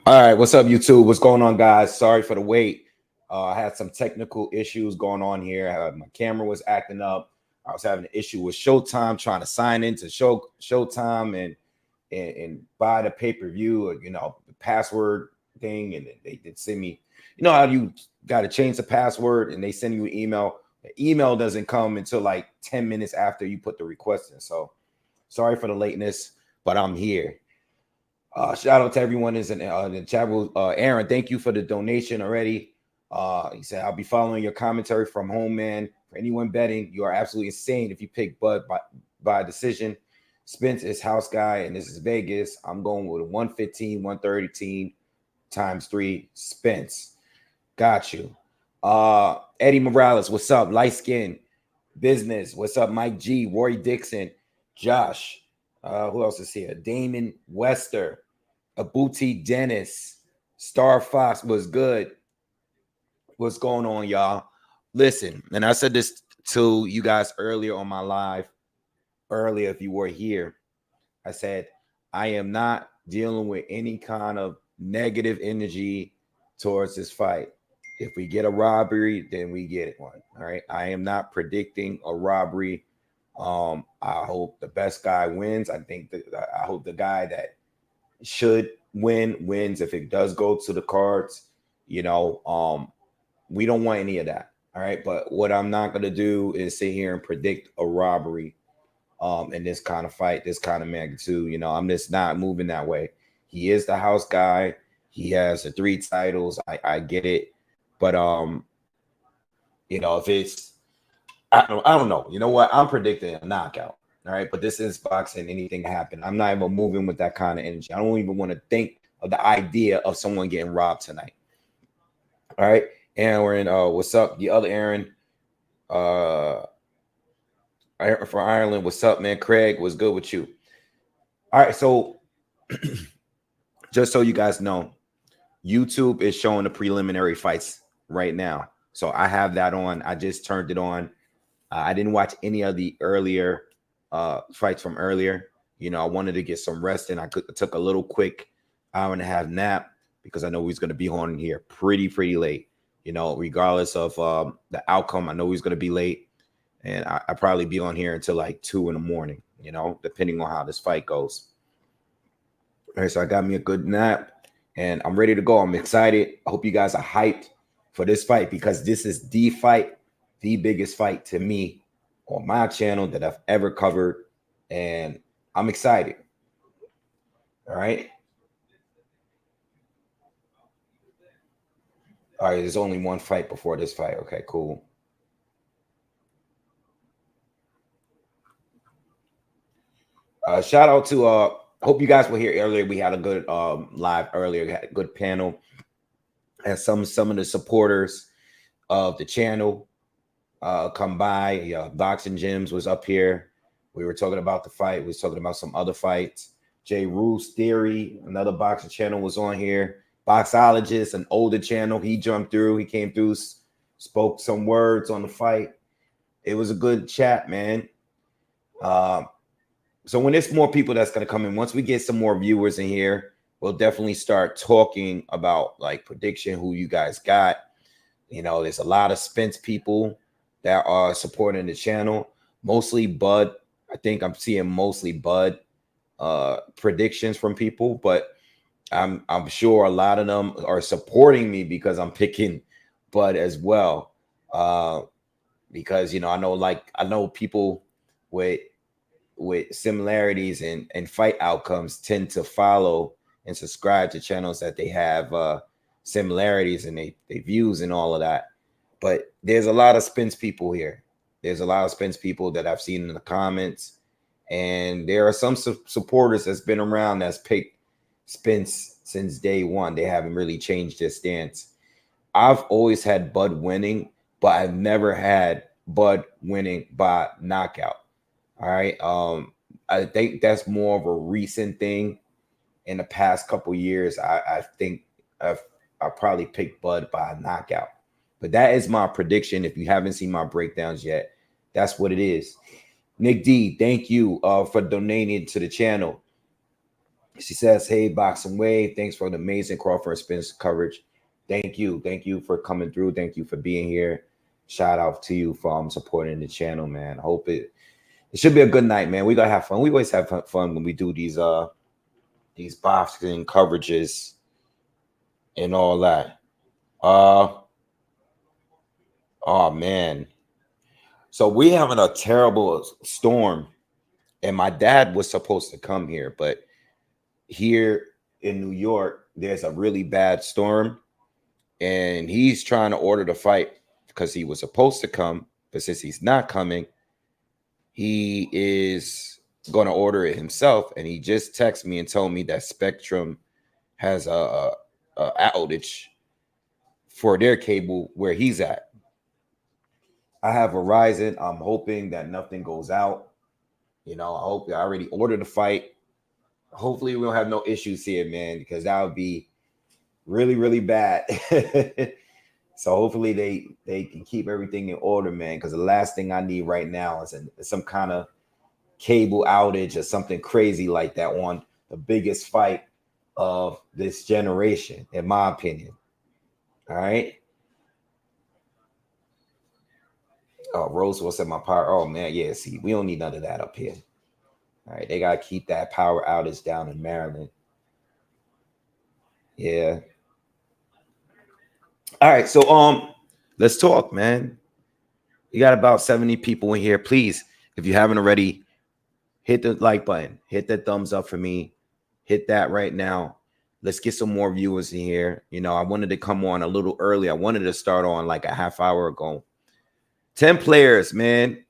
All right, what's up, YouTube? What's going on, guys? Sorry for the wait. I had some technical issues going on here. My camera was acting up. I was having an issue with Showtime trying to sign into Showtime and buy the pay-per-view, or the password thing, and they did send me. You know how you got to change the password, and they send you an email. The email doesn't come until like 10 minutes after you put the request in. So sorry for the lateness, but I'm here. Shout out to everyone is in the chat room. Aaron, thank you for the donation already. He said, I'll be following your commentary from home, man. For anyone betting, you are absolutely insane if you pick Bud by decision. Spence is house guy, and this is Vegas. I'm going with a 115, 113 times 3. Spence. Got you. Eddie Morales, what's up? Light skin. Business. What's up? Mike G, Roy Dixon, Josh. Who else is here? Damon Wester, Abuti Dennis, Star Fox was good. What's going on, y'all? Listen, and I said this to you guys earlier on my live. Earlier, if you were here, I said I am not dealing with any kind of negative energy towards this fight. If we get a robbery, then we get one. All right. I am not predicting a robbery. I hope the best guy wins. I hope the guy that should win wins. If it does go to the cards, we don't want any of that. All right. But what I'm not going to do is sit here and predict a robbery in this kind of fight, this kind of magnitude. I'm just not moving that way. He is the house guy. He has the 3 titles. I get it. But if it's I don't know. You know what? I'm predicting a knockout. All right. But this is boxing. Anything can happen. I'm not even moving with that kind of energy. I don't even want to think of the idea of someone getting robbed tonight. All right. Aaron, what's up? The other Aaron. For Ireland, what's up, man? Craig, what's good with you? All right. So just so you guys know, YouTube is showing the preliminary fights right now. So I have that on. I just turned it on. I didn't watch any of the earlier fights from earlier. I wanted to get some rest, and I took a little quick hour-and-a-half nap because I know he's going to be on here pretty late. Regardless of the outcome, I know he's going to be late, and I probably be on here until like 2 in the morning. Depending on how this fight goes. All right, so I got me a good nap, and I'm ready to go. I'm excited. I hope you guys are hyped for this fight because this is the fight. The biggest fight to me on my channel that I've ever covered, and I'm excited. All right. All right, there's only one fight before this fight. Okay, cool. Shout out to hope you guys were here earlier. We had a good live earlier, we had a good panel. And some of the supporters of the channel come by. Boxing Gyms was up here. We were talking about the fight. We was talking about some other fights. Jay Roos Theory, another boxing channel, was on here. Boxologist, an older channel, he jumped through. He came through, spoke some words on the fight. It was a good chat, man. So when there's more people that's going to come in, once we get some more viewers in here, we'll definitely start talking about like prediction, who you guys got. There's a lot of Spence people that are supporting the channel, mostly Bud. I think I'm seeing mostly Bud predictions from people, but I'm sure a lot of them are supporting me because I'm picking Bud as well. Because I know people with similarities and fight outcomes tend to follow and subscribe to channels that they have similarities and they views and all of that. But there's a lot of Spence people here. There's a lot of Spence people that I've seen in the comments, and there are some supporters that's been around that's picked Spence since day one. They haven't really changed their stance. I've always had Bud winning, but I've never had Bud winning by knockout. All right. I think that's more of a recent thing. In the past couple years, I think I've probably picked Bud by a knockout. But that is my prediction. If you haven't seen my breakdowns yet, that's what it is. Nick D, thank you for donating to the channel. She says, "Hey, Boxingwave, thanks for the amazing Crawford Spence coverage. Thank you for coming through. Thank you for being here. Shout out to you for supporting the channel, man. Hope it should be a good night, man. We gotta have fun. We always have fun when we do these boxing coverages and all that. Oh man. So we having a terrible storm, and my dad was supposed to come here, but here in New York, there's a really bad storm, and he's trying to order the fight because he was supposed to come, but since he's not coming, he is going to order it himself. And he just texted me and told me that Spectrum has a outage for their cable where he's at. I have Verizon. I'm hoping that nothing goes out. You know, I hope I already ordered the fight. Hopefully we don't have no issues here, man, because that would be really, really bad. So hopefully they can keep everything in order, man, because the last thing I need right now is some kind of cable outage or something crazy like that on the biggest fight of this generation, in my opinion. All right. Oh, Rosewell said my power. Oh man, yeah. See, we don't need none of that up here. All right, they gotta keep that power outage down in Maryland. Yeah. All right, so let's talk, man. You got about 70 people in here. Please, if you haven't already, hit the like button, hit that thumbs up for me, hit that right now. Let's get some more viewers in here. You know, I wanted to come on a little early. I wanted to start on like a half hour ago. 10 players, man.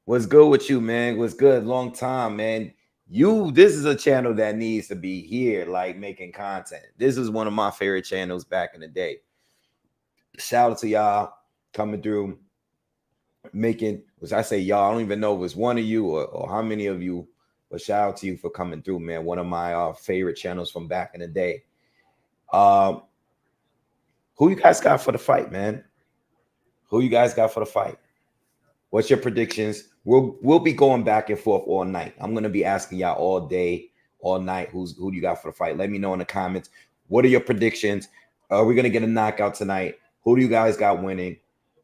What's good with you, man? What's good? Long time, man. This is a channel that needs to be here, like making content. This is one of my favorite channels back in the day. Shout out to y'all coming through, making, as I say, y'all, I don't even know if it was one of you or how many of you, but shout out to you for coming through, man. One of my favorite channels from back in the day. Who you guys got for the fight, man? Who you guys got for the fight? What's your predictions? We'll be going back and forth all night. I'm gonna be asking y'all all day, all night. Who do you got for the fight? Let me know in the comments. What are your predictions? Are we gonna get a knockout tonight? Who do you guys got winning?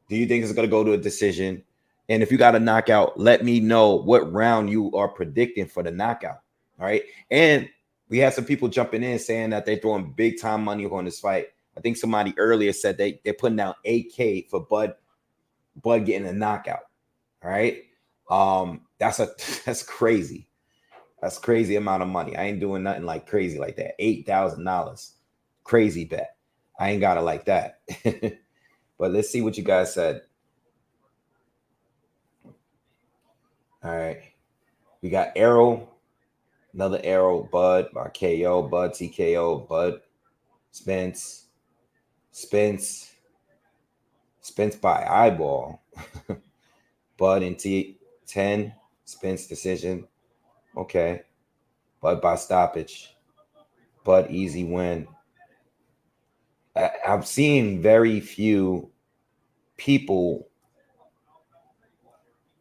Do you think it's gonna go to a decision? And if you got a knockout, let me know what round you are predicting for the knockout. All right. And we had some people jumping in saying that they're throwing big time money on this fight. I think somebody earlier said they're putting down 8K for Bud getting a knockout. All right. That's crazy. That's crazy amount of money. I ain't doing nothing like crazy like that. $8,000. Crazy bet. I ain't got it like that. But let's see what you guys said. All right. We got Arrow. Another Arrow. Bud by KO. Bud TKO. Bud. Spence by eyeball. Bud in T10. Spence decision. Okay. Bud by stoppage. Bud easy win. I've seen very few people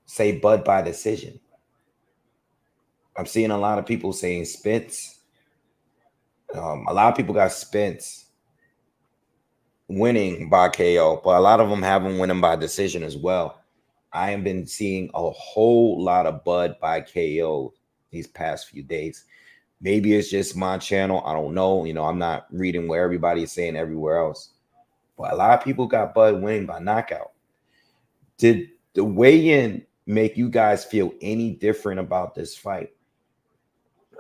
say Bud by decision. I'm seeing a lot of people saying Spence. A lot of people got Spence winning by KO, but a lot of them have him winning by decision as well. I have been seeing a whole lot of Bud by KO these past few days. Maybe it's just my channel. I don't know. You know, I'm not reading what everybody is saying everywhere else. But a lot of people got Bud winning by knockout. Did the weigh-in make you guys feel any different about this fight?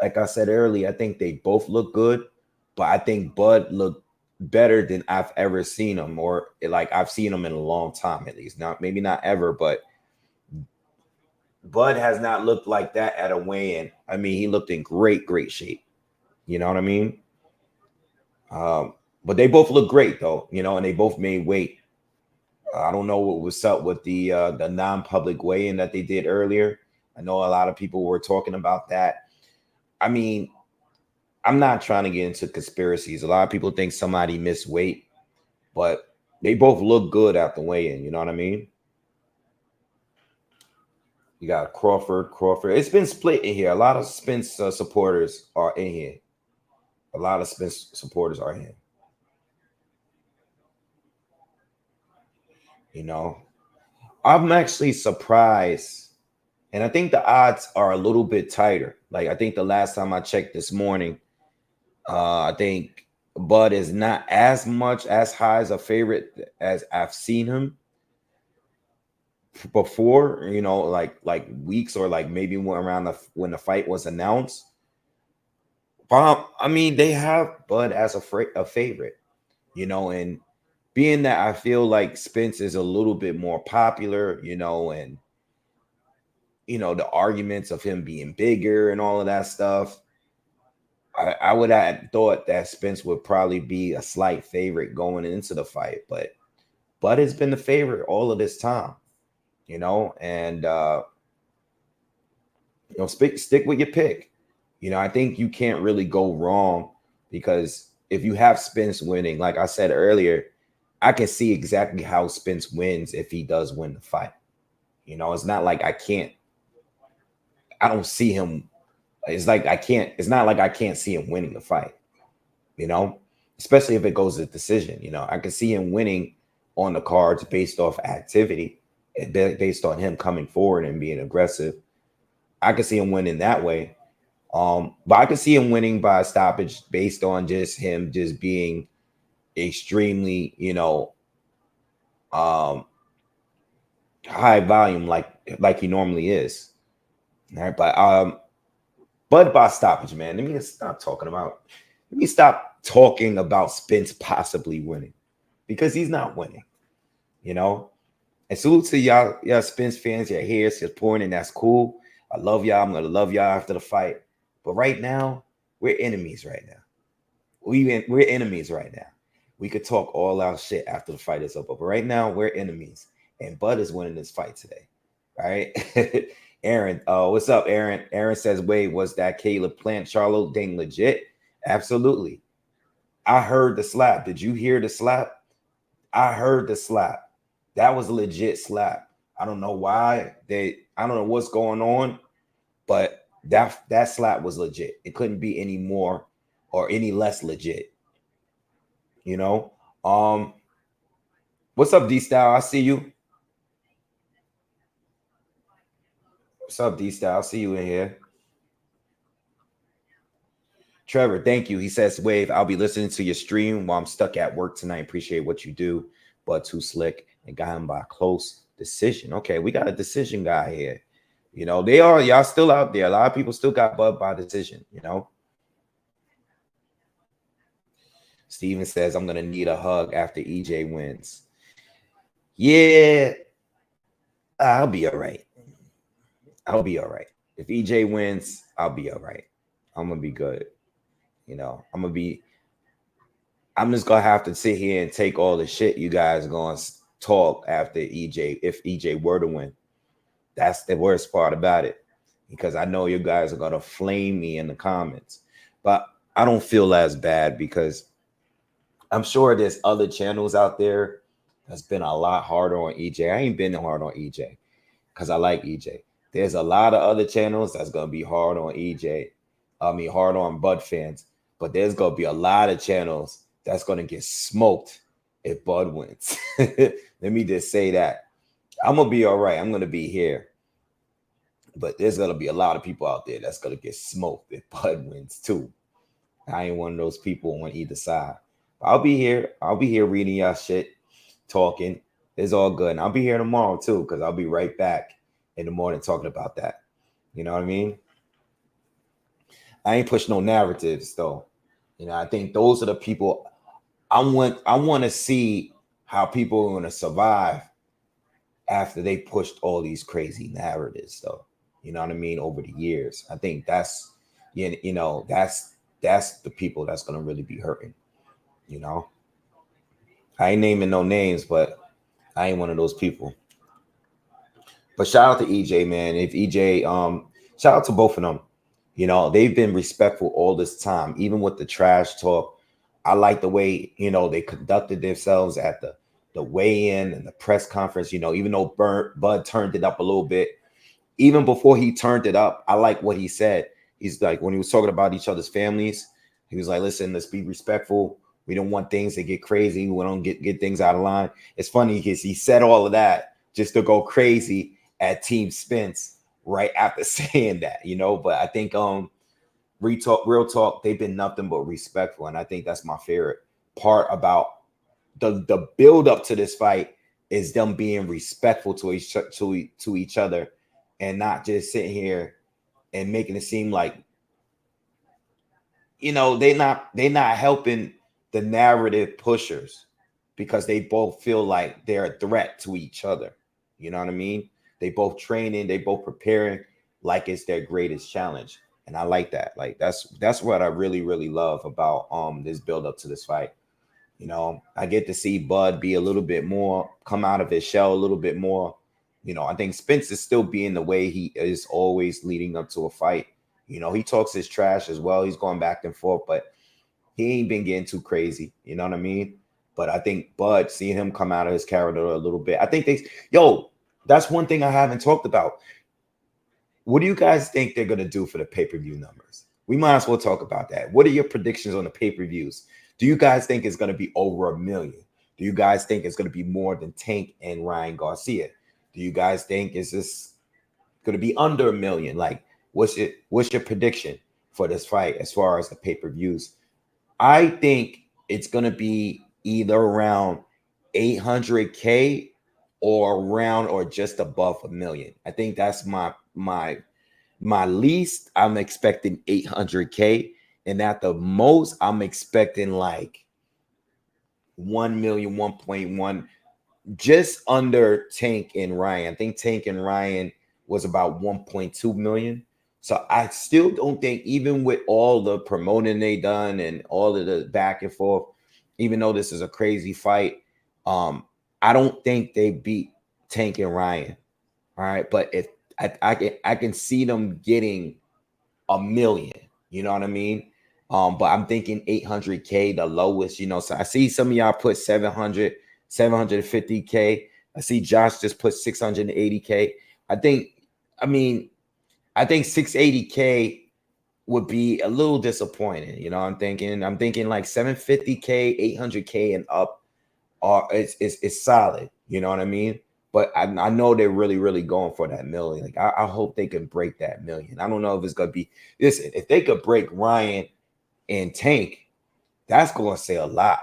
Like I said earlier, I think they both look good, but I think Bud looked better than I've ever seen him, or like I've seen him in a long time, at least. Not maybe not ever, but Bud has not looked like that at a weigh-in. I mean, he looked in great shape. You know what I mean? But they both look great though, you know, and they both made weight. I don't know what was up with the non-public weigh-in that they did earlier. I know a lot of people were talking about that. I mean, I'm not trying to get into conspiracies. A lot of people think somebody missed weight, but they both look good at the weigh-in. You know what I mean? You got Crawford. It's been split in here. A lot of Spence supporters are in here. A lot of Spence supporters are here. You know, I'm actually surprised, and I think the odds are a little bit tighter. Like I think the last time I checked this morning, I think Bud is not as much as high as a favorite as I've seen him before. You know, like weeks or like maybe around when the fight was announced. But I mean, they have Bud as a favorite. You know, and being that I feel like Spence is a little bit more popular, you know, and the arguments of him being bigger and all of that stuff, I would have thought that Spence would probably be a slight favorite going into the fight, but Bud has been the favorite all of this time, and stick with your pick. I think you can't really go wrong because if you have Spence winning, like I said earlier, I can see exactly how Spence wins if he does win the fight. It's not like I don't see him. It's like it's not like I can't see him winning the fight, especially if it goes to decision. I can see him winning on the cards based off activity and based on him coming forward and being aggressive. I can see him winning that way. But I can see him winning by stoppage based on just him just being extremely, high volume like he normally is. All right, but by stoppage, man. Let me stop talking about Spence possibly winning because he's not winning, And salute to y'all Spence fans. You're here supporting, and that's cool. I love y'all. I'm gonna love y'all after the fight. But right now, we're enemies right now. We're enemies right now. We could talk all our shit after the fight is over. But right now, we're enemies. And Bud is winning this fight today. All right. Aaron, what's up, Aaron? Aaron says, wait, was that Caleb Plant Charlo Dang legit? Absolutely. I heard the slap. Did you hear the slap? I heard the slap. That was a legit slap. I don't know why I don't know what's going on, but that slap was legit. It couldn't be any more or any less legit. What's up, D-Style? I see you. What's up, D-Style? I see you in here. Trevor, thank you. He says, Wave, I'll be listening to your stream while I'm stuck at work tonight. Appreciate what you do, but too slick and got him by a close decision. Okay, we got a decision guy here. Y'all still out there. A lot of people still got Bud by decision, Steven says, I'm going to need a hug after EJ wins. Yeah, I'll be all right. I'll be all right. If EJ wins, I'll be all right. I'm going to be good. I'm just going to have to sit here and take all the shit you guys are going to talk after EJ, if EJ were to win. That's the worst part about it, because I know you guys are going to flame me in the comments. But I don't feel as bad because I'm sure there's other channels out there that's been a lot harder on EJ. I ain't been hard on EJ because I like EJ. There's a lot of other channels that's going to be hard on EJ. I mean, hard on Bud fans. But there's going to be a lot of channels that's going to get smoked if Bud wins. Let me just say that. I'm going to be all right. I'm going to be here. But there's going to be a lot of people out there that's going to get smoked if Bud wins too. I ain't one of those people on either side. I'll be here. I'll be here reading y'all shit, talking. It's all good. And I'll be here tomorrow too, because I'll be right back in the morning talking about that. You know what I mean? I ain't pushing no narratives though. I think those are the people I want to see how people are going to survive after they pushed all these crazy narratives though. You know what I mean? Over the years. I think that's that's the people that's going to really be hurting. I ain't naming no names, but I ain't one of those people. But shout out to EJ, man. If EJ, shout out to both of them. They've been respectful all this time, even with the trash talk. I like the way, they conducted themselves at the weigh-in and the press conference, even though Bud turned it up a little bit. Even before he turned it up, I like what he said. He's like, when he was talking about each other's families, He was like, listen, let's be respectful. We don't want things to get crazy. We don't get things out of line. It's funny because he said all of that just to go crazy at Team Spence right after saying that, you know. But I think real talk, they've been nothing but respectful. And I think that's my favorite part about the build up to this fight is them being respectful to each other and not just sitting here and making it seem like, you know, they're not helping the narrative pushers because they both feel like they're a threat to each other. You know what I mean? They both training, they both preparing like it's their greatest challenge. And I like that. Like that's what I really, really love about this build up to this fight. You know, I get to see Bud be a little bit more, come out of his shell a little bit more. You know, I think Spence is still being the way he is always leading up to a fight. You know, he talks his trash as well. He's going back and forth, but he ain't been getting too crazy. You know what I mean? But I think Bud, seeing him come out of his character a little bit, I think that's one thing I haven't talked about. What do you guys think they're going to do for the pay-per-view numbers? We might as well talk about that. What are your predictions on the pay-per-views? Do you guys think it's going to be over 1 million? Do you guys think it's going to be more than Tank and Ryan Garcia? Do you guys think is this going to be under 1 million? Like, what's your prediction for this fight as far as the pay-per-views? I think it's going to be either around 800K or around or just above 1 million. I think that's my least. I'm expecting 800K. And at the most, I'm expecting like 1 million, 1.1, just under Tank and Ryan. I think Tank and Ryan was about 1.2 million. So I still don't think, even with all the promoting they done and all of the back and forth, even though this is a crazy fight, I don't think they beat Tank and Ryan. All right. But if I can see them getting 1 million, you know what I mean? But I'm thinking 800K, the lowest, you know. So I see some of y'all put 700, 750K. I see Josh just put 680K. I think 680K would be a little disappointing. You know, I'm thinking like 750K, 800K and up it's solid. You know what I mean? But I know they're really, really going for that million. Like I hope they can break that million. I don't know if it's gonna be, listen, if they could break Ryan and Tank, that's gonna say a lot.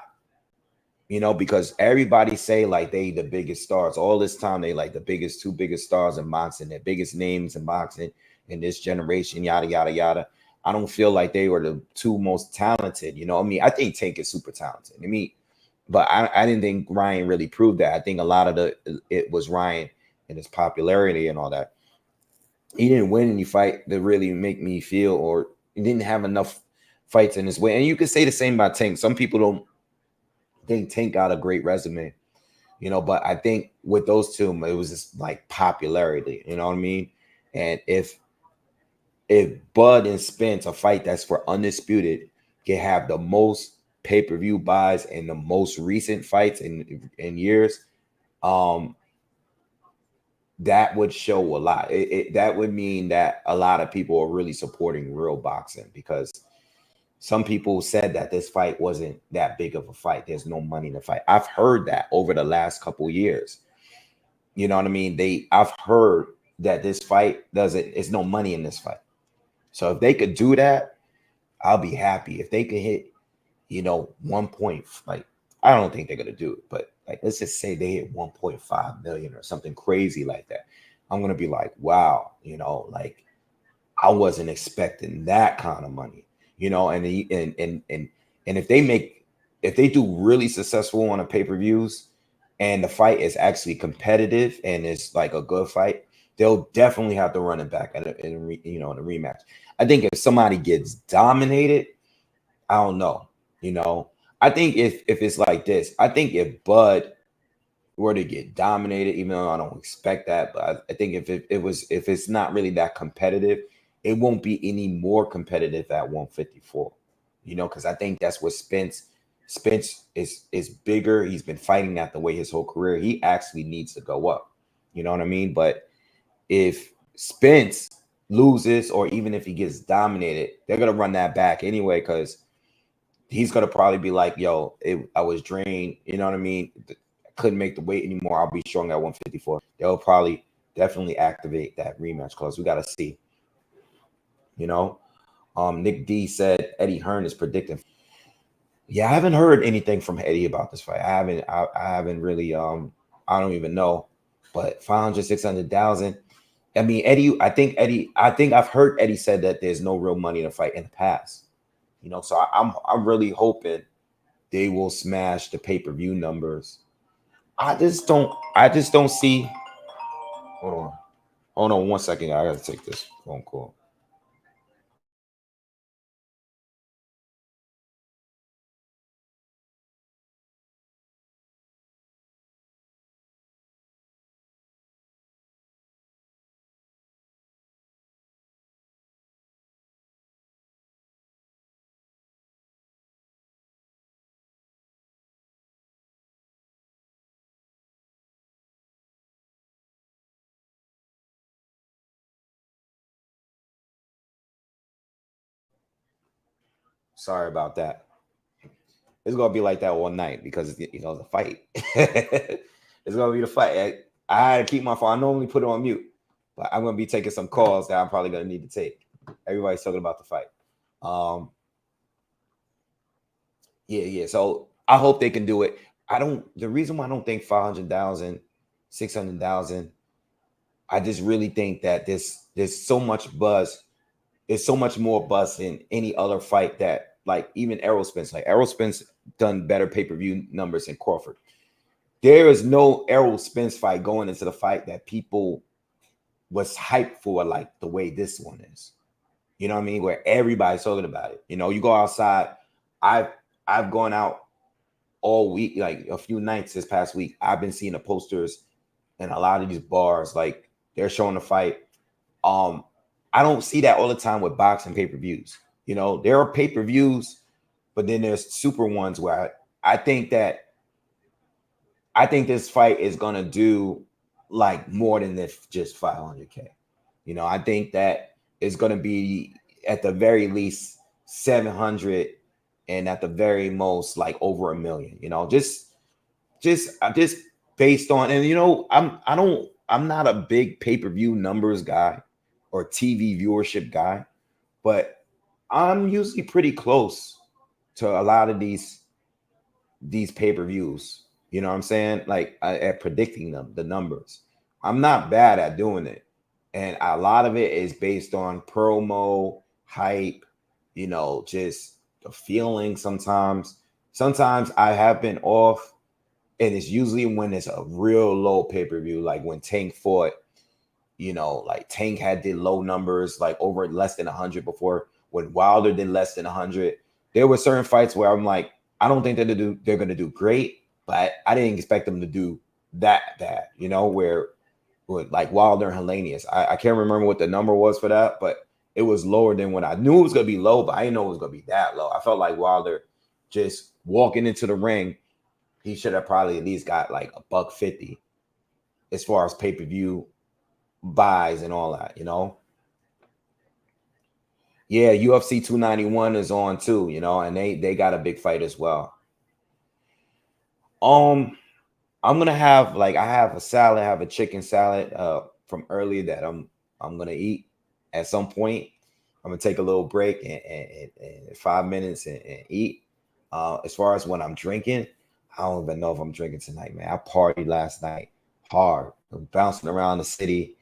You know, because everybody say like they the biggest stars. All this time they like the two biggest stars in boxing, the biggest names in boxing in this generation, yada, yada, yada. I don't feel like they were the two most talented. You know what I mean? I think Tank is super talented. I mean, but I didn't think Ryan really proved that. I think a lot of it was Ryan and his popularity and all that. He didn't win any fight that really make me feel, or he didn't have enough fights in his way. And you could say the same about Tank. Some people don't think Tank got a great resume, you know, but I think with those two, it was just like popularity, you know what I mean? And if Bud and Spence, a fight that's for undisputed, can have the most pay-per-view buys in the most recent fights in years, that would show a lot. That would mean that a lot of people are really supporting real boxing, because some people said that this fight wasn't that big of a fight. There's no money in the fight. I've heard that over the last couple years. You know what I mean? I've heard that this fight it's no money in this fight. So if they could do that, I'll be happy. If they could hit, you know, 1 point, like, I don't think they're gonna do it, but like, let's just say they hit 1.5 million or something crazy like that. I'm gonna be like, wow, you know, like I wasn't expecting that kind of money, you know. And if they do really successful on the pay-per-views and the fight is actually competitive and it's like a good fight, they'll definitely have to run it back in a rematch. I think if somebody gets dominated, I don't know, you know. I think if it's like this, I think if Bud were to get dominated, even though I don't expect that, but I think if it's not really that competitive, it won't be any more competitive at 154, you know, because I think that's what Spence is bigger. He's been fighting that the way his whole career. He actually needs to go up. You know what I mean? But if Spence loses, or even if he gets dominated, they're gonna run that back anyway, because he's gonna probably be like, yo, I was drained. You know what I mean? I couldn't make the weight anymore. I'll be strong at 154. They'll probably definitely activate that rematch clause. We gotta see. You know, Nick D said Eddie Hearn is predicting. Yeah, I haven't heard anything from Eddie about this fight. I haven't really I don't even know. But 500, 600,000. I mean, I think I've heard Eddie said that there's no real money to fight in the past. You know, so I'm really hoping they will smash the pay-per-view numbers. I just don't see. Hold on 1 second. I gotta take this phone call. Sorry about that. It's gonna be like that all night because the fight. It's gonna be the fight. I had to keep my phone. I normally put it on mute, but I'm gonna be taking some calls that I'm probably gonna need to take. Everybody's talking about the fight. Yeah. So I hope they can do it. The reason why I don't think 500,000, 600,000, I just really think that there's so much buzz. There's so much more buzz than any other fight that, like, even Errol Spence. Like, Errol Spence done better pay-per-view numbers than Crawford. There is no Errol Spence fight going into the fight that people was hyped for like the way this one is. You know what I mean? Where everybody's talking about it. You know, you go outside. I've gone out all week, like a few nights this past week. I've been seeing the posters and a lot of these bars, like they're showing the fight. I don't see that all the time with boxing pay-per-views. You know, there are pay-per-views, but then there's super ones where I think this fight is gonna do like more than this just 500K. You know, I think that it's gonna be at the very least 700, and at the very most like over 1 million. You know, just based on, and I'm not a big pay-per-view numbers guy or TV viewership guy, but I'm usually pretty close to a lot of these pay-per-views. You know what I'm saying? Like, at predicting them, the numbers. I'm not bad at doing it. And a lot of it is based on promo, hype, just the feeling sometimes. Sometimes I have been off, and it's usually when it's a real low pay-per-view, like when Tank fought, like Tank did low numbers, like over less than 100 before, when Wilder did less than 100. There were certain fights where I'm like, I don't think they're going to do great, but I didn't expect them to do that bad, where like Wilder and Hellenius. I can't remember what the number was for that, but it was lower than what I knew it was going to be low, but I didn't know it was going to be that low. I felt like Wilder just walking into the ring, he should have probably at least got like $150 as far as pay-per-view buys and all that, Yeah, UFC 291 is on too, and they got a big fight as well. I'm gonna have, like, I have a salad, I have a chicken salad from earlier that I'm gonna eat at some point. I'm gonna take a little break and 5 minutes and eat. As far as what I'm drinking, I don't even know if I'm drinking tonight, man. I partied last night hard. I'm bouncing around the city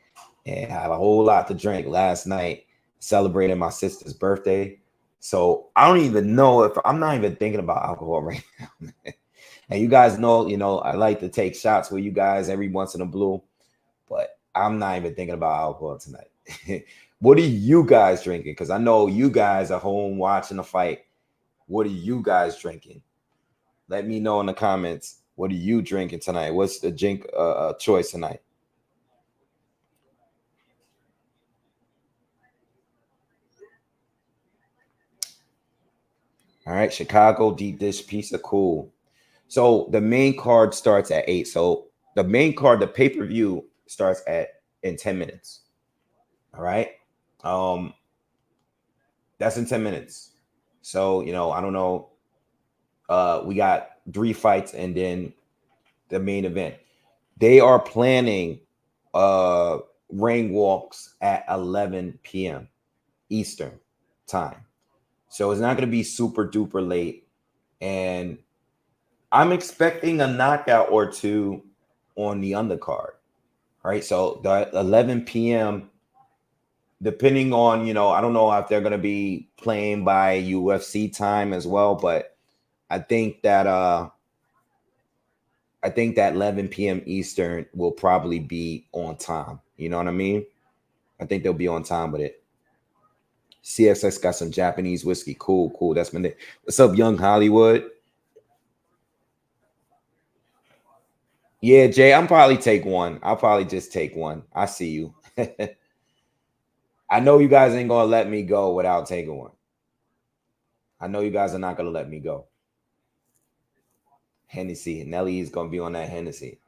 and had a whole lot to drink last night, celebrating my sister's birthday. So I don't even know if I'm not even thinking about alcohol right now. And you guys know, I like to take shots with you guys every once in a blue, but I'm not even thinking about alcohol tonight. What are you guys drinking? Because I know you guys are home watching the fight. What are you guys drinking? Let me know in the comments. What are you drinking tonight? What's the drink choice tonight? All right, Chicago deep dish pizza, cool. So the main card starts at 8. So the main card, the pay-per-view, starts in 10 minutes. All right. That's in 10 minutes. So, I don't know. We got 3 fights and then the main event. They are planning ring walks at 11 p.m. Eastern time. So it's not going to be super duper late. And I'm expecting a knockout or two on the undercard. Right. So the 11 p.m., depending on, I don't know if they're going to be playing by UFC time as well, but I think that 11 p.m. Eastern will probably be on time. You know what I mean? I think they'll be on time with it. CSX got some Japanese whiskey. Cool. That's my name. What's up, Young Hollywood? Yeah, Jay, I'll probably take one. I'll probably just take one. I see you. I know you guys ain't going to let me go without taking one. I know you guys are not going to let me go. Hennessy. Nelly is going to be on that Hennessy.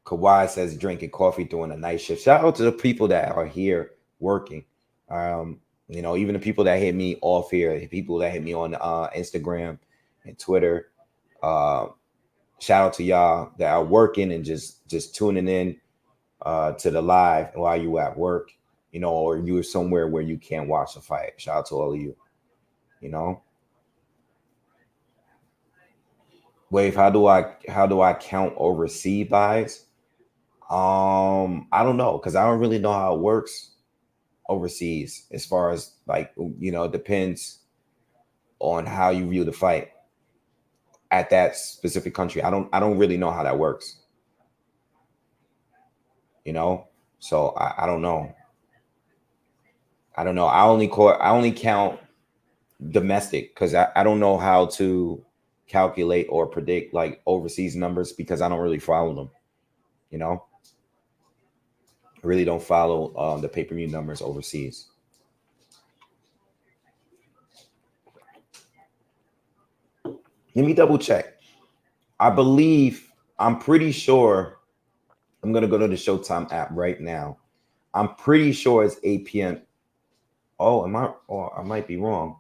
Kawhi says drinking coffee during a night shift. Shout out to the people that are here working. Even the people that hit me off here, the people that hit me on Instagram and Twitter. Shout out to y'all that are working and just tuning in to the live while you at work, or you're somewhere where you can't watch the fight. Shout out to all of you. Wave, how do I count overseas buys? I don't know, because I don't really know how it works overseas as far as it depends on how you view the fight at that specific country. I don't really know how that works. So I don't know. I only count domestic because I don't know how to calculate or predict like overseas numbers because I don't really follow them. I really don't follow the pay-per-view numbers overseas. Let me double check. I'm pretty sure. I'm going to go to the Showtime app right now. I'm pretty sure it's 8 p.m. Oh, I might be wrong.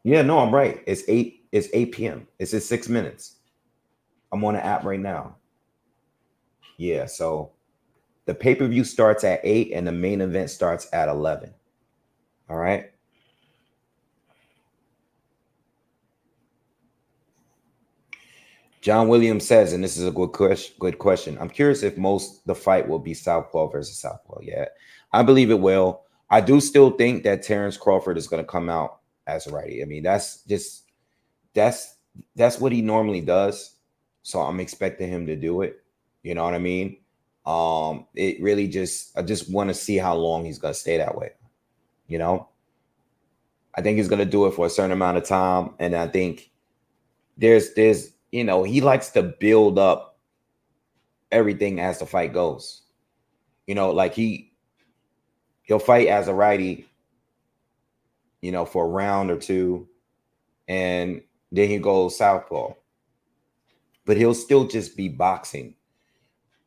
Yeah, no, I'm right. It's 8 p.m. It's in 6 minutes. I'm on the app right now. Yeah, so the pay-per-view starts at 8 and the main event starts at 11. All right. John Williams says, and this is a good question. I'm curious if the fight will be southpaw versus southpaw. Yeah, I believe it will. I do still think that Terrence Crawford is going to come out as a righty. I mean, that's what he normally does. So I'm expecting him to do it. You know what I mean? It really I just want to see how long he's going to stay that way. I think he's going to do it for a certain amount of time. And I think there's he likes to build up everything as the fight goes. Like he'll fight as a righty, for a round or two, and then he goes southpaw. But he'll still just be boxing.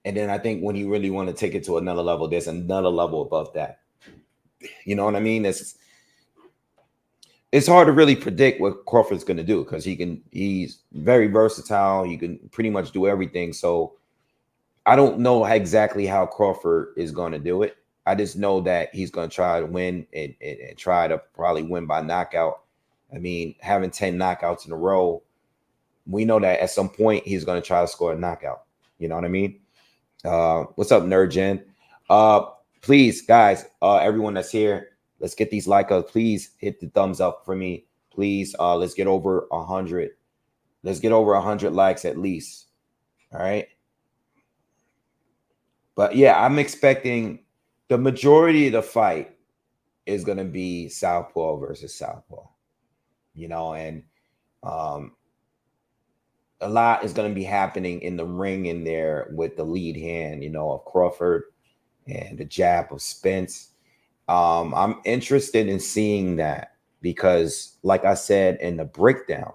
And then I think when you really want to take it to another level, there's another level above that. You know what I mean? It's hard to really predict what Crawford's going to do because he's very versatile. He can pretty much do everything. So I don't know exactly how Crawford is going to do it. I just know that he's going to try to win and try to probably win by knockout. I mean, having 10 knockouts in a row, we know that at some point he's going to try to score a knockout. You know what I mean? What's up, Nerd Gen? Please, guys, everyone that's here, let's get these likes. Please hit the thumbs up for me. Please, let's get over 100. Let's get over 100 likes at least. All right. But yeah, I'm expecting the majority of the fight is going to be southpaw versus southpaw. And a lot is going to be happening in the ring in there with the lead hand, of Crawford and the jab of Spence. I'm interested in seeing that because, like I said in the breakdown,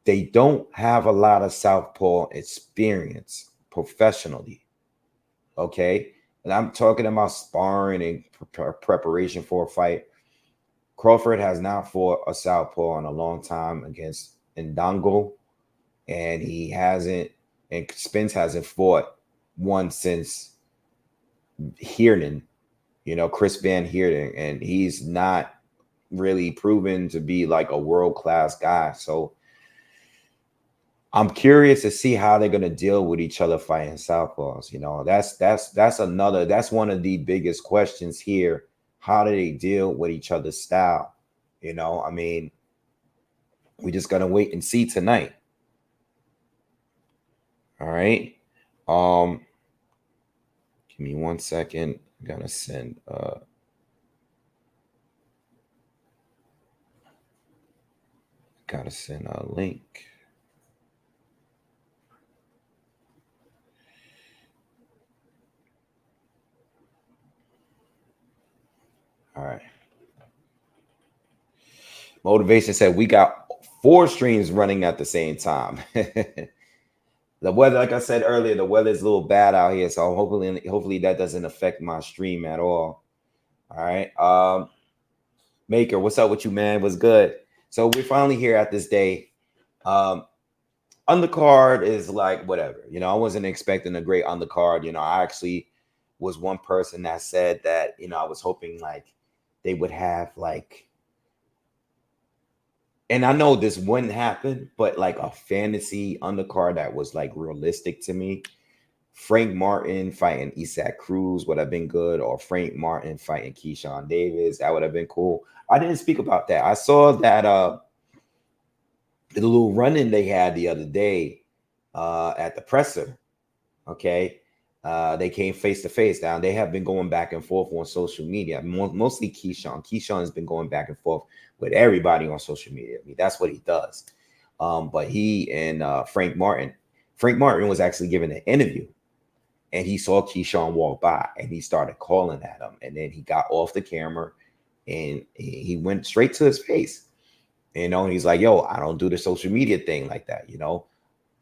they don't have a lot of southpaw experience professionally. Okay. and I'm talking about sparring and preparation for a fight. Crawford has not fought a southpaw in a long time against Ndongo, and he hasn't, and Spence hasn't fought one since Hearden, Chris Van Heerden, and he's not really proven to be like a world-class guy. So I'm curious to see how they're gonna deal with each other fighting southpaws. That's one of the biggest questions here. How do they deal with each other's style? I mean, we just gotta wait and see tonight. All right. Give me 1 second. I'm gonna send a link. All right. Motivation said we got 4 streams running at the same time. The weather, like I said earlier, the weather is a little bad out here, so hopefully that doesn't affect my stream at all. All right. Maker, what's up with you, man? What's good? So we're finally here at this day. Undercard is like whatever. I wasn't expecting a great undercard. I actually was one person that said that, I was hoping like they would have like, and I know this wouldn't happen, but like a fantasy undercard that was like realistic to me. Frank Martin fighting Isaac Cruz would have been good, or Frank Martin fighting Keyshawn Davis. That would have been cool. I didn't speak about that. I saw that the little run-in they had the other day at the presser. Okay. They came face to face. Now they have been going back and forth on social media. Mostly Keyshawn. Keyshawn has been going back and forth with everybody on social media. I mean, that's what he does. But he and Frank Martin was actually giving an interview, and he saw Keyshawn walk by, and he started calling at him. And then he got off the camera, and he went straight to his face. He's like, "Yo, I don't do the social media thing like that.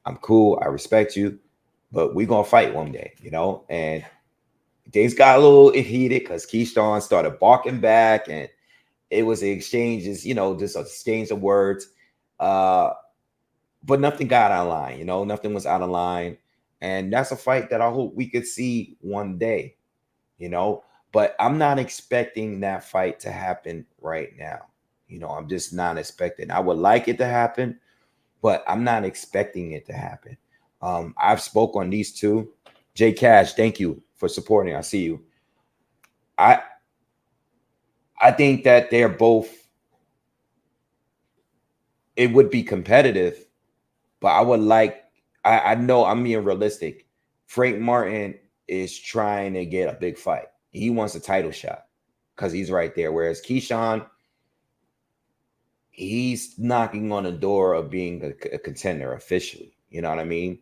I'm cool. I respect you, but we're gonna fight one day, and things got a little heated because Keyshawn started barking back, and it was exchanges, just exchange of words. But nothing got out of line, nothing was out of line. And that's a fight that I hope we could see one day, but I'm not expecting that fight to happen right now. I'm just not expecting. I would like it to happen, but I'm not expecting it to happen. I've spoke on these two. J Cash, thank you for supporting. I see you. I think that they're both, it would be competitive, but I would like, I know I'm being realistic. Frank Martin is trying to get a big fight. He wants a title shot because he's right there. Whereas Keyshawn, he's knocking on the door of being a contender officially. You know what I mean?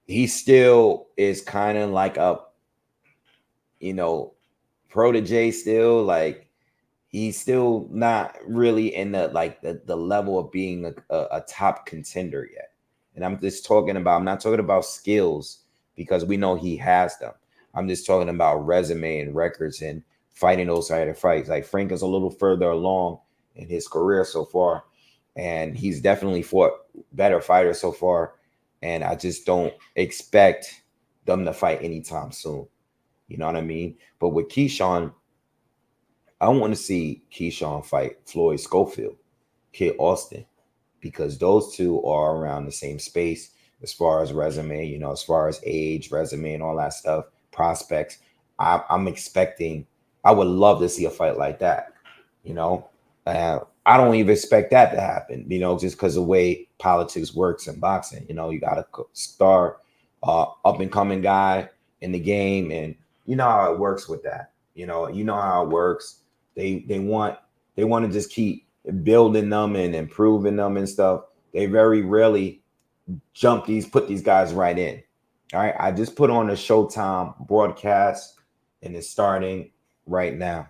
He still is kind of like a, protege still. Like he's still not really in the level of being a top contender yet. And I'm not talking about skills, because we know he has them. I'm just talking about resume and records and fighting those kind of fights. Like Frank is a little further along in his career so far, and he's definitely fought better fighters so far. And I just don't expect them to fight anytime soon. You know what I mean? But with Keyshawn, I want to see Keyshawn fight Floyd Schofield, Kid Austin, because those two are around the same space as far as resume, as far as age, resume, and all that stuff, prospects. I'm expecting, I would love to see a fight like that, I don't even expect that to happen, just because the way politics works in boxing. You got to start up and coming guy in the game, and you know how it works with that. You know how it works. They want to just keep building them and improving them and stuff. They very rarely put these guys right in. All right, I just put on a Showtime broadcast, and it's starting right now.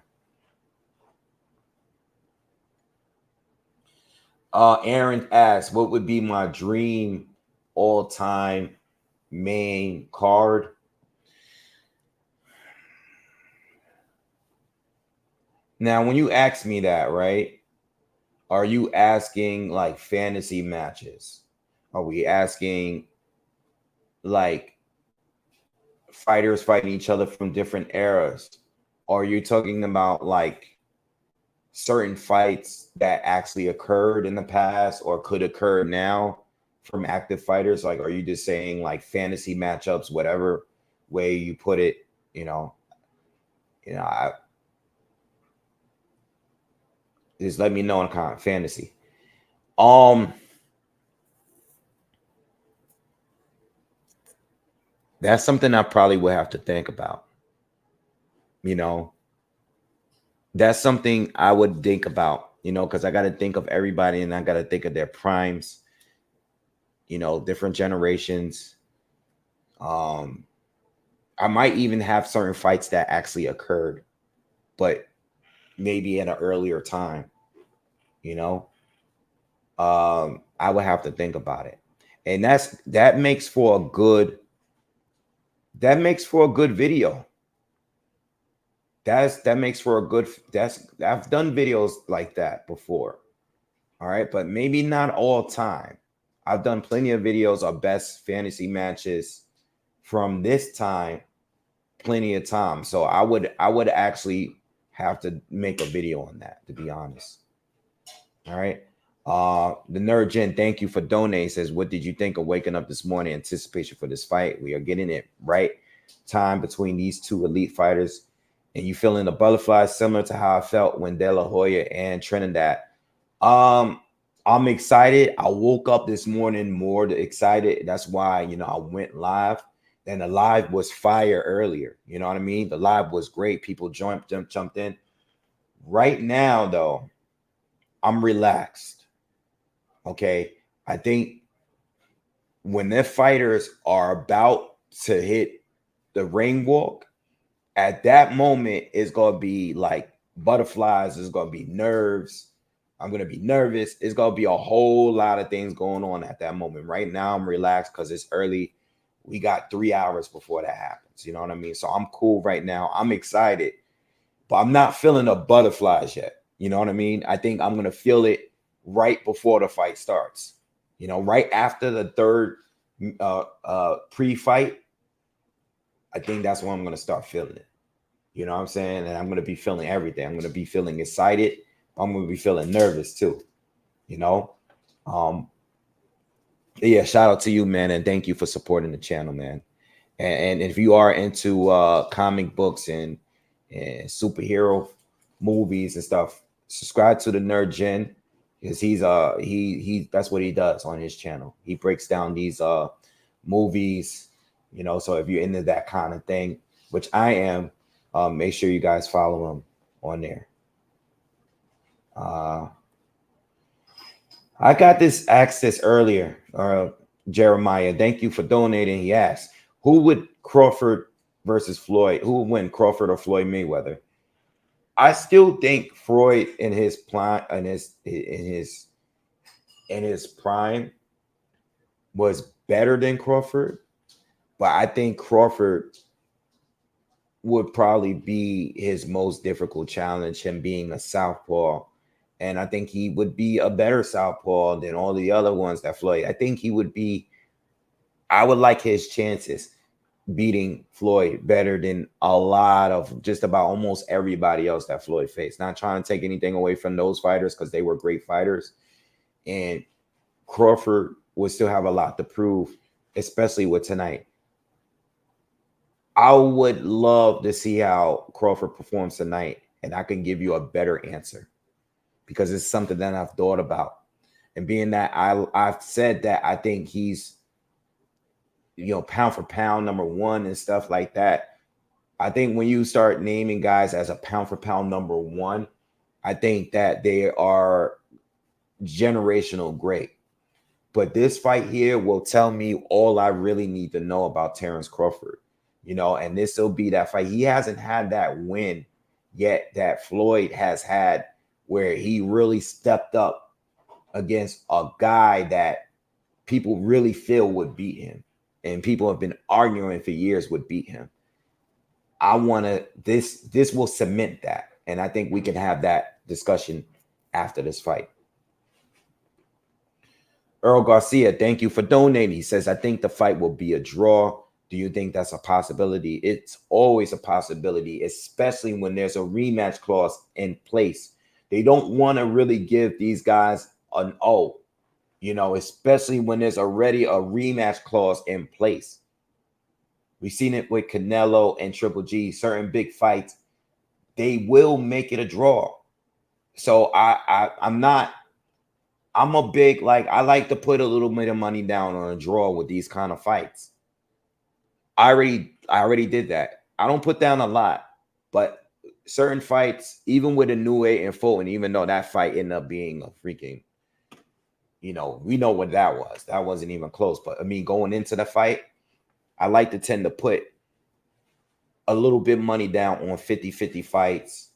Aaron asks, what would be my dream all-time main card? Now, when you ask me that, right? Are you asking like fantasy matches? Are we asking like fighters fighting each other from different eras? Or are you talking about like certain fights that actually occurred in the past or could occur now from active fighters? Like, are you just saying like fantasy matchups, whatever way you put it? You know, I just let me know in kind of fantasy. That's something I probably would have to think about. You know, that's something I would think about, because I got to think of everybody and I got to think of their primes, different generations. I might even have certain fights that actually occurred, but maybe at an earlier time, you know. I would have to think about it. And that makes for a good video. That makes for a good I've done videos like that before. All right, but maybe not all time. I've done plenty of videos of best fantasy matches from this time, plenty of time. So I would actually have to make a video on that, to be honest. All right. The Nerd Gen, thank you for donating. Says, what did you think of waking up this morning? Anticipation for this fight. We are getting it right time between these two elite fighters. And you feeling the butterflies similar to how I felt when De La Hoya and Trinidad. I'm excited. I woke up this morning more excited. That's why, I went live. And the live was fire earlier. You know what I mean? The live was great. People jumped in. Right now, though, I'm relaxed. Okay. I think when the fighters are about to hit the ring walk, at that moment, it's going to be like butterflies. It's going to be nerves. I'm going to be nervous. It's going to be a whole lot of things going on at that moment. Right now, I'm relaxed because it's early. We got 3 hours before that happens. You know what I mean? So I'm cool right now. I'm excited, but I'm not feeling the butterflies yet. You know what I mean? I think I'm going to feel it right before the fight starts. Right after the third pre-fight, I think that's when I'm going to start feeling it. You know what I'm saying? And I'm going to be feeling everything. I'm going to be feeling excited. I'm going to be feeling nervous too. Yeah, shout out to you, man. And thank you for supporting the channel, man. And if you are into comic books and superhero movies and stuff, subscribe to the Nerd Gen, because he's that's what he does on his channel. He breaks down these movies, so if you're into that kind of thing, which I am, make sure you guys follow him on there. I got this access earlier, Jeremiah. Thank you for donating. He asked, who would Crawford versus Floyd? Who would win, Crawford or Floyd Mayweather? I still think Floyd in his prime was better than Crawford, but I think Crawford would probably be his most difficult challenge, him being a southpaw. And I think he would be a better southpaw than all the other ones that Floyd. I think I would like his chances beating Floyd better than a lot of just about almost everybody else that Floyd faced. Not trying to take anything away from those fighters, because they were great fighters. And Crawford would still have a lot to prove, especially with tonight. I would love to see how Crawford performs tonight, and I can give you a better answer, because it's something that I've thought about. And being that I've said that I think he's, pound for pound #1 and stuff like that. I think when you start naming guys as a pound for pound #1, I think that they are generational great. But this fight here will tell me all I really need to know about Terrence Crawford, and this will be that fight. He hasn't had that win yet that Floyd has had, where he really stepped up against a guy that people really feel would beat him, and people have been arguing for years would beat him. I want to, this will cement that. And I think we can have that discussion after this fight. Earl Garcia, thank you for donating. He says, I think the fight will be a draw. Do you think that's a possibility? It's always a possibility, especially when there's a rematch clause in place. They don't want to really give these guys an O, you know, especially when there's already a rematch clause in place. We've seen it with Canelo and Triple G, certain big fights. They will make it a draw. So I'm a big, like, I like to put a little bit of money down on a draw with these kind of fights. I already did that. I don't put down a lot, but certain fights, even with a new and Fulton, even though that fight ended up being a freaking, you know, we know what that was. That wasn't even close. But I mean, going into the fight, I like to tend to put a little bit of money down on 50-50 fights,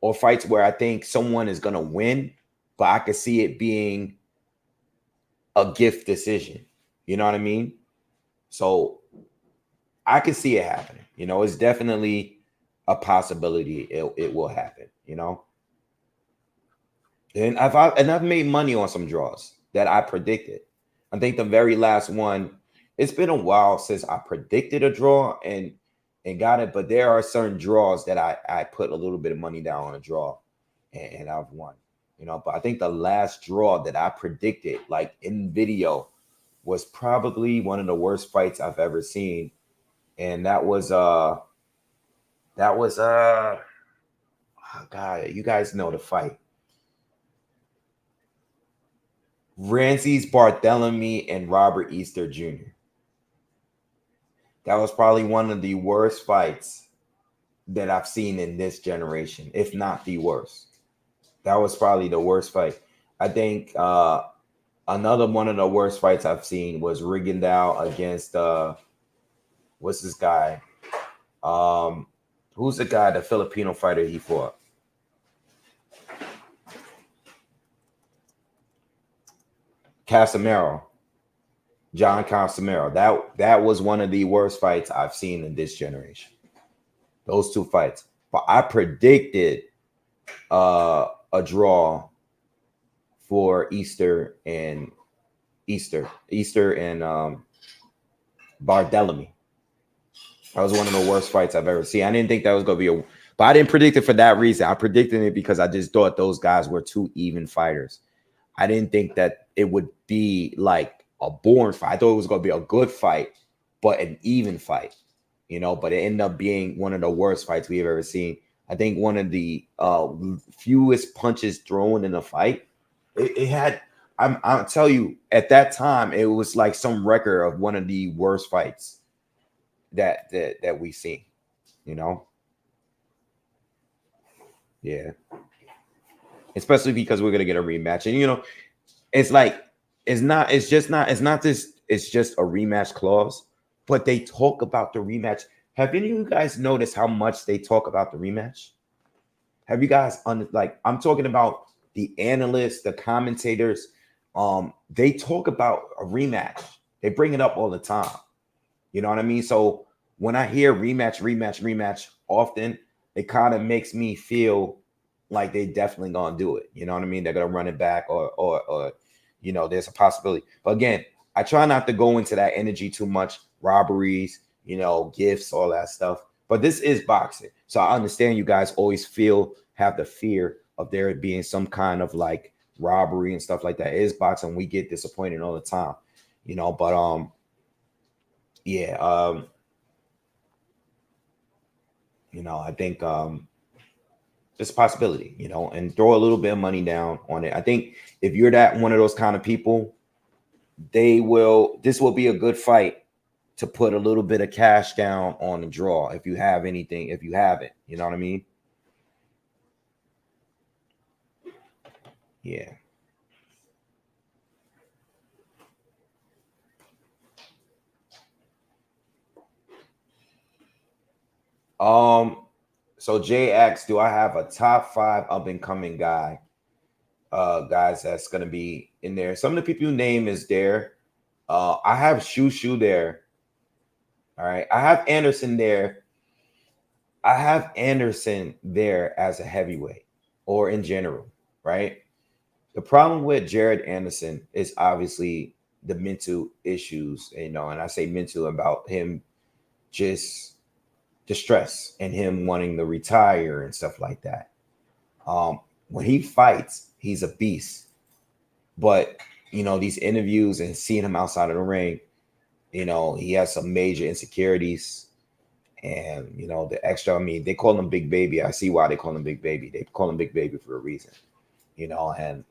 or fights where I think someone is going to win, but I could see it being a gift decision. You know what I mean? So I can see it happening. You know, it's definitely a possibility it will happen, you know? And I've made money on some draws that I predicted. I think the very last one, it's been a while since I predicted a draw and got it, but there are certain draws that I put a little bit of money down on a draw and I've won, you know. But I think the last draw that I predicted, like in video, was probably one of the worst fights I've ever seen. And that was oh God, you guys know the fight. Ramses Barthélemy and Robert Easter Jr. That was probably one of the worst fights that I've seen in this generation, if not the worst. That was probably the worst fight. I think another one of the worst fights I've seen was Rigondeaux against what's this guy? Who's the guy, the Filipino fighter he fought? Casemiro. John Casemiro. That was one of the worst fights I've seen in this generation. Those two fights. But I predicted a draw for Easter and Barthélemy. That was one of the worst fights I've ever seen. I didn't think that was going to be but I didn't predict it for that reason. I predicted it because I just thought those guys were two even fighters. I didn't think that it would be like a boring fight. I thought it was going to be a good fight, but an even fight, you know, but it ended up being one of the worst fights we've ever seen. I think one of the fewest punches thrown in a fight. It had, I'll tell you, at that time, it was like some record of one of the worst fights that we've seen, you know? Yeah. Especially because we're going to get a rematch. And, you know, it's like, it's just a rematch clause, but they talk about the rematch. Have any of you guys noticed how much they talk about the rematch? Have you guys, I'm talking about the analysts, the commentators, they talk about a rematch. They bring it up all the time. You know what I mean? So when I hear rematch often, it kind of makes me feel like they definitely gonna do it. You know what I mean? They're gonna run it back or you know, there's a possibility. But again, I try not to go into that energy too much. Robberies, you know, gifts, all that stuff. But this is boxing. So I understand you guys always have the fear of there being some kind of like robbery and stuff like that. It is boxing. We get disappointed all the time, you know, but yeah, you know, I think it's a possibility, you know, and throw a little bit of money down on it. I think if you're one of those kind of people, this will be a good fight to put a little bit of cash down on the draw if you have anything, if you have it, you know what I mean? Yeah. So Jay asks, do I have a top 5 up and coming guys that's gonna be in there? Some of the people you name is there. I have Shushu there. All right, I have Anderson there. I have Anderson there as a heavyweight or in general, right? The problem with Jared Anderson is obviously the mental issues, and I say mental about him just the stress and him wanting to retire and stuff like that. When he fights, he's a beast. But these interviews and seeing him outside of the ring, he has some major insecurities. And the extra, I mean, they call him Big Baby. I see why they call him Big Baby. They call him Big Baby for a reason. And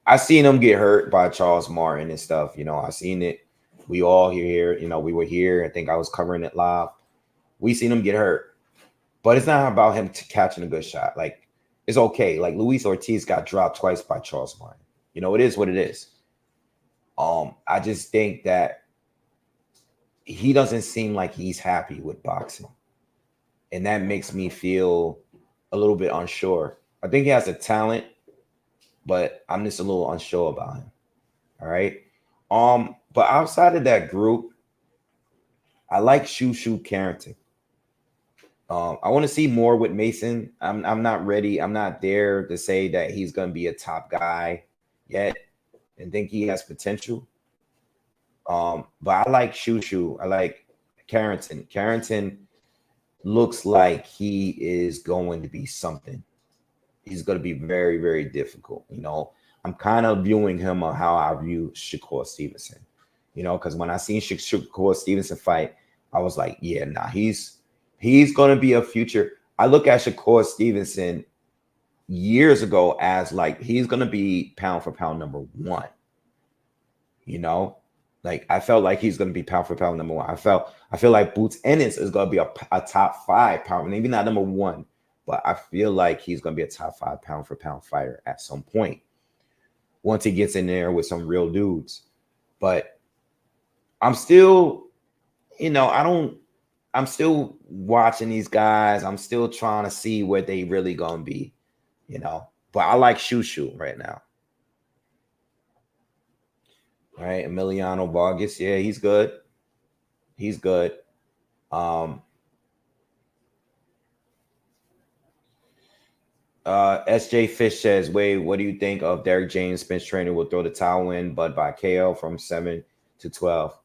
I seen him get hurt by Charles Martin and stuff. I seen it. We all here, we were here. I think I was covering it live. We seen him get hurt. But it's not about him catching a good shot. Like, it's okay. Like, Luis Ortiz got dropped twice by Charles Martin. It is what it is. I just think that he doesn't seem like he's happy with boxing. And that makes me feel a little bit unsure. I think he has a talent, but I'm just a little unsure about him. All right. But outside of that group, I like Shushu Carrington. I want to see more with Mason. I'm not ready. I'm not there to say that he's going to be a top guy yet and think he has potential. But I like Shushu. I like Carrington. Carrington looks like he is going to be something. He's going to be very, very difficult. I'm kind of viewing him on how I view Shakur Stevenson. Because when I seen Shakur Stevenson fight, I was like, yeah, nah, he's going to be a future. I look at Shakur Stevenson years ago as like he's going to be pound for pound number one. Like I felt like he's going to be pound for pound number one. I feel like Boots Ennis is going to be a top 5 pound, maybe not number one, but I feel like he's going to be a top 5 pound for pound fighter at some point once he gets in there with some real dudes. But I'm still, I'm still watching these guys. I'm still trying to see where they really going to be, But I like Shushu right now. All right, Emiliano Vargas. Yeah, he's good. He's good. SJ Fish says, Wade, what do you think of Derek James? Spence trainer will throw the towel in, but by KO from 7 to 12.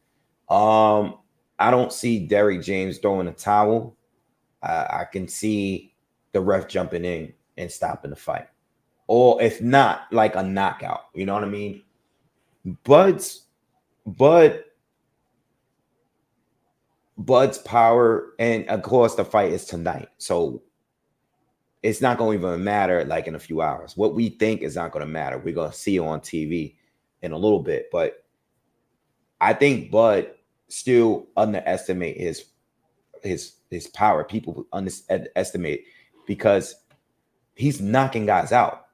I don't see Derek James throwing a towel. I can see the ref jumping in and stopping the fight. Or if not, like a knockout. You know what I mean? Bud's power, and of course the fight is tonight. So it's not going to even matter like in a few hours. What we think is not going to matter. We're going to see it on TV in a little bit. But I think Bud still underestimate his power. People underestimate because he's knocking guys out.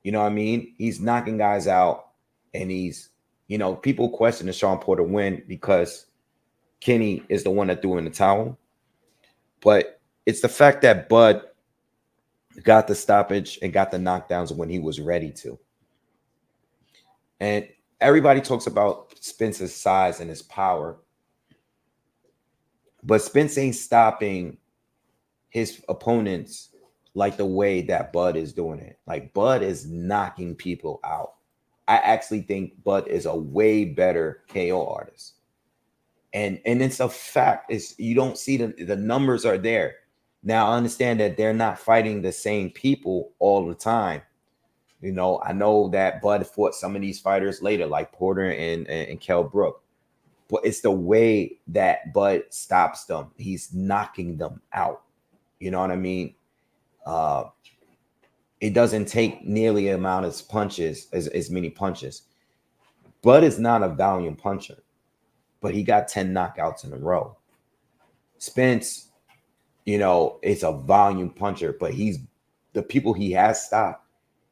You know what I mean? He's knocking guys out, and he's, people question the Sean Porter win because Kenny is the one that threw in the towel. But it's the fact that Bud got the stoppage and got the knockdowns when he was ready to. And everybody talks about Spence's size and his power, but Spence ain't stopping his opponents like the way that Bud is doing it. Like Bud is knocking people out. I actually think Bud is a way better KO artist. And it's a fact. You don't see the numbers are there. Now, I understand that they're not fighting the same people all the time. I know that Bud fought some of these fighters later, like Porter and Kell Brook. But it's the way that Bud stops them. He's knocking them out. You know what I mean? It doesn't take nearly the amount of punches, as many punches. Bud is not a volume puncher, but he got 10 knockouts in a row. Spence, it's a volume puncher, but the people he has stopped,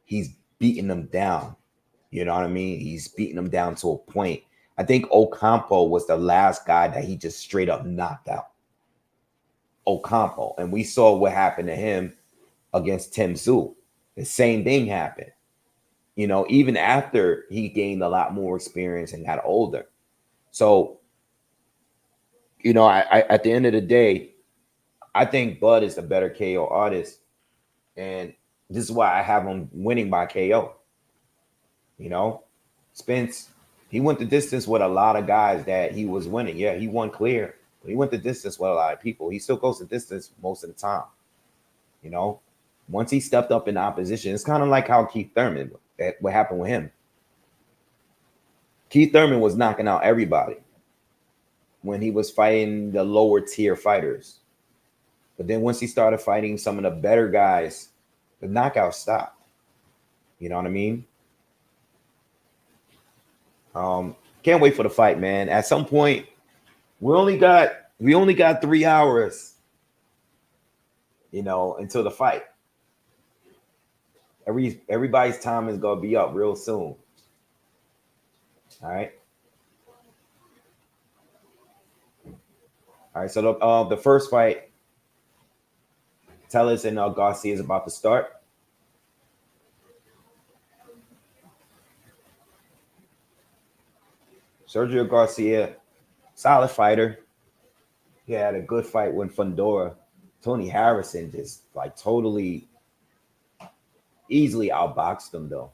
he's beating them down. You know what I mean? He's beating them down to a point. I think Ocampo was the last guy that he just straight up knocked out. Ocampo. And we saw what happened to him against Tim Tszyu. The same thing happened. Even after he gained a lot more experience and got older. So, I at the end of the day, I think Bud is the better KO artist, and this is why I have him winning by KO. You know, Spence, he went the distance with a lot of guys that he was winning. Yeah, he won clear, but he went the distance with a lot of people. He still goes the distance most of the time. You know, once he stepped up in opposition, it's kind of like how Keith Thurman, what happened with him. Keith Thurman was knocking out everybody when he was fighting the lower tier fighters. But then once he started fighting some of the better guys, the knockout stopped. You know what I mean? Can't wait for the fight, man. At some point, we only got 3 hours, you know, until the fight. Everybody's time is gonna be up real soon. All right. All right. So the first fight, Tellez and Garcia is about to start. Sergio Garcia, solid fighter. He had a good fight with Fundora. Tony Harrison just like totally easily outboxed him though.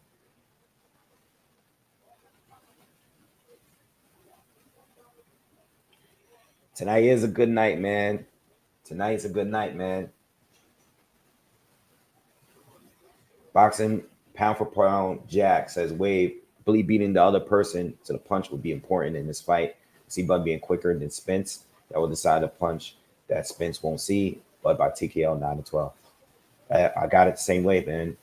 Tonight is a good night, man. Tonight's a good night, man. Boxing pound for pound, Jack says Wave. I believe beating the other person to the punch would be important in this fight. See Bud being quicker than Spence. That will decide a punch that Spence won't see. Bud by TKO 9-12. I got it the same way, man.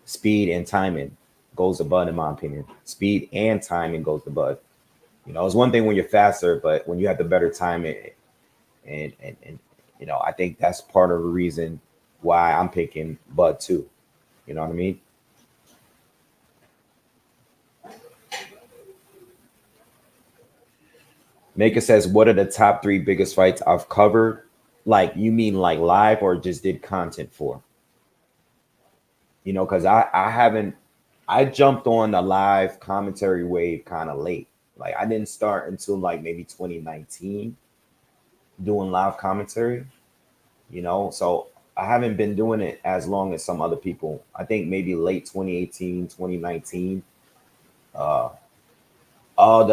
Speed and timing goes to Bud, in my opinion. Speed and timing goes to Bud. You know, it's one thing when you're faster, but when you have the better timing, and you know, I think that's part of the reason why I'm picking Bud too. You know what I mean? Maker says, what are the top 3 biggest fights I've covered? Like, you mean like live or just did content for? You know, because I jumped on the live commentary wave kind of late. Like, I didn't start until like maybe 2019 doing live commentary, you know, so I haven't been doing it as long as some other people. I think maybe late 2018, 2019. The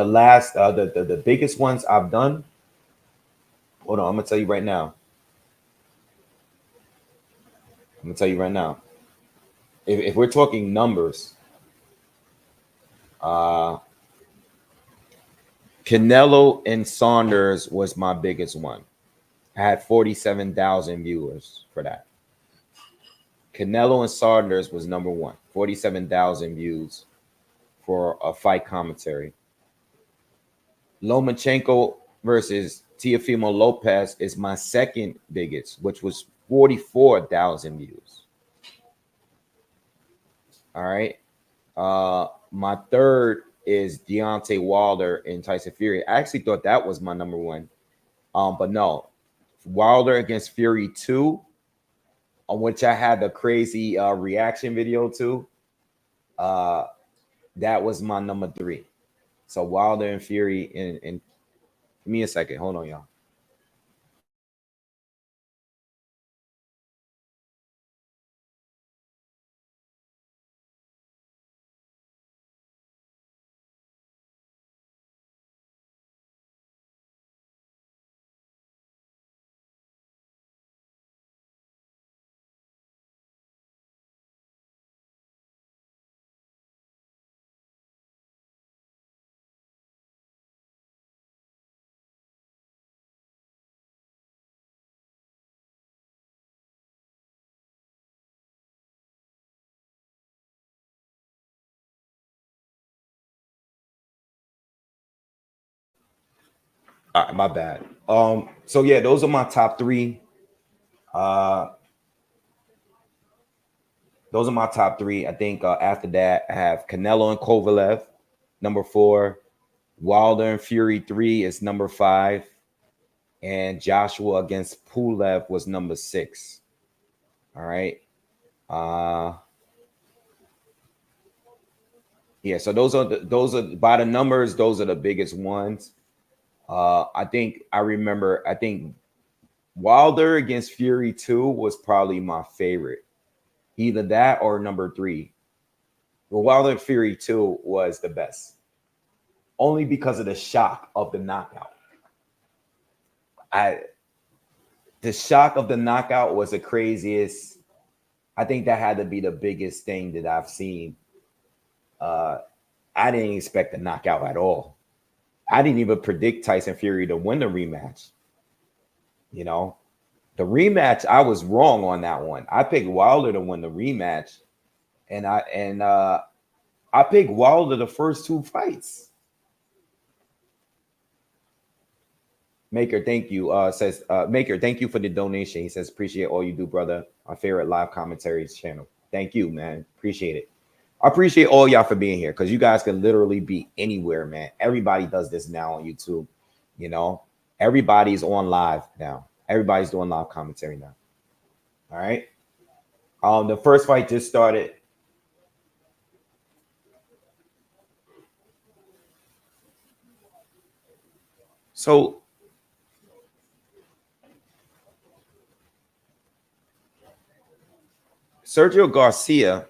last, the biggest ones I've done. Hold on, I'm gonna tell you right now. If we're talking numbers, Canelo and Saunders was my biggest one. I had 47,000 viewers for that. Canelo and Saunders was number 1, 47,000 views for a fight commentary. Lomachenko versus Teofimo Lopez is my second biggest, which was 44,000 views. All right. My third is Deontay Wilder and Tyson Fury. I actually thought that was my number 1. But no. Wilder against Fury 2, on which I had the crazy reaction video to. That was my number 3. So Wilder and Fury and give me a second. Hold on, y'all. All right, my bad. So yeah, those are my top 3. Those are my top 3. I think after that, I have Canelo and Kovalev, number 4. Wilder and Fury 3 is number 5. And Joshua against Pulev was number 6. All right. Yeah, so those are by the numbers, those are the biggest ones. I think Wilder against Fury 2 was probably my favorite. Either that or number 3. But Wilder Fury 2 was the best. Only because of the shock of the knockout. The shock of the knockout was the craziest. I think that had to be the biggest thing that I've seen. I didn't expect a knockout at all. I didn't even predict Tyson Fury to win the rematch. You know, the rematch, I was wrong on that one. I picked Wilder to win the rematch, and I picked Wilder the first 2 fights. Maker, thank you. Says Maker, thank you for the donation. He says, appreciate all you do, brother. Our favorite live commentaries channel. Thank you, man. Appreciate it. I appreciate all y'all for being here, because you guys can literally be anywhere, man. Everybody does this now on YouTube. You know, everybody's on live now. Everybody's doing live commentary now. All right. The first fight just started. So Sergio Garcia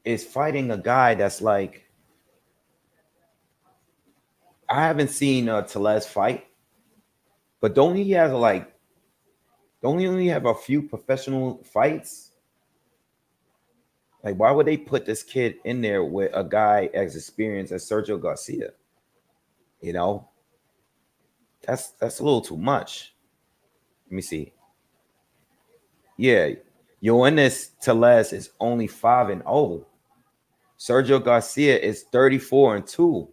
is fighting a guy that's like, I haven't seen Tellez fight, but don't he only have a few professional fights? Like, why would they put this kid in there with a guy as experienced as Sergio Garcia? You know, that's a little too much. Let me see. Yeah, Yoenis Tellez is only 5-0. Sergio Garcia is 34-2.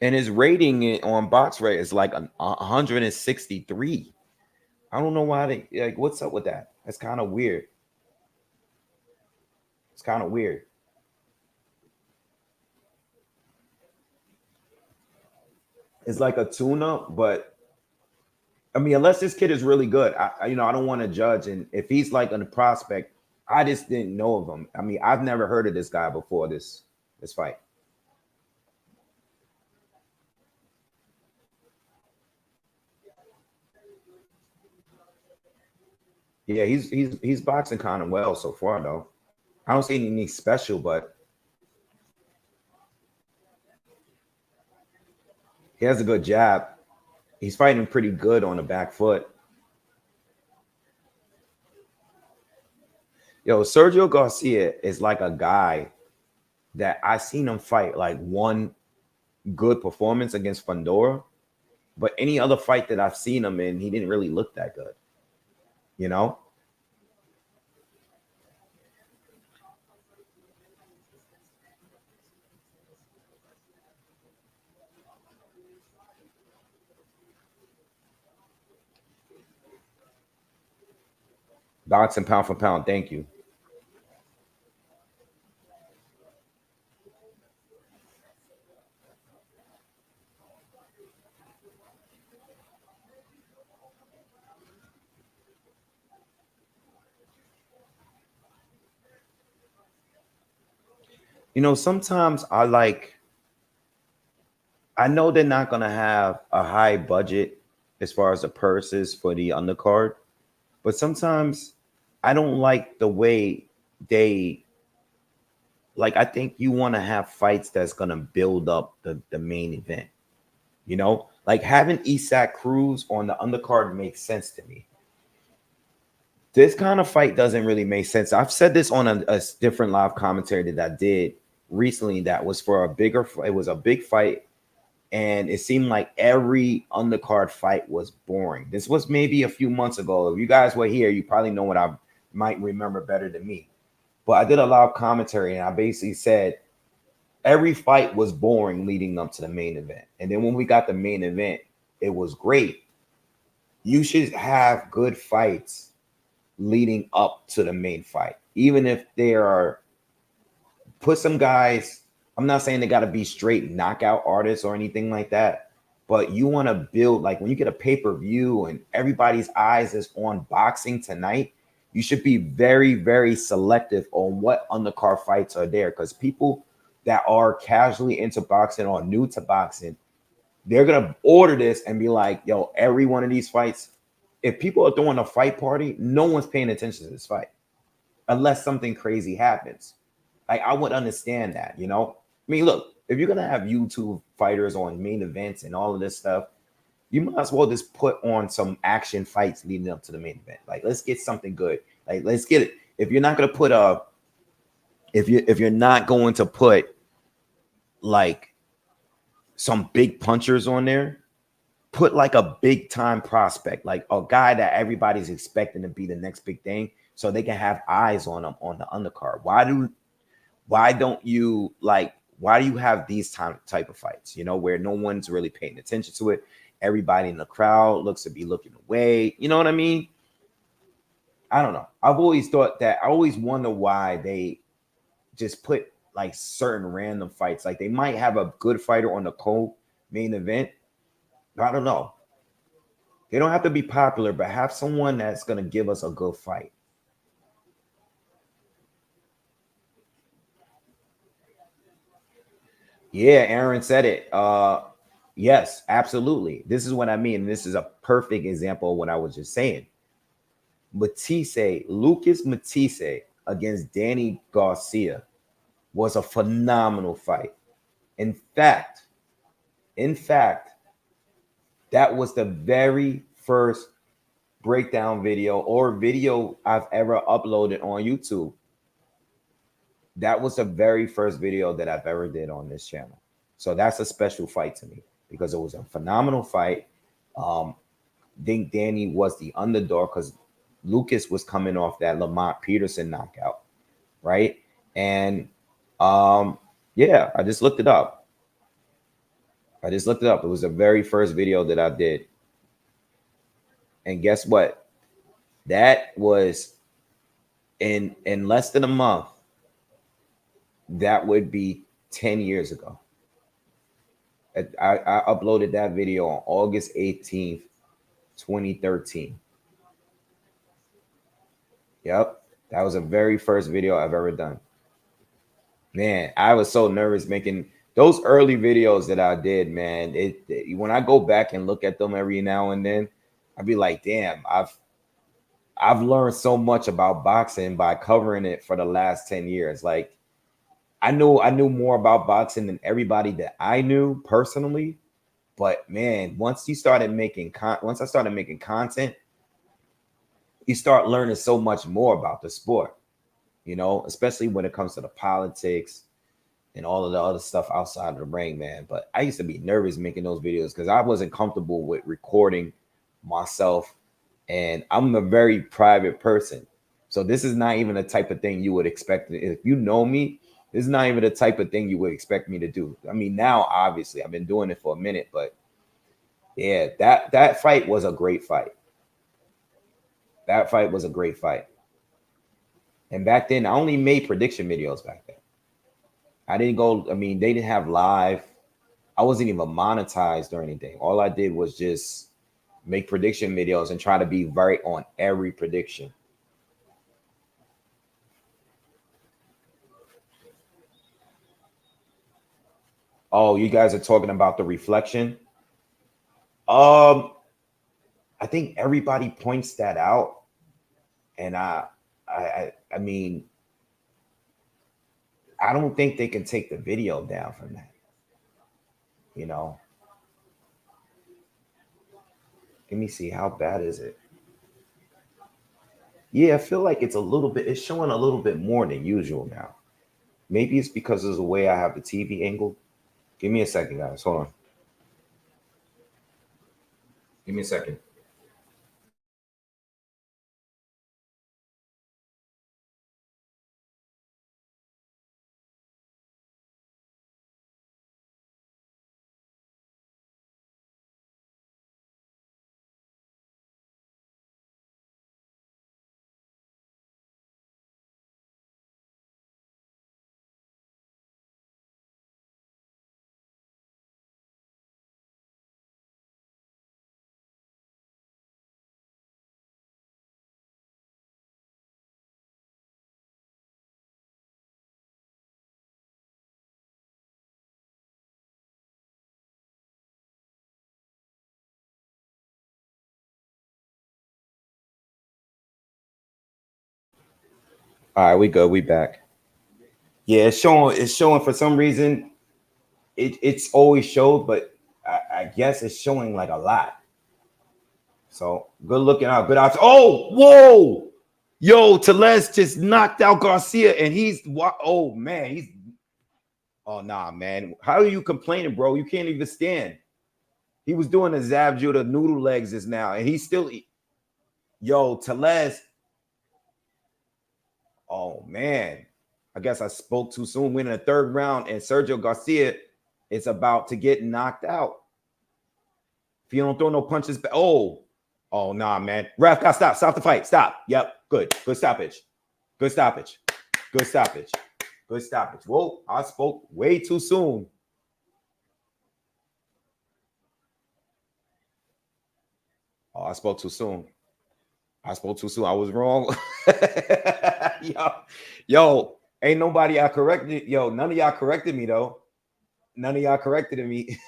And his rating on BoxRec is like 163. I don't know why they like. What's up with that? That's kind of weird. It's kind of weird. It's like a tune-up, but I mean, unless this kid is really good, I don't want to judge. And if he's like a prospect, I just didn't know of him. I mean, I've never heard of this guy before this fight. Yeah, he's boxing kind of well so far, though. I don't see anything special, but he has a good jab. He's fighting pretty good on the back foot. Yo, Sergio Garcia is like a guy that I seen him fight like one good performance against Fundora, but any other fight that I've seen him in, he didn't really look that good. You know? Boxing pound for pound. Thank you. You know, sometimes I know they're not going to have a high budget as far as the purses for the undercard, but sometimes I don't like the way they like. I think you want to have fights that's going to build up the main event. You know, like having Isaac Cruz on the undercard makes sense to me. This kind of fight doesn't really make sense. I've said this on a different live commentary that I did recently that was for a bigger, it was a big fight, and it seemed like every undercard fight was boring. This was maybe a few months ago. If you guys were here, you probably know what I might remember better than me. But I did a live commentary, and I basically said every fight was boring leading up to the main event. And then when we got the main event, it was great. You should have good fights leading up to the main fight, even if they are put some guys. I'm not saying they got to be straight knockout artists or anything like that, but you want to build, like when you get a pay-per-view and everybody's eyes is on boxing tonight, you should be very, very selective on what undercard fights are there, because people that are casually into boxing or new to boxing, they're gonna order this and be like, yo, every one of these fights, if people are throwing a fight party, no one's paying attention to this fight unless something crazy happens. Like, I would understand that, you know. I mean, look, if you're gonna have YouTube fighters on main events and all of this stuff, you might as well just put on some action fights leading up to the main event. Like, let's get something good. Like, let's get it. If you're not gonna put if you're not going to put like some big punchers on there, put like a big time prospect, like a guy that everybody's expecting to be the next big thing, so they can have eyes on them on the undercard. Why don't you like? Why do you have these type of fights? You know, where no one's really paying attention to it. Everybody in the crowd looks to be looking away. You know what I mean? I don't know. I've always thought that. I always wonder why they just put like certain random fights. Like, they might have a good fighter on the co-main event. I don't know. They don't have to be popular, but have someone that's gonna give us a good fight. Yeah, Aaron said it. Yes, absolutely. This is what I mean. This is a perfect example of what I was just saying. Lucas Matisse against Danny Garcia was a phenomenal fight. In fact, in fact, that was the very first breakdown video or video I've ever uploaded on YouTube. That was the very first video that I've ever did on this channel. So that's a special fight to me because it was a phenomenal fight. I think Danny was the underdog because Lucas was coming off that Lamont Peterson knockout, right? And yeah, I just looked it up. It was the very first video that I did. And guess what? That was in less than a month. That would be 10 years ago. I uploaded that video on August 18th, 2013. Yep. That was the very first video I've ever done. Man, I was so nervous making those early videos that I did, man. When I go back and look at them every now and then, I'd be like, damn, I've learned so much about boxing by covering it for the last 10 years. Like, I knew more about boxing than everybody that I knew personally. But man, once I started making content, you start learning so much more about the sport, you know, especially when it comes to the politics and all of the other stuff outside of the ring, man. But I used to be nervous making those videos because I wasn't comfortable with recording myself. And I'm a very private person. So this is not even the type of thing you would expect. If you know me, this is not even the type of thing you would expect me to do. I mean, now, obviously, I've been doing it for a minute, but yeah, that fight was a great fight. That fight was a great fight. And back then, I only made prediction videos back then. I didn't go, I mean, they didn't have live. I wasn't even monetized or anything. All I did was just make prediction videos and try to be right on every prediction. Oh, you guys are talking about the reflection. Um, I think everybody points that out, and I mean, I don't think they can take the video down from that. You know, let me see, how bad is it? Yeah, I feel like it's a little bit. It's showing a little bit more than usual now. Maybe it's because of the way I have the TV angle. Give me a second, guys. Hold on. Give me a second. All right, we good. We back. Yeah, it's showing. It's showing for some reason. It's always showed, but I guess it's showing like a lot. So good looking out. Good out. Oh, whoa. Yo, Tellez just knocked out Garcia, and oh man, he's oh nah, man. How are you complaining, bro? You can't even stand. He was doing a Zabju, the noodle legs is now, and he's still yo, Tellez. Oh man. I guess I spoke too soon. Winning the third round, and Sergio Garcia is about to get knocked out. If you don't throw no punches back. Oh nah, man. Ref, got stop. Stop the fight. Stop. Yep. Good. Good stoppage. Good stoppage. Good stoppage. Good stoppage. Whoa, I spoke way too soon. Oh, I spoke too soon. I spoke too soon. I was wrong. yo, ain't nobody I corrected. Yo, none of y'all corrected me though. None of y'all corrected me.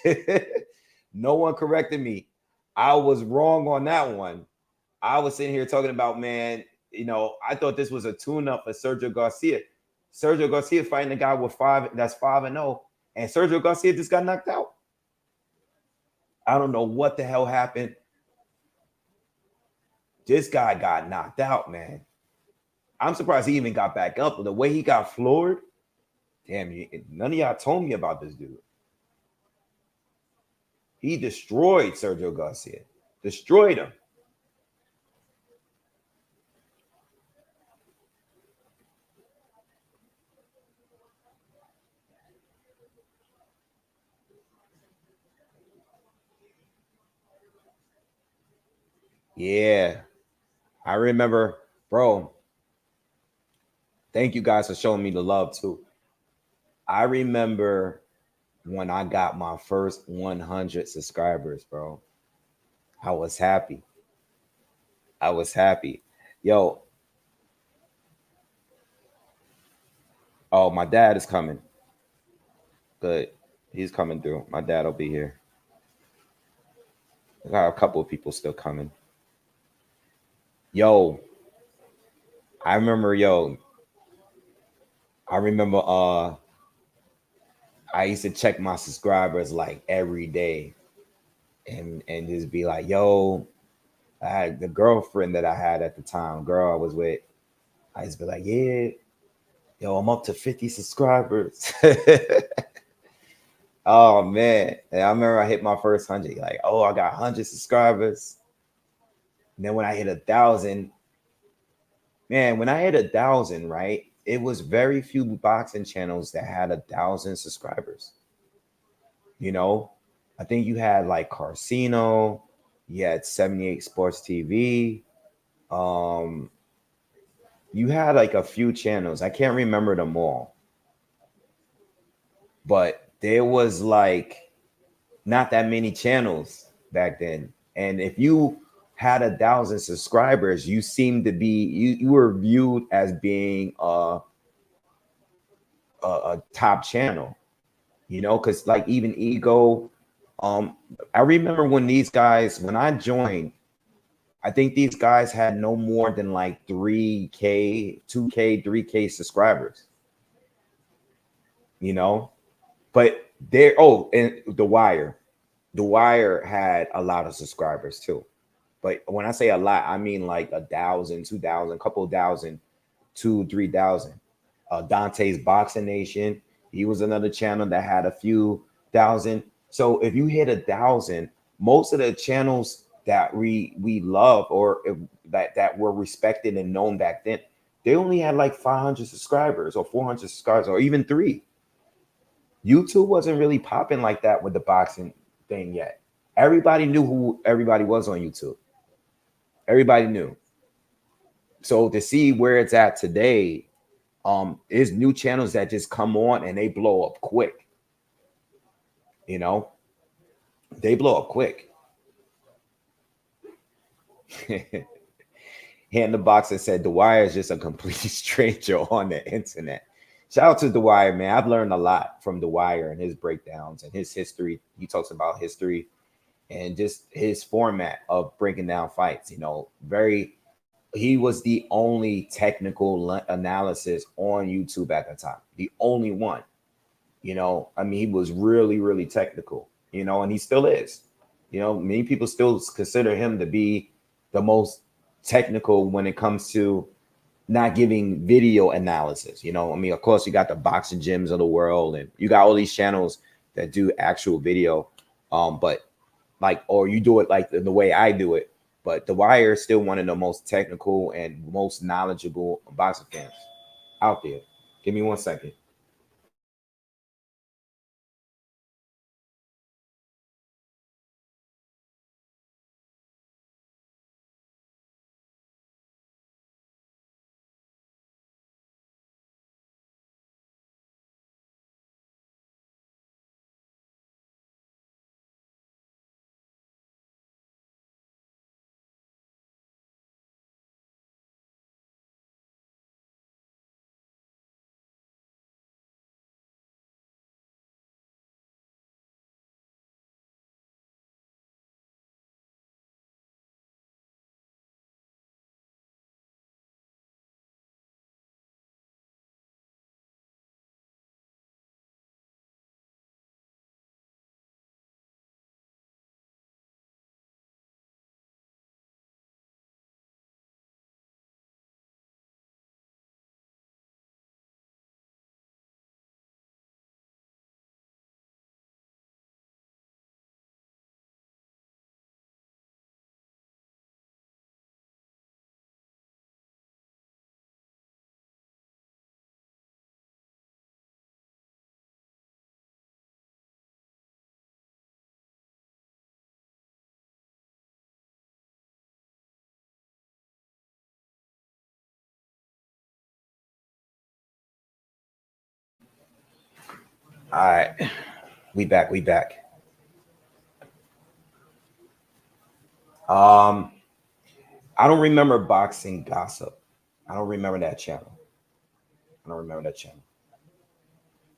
No one corrected me. I was wrong on that one. I was sitting here talking about, man, I thought this was a tune-up for Sergio Garcia. Sergio Garcia fighting a guy with 5-0, and Sergio Garcia just got knocked out. I don't know what the hell happened. This guy got knocked out, man. I'm surprised he even got back up. The way he got floored, damn, none of y'all told me about this dude. He destroyed Sergio Garcia. Destroyed him. Yeah. I remember, bro. Thank you guys for showing me the love too. I remember when I got my first 100 subscribers, bro. I was happy. I was happy. Yo. Oh, my dad is coming. Good. He's coming through. My dad will be here. I got a couple of people still coming. Yo. I remember I used to check my subscribers like every day and just be like, yo, I had the girlfriend that I had at the time, girl I was with. I used to be like, yeah, yo, I'm up to 50 subscribers. Oh man. And I remember I hit my first 100, like, oh, I got 100 subscribers. And then when I hit 1,000, man, when I hit 1,000, right? It was very few boxing channels that had 1,000 subscribers. I think you had like Carcino, you had 78 Sports TV. You had like a few channels. I can't remember them all. But there was like not that many channels back then. And if you had 1,000 subscribers, you seemed to be you were viewed as being a top channel, because like even Ego, I remember when I joined, I think these guys had no more than like 3K, 2K, 3K subscribers, but and The Wire had a lot of subscribers too. But when I say a lot, I mean like 1,000, 2,000, couple thousand, 2,000, 3,000. Dante's Boxing Nation, he was another channel that had a few thousand. So if you hit 1,000, most of the channels that we love or that were respected and known back then, they only had like 500 subscribers or 400 subscribers or even 3. YouTube wasn't really popping like that with the boxing thing yet. Everybody knew who everybody was on YouTube. Everybody knew. So to see where it's at today, there's new channels that just come on and they blow up quick. They blow up quick. Hand the Boxer said The Wire is just a complete stranger on the internet. Shout out to The Wire, man. I've learned a lot from The Wire and his breakdowns and his history. He talks about history and just his format of breaking down fights. Very he was the only technical analysis on YouTube at the time, the only one. You know, I mean, he was really, really technical, you know, and he still is. You know, many people still consider him to be the most technical when it comes to not giving video analysis. You know, I mean, of course, you got the boxing gyms of the world, and you got all these channels that do actual video. But like, or you do it like the way I do it. But The Wire is still one of the most technical and most knowledgeable boxing fans out there. Give me 1 second. All right, we back. We back. I don't remember Boxing Gossip. I don't remember that channel. I don't remember that channel.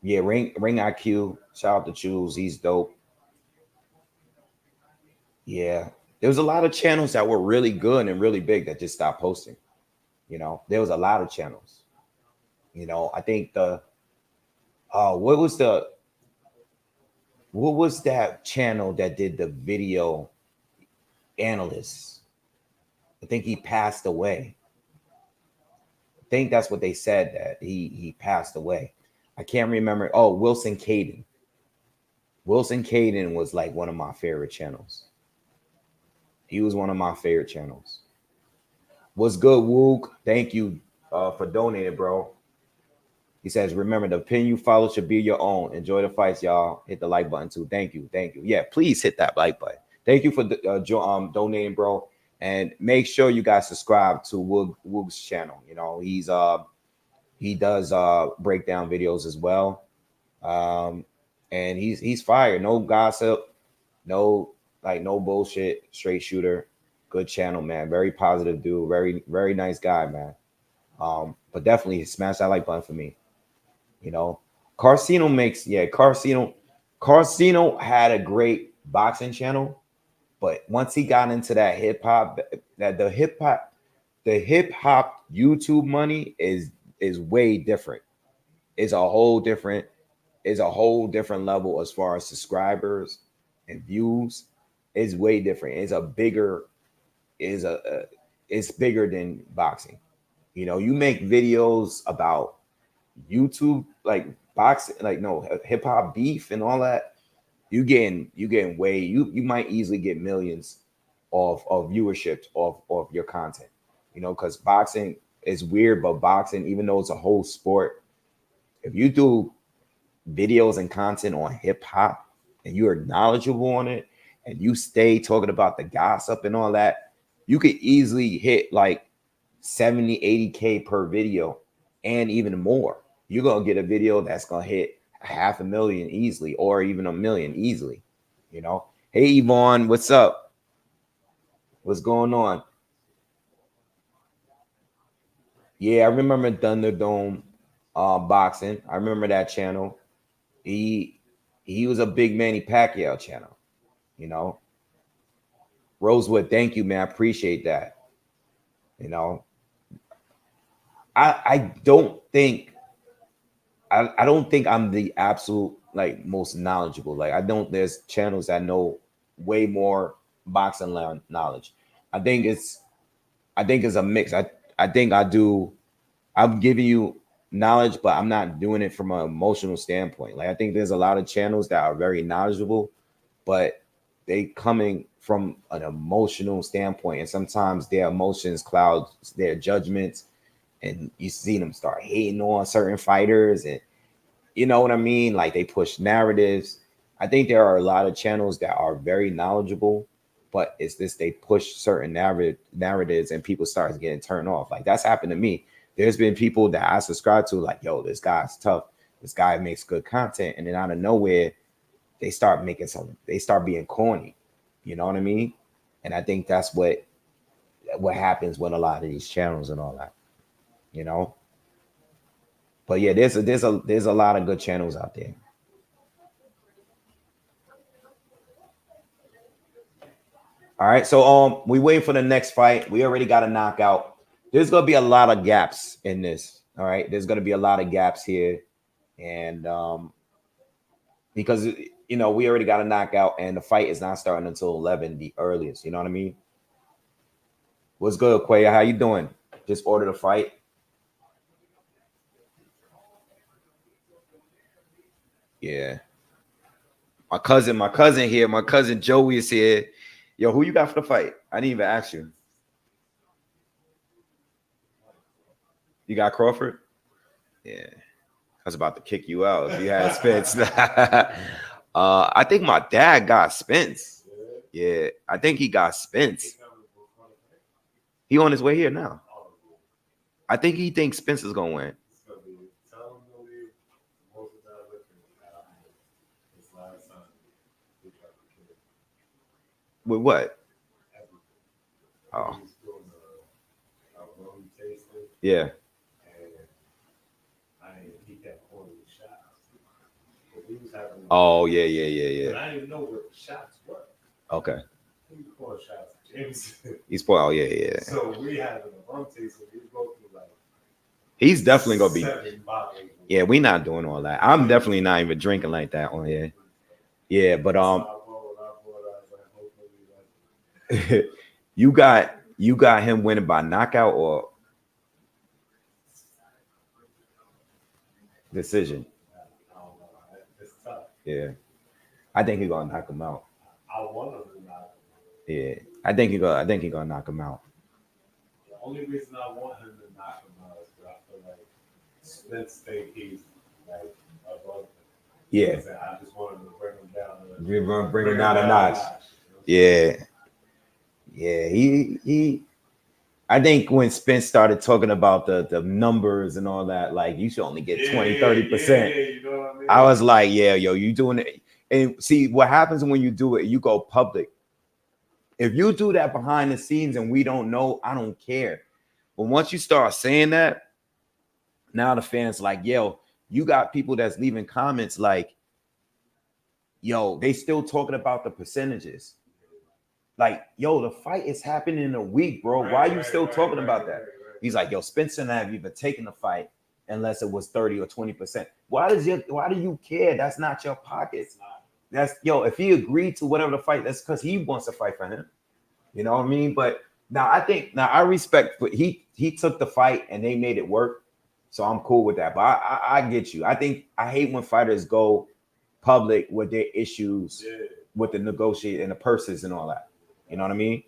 Yeah, Ring IQ. Shout out to Choose. He's dope. Yeah, there was a lot of channels that were really good and really big that just stopped posting. You know, there was a lot of channels. You know, I think the what was that channel that did the video analysts? I think he passed away. I think that's what they said, that he passed away. I can't remember. Oh, Wilson Caden. Wilson Caden was like one of my favorite channels. He was one of my favorite channels. What's good, Wook? Thank you for donating, bro. He says, remember, the opinion you follow should be your own. Enjoy the fights, y'all. Hit the like button, too. Thank you. Thank you. Yeah, please hit that like button. Thank you for donating, bro. And make sure you guys subscribe to Wook's channel. You know, he does breakdown videos as well. And he's fired. No gossip, no bullshit, straight shooter. Good channel, man. Very positive dude. Very, very nice guy, man. But definitely smash that like button for me. You know, Carcino had a great boxing channel, but once he got into that hip hop, that the hip hop YouTube money is way different. It's a whole different level as far as subscribers and views. It's way different. It's bigger than boxing. You know, you make videos about YouTube, like boxing, like no hip hop beef and all that. You getting way, you might easily get millions of viewerships of your content. You know, because boxing is weird, but boxing, even though it's a whole sport, if you do videos and content on hip hop and you are knowledgeable on it and you stay talking about the gossip and all that, you could easily hit like 70, 80K per video and even more. You're going to get a video that's going to hit 500,000 easily, or even 1 million easily. You know, hey, Yvonne, what's up? What's going on? Yeah, I remember Thunderdome boxing. I remember that channel. He was a big Manny Pacquiao channel, you know. Rosewood, thank you, man. I appreciate that. You know, I don't think I don't think I'm the absolute like most knowledgeable. Like I don't. There's channels that know way more boxing knowledge. I think it's a mix. I think I do. I'm giving you knowledge, but I'm not doing it from an emotional standpoint. Like I think there's a lot of channels that are very knowledgeable, but they coming from an emotional standpoint, and sometimes their emotions cloud their judgments, and you see them start hating on certain fighters, and you know what I mean? Like they push narratives. I think there are a lot of channels that are very knowledgeable, but it's this they push certain narratives and people start getting turned off. Like that's happened to me. There's been people that I subscribe to, like, yo, this guy's tough. This guy makes good content. And then out of nowhere, they start being corny. You know what I mean? And I think that's what happens with a lot of these channels and all that, you know. But yeah, there's a lot of good channels out there. All right, so we wait for the next fight. We already got a knockout. There's gonna be a lot of gaps in this. All right, there's gonna be a lot of gaps here, and because you know we already got a knockout, and the fight is not starting until 11, the earliest. You know what I mean? What's good, Quaya? How you doing? Just ordered a fight. Yeah, my cousin here. My cousin Joey is here. Yo, who you got for the fight? I didn't even ask you. You got Crawford? Yeah. I was about to kick you out if you had Spence. I think my dad got Spence. Yeah, I think he got Spence. He on his way here now. I think he thinks Spence is gonna win. With what? Oh. Yeah. Oh yeah. But I didn't even know what the shots were. Okay. He called shots at Jameson. He's oh yeah. So we had a rum taste, so we go through like. He's definitely gonna be. 7 bottles. Yeah, we not doing all that. I'm definitely not even drinking like that on here. Yeah, but you got him winning by knockout or decision. It's tough. Yeah, I think he's gonna knock him out. I want him to knock him out. Yeah, I think he's gonna knock him out. The only reason I want him to knock him out is because I feel like Spence think he's like above him. Yeah, I just want him to bring him down. Bring him down a notch. Yeah. He. I think when Spence started talking about the numbers and all that, like you should only get 20-30%. You know what I mean? I was like, yeah, yo, you doing it. And see what happens when you do it, you go public. If you do that behind the scenes and we don't know, I don't care. But once you start saying that, now the fans like, yo, you got people that's leaving comments like, yo, they still talking about the percentages. Like, yo, the fight is happening in a week, bro. Why are you still talking about that? He's like, yo, Spence and I have even taken the fight unless it was 30 or 20%. Why do you care? That's not your pockets. That's if he agreed to whatever the fight, that's because he wants to fight for him. You know what I mean? But now I respect, but he took the fight and they made it work. So I'm cool with that. But I get you. I hate when fighters go public with their issues with the negotiate and the purses and all that. You know what I mean?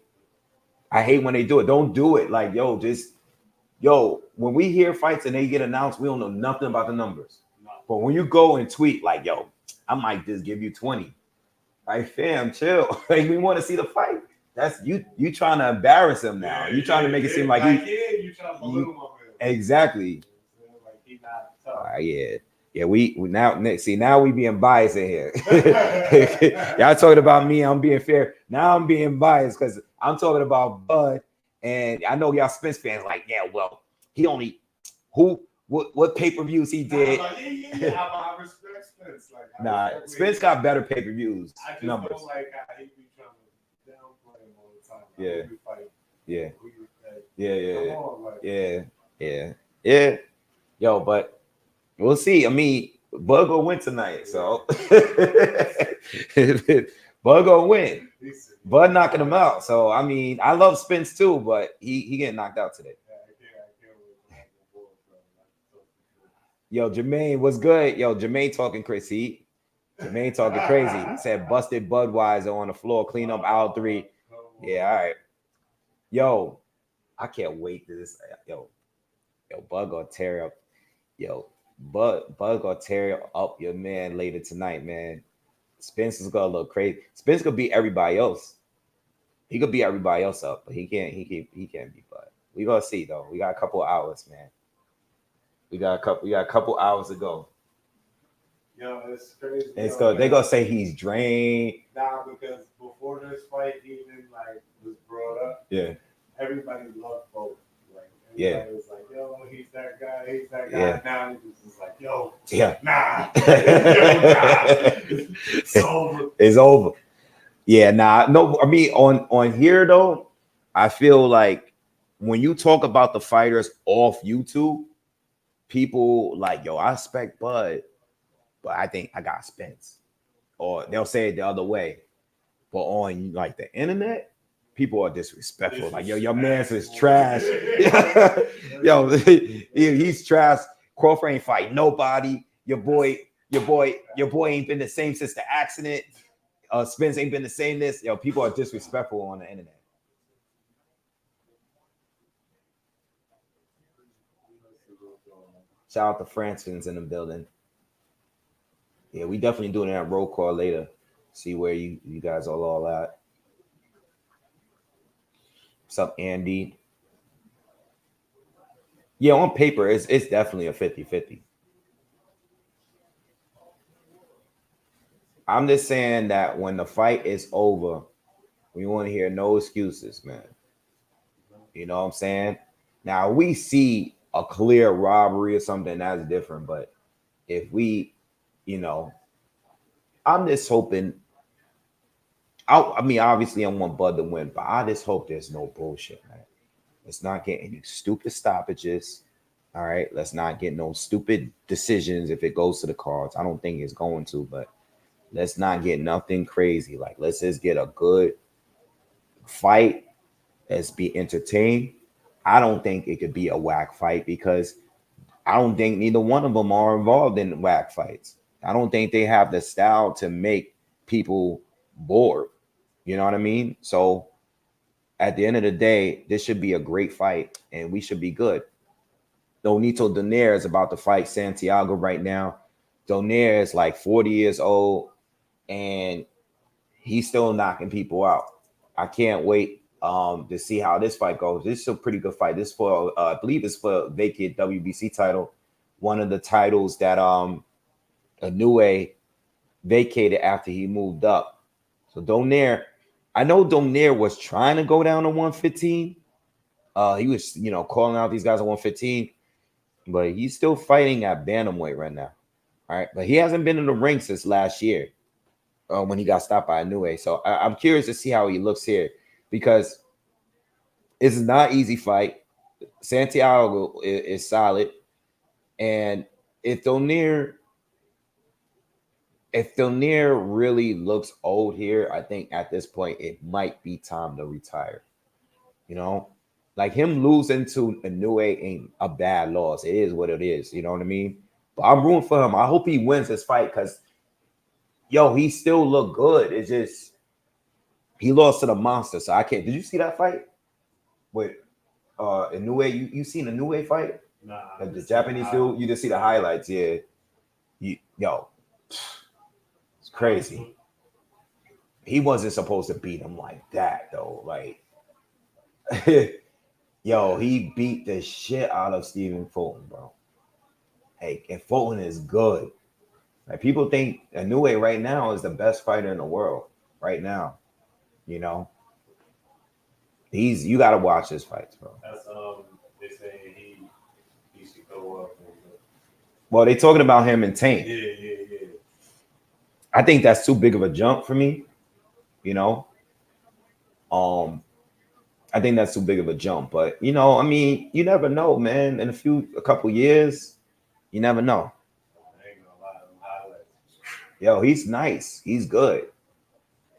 I hate when they do it. Don't do it. Like, when we hear fights and they get announced, we don't know nothing about the numbers. But when you go and tweet like, yo, I might just give you 20. Like, fam, chill. Like, we want to see the fight. That's you trying to embarrass him now. You trying to make it seem like you trying to belittle him. Exactly. Like he not tough. Yeah, we now we being biased in here. Y'all talking about me, I'm being fair. Now I'm being biased because I'm talking about Bud, and I know y'all Spence fans like, yeah, well, he only what pay-per-views he did. I respect Spence. Like, Spence got better pay-per-views numbers. Don't like how he be trying to downplay him all the time. Yeah. Yeah. Yeah. Yo, but we'll see. I mean, Bud gonna win tonight, so Bud gonna win. Bud knocking him out. So I mean, I love Spence too, but he getting knocked out today. Yo, Jermaine, what's good? Yo, Jermaine talking crazy. Jermaine talking crazy. He said busted Budweiser on the floor, clean up aisle 3. Yeah, all right. Yo, I can't wait to this. Yo, Bud gonna tear up. Yo, Bud gonna tear up your man later tonight, man. Spence is gonna look crazy. Spence could beat everybody else. He could beat everybody else up, but he can't beat Bud. We gonna see though. We got a couple of hours, man. We got a couple hours to go. Yo, it's crazy. They gonna say he's drained. Nah, because before this fight even like was brought up, yeah, everybody loved both. Like everybody was like, yo, he's that guy, he's that guy. Yeah. Now he's just like, yo, nah. It's over. It's over. Yeah, nah. No, I mean on here though, I feel like when you talk about the fighters off YouTube, people like, yo, I respect Bud, but I think I got Spence. Or they'll say it the other way. But on like the internet, people are disrespectful. Like, yo, your man's is trash. Yo, he's trash. Crawford ain't fight nobody. Your boy ain't been the same since the accident. Spence ain't been the same this. Yo, people are disrespectful on the internet. Shout out to Fransons in the building. Yeah, we definitely doing that roll call later. See where you guys are all at. What's up, Andy? Yeah, on paper, it's definitely a 50-50. I'm just saying that when the fight is over, we want to hear no excuses, man. You know what I'm saying? Now, we see a clear robbery or something, that's different. But if we, I'm just hoping. I mean, obviously, I want Bud to win, but I just hope there's no bullshit, man. Let's not get any stupid stoppages. All right. Let's not get no stupid decisions if it goes to the cards. I don't think it's going to, but let's not get nothing crazy. Like, let's just get a good fight. Let's be entertained. I don't think it could be a whack fight because I don't think neither one of them are involved in whack fights. I don't think they have the style to make people bored. You know what I mean? So at the end of the day, this should be a great fight and we should be good. Donaire is about to fight Santiago right now. Donaire is like 40 years old and he's still knocking people out. I can't wait to see how this fight goes. This is a pretty good fight. This for I believe it's for vacant WBC title, one of the titles that Inoue vacated after he moved up. So Donaire, I know Donaire was trying to go down to 115. He was, calling out these guys at 115, but he's still fighting at bantamweight right now. All right, but he hasn't been in the ring since last year when he got stopped by Inoue. So I'm curious to see how he looks here because it's not an easy fight. Santiago is solid, and if Donaire really looks old here, I think at this point it might be time to retire. Like him losing to Inoue ain't a bad loss. It is what it is. You know what I mean? But I'm rooting for him. I hope he wins this fight because, he still look good. It's just he lost to the monster, so I can't. Did you see that fight with Inoue? You seen Inoue fight? Nah. The Japanese dude? You just see the highlights, yeah. It's crazy. He wasn't supposed to beat him like that, though. Like, he beat the shit out of Stephen Fulton, bro. Hey, and Fulton is good. Like, people think Inoue right now is the best fighter in the world. Right now, you got to watch his fights, bro. That's they say he should go up. Well, they talking about him in Tank. Yeah. I think that's too big of a jump for me. I think that's too big of a jump. But you know, I mean, you never know, man. In a couple years, you never know. I ain't gonna lie, them highlights. Yo, he's nice. He's good.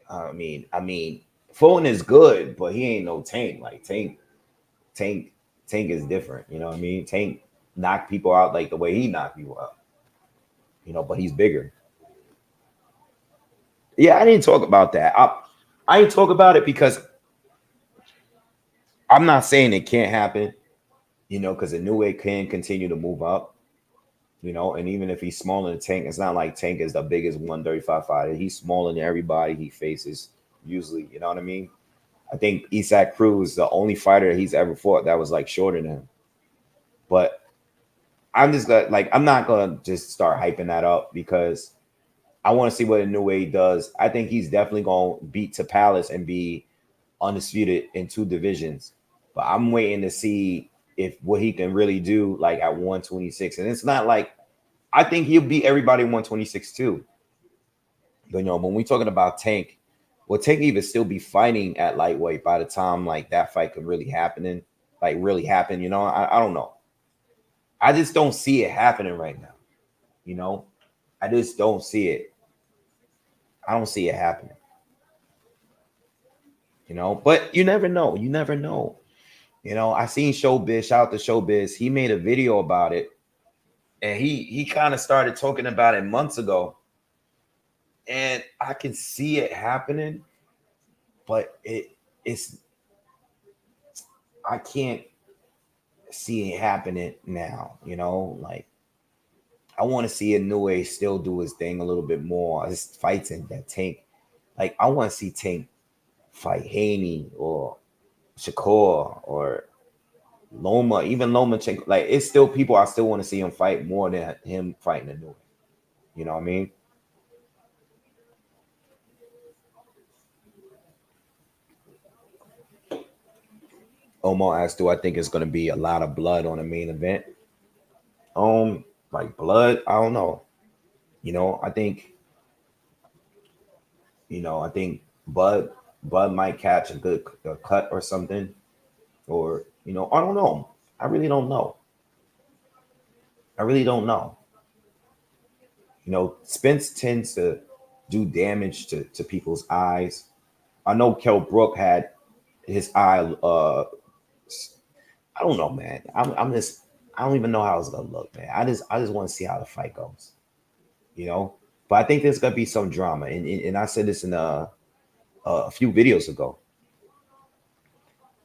I mean, Fulton is good, but he ain't no Tank. Like Tank, Tank is different. You know what I mean? Tank knock people out like the way he knocked people out. You know, but he's bigger. Yeah, I didn't talk about that. I didn't talk about it because I'm not saying it can't happen. You know, because the new way can continue to move up. You know, and even if he's smaller than Tank, it's not like Tank is the biggest 135 fighter. He's smaller than everybody he faces usually. You know what I mean? I think Isaac Cruz is the only fighter he's ever fought that was like shorter than him. But I'm just gonna like I'm not gonna just start hyping that up because I want to see what a new way does. I think he's definitely gonna beat to Palace and be undisputed in two divisions. But I'm waiting to see if what he can really do like at 126. And it's not like I think he'll beat everybody 126 too. But you know, when we're talking about Tank, will Tank even still be fighting at lightweight by the time like that fight could really happening, like really happen? You know, I don't know. I just don't see it happening right now. You know, I just don't see it. I don't see it happening. You know, but you never know. You never know. You know, I seen Showbiz. Shout out to Showbiz. He made a video about it, and he kind of started talking about it months ago, and I can see it happening, but it's I can't see it happening now. You know, like I want to see Inoue still do his thing a little bit more. His fights in that Tank, like I want to see Tank fight Haney or Shakur or Loma, even Lomachenko. Like it's still people I still want to see him fight more than him fighting Inoue. You know what I mean? Omar asked, "Do I think it's going to be a lot of blood on the main event?" Like blood, I don't know. You know, I think Bud might catch a good cut or something, or I don't know. I really don't know. I really don't know. You know, Spence tends to do damage to people's eyes. I know Kell Brook had his eye. I don't know, man. I'm just. I don't even know how it's gonna look, man. I just want to see how the fight goes. You know, but I think there's gonna be some drama, and I said this in a few videos ago.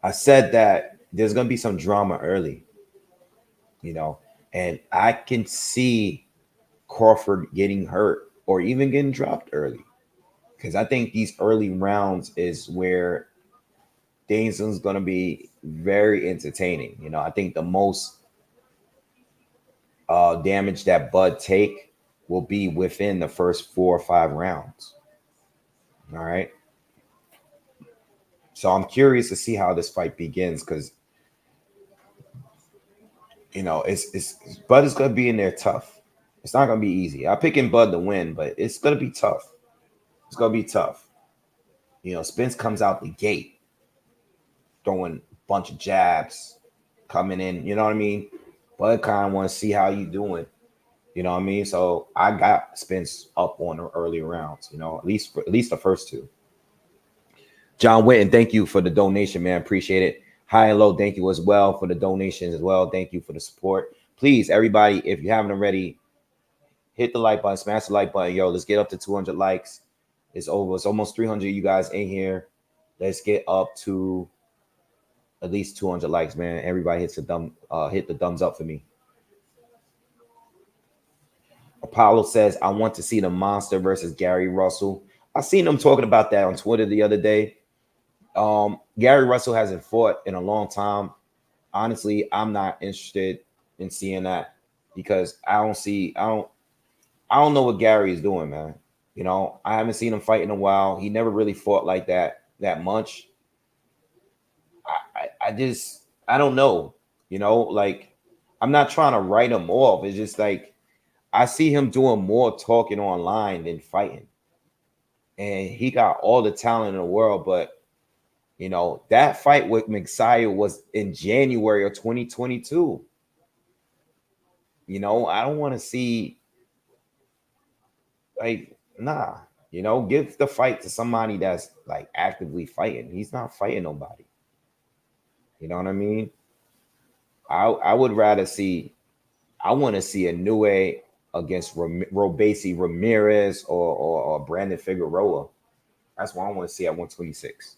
I said that there's gonna be some drama early. You know, and I can see Crawford getting hurt or even getting dropped early because I think these early rounds is where Danielson's going to be very entertaining. You know, I think the most damage that Bud take will be within the first 4 or 5 rounds. All right. So I'm curious to see how this fight begins because it's Bud is going to be in there tough. It's not going to be easy. I'm picking Bud to win, but it's going to be tough. It's going to be tough. Spence comes out the gate throwing a bunch of jabs coming in. You know what I mean? Bud kind of want to see how you doing. You know what I mean? So I got Spence up on the early rounds. At least the first two. John Witten, thank you for the donation, man. Appreciate it. High and low, thank you as well for the donations as well. Thank you for the support. Please, everybody, if you haven't already, hit the like button, smash the like button. Yo, let's get up to 200 likes. It's over. It's almost 300 you guys in here. Let's get up to at least 200 likes, man. Everybody hit the thumbs up for me. Apollo says, I want to see the Monster versus Gary Russell. I seen them talking about that on Twitter the other day. Gary Russell hasn't fought in a long time. Honestly, I'm not interested in seeing that because I don't know what Gary is doing, man. I haven't seen him fight in a while. He never really fought like that much. I don't know. Like I'm not trying to write him off. It's just like I see him doing more talking online than fighting. And he got all the talent in the world, but You know, that fight with Messiah was in January of 2022. You know, I don't want to see, like, nah, you know, give the fight to somebody that's like actively fighting. He's not fighting nobody. You know what I mean? I would rather see, I want to see a Nue against Robesi Ramirez or Brandon Figueroa. That's what I want to see at 126.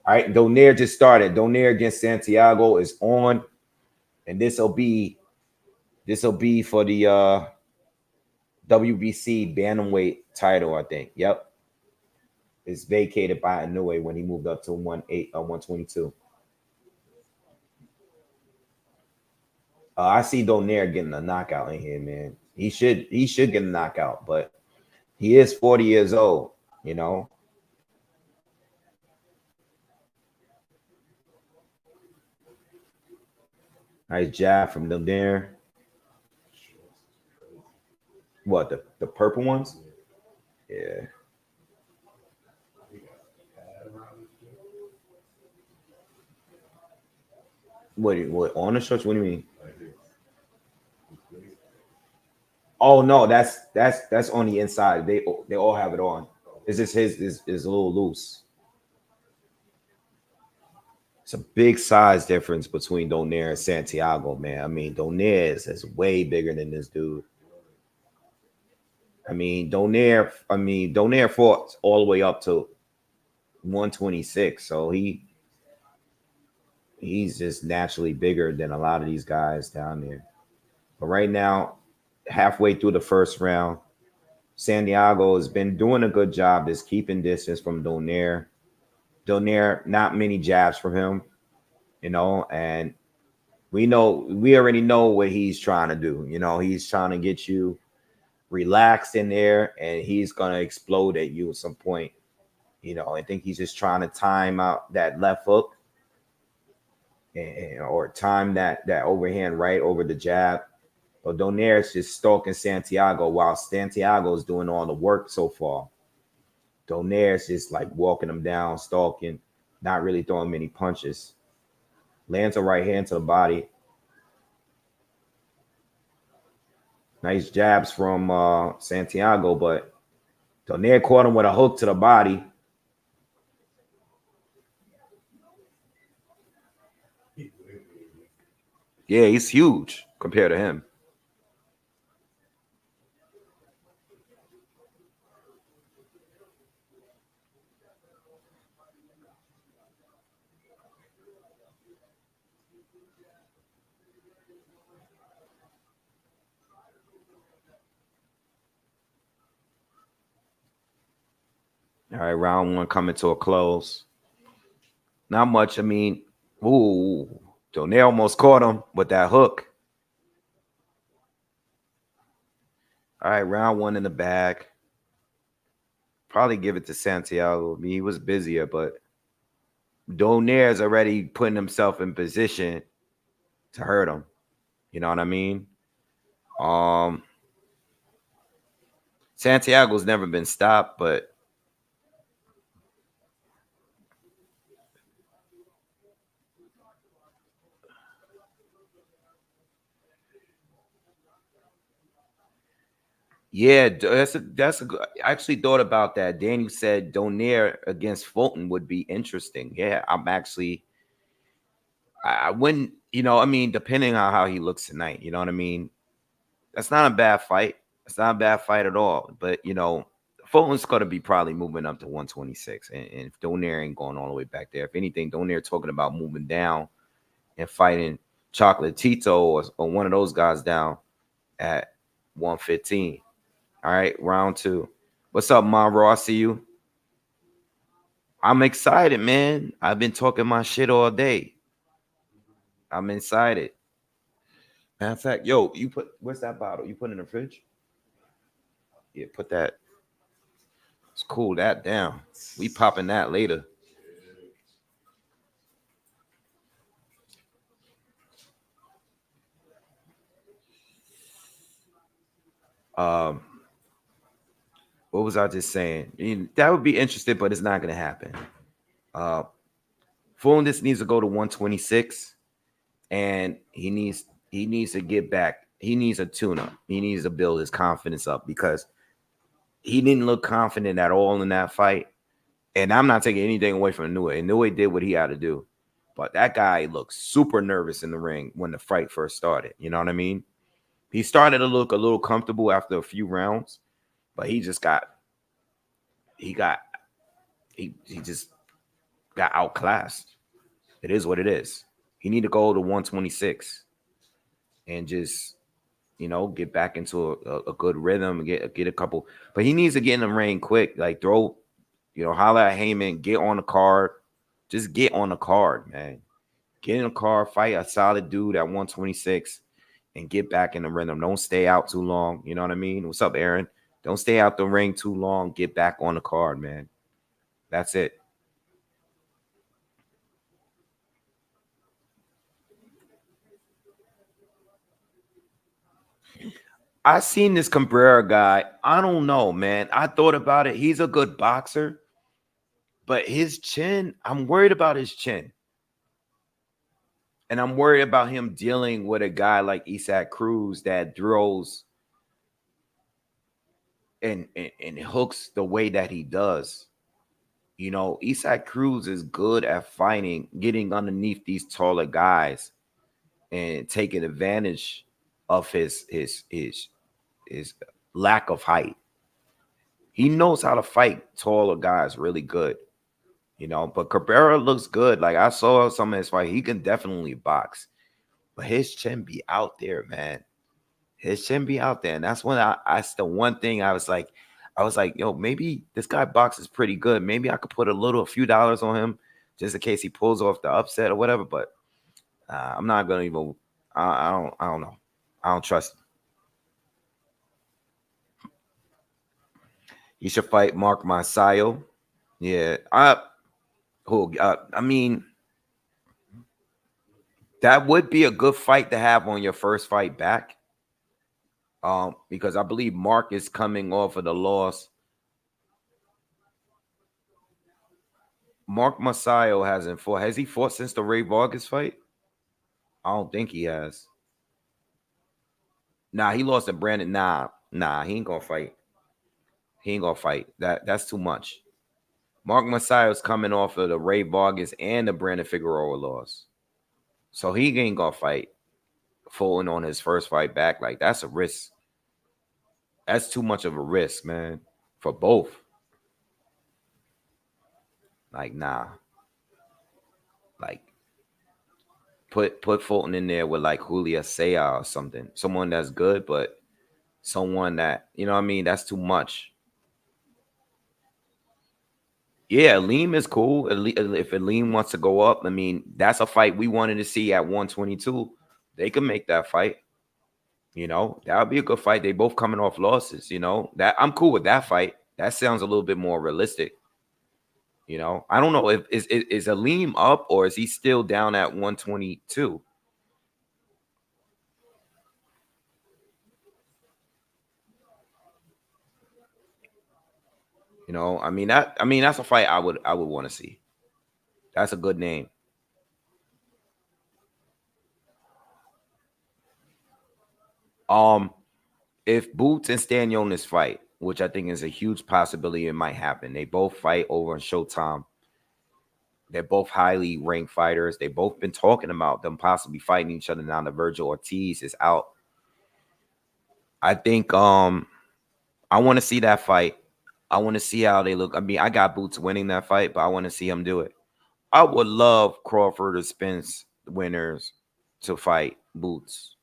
All right, Donaire just started. Donaire against Santiago is on, and this will be for the WBC bantamweight title, I think. Yep, it's vacated by Inoue when he moved up to 122. I see Donaire getting a knockout in here, man. He should get a knockout, but he is 40 years old. You know, nice jab from Donaire. What, the purple ones? Yeah. What on the shorts? What do you mean? Oh no, that's on the inside. They all have it on. It's just his is a little loose. It's a big size difference between Donaire and Santiago, man. I mean, Donaire is way bigger than this dude. Donaire fought all the way up to 126, so he's just naturally bigger than a lot of these guys down there. But right now, halfway through the first round, Santiago has been doing a good job just keeping distance from Donaire. Donaire, not many jabs from him, you know, and we already know what he's trying to do. You know, he's trying to get you relaxed in there, and he's gonna explode at you at some point. You know, I think he's just trying to time out that left hook or time that overhand right over the jab. But Donaire's just stalking Santiago while Santiago's doing all the work so far. Donaire's just like walking him down, stalking, not really throwing many punches. Lands a right hand to the body. Nice jabs from Santiago, but Donaire caught him with a hook to the body. Yeah, he's huge compared to him. All right, round one coming to a close. Not much. I mean, ooh, Donaire almost caught him with that hook. All right, round one in the bag. Probably give it to Santiago. I mean, he was busier, but Donaire's already putting himself in position to hurt him. You know what I mean? Um, Santiago's never been stopped, but yeah, that's a good. I actually thought about that. Daniel said Donaire against Fulton would be interesting. Yeah, I'm actually. I wouldn't. You know, I mean, depending on how he looks tonight. You know what I mean? That's not a bad fight. It's not a bad fight at all. But you know, Fulton's going to be probably moving up to 126, and if Donaire ain't going all the way back there, if anything, Donaire talking about moving down and fighting Chocolate Tito or one of those guys down at 115. All right, round two. What's up, Monroe? I see you. I'm excited, man. I've been talking my shit all day. I'm excited. Matter of fact, yo, you put where's that bottle? You put it in the fridge? Yeah, put that. Let's cool that down. We popping that later. Um, what was I just saying? That would be interesting, but it's not gonna happen. Uh, Fulton just needs to go to 126, and he needs to get back. He needs a tune-up. He needs to build his confidence up because he didn't look confident at all in that fight. And I'm not taking anything away from Inoue. Inoue did what he had to do. But that guy looked super nervous in the ring when the fight first started. You know what I mean? He started to look a little comfortable after a few rounds, but he just got outclassed. It is what it is. He need to go to 126 and just, get back into a good rhythm and get a couple. But he needs to get in the ring quick. Like throw, holler at Heyman, get on the card. Just get on the card, man. Get in the car, fight a solid dude at 126 and get back in the rhythm. Don't stay out too long. You know what I mean? What's up, Aaron? Don't stay out the ring too long. Get back on the card, man. That's it. I seen this Cabrera guy. I don't know, man. I thought about it. He's a good boxer, but his chin, I'm worried about his chin. And I'm worried about him dealing with a guy like Isaac Cruz that throws and hooks the way that he does. Isaac Cruz is good at fighting, getting underneath these taller guys and taking advantage of his lack of height. He knows how to fight taller guys really good, but Cabrera looks good. Like I saw some of his fight. He can definitely box, but his chin be out there, man. His chin be out there. And that's when that's the one thing I was like, yo, maybe this guy boxes pretty good. Maybe I could put a few dollars on him just in case he pulls off the upset or whatever. But I'm not going to even, I don't know. I don't trust him. He should fight Mark Masayo. Yeah. I mean, that would be a good fight to have on your first fight back. Because I believe Mark is coming off of the loss. Mark Masayo hasn't fought. Has he fought since the Ray Vargas fight? I don't think he has. Nah, he lost to Brandon. Nah, he ain't gonna fight. He ain't gonna fight. That's too much. Mark Masayo's coming off of the Ray Vargas and the Brandon Figueroa loss. So he ain't gonna fight Fulton on his first fight back. Like, that's a risk. That's too much of a risk, man, for both. Like, nah. Like, put Fulton in there with like Julia Sea or something. Someone that's good, but someone that, you know what I mean? That's too much. Yeah, Aleem is cool. If Aleem wants to go up, I mean, that's a fight we wanted to see at 122. They can make that fight. That would be a good fight. They both coming off losses, that I'm cool with that fight. That sounds a little bit more realistic. I don't know if is Aleem up or is he still down at 122? I mean that's a fight I would want to see. That's a good name. If Boots and Stanionis fight, which I think is a huge possibility, it might happen. They both fight over on Showtime. They're both highly ranked fighters. They've both been talking about them possibly fighting each other now that Virgil Ortiz is out. I think I want to see that fight. I want to see how they look. I mean, I got Boots winning that fight, but I want to see him do it. I would love Crawford or Spence winners to fight Boots.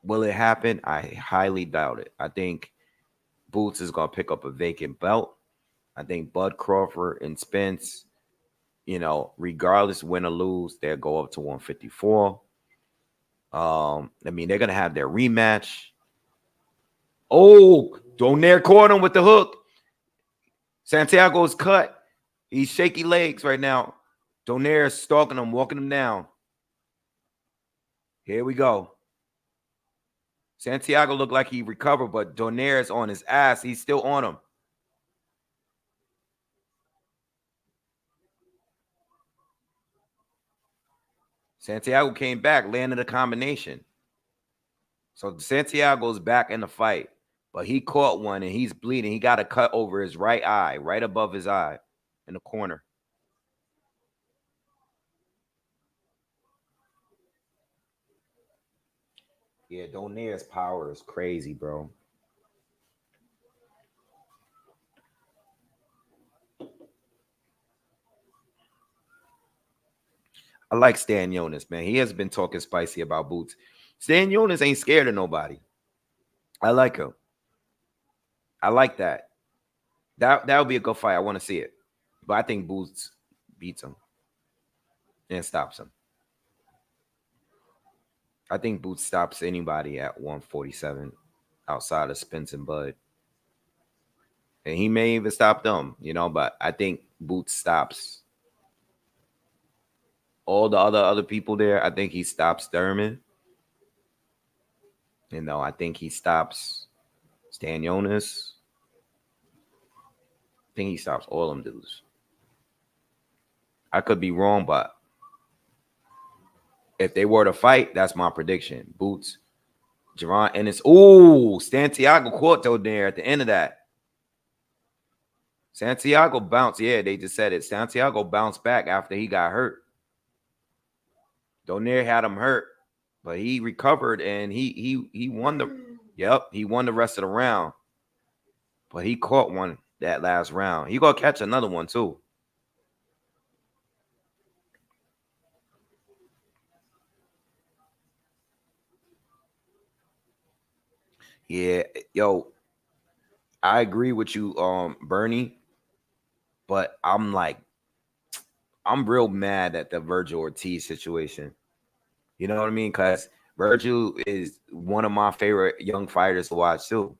Will it happen? I highly doubt it. I think Boots is going to pick up a vacant belt. I think Bud Crawford and Spence, regardless win or lose, they'll go up to 154. I mean, they're going to have their rematch. Oh, Donaire caught him with the hook. Santiago's cut. He's shaky legs right now. Donaire is stalking him, walking him down. Here we go. Santiago looked like he recovered, but Donaire is on his ass. He's still on him. Santiago came back, landed a combination. So Santiago's back in the fight, but he caught one and he's bleeding. He got a cut over his right eye, right above his eye in the corner. Yeah, Donaire's power is crazy, bro. I like Stan Jonas, man. He has been talking spicy about Boots. Stan Jonas ain't scared of nobody. I like him. I like that. That would be a good fight. I want to see it. But I think Boots beats him and stops him. I think Boots stops anybody at 147 outside of Spence and Bud. And he may even stop them, but I think Boots stops all the other people there. I think he stops Thurman. I think he stops Stan Jonas. I think he stops all them dudes. I could be wrong, but if they were to fight, that's my prediction. Boots, Jerron Ennis. Ooh, Santiago caught Donaire at the end of that. Santiago bounced. Yeah, they just said it. Santiago bounced back after he got hurt. Donaire had him hurt, but he recovered and he won he won the rest of the round. But he caught one that last round. He gonna catch another one too. Yeah, yo, I agree with you, Bernie, but I'm real mad at the Virgil Ortiz situation. You know what I mean? Because Virgil is one of my favorite young fighters to watch too.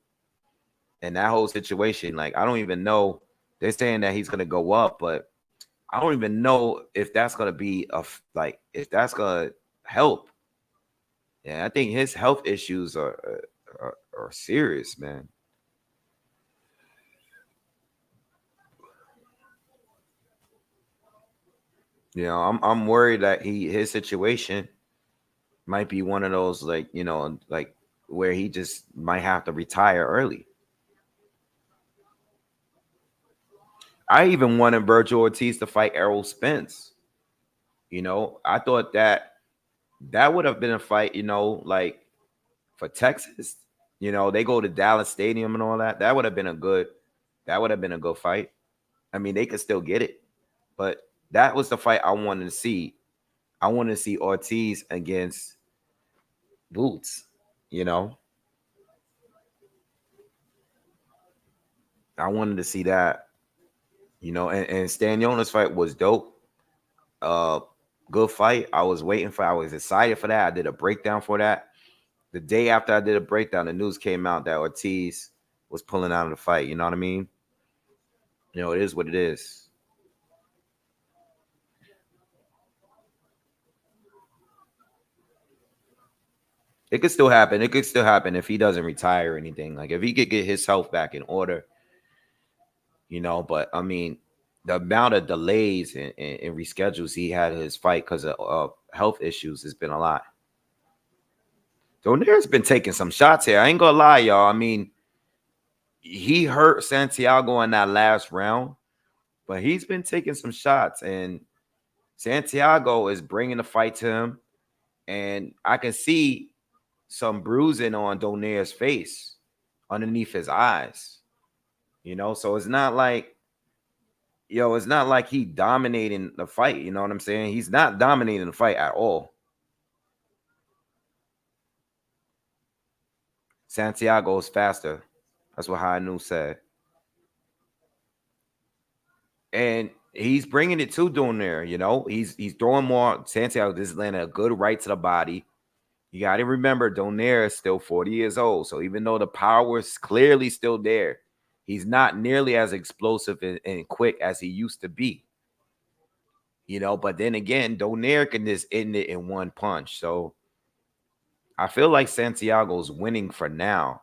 And that whole situation, I don't even know. They're saying that he's gonna go up, but I don't even know if that's gonna be if that's gonna help. Yeah, I think his health issues are serious, man. I'm worried that his situation might be one of those where he just might have to retire early. I even wanted Virgil Ortiz to fight Errol Spence. I thought that would have been a fight, for Texas. They go to Dallas Stadium and all that. That would have been a good fight. I mean, they could still get it, but that was the fight I wanted to see. I wanted to see Ortiz against Boots. I wanted to see that. And Stan Jonas fight was dope. Good fight. I was waiting for. I was excited for that. I did a breakdown for that. The day after I did a breakdown, the news came out that Ortiz was pulling out of the fight. You know what I mean? It is what it is. It could still happen. It could still happen if he doesn't retire or anything. Like if he could get his health back in order, But I mean, the amount of delays and reschedules he had his fight because of health issues has been a lot. Donaire's been taking some shots here. I ain't gonna lie, y'all. I mean, he hurt Santiago in that last round, but he's been taking some shots, and Santiago is bringing the fight to him, and I can see some bruising on Donaire's face underneath his eyes. So it's not like he dominating the fight. You know what I'm saying? He's not dominating the fight at all. Santiago is faster. That's what High News said. And he's bringing it to Donaire, He's throwing more. Santiago just landed a good right to the body. You got to remember, Donaire is still 40 years old. So even though the power is clearly still there, he's not nearly as explosive and quick as he used to be. But then again, Donaire can just end it in one punch. So I feel like Santiago's winning for now.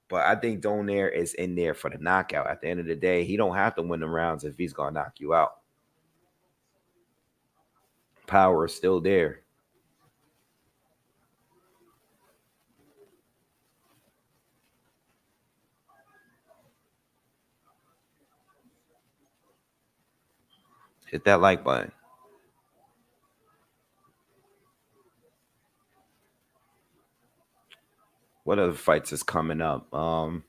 But I think Donaire is in there for the knockout. At the end of the day, he don't have to win the rounds if he's going to knock you out. Power is still there. Hit that like button. What other fights is coming up? What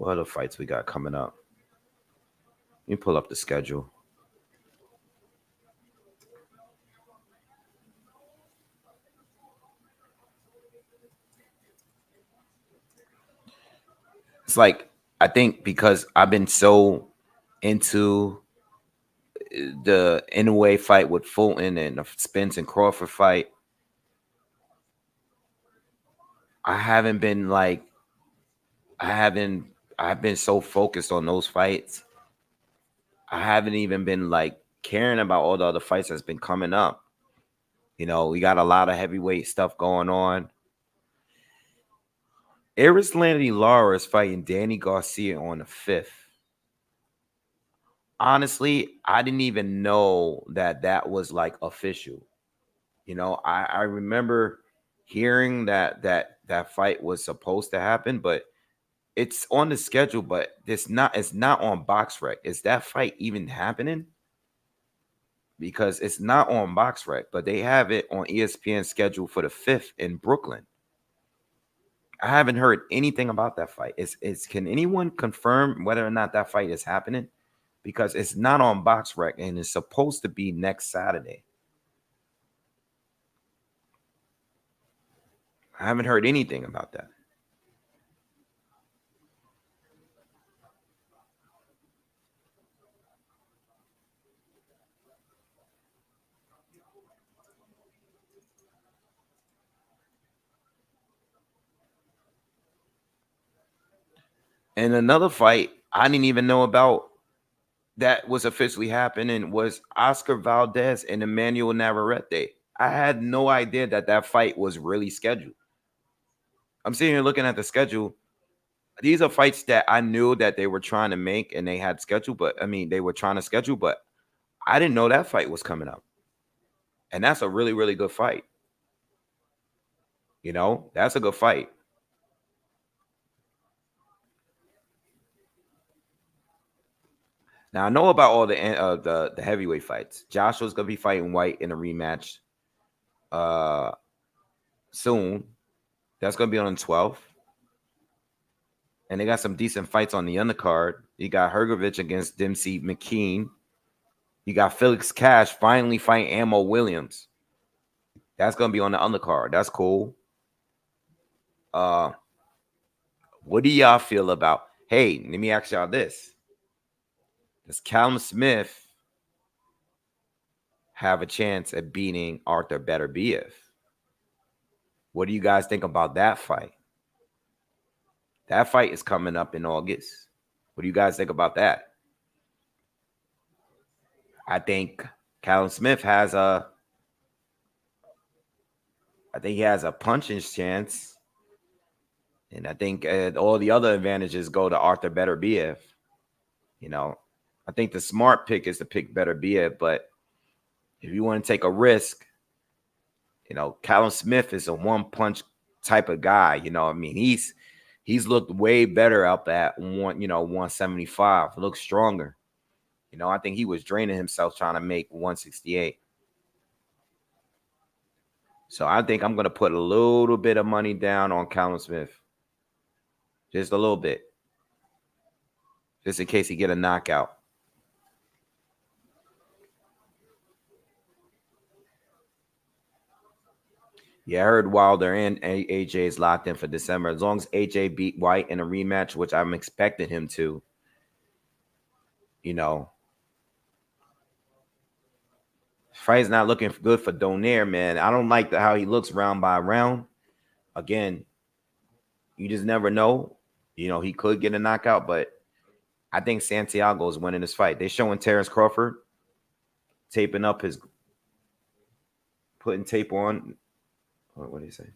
other fights we got coming up? Let me pull up the schedule. It's like, I think because I've been so into the Inoue fight with Fulton and the Spence and Crawford fight, I've been so focused on those fights. I haven't even been like caring about all the other fights that's been coming up. You know, we got a lot of heavyweight stuff going on. Arislandi Lara is fighting Danny Garcia on the 5th. Honestly, I didn't even know that was like official. You know, I remember hearing that fight was supposed to happen, but it's on the schedule, but it's not on BoxRec. Is that fight even happening? Because it's not on BoxRec, but they have it on ESPN schedule for the 5th in Brooklyn. I haven't heard anything about that fight. Can anyone confirm whether or not that fight is happening? Because it's not on BoxRec and it's supposed to be next Saturday. I haven't heard anything about that. And another fight I didn't even know about that was officially happening was Oscar Valdez and Emmanuel Navarrete. I had no idea that fight was really scheduled. I'm sitting here looking at the schedule. These are fights that I knew that they were trying to make and they had scheduled, but I mean, they were trying to schedule, but I didn't know that fight was coming up. And that's a really, really good fight. You know, that's a good fight. Now I know about all the heavyweight fights. Joshua's gonna be fighting White in a rematch soon. That's gonna be on the 12th. And they got some decent fights on the undercard. You got Hergovich against Dempsey McKean. You got Felix Cash finally fighting Ammo Williams. That's gonna be on the undercard. That's cool. What do y'all feel about? Hey, let me ask y'all this. Does Callum Smith have a chance at beating Arthur Beterbiev? What do you guys think about that fight? That fight is coming up in August. What do you guys think about that? I think Callum Smith has a punching chance. And I think all the other advantages go to Arthur Beterbiev. You know, I think the smart pick is to pick Beterbiev, but if you want to take a risk, you know, Callum Smith is a one-punch type of guy. You know, I mean, he's looked way better up at 175. Looks stronger. You know, I think he was draining himself trying to make 168. So I think I'm going to put a little bit of money down on Callum Smith. Just a little bit. Just in case he get a knockout. Yeah, I heard Wilder and AJ is locked in for December. As long as AJ beat White in a rematch, which I'm expecting him to, you know. Fight's not looking good for Donaire, man. I don't like how he looks round by round. Again, you just never know. You know, he could get a knockout, but I think Santiago is winning this fight. They're showing Terrence Crawford taping up putting tape on. What do you say?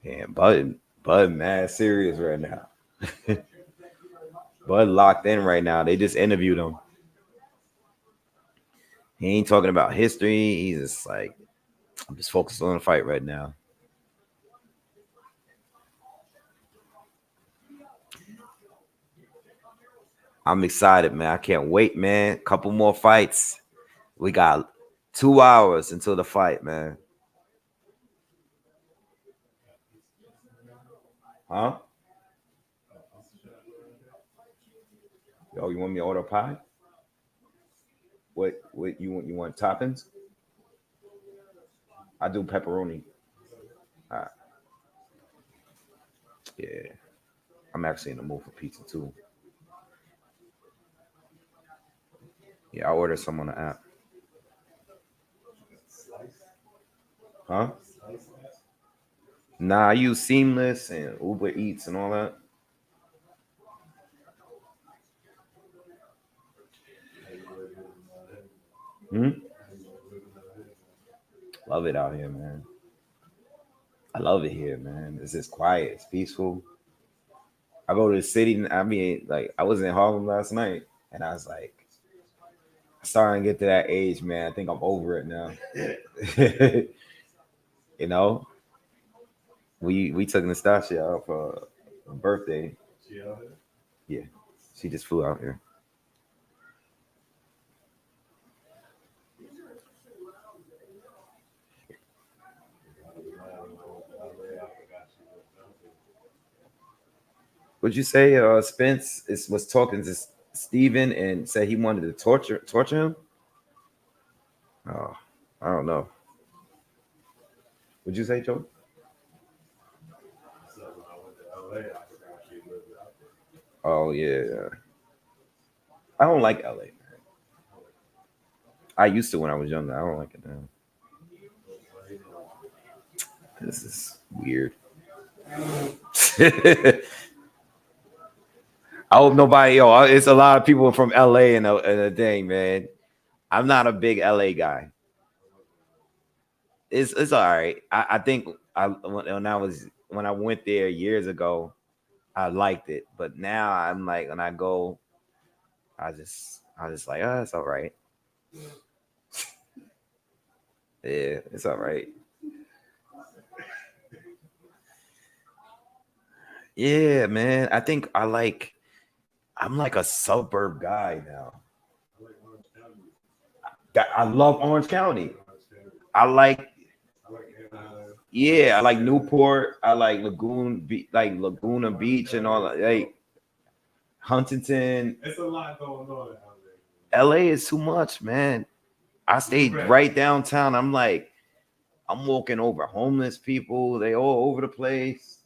And Bud mad serious right now. Bud locked in right now. They just interviewed him. He ain't talking about history. He's just like, I'm just focused on the fight right now. I'm excited, man. I can't wait, man. Couple more fights. We got 2 hours until the fight, man. Huh? Yo, you want me to order pie? What you want? You want toppings? I do pepperoni. All right. Yeah. I'm actually in the mood for pizza too. Yeah, I ordered some on the app. Huh? Nah, I use Seamless and Uber Eats and all that. Love it out here, man. I love it here, man. It's just quiet. It's peaceful. I go to the city. I mean, like, I was in Harlem last night, and I was like, starting to get to that age, man. I think I'm over it now. You know, we took Nastasia out for her birthday. Yeah, she just flew out here. Would you say Spence was talking to Steven and said he wanted to torture him? Oh, I don't know. Would you say, Joe? Oh yeah. I don't like LA, man. I used to when I was younger. I don't like it now. This is weird. I hope nobody, yo, it's a lot of people from LA in a thing, man. I'm not a big LA guy. It's all right. I think when I went there years ago, I liked it. But now I'm like, when I go, I just like, oh, it's all right. Yeah, it's all right. Yeah, man. I think I'm like a suburb guy now. I love Orange County. I like, yeah, I like Newport. I like Laguna Beach and all that. Like Huntington. It's a lot going on LA is too much, man. I stayed right downtown. I'm like, I'm walking over homeless people. They all over the place.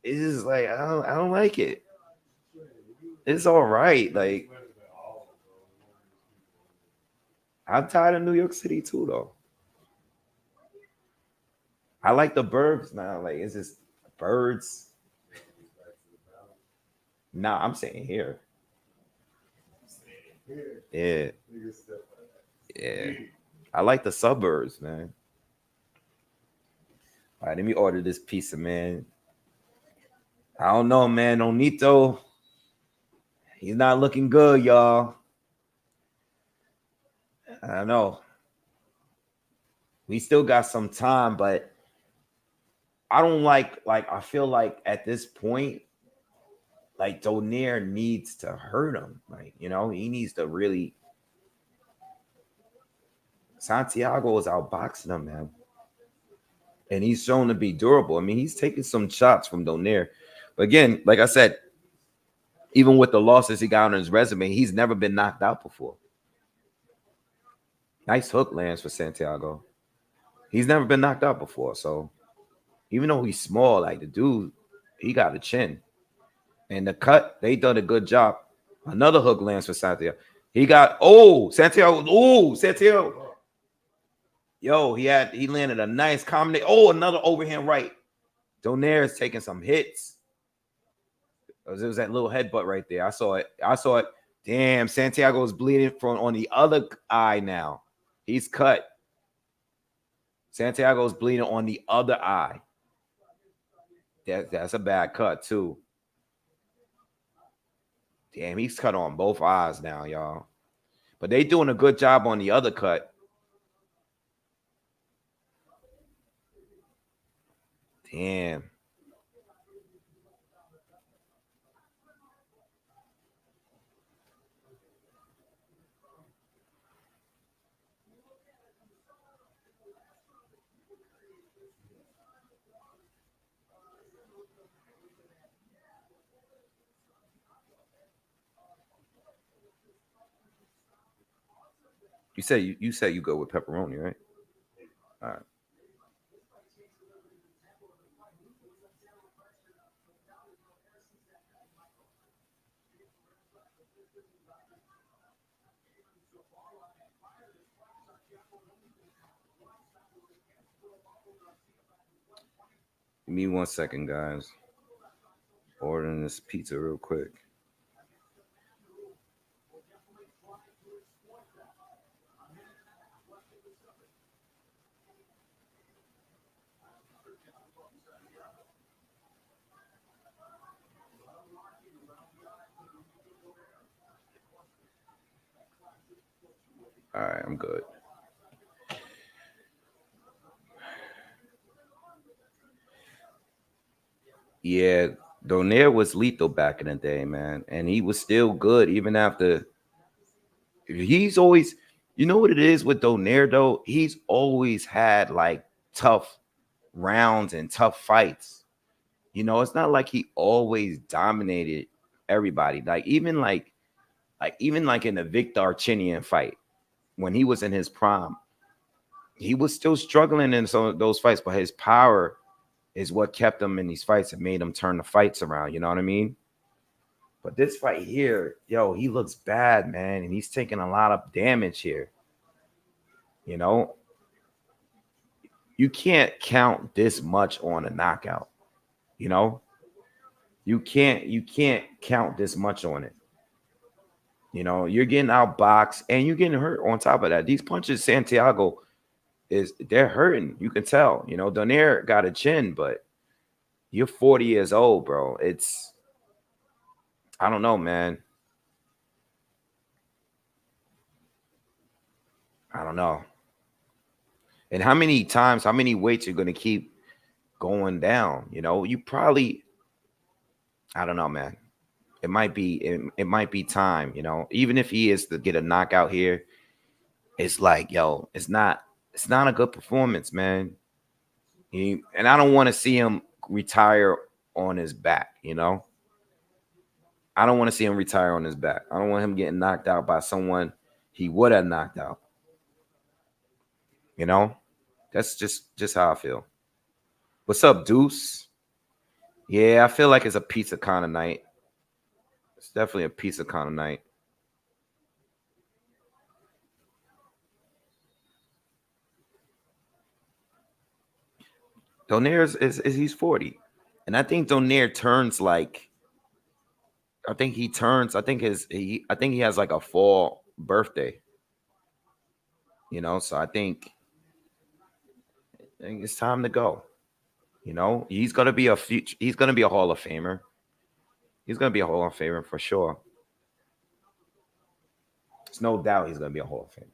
It's just like I don't like it. It's all right. Like, I'm tired of New York City too, though. I like the burbs now. Like, it's just birds. Nah, I'm saying here. Yeah. Yeah. I like the suburbs, man. All right, let me order this pizza, man. I don't know, man. Onito, he's not looking good, y'all. I don't know. We still got some time, but I don't like I feel like at this point, like Donaire needs to hurt him. Like, he needs to really. Santiago is outboxing him, man. And he's shown to be durable. I mean, he's taking some shots from Donaire. But again, like I said, even with the losses he got on his resume, he's never been knocked out before. Nice hook lands for Santiago. He's never been knocked out before. So even though he's small, like the dude, he got a chin. And the cut, they done a good job. Another hook lands for Santiago. Santiago. Yo, he landed a nice combination. Oh, another overhand right. Donaire is taking some hits. It was that little headbutt right there. I saw it. Damn, Santiago's bleeding from on the other eye now. He's cut. Santiago's bleeding on the other eye. That's a bad cut, too. Damn, he's cut on both eyes now, y'all. But they doing a good job on the other cut. Damn. You said you go with pepperoni, right? All right. Give me 1 second, guys. Ordering this pizza real quick. All right, I'm good. Yeah, Donaire was lethal back in the day, man. And he was still good even after. He's always, you know what it is with Donaire, though? He's always had like tough rounds and tough fights. You know, it's not like he always dominated everybody. Even like in the Victor Archinian fight, when he was in his prime, he was still struggling in some of those fights, but his power is what kept him in these fights and made him turn the fights around. You know what I mean? But this fight here, yo, he looks bad, man, and he's taking a lot of damage here. You know, you can't count this much on a knockout. You know, you can't count this much on it. You know, you're getting outboxed and you're getting hurt on top of that. These punches, Santiago they're hurting. You can tell. You know, Donaire got a chin, but you're 40 years old, bro. I don't know, man. I don't know. And how many weights you're gonna keep going down? You know, you probably, I don't know, man. It might be time, you know. Even if he is to get a knockout here, it's like, yo, it's not a good performance, man. And I don't want to see him retire on his back, you know. I don't want to see him retire on his back. I don't want him getting knocked out by someone he would have knocked out. You know, that's just how I feel. What's up, Deuce? Yeah, I feel like it's a pizza kind of night. It's definitely a pizza kind of night. Donaire is he's 40. And I think Donaire turns like I think he turns, I think he has like a fall birthday. You know, so I think it's time to go. You know, he's gonna be a Hall of Famer. He's gonna be a Hall of Famer for sure. There's no doubt he's gonna be a Hall of Famer.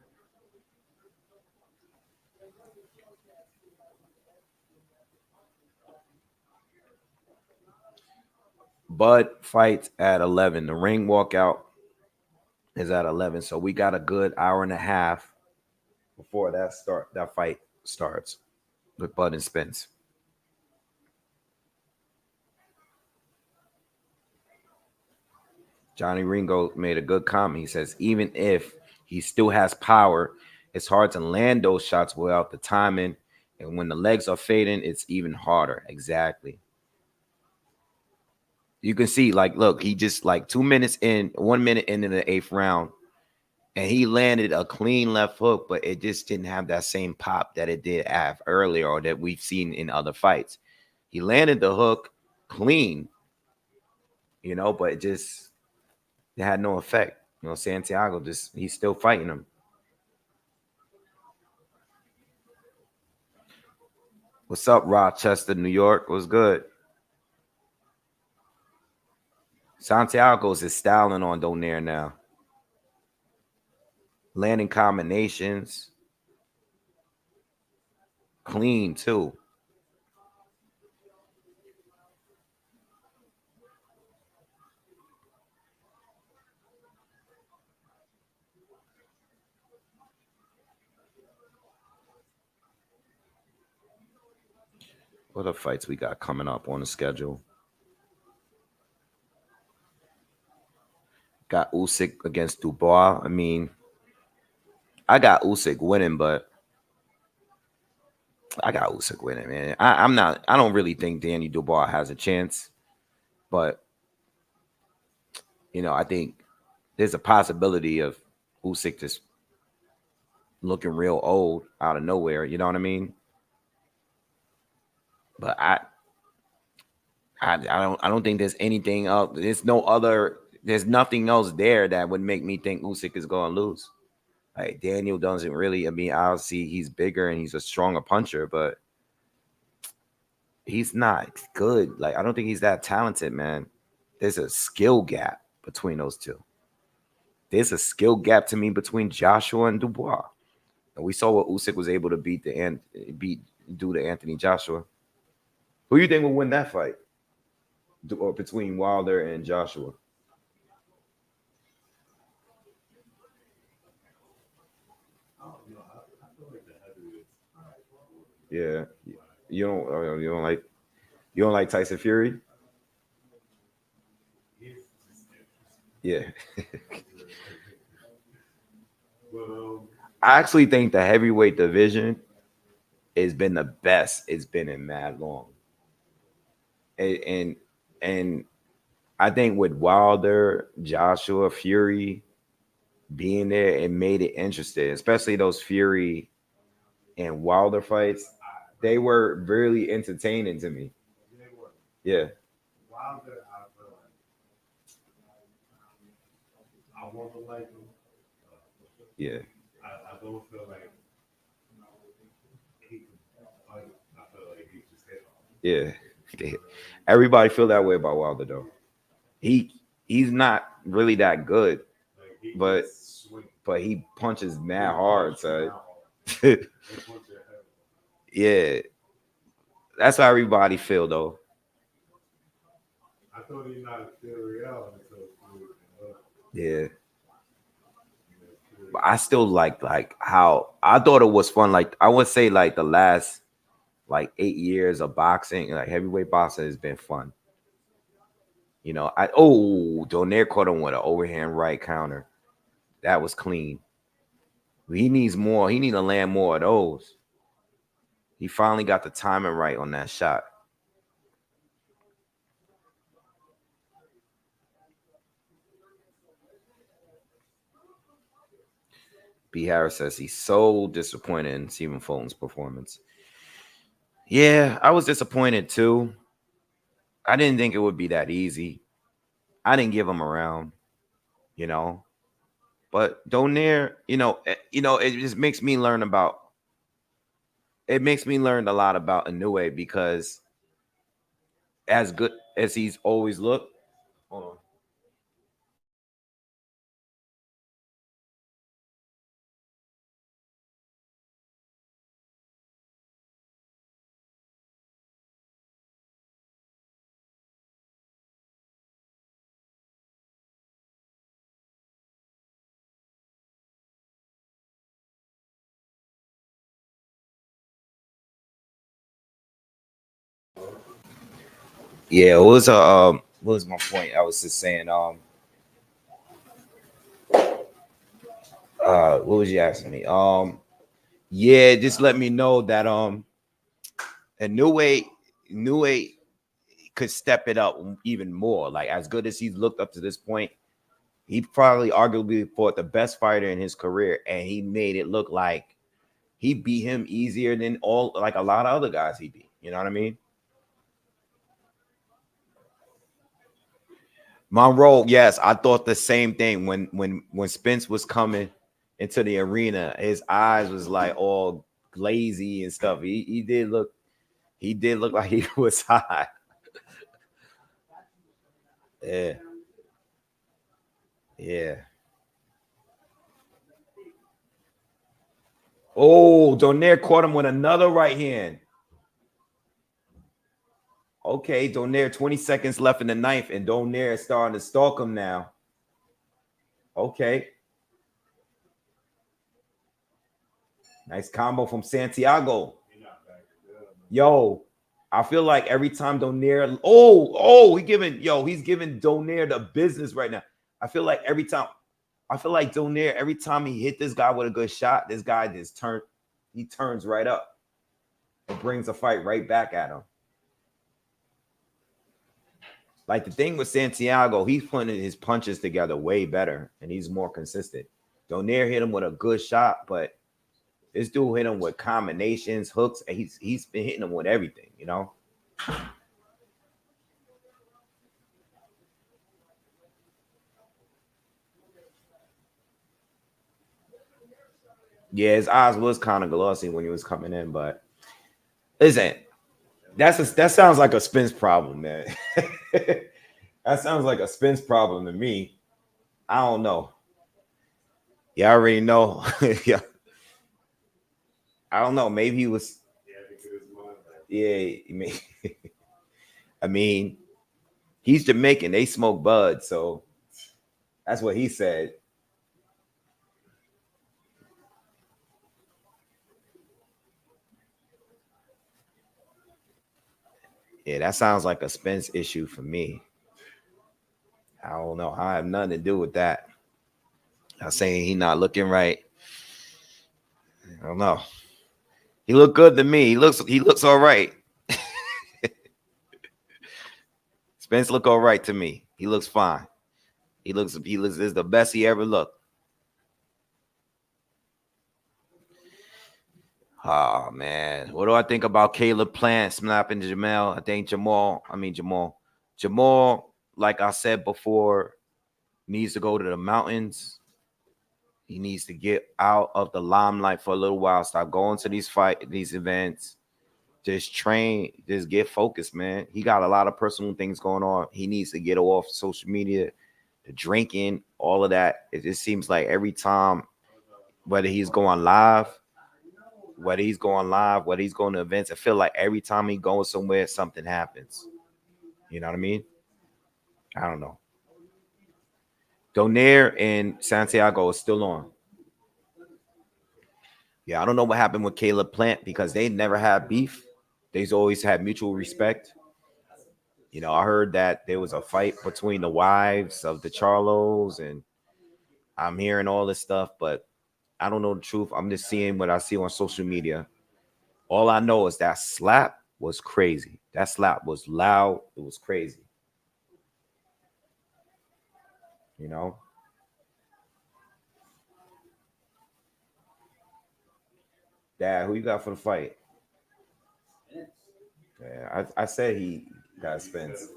Bud fights at 11. The ring walkout is at 11. So we got a good hour and a half before that fight starts with Bud and Spence. Johnny Ringo made a good comment. He says, even if he still has power, it's hard to land those shots without the timing. And when the legs are fading, it's even harder. Exactly. You can see, like, look, he just like 2 minutes in, 1 minute into the 8th round, and he landed a clean left hook, but it just didn't have that same pop that it did have earlier or that we've seen in other fights. He landed the hook clean, you know, but it had no effect. You know, Santiago he's still fighting him. What's up, Rochester, New York? What's good? Santiago's is styling on Donaire now. Landing combinations. Clean, too. What other fights we got coming up on the schedule? Got Usyk against Dubois. I mean, I got Usyk winning, but I got Usyk winning, man. I don't really think Danny Dubois has a chance, but I think there's a possibility of Usyk just looking real old out of nowhere. You know what I mean? But I don't think there's anything else. There's nothing else there that would make me think Usyk is going to lose. Like Daniel doesn't really. I mean, obviously he's bigger and he's a stronger puncher, but he's not good. Like I don't think he's that talented, man. There's a skill gap between those two. There's a skill gap to me between Joshua and Dubois. And we saw what Usyk was able to do to Anthony Joshua. Who do you think will win that fight? Or between Wilder and Joshua? Yeah, you don't like Tyson Fury? Yeah. I actually think the heavyweight division has been the best it's been in mad long. And I think with Wilder, Joshua, Fury being there, it made it interesting, especially those Fury and Wilder fights. They were really entertaining to me. Yeah. Wilder, I want to like him. Yeah. I don't feel like he can fight. I feel like he just hit him. Yeah. Everybody feel that way about Wilder though. He's not really that good, but he punches mad hard, so yeah. That's how everybody feel though. I thought he not real until Yeah. But I still like how I thought it was fun. Like I would say like the last like 8 years of boxing, like heavyweight boxing has been fun. Donaire caught him with an overhand right counter. That was clean. He needs more. He need to land more of those. He finally got the timing right on that shot. B. Harris says he's so disappointed in Stephen Fulton's performance. Yeah, I was disappointed too. I didn't think it would be that easy. I didn't give him a round, you know. But Donaire, it just makes me learn about. It makes me learn a lot about Inoue because as good as he's always looked. Hold on. Yeah, what was my point? I was just saying, what was you asking me? Yeah, just let me know that a new way could step it up even more. Like as good as he's looked up to this point, he probably arguably fought the best fighter in his career, and he made it look like he beat him easier than a lot of other guys he beat. You know what I mean? Monroe, yes, I thought the same thing when Spence was coming into the arena. His eyes was like all glazy and stuff. He did look like he was high. Yeah, yeah. Oh, Donaire caught him with another right hand. Okay, Donaire, 20 seconds left in the ninth, and Donaire is starting to stalk him now. Okay. Nice combo from Santiago. Yo, I feel like every time Donaire, he's giving Donaire the business right now. I feel like Donaire, every time he hit this guy with a good shot, this guy he turns right up and brings a fight right back at him. Like the thing with Santiago, he's putting his punches together way better and he's more consistent. Donaire hit him with a good shot, but this dude hit him with combinations, hooks, and he's been hitting him with everything, you know. Yeah, his eyes was kind of glossy when he was coming in, but listen, that sounds like a Spence problem, man. That sounds like a Spence problem to me. I don't know. Yeah, I already know. Yeah, I don't know. Maybe he was. Yeah, I mean, he's Jamaican. They smoke bud, so that's what he said. Yeah, that sounds like a Spence issue for me. I don't know. I have nothing to do with that. I'm saying he not looking right. I don't know. He looked good to me. He looks all right. Spence look all right to me. He looks fine. He looks is the best he ever looked. Oh man. What do I think about Caleb Plant snapping Jamal? I think Jamal, like I said before, needs to go to the mountains. He needs to get out of the limelight for a little while. Stop going to these events. Just train. Just get focused, man. He got a lot of personal things going on. He needs to get off social media, the drinking, all of that. It just seems like every time, whether he's going live, whether he's going to events, I feel like every time he goes somewhere, something happens. You know what I mean? I don't know. Donaire and Santiago is still on. Yeah, I don't know what happened with Caleb Plant because they never had beef. They've always had mutual respect. You know, I heard that there was a fight between the wives of the Charlos, and I'm hearing all this stuff, but I don't know the truth. I'm just seeing what I see on social media. All I know is that slap was crazy. That slap was loud. It was crazy. You know? Dad, who you got for the fight? Yeah, I said he got Spence.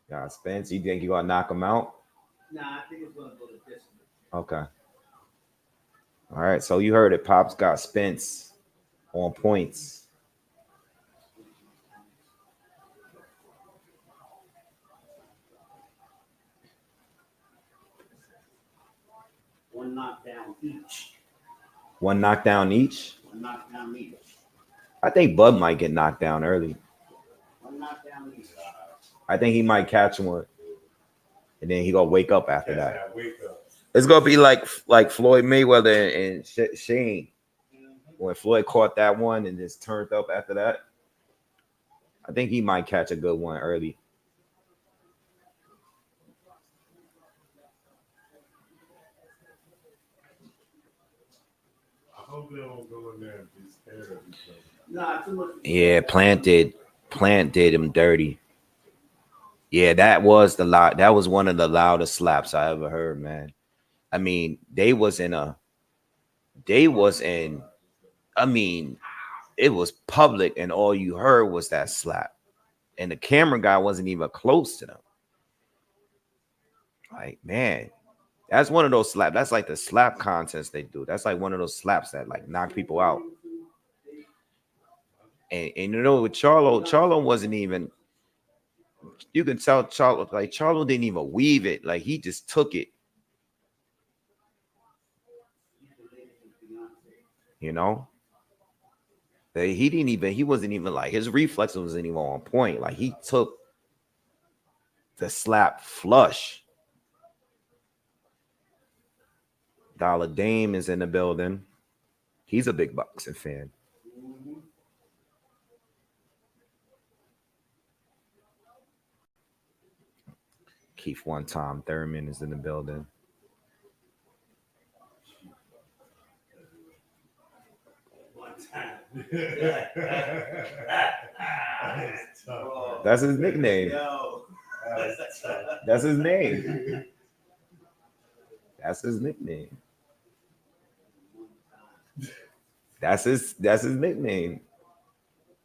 Got Spence. You think you gonna knock him out? Nah, I think it's gonna go to distance. Okay. All right. So you heard it. Pops got Spence on points. One knockdown each. One knockdown each. One knockdown each. I think Bud might get knocked down early. One knockdown each. I think he might catch one, and then he gonna wake up after that. It's gonna be like Floyd Mayweather and Shane. When Floyd caught that one and just turned up after that, I think he might catch a good one early. I hope they don't go in there and be scared of each other. Nah, too much. Yeah, Plant did him dirty. Yeah, that was one of the loudest slaps I ever heard, man. I mean, it was public and all you heard was that slap. and the camera guy wasn't even close to them. Like, man, that's one of those slaps. That's like the slap contest they do. That's like one of those slaps that like knock people out. And you know, with Charlo wasn't even. You can tell Charlo didn't even weave it. Like he just took it. You know, he wasn't even like his reflexes wasn't even on point. Like he took the slap flush. Dollar Dame is in the building. He's a big boxing fan. Keith One Time Thurman is in the building. That's his nickname. That's his name. That's his nickname. That's his nickname.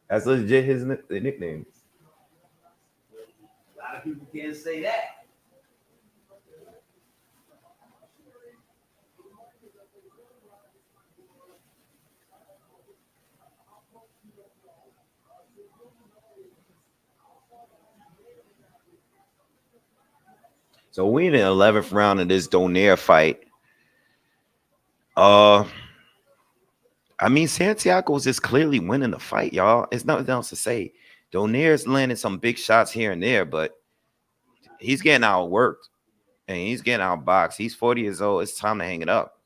That's legit his nickname. A lot of people can't say that. So we in the 11th round of this Donaire fight. I mean, Santiago is just clearly winning the fight, y'all. It's nothing else to say. Donaire's landing some big shots here and there, but he's getting outworked and he's getting outboxed. He's 40 years old. It's time to hang it up.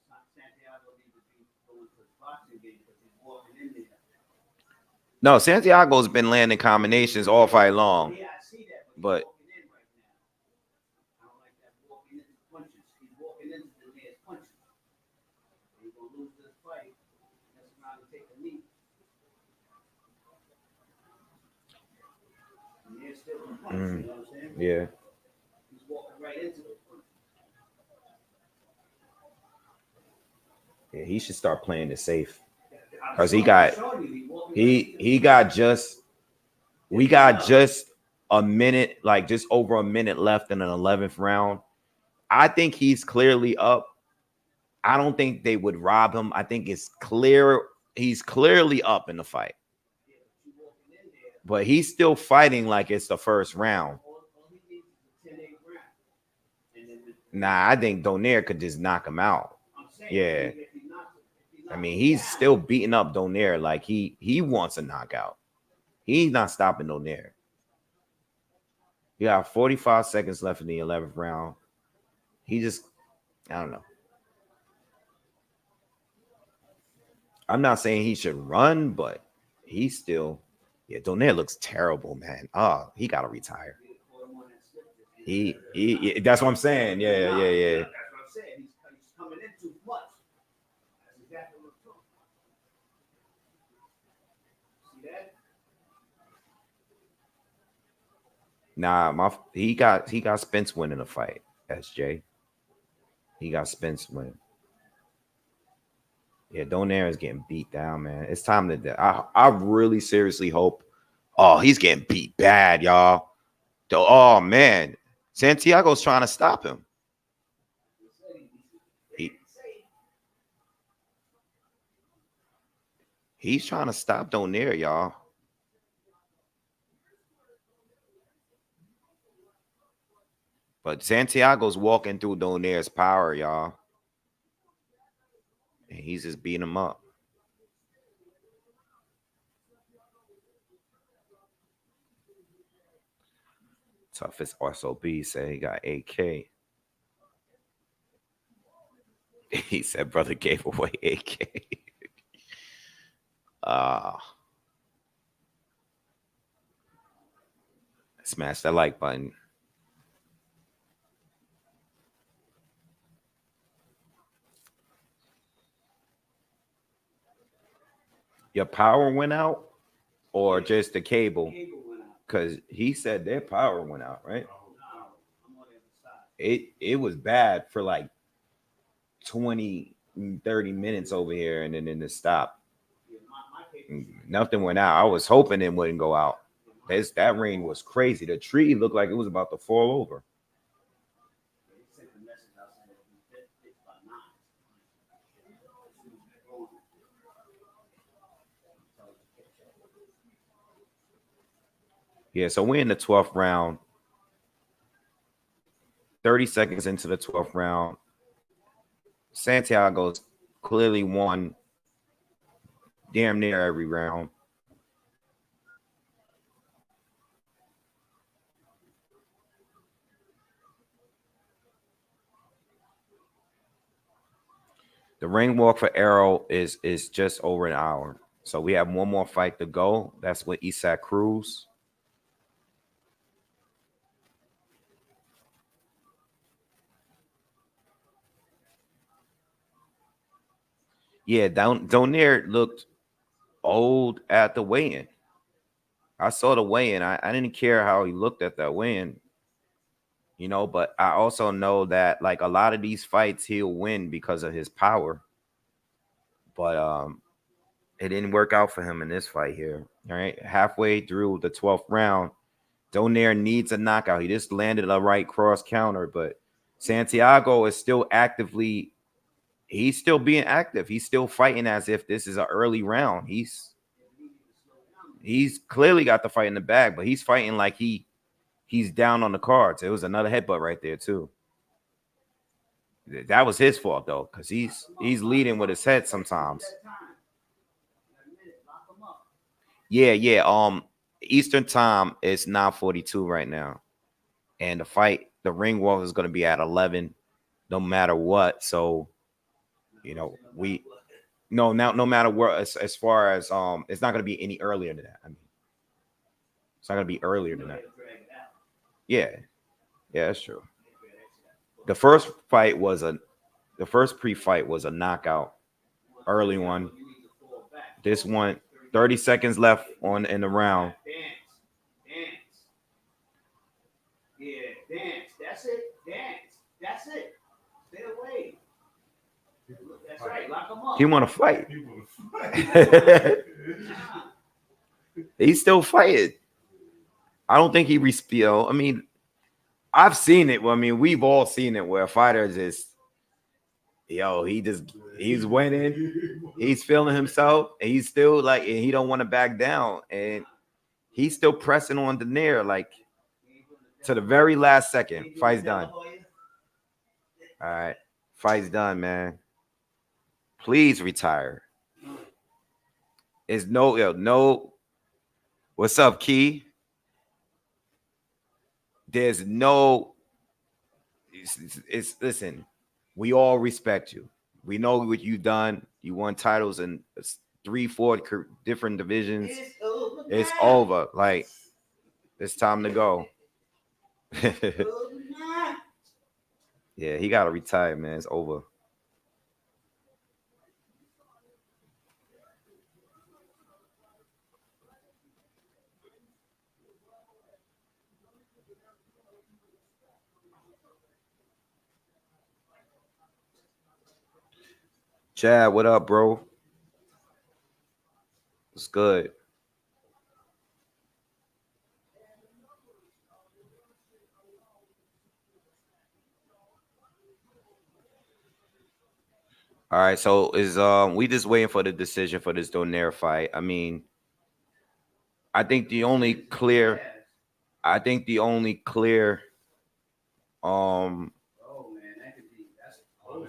No, Santiago's been landing combinations all fight long. Yeah, I see that. But I don't like that walking into punches. He's walking into the man's punches. He's gonna lose this fight. That's not to take a knee. And they're still in punch, you know what I'm saying? yeah. He's walking right into the punch. Yeah, he should start playing it safe. Because we got just a minute, like just over a minute left in an 11th round. I think he's clearly up. I don't think they would rob him. I think it's clear he's clearly up in the fight. But he's still fighting like it's the first round. Nah, I think Donaire could just knock him out. Yeah. I mean, he's still beating up Donaire like he wants a knockout. He's not stopping Donaire. You got 45 seconds left in the 11th round. He just, I don't know. I'm not saying he should run, but he's still, yeah, Donaire looks terrible, man. Oh, he got to retire. He that's what I'm saying. Yeah. That's what I'm saying. He's coming in too much. That's exactly what I'm talking about. See that? Nah, he got Spence winning the fight. SJ. He got Spence winning. Yeah, Donaire is getting beat down, man. It's time to. I really seriously hope. Oh, he's getting beat bad, y'all. Oh man, Santiago's trying to stop him. He's trying to stop Donaire, y'all. But Santiago's walking through Donaire's power, y'all. And he's just beating him up. Toughest SOB said he got AK. He said brother gave away AK. Smash that like button. Your power went out or just the cable? Because he said their power went out, right? It was bad for like 20, 30 minutes over here, and then it stopped. Nothing went out. I was hoping it wouldn't go out. That rain was crazy. The tree looked like it was about to fall over. Yeah, so we're in the 12th round. 30 seconds into the 12th round. Santiago's clearly won damn near every round. The ring walk for Arrow is just over an hour. So we have one more fight to go. That's with Isaac Cruz. Yeah, Donaire looked old at the weigh-in. I saw the weigh-in. I didn't care how he looked at that weigh-in, you know, but I also know that like a lot of these fights he'll win because of his power. But it didn't work out for him in this fight here. All right. Halfway through the 12th round, Donaire needs a knockout. He just landed a right cross counter, but Santiago is still actively, he's still being active. He's still fighting as if this is an early round. He's clearly got the fight in the bag, but he's fighting like he's down on the cards. It was another headbutt right there too. That was his fault though, because he's leading with his head sometimes. Yeah. Eastern time is 9:42 right now, and the ring walk is going to be at 11, no matter what. So, you know, no matter what, as far as it's not going to be any earlier than that. I mean, it's not going to be earlier than that. Yeah, that's true. The first pre-fight was a knockout, early one. This one, 30 seconds left in the round. Dance. That's it. Dance. That's it. Stay away. That's right. Lock him up. He want to fight. He's still fighting. I don't think he I mean, I've seen it. I mean, we've all seen it where fighters is, he's winning. He's feeling himself. And he's still like, and he don't want to back down. And he's still pressing on Donaire like to the very last second. Fight's done. All right. Fight's done, man. Please retire. It's no. What's up, Key? There's no. Listen. We all respect you. We know what you've done. You won titles in 3-4 different divisions. It's over. Like, it's time to go. Yeah, he got to retire, man. It's over. Chad, what up, bro? It's good. All right, so we just waiting for the decision for this Donaire fight. I mean, I think the only clear Oh man, that could be. That's close.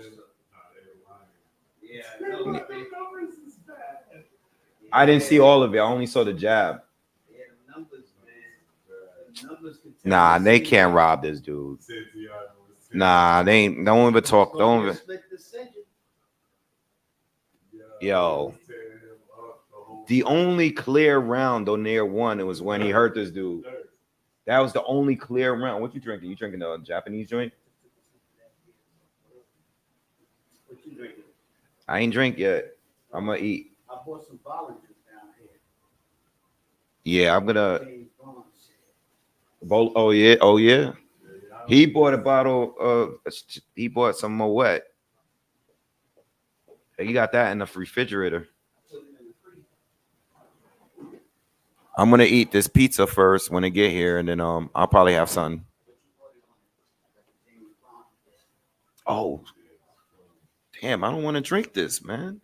Yeah. I didn't see all of it. I only saw the jab. Yeah, the numbers, man. Numbers Nah, they can't rob this dude. Nah, they ain't. Don't even talk. Don't even. Yo, the only clear round Donaire won, it was when he hurt this dude. That was the only clear round. What you drinking? You drinking a Japanese joint? What you drinking? I ain't drink yet. I'm gonna eat. I bought some volunteers down here. Yeah, I'm gonna. Oh yeah. He bought a bottle. He bought some Moet. He got that in the refrigerator. I'm gonna eat this pizza first when I get here, and then I'll probably have something. Oh, damn! I don't want to drink this, man.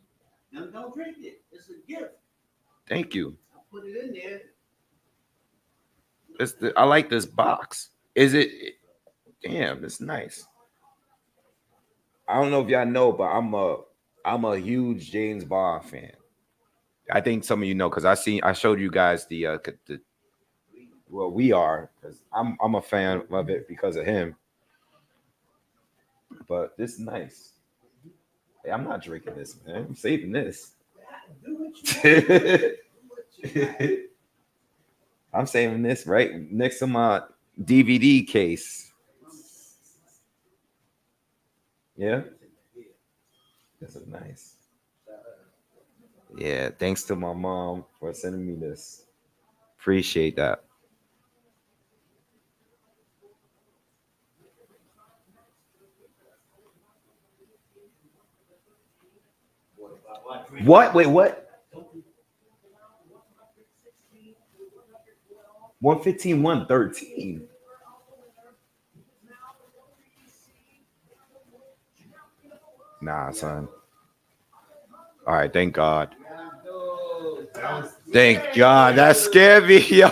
No, don't drink it. It's a gift. Thank you. I put it in there. I like this box. Is it? Damn, it's nice. I don't know if y'all know, but I'm a huge James Bond fan. I think some of you know because I showed you guys the well we are because I'm a fan of it because of him. But this is nice. Hey, I'm not drinking this, man. I'm saving this. I'm saving this right next to my DVD case. Yeah, this is nice. Yeah, thanks to my mom for sending me this. Appreciate that. What? Wait, what? 115, 113. Nah, son. All right, thank God. Thank God. That scared me, yo.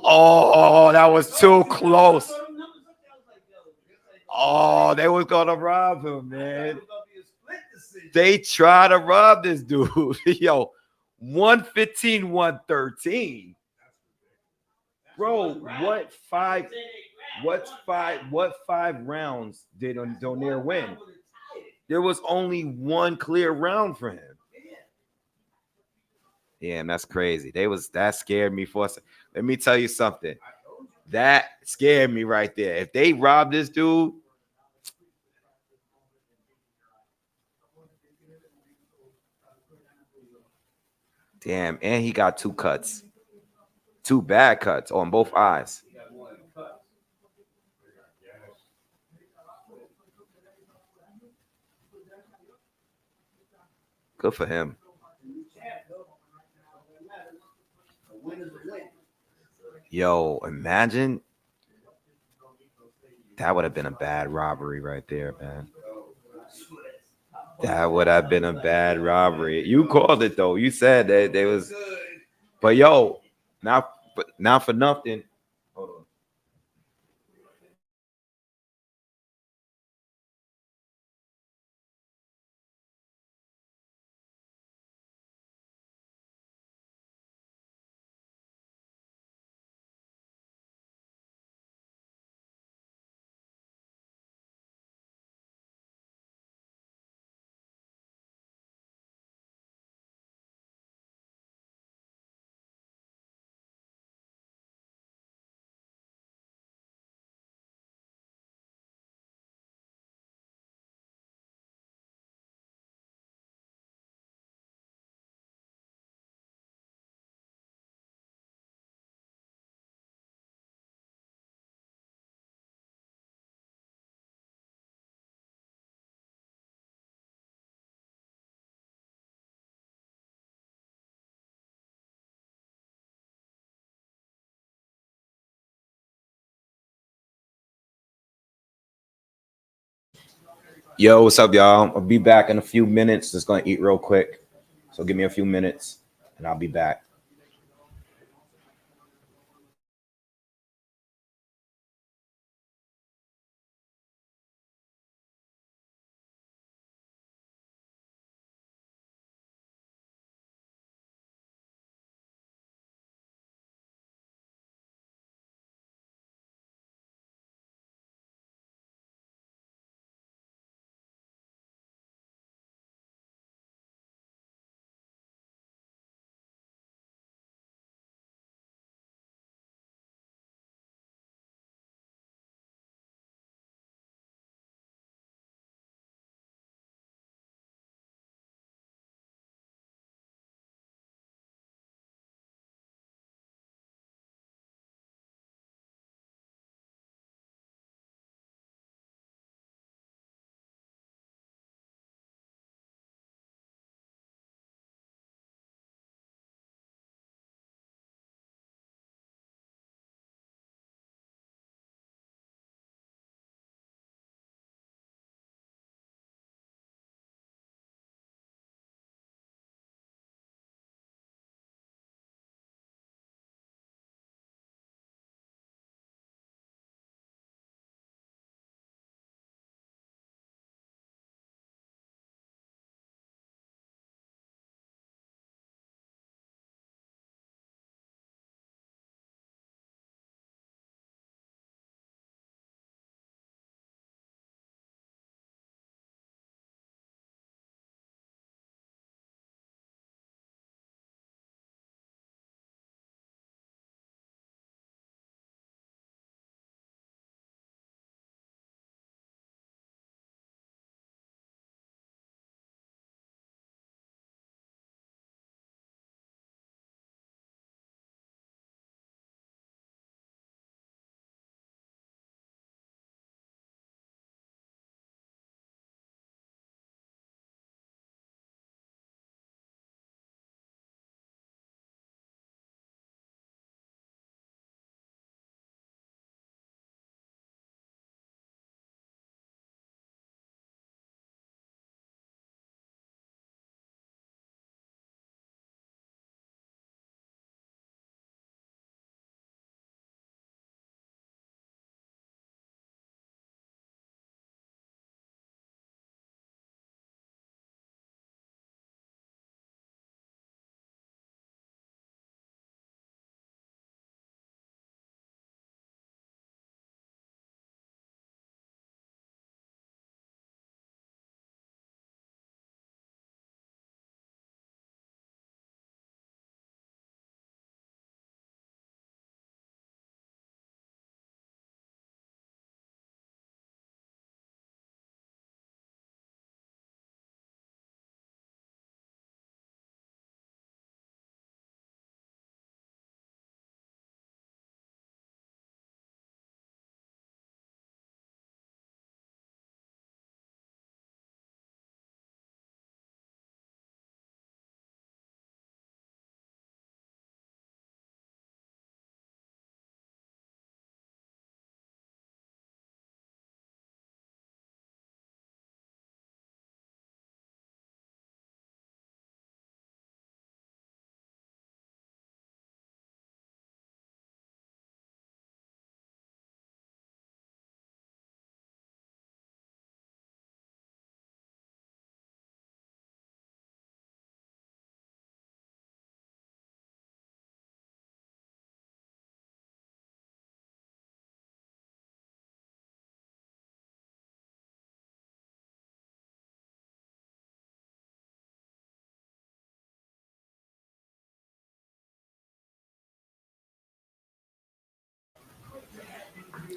Oh, that was too close. Oh, they was gonna rob him, man. They try to rob this dude. Yo, 115, 113. Bro, what five rounds did Donaire win? There was only one clear round for him. Yeah, that's crazy. That scared me for a second. Let me tell you something. That scared me right there. If they rob this dude, damn, and he got two cuts. Two bad cuts on both eyes. Good for him. Yo, imagine that would have been a bad robbery right there, man. That would have been a bad robbery. You called it though. You said that there was, but yo, not for nothing. Hold on. Yo, what's up, y'all? I'll be back in a few minutes. Just gonna eat real quick. So give me a few minutes and I'll be back.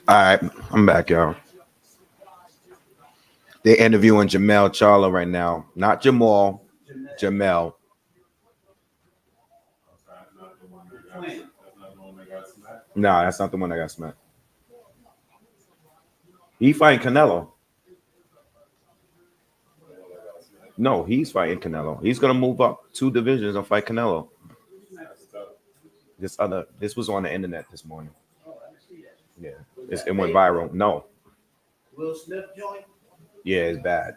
All right, I'm back, y'all. They're interviewing Jamel Charlo right now. Not Jamal, Jamel. That's not the one that got. That's not the one that got smacked. No, that's not the one that got smacked. He fighting Canelo. No, he's fighting Canelo. He's gonna move up 2 divisions and fight Canelo. That's tough. This was on the internet this morning. Oh, I didn't see that. Yeah, it went viral. No, Will Smith joint? yeah, it's bad.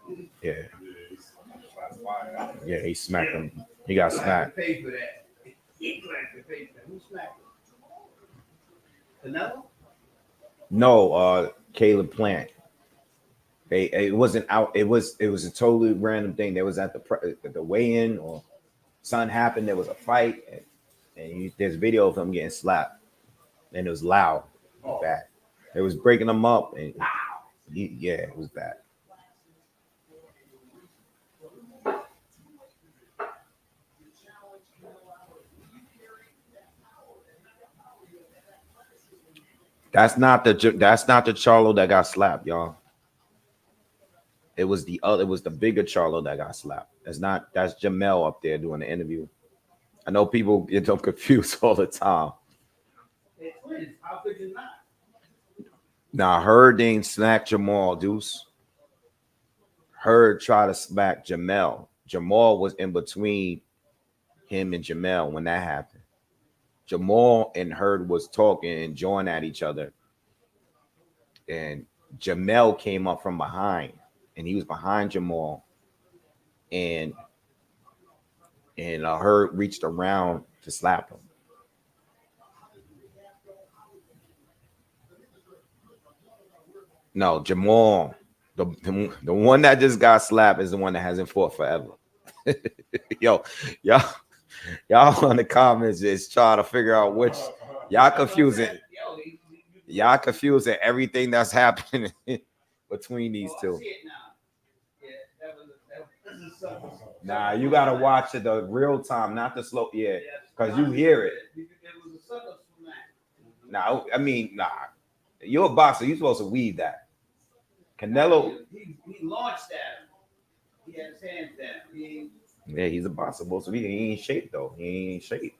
Yeah, Yeah, he's shots fired. yeah, he smacked him. He got He smacked. pay for that. He gonna have to pay for that. Who smacked him? Canelo? No, Caleb Plant. It wasn't out. It was a totally random thing. They was at the weigh-in or something happened. There was a fight, and there's video of him getting slapped, and it was loud, bad. It was breaking him up, and yeah, it was bad. That's not the Charlo that got slapped, y'all. It was the bigger Charlo that got slapped. That's Jamel up there doing the interview. I know people get them confused all the time. They're twins. How could you not? Now, Heard didn't smack Jamal, Deuce. Heard tried to smack Jamel. Jamal was in between him and Jamel when that happened. Jamal and Heard was talking and jawing at each other. And Jamel came up from behind. And he was behind Jamal. And Heard reached around to slap him. No, Jamal, the one that just got slapped is the one that hasn't fought forever. Yo, y'all in the comments is trying to figure out which y'all confusing. Y'all confusing everything that's happening between these two. Nah, you gotta watch it the real time, not the slow. Yeah, because you hear it. Nah, I mean, nah. You're a boxer. You're supposed to weave that. Canelo. He launched at him. He had his hands down. Yeah, he's a boxer. Supposed to be. He ain't shape though. He ain't shape. He's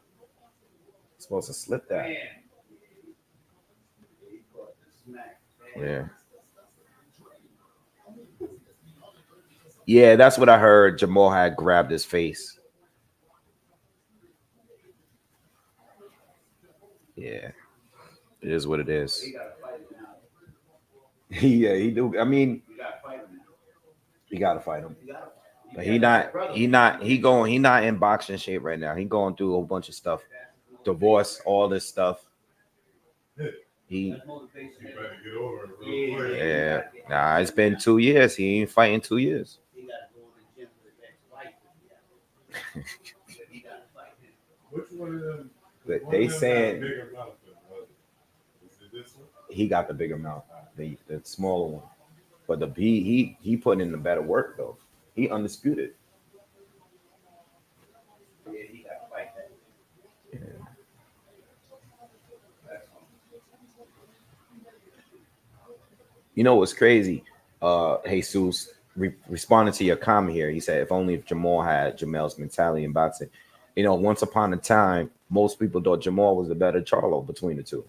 supposed to slip that. Yeah. Yeah, that's what I heard. Jamal had grabbed his face. Yeah, it is what it is. Yeah, he do. I mean, you gotta fight him. But he not in boxing shape right now. He going through a bunch of stuff, divorce, all this stuff. He yeah. Nah, it's been 2 years. He ain't fighting 2 years. Which one of them? But they saying he got the bigger mouth, the smaller one. But he putting in the better work though. He undisputed. Yeah, he got to fight that. Yeah. You know what's crazy? Jesus responding to your comment here. He said, if Jamal had Jamel's mentality in boxing. You know, once upon a time, most people thought Jamal was the better Charlo between the two.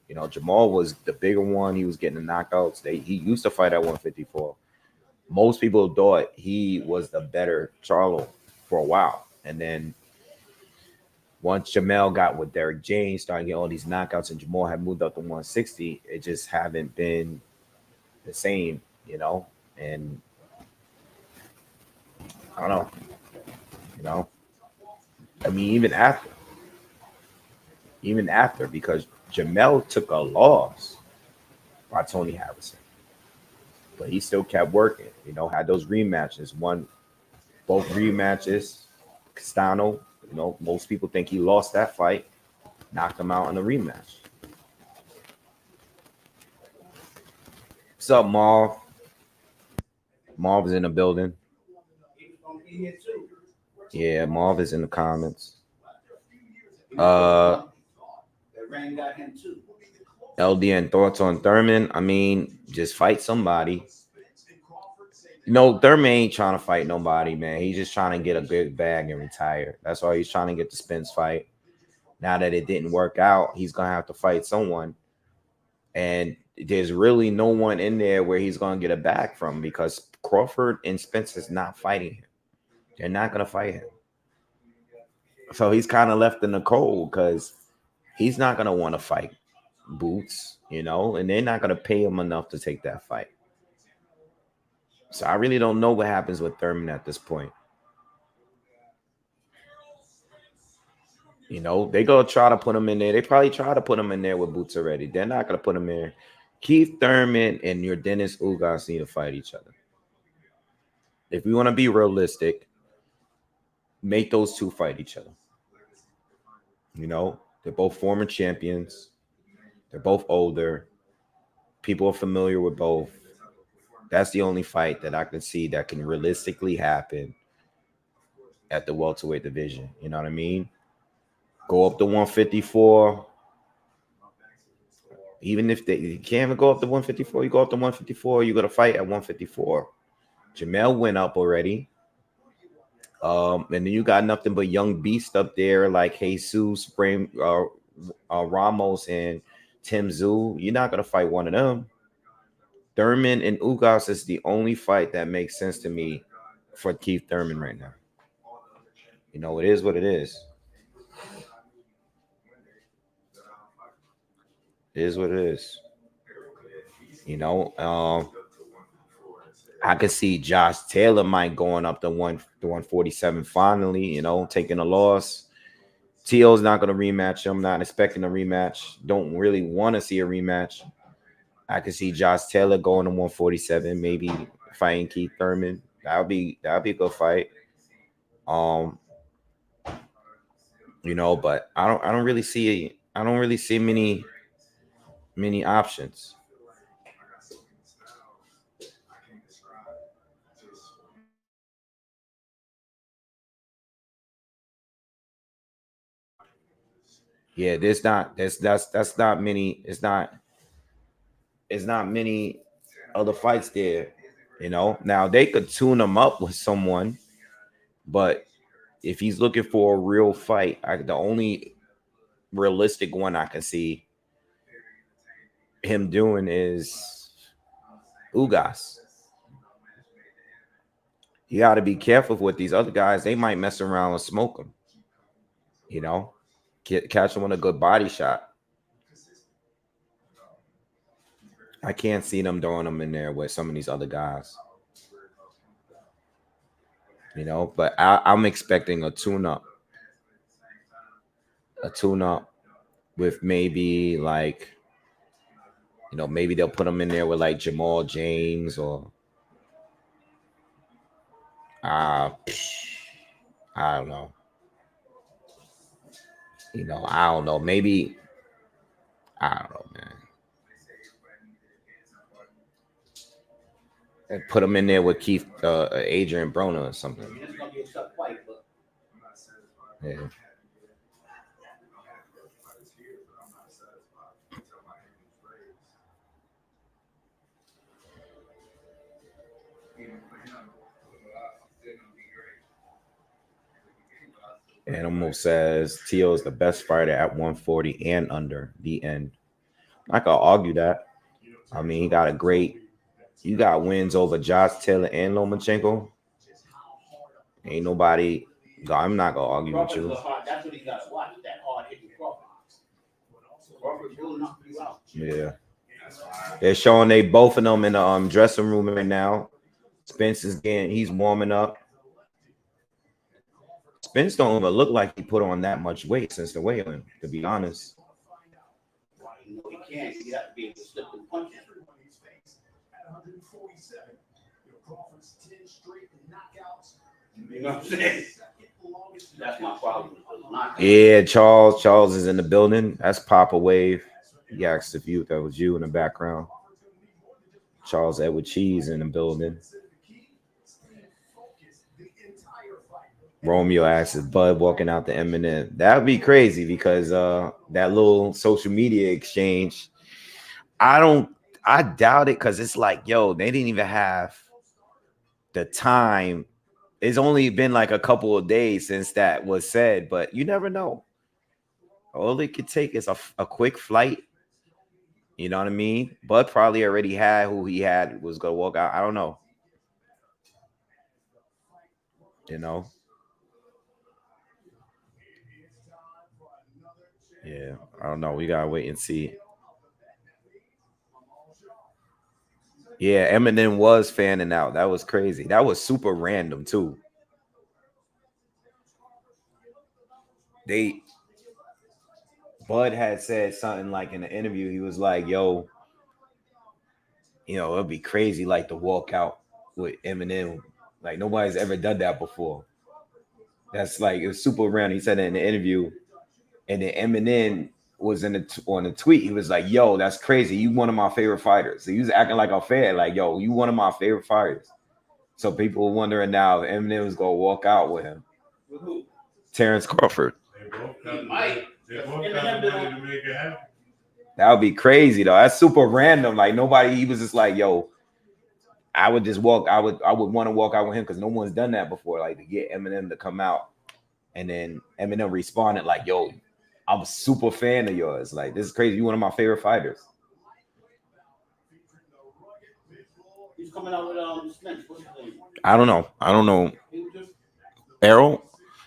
You know, Jamal was the bigger one. He was getting the knockouts. He used to fight at 154. Most people thought he was the better Charlo for a while. And then once Jamel got with Derek James, started getting all these knockouts, and Jamal had moved up to 160, it just haven't been the same, you know? And I don't know, you know? I mean, even after, because Jamel took a loss by Tony Harrison, but he still kept working, you know, had those rematches, won both rematches. Castano, you know, most people think he lost that fight, knocked him out in the rematch. What's up, Marv? Marv is in the building. Yeah, Marv is in the comments. That Rain got him too. LDN thoughts on Thurman? I mean, just fight somebody. No, Thurman ain't trying to fight nobody, man. He's just trying to get a big bag and retire. That's why he's trying to get the Spence fight. Now that it didn't work out, he's gonna have to fight someone. And there's really no one in there where he's gonna get a bag from because Crawford and Spence is not fighting him. They're not gonna fight him. So he's kind of left in the cold because he's not gonna want to fight Boots, and they're not gonna pay him enough to take that fight. So I really don't know what happens with Thurman at this point. They gonna try to put him in there. They probably try to put him in there with Boots already. They're not gonna put him in. Keith Thurman and your Dennis Ugas need to fight each other. If we want to be realistic, make those two fight each other. They're both former champions. They're both older. People are familiar with both. That's the only fight that I can see that can realistically happen at the welterweight division. You know what I mean? Go up to 154. Even if you can't even go up to 154, you go up to 154, you got to fight at 154. Jamel went up already. And then you got nothing but young beasts up there like Jesus, Ramos, and Tim Zhu. You're not going to fight one of them. Thurman and Ugas is the only fight that makes sense to me for Keith Thurman right now. It is what it is. It is what it is. I could see Josh Taylor might going up to 147 finally, taking a loss. T.O.'s not going to rematch him. Not expecting a rematch. Don't really want to see a rematch. I could see Josh Taylor going to 147, maybe fighting Keith Thurman. That would be a good fight. But I don't really see many options. Yeah, that's not many. It's not many other fights there. Now they could tune him up with someone, but if he's looking for a real fight, the only realistic one I can see him doing is Ugas. You got to be careful with these other guys. They might mess around and smoke him. Catch him with a good body shot. I can't see them throwing him in there with some of these other guys. But I'm expecting a tune-up. A tune-up with maybe like, maybe they'll put him in there with like Jamal James or I don't know. I don't know. Maybe I don't know, man. And put him in there with Keith, Adrian Broner or something. It's gonna be a tough fight, but Yeah. Animal says Tio is the best fighter at 140 and under. The end. I can argue that. I mean, he got you got wins over Josh Taylor and Lomachenko. Ain't nobody. I'm not gonna argue with you. that's what he got to watch. That hard hitting Crawford. Crawford will knock you out. Yeah. They're showing both of them in the dressing room right now. Spence is he's warming up. Spence don't even look like he put on that much weight since the weigh-in, to be honest. He can't. He has to be able to slip the punches. You know what I'm saying? That's my problem. Yeah, Charles is in the building. That's Papa Wave. He asked if that was you in the background. Charles Edward Cheese in the building. Romeo asks, is Bud walking out the Eminem? That would be crazy because that little social media exchange, I doubt it because it's like, yo, they didn't even have the time. It's only been like a couple of days since that was said, but you never know. All it could take is a quick flight. You know what I mean? Bud probably already had who he had was gonna walk out. I don't know. You know? Yeah, I don't know. We gotta wait and see. Yeah, Eminem was fanning out. That was crazy. That was super random too. They Bud had said something like in the interview. He was like, "Yo, it'd be crazy like to walk out with Eminem. Like nobody's ever done that before. That's like it was super random." He said it in the interview, and then Eminem was on the tweet. He was like, "Yo, that's crazy. You one of my favorite fighters." So he was acting like a fan, like, "Yo, you one of my favorite fighters." So people were wondering now if Eminem was gonna walk out with him. With who? Terrence Crawford. They both got He the might. money. They both got the money to make it happen. That would be crazy though. That's super random. Like nobody. He was just like, "Yo, I would just walk. I would want to walk out with him because no one's done that before. Like to get Eminem to come out." And then Eminem responded like, "Yo, I'm a super fan of yours. Like, this is crazy. You one of my favorite fighters." He's coming out with Spence. What's his name? I don't know. He was just Errol,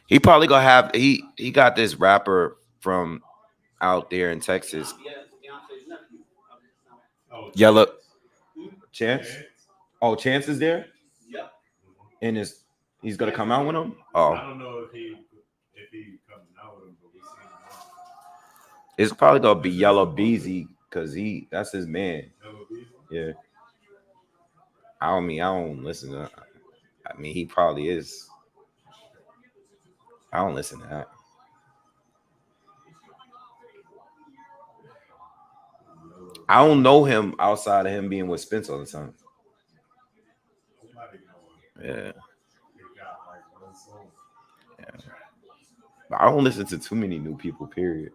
he probably gonna have he got this rapper from out there in Texas. yeah, Beyonce's nephew. Oh, Yellow Hmm? Chance. Oh, Chance is there, Yep. and he's gonna come out with him. I Oh, don't know if he coming out with him, but we seen him. it's probably gonna be Yellow Beezy because that's his man. Yellow Beezy? Yeah. I don't listen to. I mean, he probably is. I don't listen to that. I don't know him outside of him being with Spence all the time. Nobody know him. Yeah. He got like one song. Yeah. But I don't listen to too many new people, period.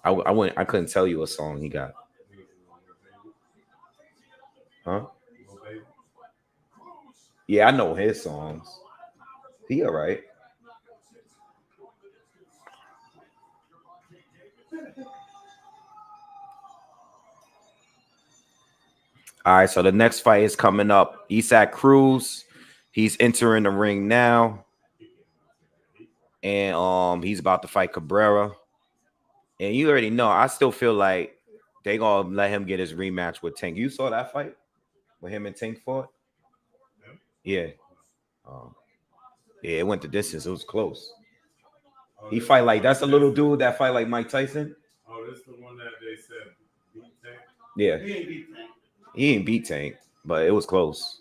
I couldn't tell you a song he got. Huh? Lil Baby. Yeah, I know his songs. He all right. All right, so the next fight is coming up. Isaac Cruz, he's entering the ring now, and he's about to fight Cabrera. And you already know, I still feel like they gonna let him get his rematch with Tank. You saw that fight with him and Tank fought? Yeah. Yeah, it went the distance. It was close. Oh, He this fight the like one that's a little dude that fight like Mike Tyson. Oh, this the one that they said beat Tank? Yeah, He ain't beat Tank. he ain't beat Tank, but it was close.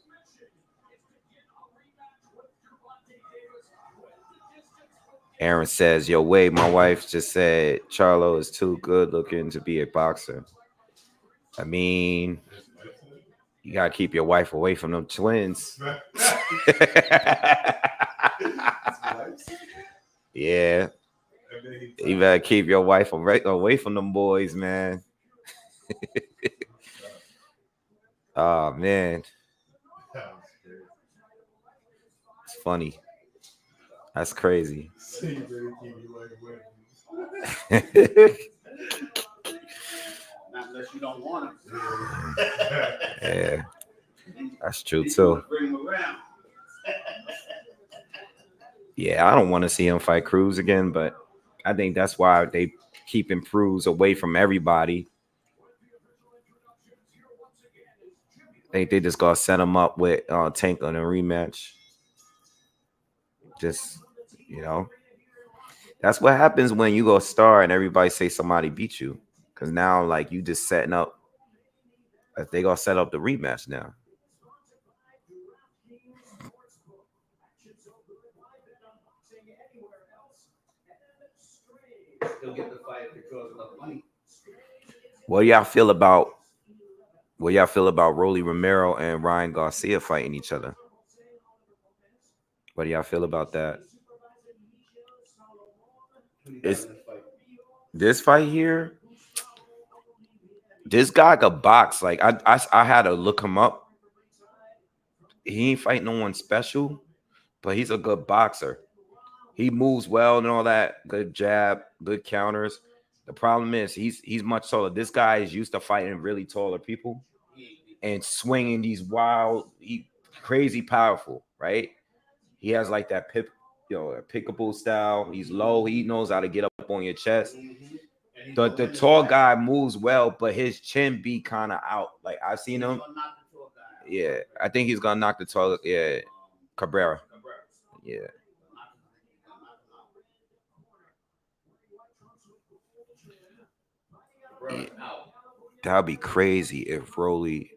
Aaron says, "Yo, Wade, my wife just said Charlo is too good looking to be a boxer." I mean, you gotta keep your wife away from them twins. Yeah, you better keep your wife away from them boys, man. Oh man, it's funny. That's crazy. Not unless you don't want him. Yeah, that's true You too. wanna bring him around. Yeah, I don't want to see him fight Cruz again, but I think that's why they keeping Cruz away from everybody. I think they just gonna set him up with Tank on a rematch. Just that's what happens when you go star and everybody say somebody beat you. Cause now like you just setting up. Like, they gonna set up the rematch now. He'll get the fight if he throws enough money. What do y'all feel about Rolly Romero and Ryan Garcia fighting each other? What do y'all feel about that? Who you got It's in this fight? this fight here. This guy could box. Like I had to look him up. He ain't fighting no one special, but he's a good boxer. He moves well and all that. Good jab, good counters. The problem is he's much taller. This guy is used to fighting really taller people and swinging these wild, crazy powerful, right? He has like that a pickable style. He's low. He knows how to get up on your chest. The tall guy moves well, but his chin be kind of out. Like I've seen him. Yeah, I think he's gonna knock the tall. Yeah, Cabrera. Yeah. That'd be crazy if Rolly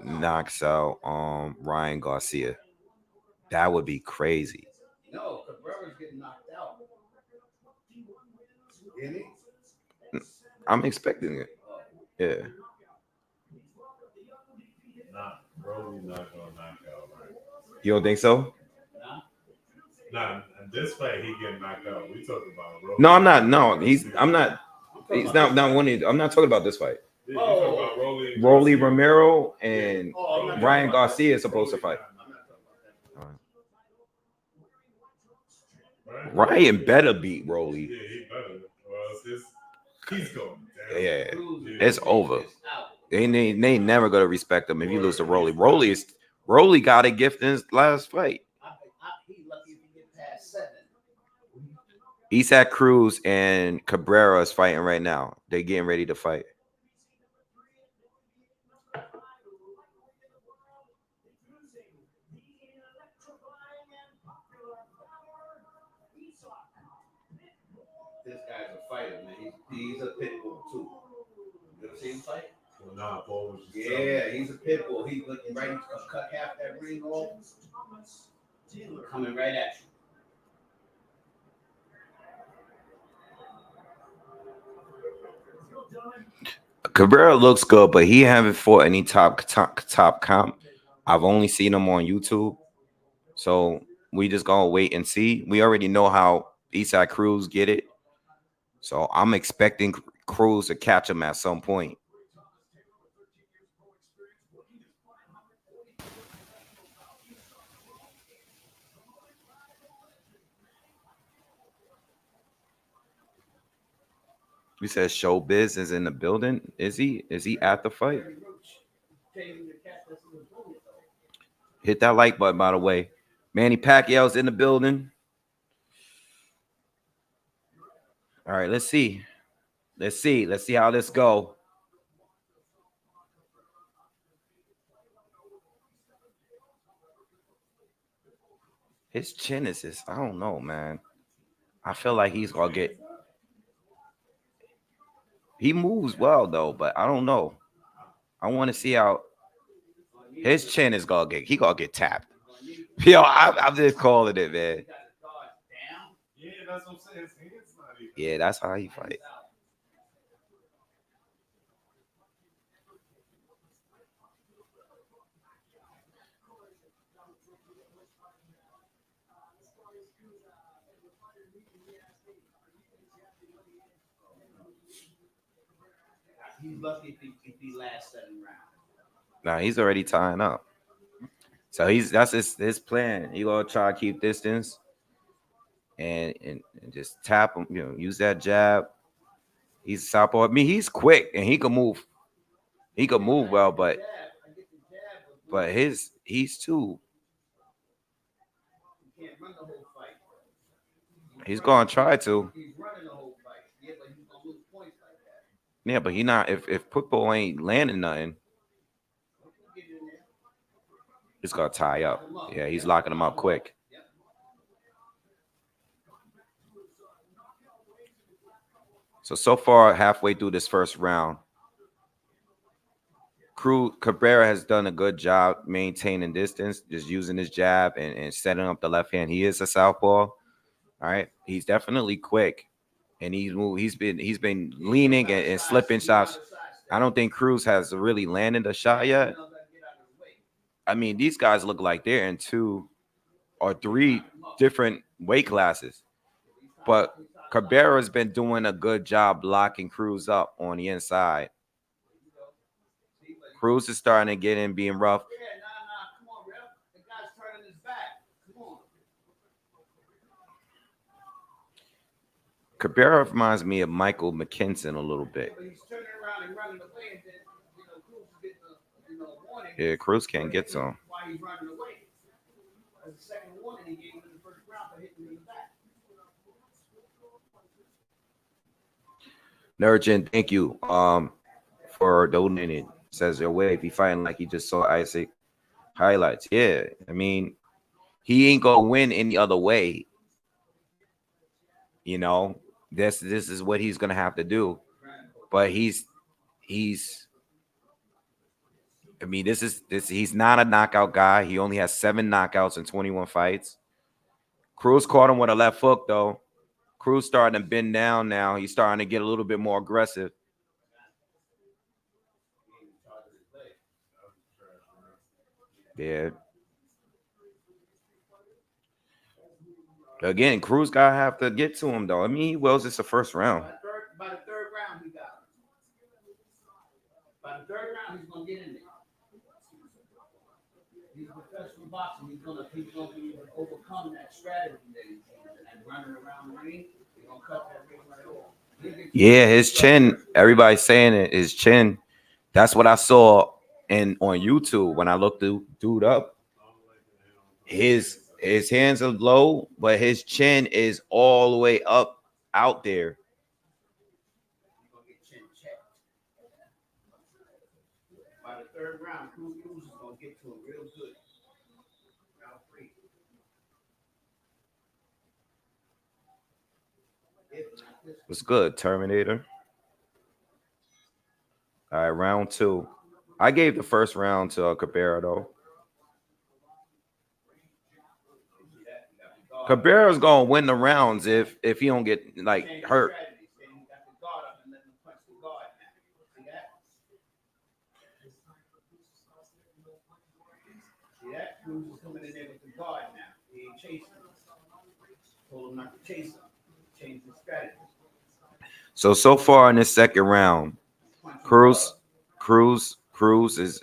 knocks out Ryan Garcia. That would be crazy. No, Cabrera's getting knocked out. I'm expecting it. Yeah. Nah, Broly not gonna knock out, right? You don't think so? Nah, in this fight he getting knocked out. We talking about Broly. No, I'm not. No, I'm not. He's not winning. I'm not talking about this fight. Yeah, you talking about Rolly Romero and Ryan Garcia is supposed to fight. Ryan better beat Rolly. Yeah, he better. Well, he's going. Yeah, it's over. They never gonna respect him if you lose to Rolly. Rolly got a gift in his last fight. He lucky if he get past 7. Isaac Cruz and Cabrera is fighting right now. They're getting ready to fight. This guy's a fighter, man. He's a pit bull too. You ever see him fight? Well, nah, Paul was just yeah, he's a pit bull. He's looking right. He's gonna cut half that ring off. Coming right at you. Cabrera looks good, but he haven't fought any top comp. I've only seen him on YouTube, so we just gonna wait and see. We already know how Isaac Cruz get it, so I'm expecting Cruz to catch him at some point. We said Showbiz is in the building. Is he? Is he at the fight? Hit that like button, by the way. Manny Pacquiao's in the building. All right, let's see. Let's see how this go. His chin is just, I don't know, man. I feel like he's gonna get. He moves well though, but I don't know. I want to see how his chin is gonna get. He gonna get tapped. Yo, I'm just calling it, man. Yeah, that's what I'm saying. Yeah, that's how he fight. He's lucky if he lasts 7 rounds. Nah, he's already tying up. So that's his plan. He gonna try to keep distance and just tap him. Use that jab. He's southpaw. I mean, he's quick and he can move. He can move well, but he's too. He's gonna try to. Yeah, but he not. If Pitbull ain't landing nothing, it's gonna tie up. Yeah, he's locking him up quick. So far, halfway through this first round, Cabrera has done a good job maintaining distance, just using his jab and setting up the left hand. He is a southpaw. All right, he's definitely quick, and he's been leaning and slipping shots. I don't think Cruz has really landed a shot yet. I mean, these guys look like they're in 2 or 3 different weight classes, but Cabrera's been doing a good job blocking Cruz up on the inside. Cruz is starting to get in, being rough. Yeah, nah, come on, ref. The guy's turning his back. Come on. Cabrera reminds me of Michael McKinson a little bit. But he's turning around and running away, and then Cruz is getting a warning. Yeah, Cruz can't get to him. Why he's running away? As a second warning, he gave him in the first round for hitting him in the back. Nurgent, thank you for donating. Says your way if he fighting like he just saw Isaac highlights. Yeah, I mean, he ain't gonna win any other way. You know, this is what he's gonna have to do. But he's I mean, he's not a knockout guy. He only has 7 knockouts in 21 fights. Cruz caught him with a left hook, though. Cruz starting to bend down now. He's starting to get a little bit more aggressive. Yeah. Again, Cruz gotta have to get to him, though. I mean, he wills it's the first round. By the third round, he got him. By the third round, he's gonna get in there. He's a professional boxer. He's gonna be able to overcome that strategy that he's using and running around the ring. He's gonna cut that ring right off. Yeah, his chin. Everybody's saying it. His chin. That's what I saw on YouTube when I looked the dude up. His hands are low, but his chin is all the way up out there. He's gonna get chin checked. By the third round, Cruz is gonna get to him real good. Round 3. What's good, Terminator? All right, round 2. I gave the first round to Cabrera, though. Cabrera's gonna win the rounds if he don't get like hurt. See that? Cruz is coming in there with the guard now. He ain't chasing him. Told him not to chase him. Change the strategy. So far in this second round, Cruz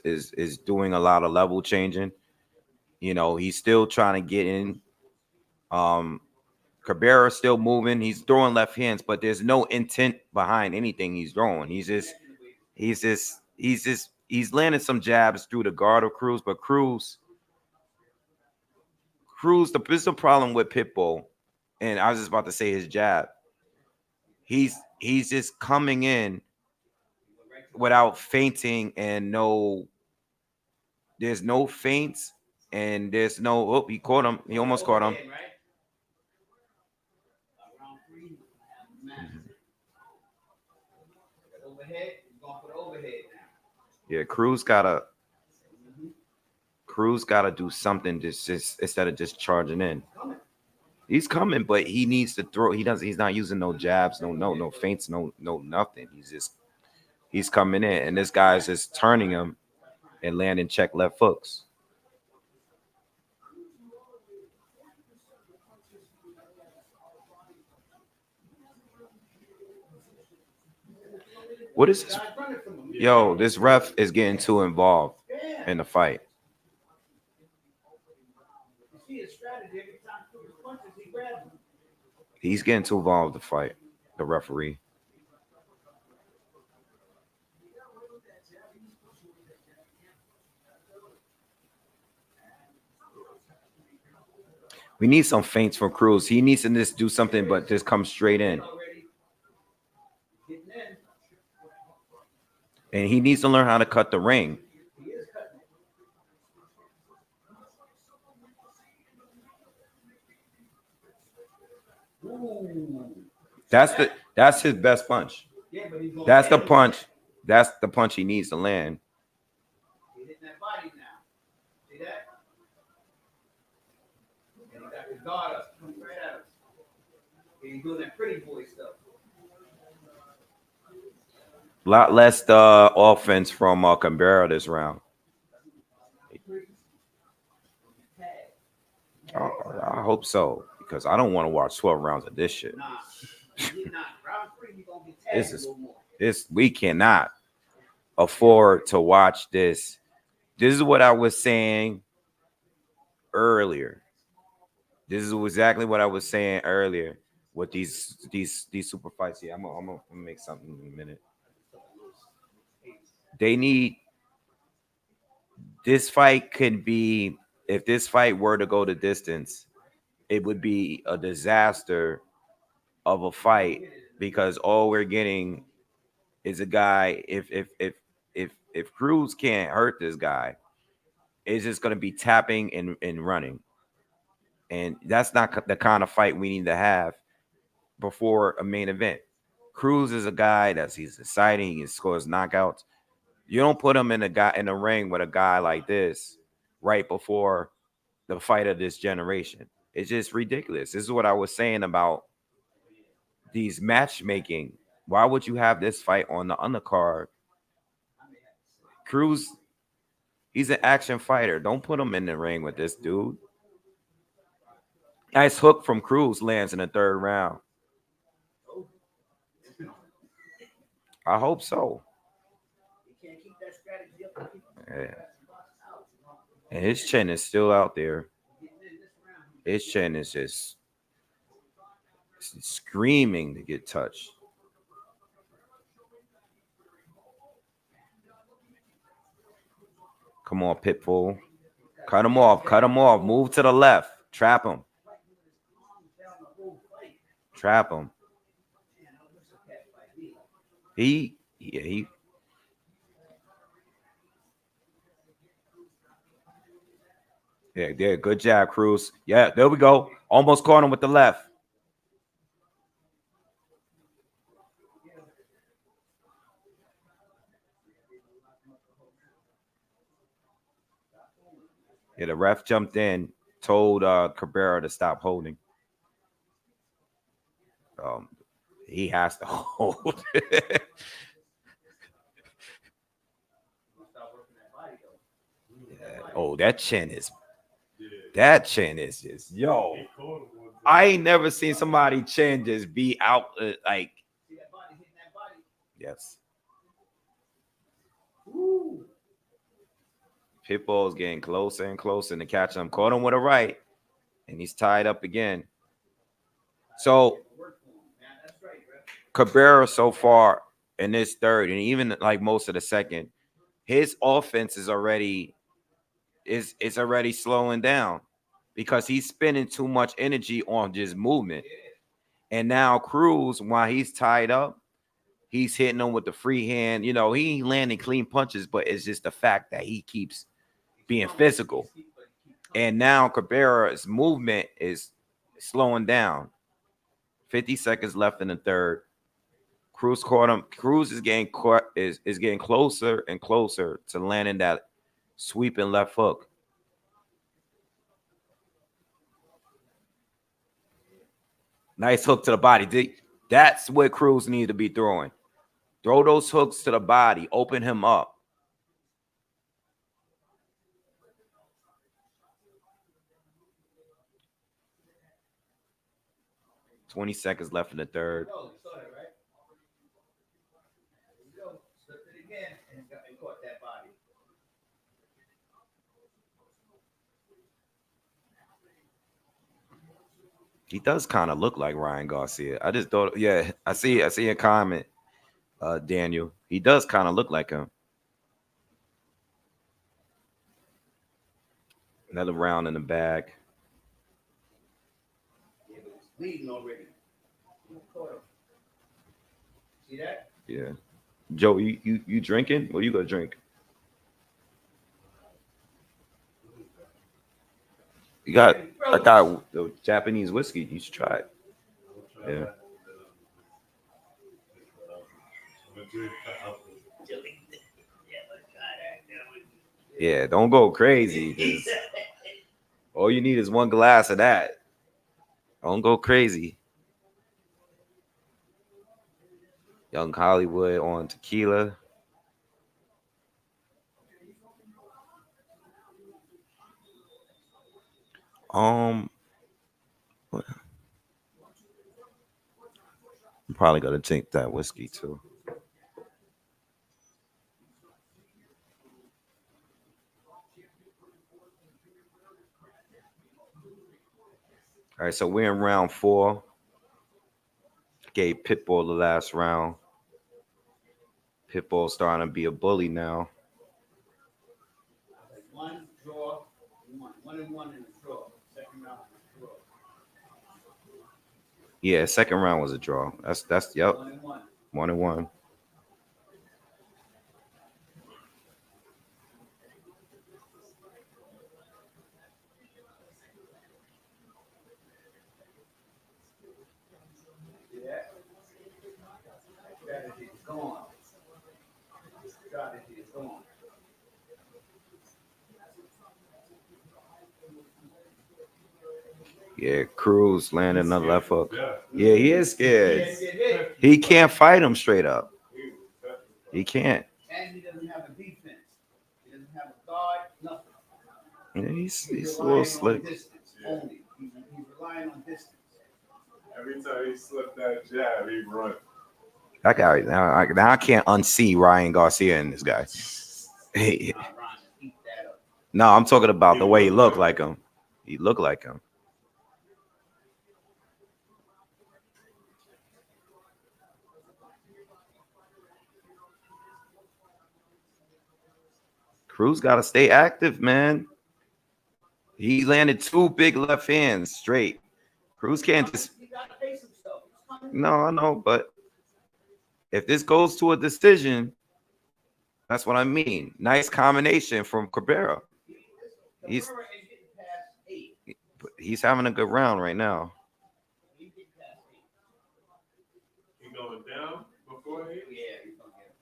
is doing a lot of level changing. You know, he's still trying to get in. Cabrera's still moving. He's throwing left hands, but there's no intent behind anything he's throwing. He's landing some jabs through the guard of Cruz, but Cruz, there's a problem with Pitbull, and I was just about to say his jab. He's just coming in without feinting, and there's no feints, and there's no. Oh, he caught him. He almost caught him. Yeah, Cruz gotta do something just instead of just charging in. He's coming, but he needs to throw. He's not using no jabs, no feints, no nothing. He's coming in, and this guy's just turning him and landing check left hooks. What is this? Yo, this ref is getting too involved in the fight. He's getting too involved in the fight, the referee. We need some feints from Cruz. He needs to just do something, but just come straight in. And he needs to learn how to cut the ring. That's his best punch. That's the punch. That's the punch he needs to land. He's hitting that body now. See that? And he got his guard up, coming right at him. He's doing that pretty boy stuff. A lot less offense from Cabrera this round. I hope so, because I don't want to watch 12 rounds of this shit. Nah, round 3, he gonna get tagged a little more. We cannot. afford to watch this. This is what I was saying earlier. This is exactly what I was saying earlier with these super fights. Yeah, I'm gonna make something in a minute. They need this fight can be, if this fight were to go the distance, it would be a disaster of a fight because all we're getting is a guy. If Cruz can't hurt this guy, it's just gonna be tapping and running, and that's not the kind of fight we need to have before a main event. Cruz is a guy he's exciting. He scores knockouts. You don't put him in a ring with a guy like this right before the fight of this generation. It's just ridiculous. This is what I was saying about these matchmaking. Why would you have this fight on the undercard? Cruz, he's an action fighter. Don't put him in the ring with this dude. Nice hook from Cruz lands in the third round. I hope so. Yeah. And his chin is still out there. His chin is just screaming to get touched. Come on, Pitbull. Cut him off. Cut him off. Move to the left. Trap him. Trap him. He. Yeah, good job, Cruz. Yeah, there we go. Almost caught him with the left. Yeah, the ref jumped in, told Cabrera to stop holding. He has to hold. Oh, that chin is just yo. I ain't never seen somebody chin just be out like. Yes. Pitbull's getting closer and closer to catch him. Caught him with a right, and he's tied up again. So Cabrera so far in this third, and even like most of the second, his offense is already slowing down because he's spending too much energy on just movement. And now Cruz, while he's tied up, he's hitting him with the free hand. You know, he ain't landing clean punches, but it's just the fact that he keeps being physical. And now Cabrera's movement is slowing down. 50 seconds left in the third. Cruz caught him. Cruz is getting getting closer and closer to landing that sweeping left hook. Nice hook to the body. That's what Cruz needs to be throwing. Throw those hooks to the body. Open him up. $20 seconds left in the third. He does kind of look like Ryan Garcia. I just thought, yeah, I see a comment, Daniel. He does kind of look like him. Another round in the bag. Bleeding already. See that? Yeah. Joe, you drinking? What you gonna drink? I got the Japanese whiskey. You should try it. Yeah. Yeah, don't go crazy. All you need is one glass of that. Don't go crazy. Young Hollywood on tequila. I'm probably gonna drink that whiskey too. All right, so we're in round 4. Gave Pitbull the last round. Pitbull starting to be a bully now. 1 draw, 1 and 1 in the draw. Second round was a draw. Yeah, second round was a draw. That's yep. 1 and 1. 1 and 1. Yeah. Strategy is gone. Strategy is gone. Yeah, Cruz landing another left hook. Yeah. Yeah, he is scared. Yes, it is. He can't fight him straight up. He can't. And he doesn't have a defense. He doesn't have a guard, nothing. Yeah, he's a relying little on slick. distance only. He's relying on distance. Every time he slipped that jab, he run. That guy now I can't unsee Ryan Garcia in this guy. Hey, Ron, keep that up. no, I'm talking about the way he looked like him. He looked like him. Cruz got to stay active, man. He landed 2 big left hands straight. Cruz can't just. He got to face himself. He's coming. No, I know, but if this goes to a decision, that's what I mean. Nice combination from Cabrera. He's Cabrera is getting past 8. he's having a good round right now. He's getting past 8. He going down before he? Yeah, he's gonna get him.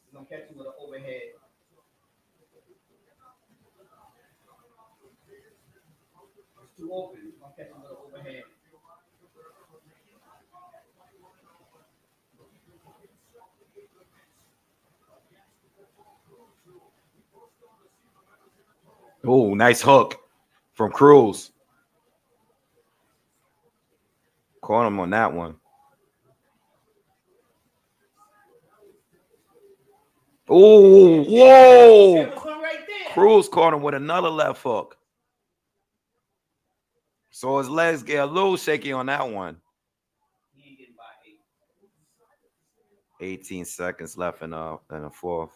He's gonna catch him with an overhead. It's too open. He's gonna catch him with an overhead. Oh, nice hook from Cruz. Caught him on that one. Oh, There whoa! was one right there. Cruz caught him with another left hook. So his legs get a little shaky on that one. He ain't getting by 8. 18 seconds left in the 4th.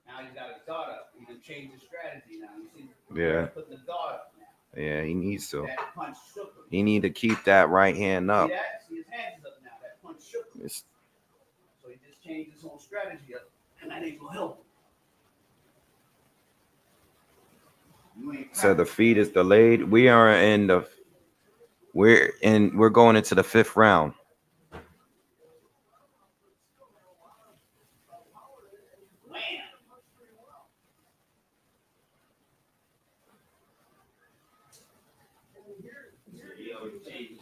Now he's got his guard up. He can change his strategy now. You see? Yeah. Putting the guard up now. Yeah, he needs to. That punch shook him. He need to keep that right hand up. See that? See his hands is up now. That punch shook him. It's- So he just changed his whole strategy up. And that ain't gonna help him. You ain't So the feed is delayed. We are in the. We're going into the 5th round. Wham! He already changed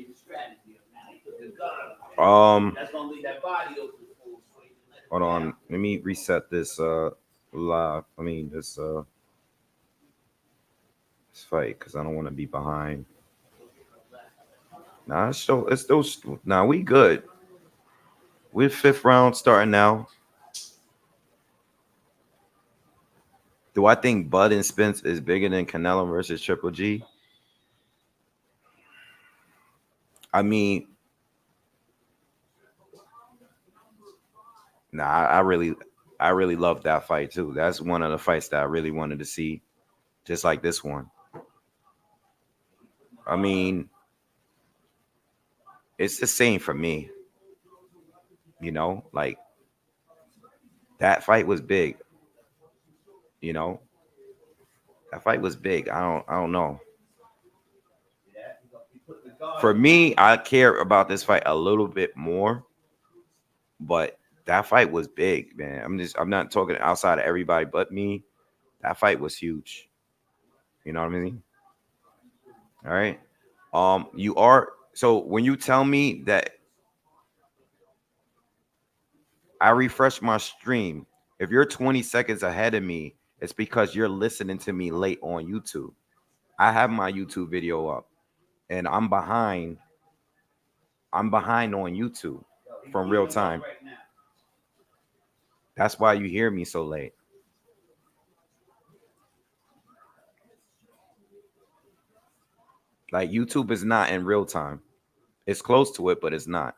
his strategy up now. He put the guard up. That's gonna leave that body open full swing. Hold on. Let me reset this live. I mean this fight because I don't want to be behind. Nah, it's those. Nah, we good. We're 5th round starting now. Do I think Bud and Spence is bigger than Canelo versus Triple G? I mean, nah, I really love that fight too. That's one of the fights that I really wanted to see, just like this one. I mean, it's the same for me. You know, like that fight was big. You know, that fight was big. I don't know. For me, I care about this fight a little bit more, but that fight was big, man. I'm not talking outside of everybody but me. That fight was huge. You know what I mean? All right. You are so when you tell me that I refresh my stream, if you're 20 seconds ahead of me, it's because you're listening to me late on YouTube. I have my YouTube video up and I'm behind. I'm behind on YouTube from real time. That's why you hear me so late. Like YouTube is not in real time. It's close to it, but it's not.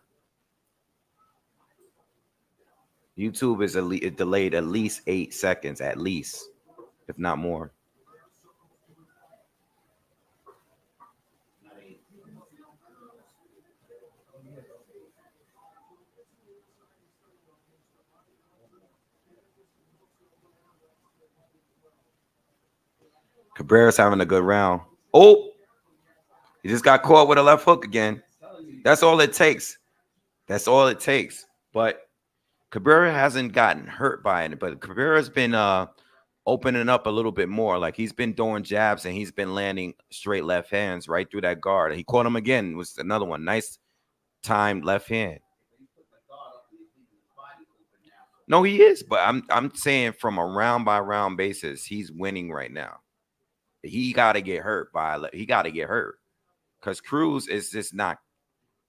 YouTube is delayed at least 8 seconds, at least, if not more. Cabrera's having a good round. Oh, he just got caught with a left hook again. That's all it takes. That's all it takes. But Cabrera hasn't gotten hurt by it. But Cabrera's been opening up a little bit more. Like he's been throwing jabs and he's been landing straight left hands right through that guard. He caught him again. It was another one. Nice timed left hand. No, he is. But I'm saying from a round by round basis, he's winning right now. He got to get hurt because Cruz is just not.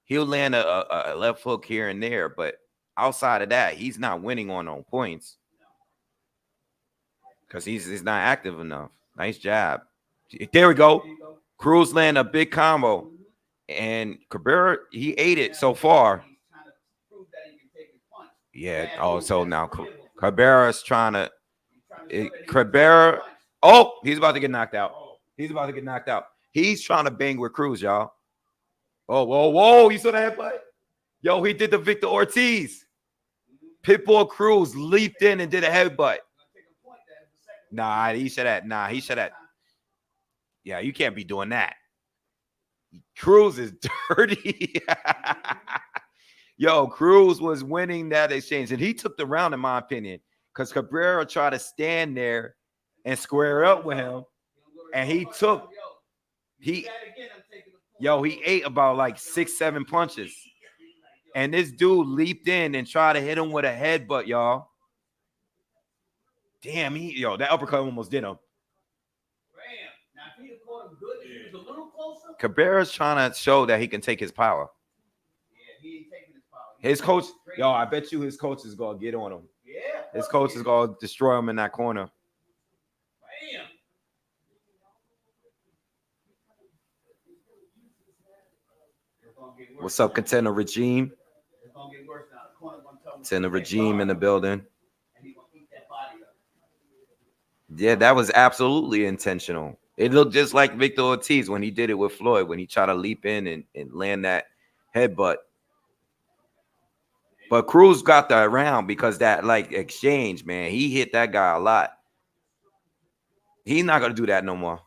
He'll land a left hook here and there, but outside of that, he's not winning on points because he's not active enough. Nice jab. There we go. Cruz land a big combo, and Cabrera, he ate it so far. Yeah. Oh, so now Cabrera's trying to. Cabrera. Oh, he's about to get knocked out. He's trying to bang with Cruz, y'all. Oh, whoa. You saw that headbutt? Yo, he did the Victor Ortiz. Pitbull Cruz leaped in and did a headbutt. He should have. Yeah, you can't be doing that. Cruz is dirty. Yo, Cruz was winning that exchange. And he took the round, in my opinion, because Cabrera tried to stand there and square up with him, and he ate about like 6-7 punches, and this dude leaped in and tried to hit him with a headbutt, y'all. Damn, that uppercut almost did him. Cabrera's trying to show that he can take his power. His coach, I bet you his coach is gonna get on him. His coach is gonna destroy him in that corner. What's up, Contender Regime? Contender Regime in the building. Yeah, that was absolutely intentional. It looked just like Victor Ortiz when he did it with Floyd, when he tried to leap in and land that headbutt. But Cruz got that round because that exchange, man, he hit that guy a lot. He's not going to do that no more.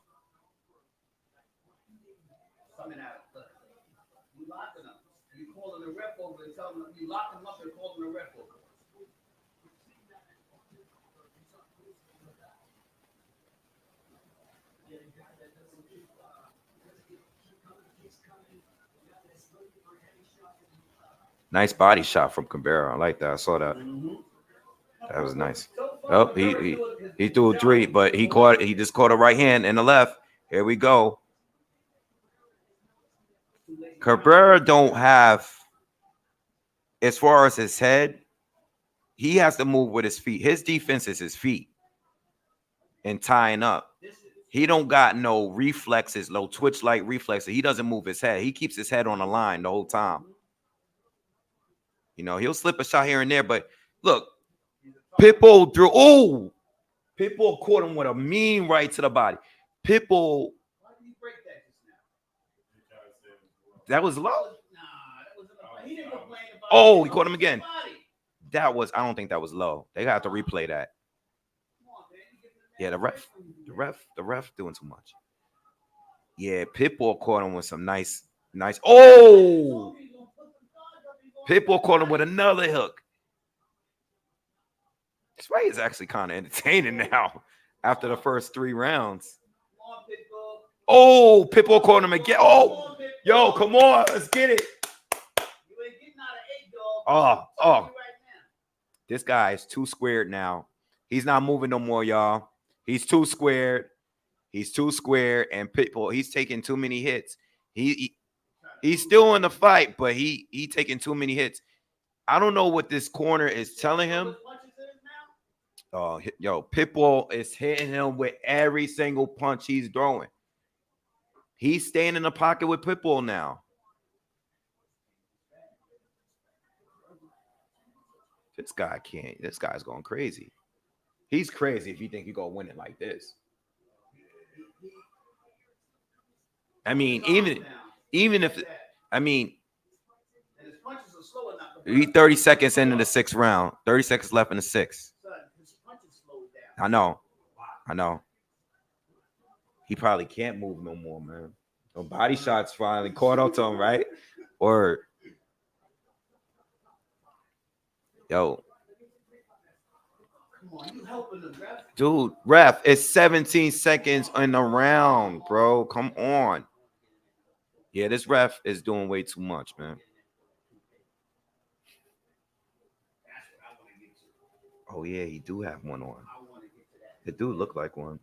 Nice body shot from Cabrera. I like that. I saw that. That was nice. Oh, he threw a 3, but he just caught a right hand and the left. Here we go. Cabrera don't have, as far as his head, he has to move with his feet. His defense is his feet and tying up. He don't got no reflexes, no twitch-like reflexes. He doesn't move his head. He keeps his head on the line the whole time. He'll slip a shot here and there, but look, Pitbull threw. Oh, Pitbull caught him with a mean right to the body. Pitbull. That was low. Oh, he caught him again. I don't think that was low. They got to replay that. Yeah, the ref doing too much. Yeah, Pitbull caught him with some nice. Oh, Pitbull caught him with another hook. This fight is actually kind of entertaining now after the first 3 rounds. Oh, Pitbull caught him again. Oh, yo, come on, let's get it. Oh. This guy is too squared now. He's not moving no more, y'all. He's too squared. And Pitbull, he's taking too many hits. He's still in the fight, but he taking too many hits. I don't know what this corner is telling him. Oh, Pitbull is hitting him with every single punch he's throwing. He's staying in the pocket with Pitbull now. This guy can't. This guy's going crazy. He's crazy if you think you're going to win it like this. I mean, even if, I mean, he 30 seconds into the 6th round. 30 seconds left in the 6th. I know. He probably can't move no more, man. The body shots finally caught up to him, right? Or, yo. Dude, ref, it's 17 seconds in the round, bro. Come on. Yeah, this ref is doing way too much, man. Oh, yeah, he do have one on. It do look like one.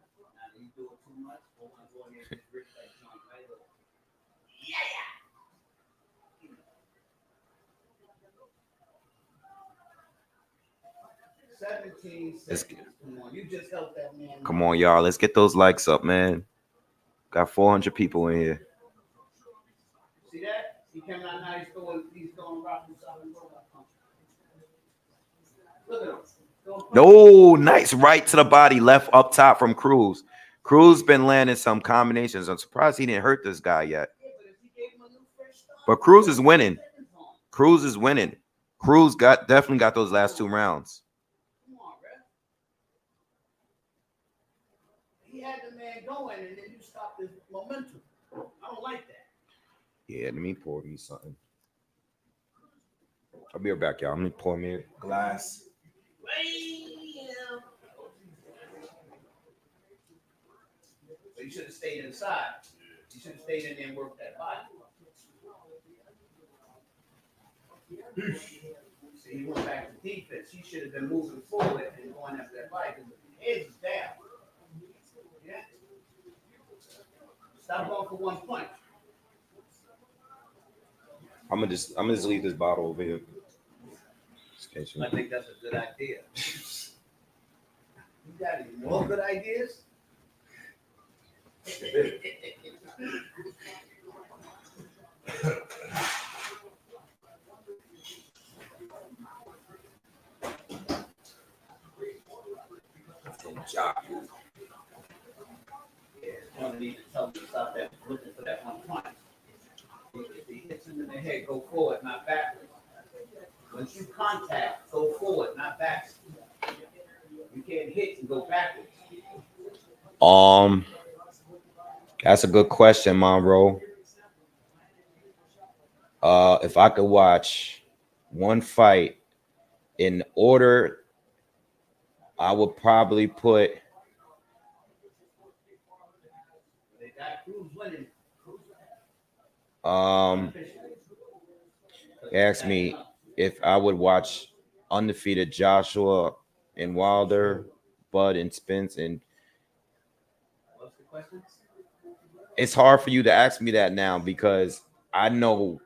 Come on, y'all. Let's get those likes up, man. Got 400 people in here. See that? He came out now. He's going rock and solid. Look at him. No, nice right to the body, left up top from Cruz. Cruz been landing some combinations. I'm surprised he didn't hurt this guy yet. But Cruz is winning. Cruz definitely got those last 2 rounds. He had the man going, and then you stopped his momentum. I don't like that. Yeah, let me pour me something. I'll be right back, y'all. Let me pour me a glass. So you should have stayed inside. You should have stayed in there and worked that body. See, he went back to defense. He should have been moving forward and going after that body because the head is down. Yeah. Stop going for 1 punch. I'm gonna just leave this bottle over here. I think that's a good idea. You got any more good ideas? Yeah, need to tell him to stop that, looking for that 1 punch. If he hits him in the head, go forward, not backwards. Once you contact, go forward, not backwards. You can't hit and go backwards. That's a good question, Monroe. If I could watch one fight in order, I would probably put. Ask me if I would watch undefeated Joshua and Wilder, Bud and Spence, and what's the question? It's hard for you to ask me that now because I know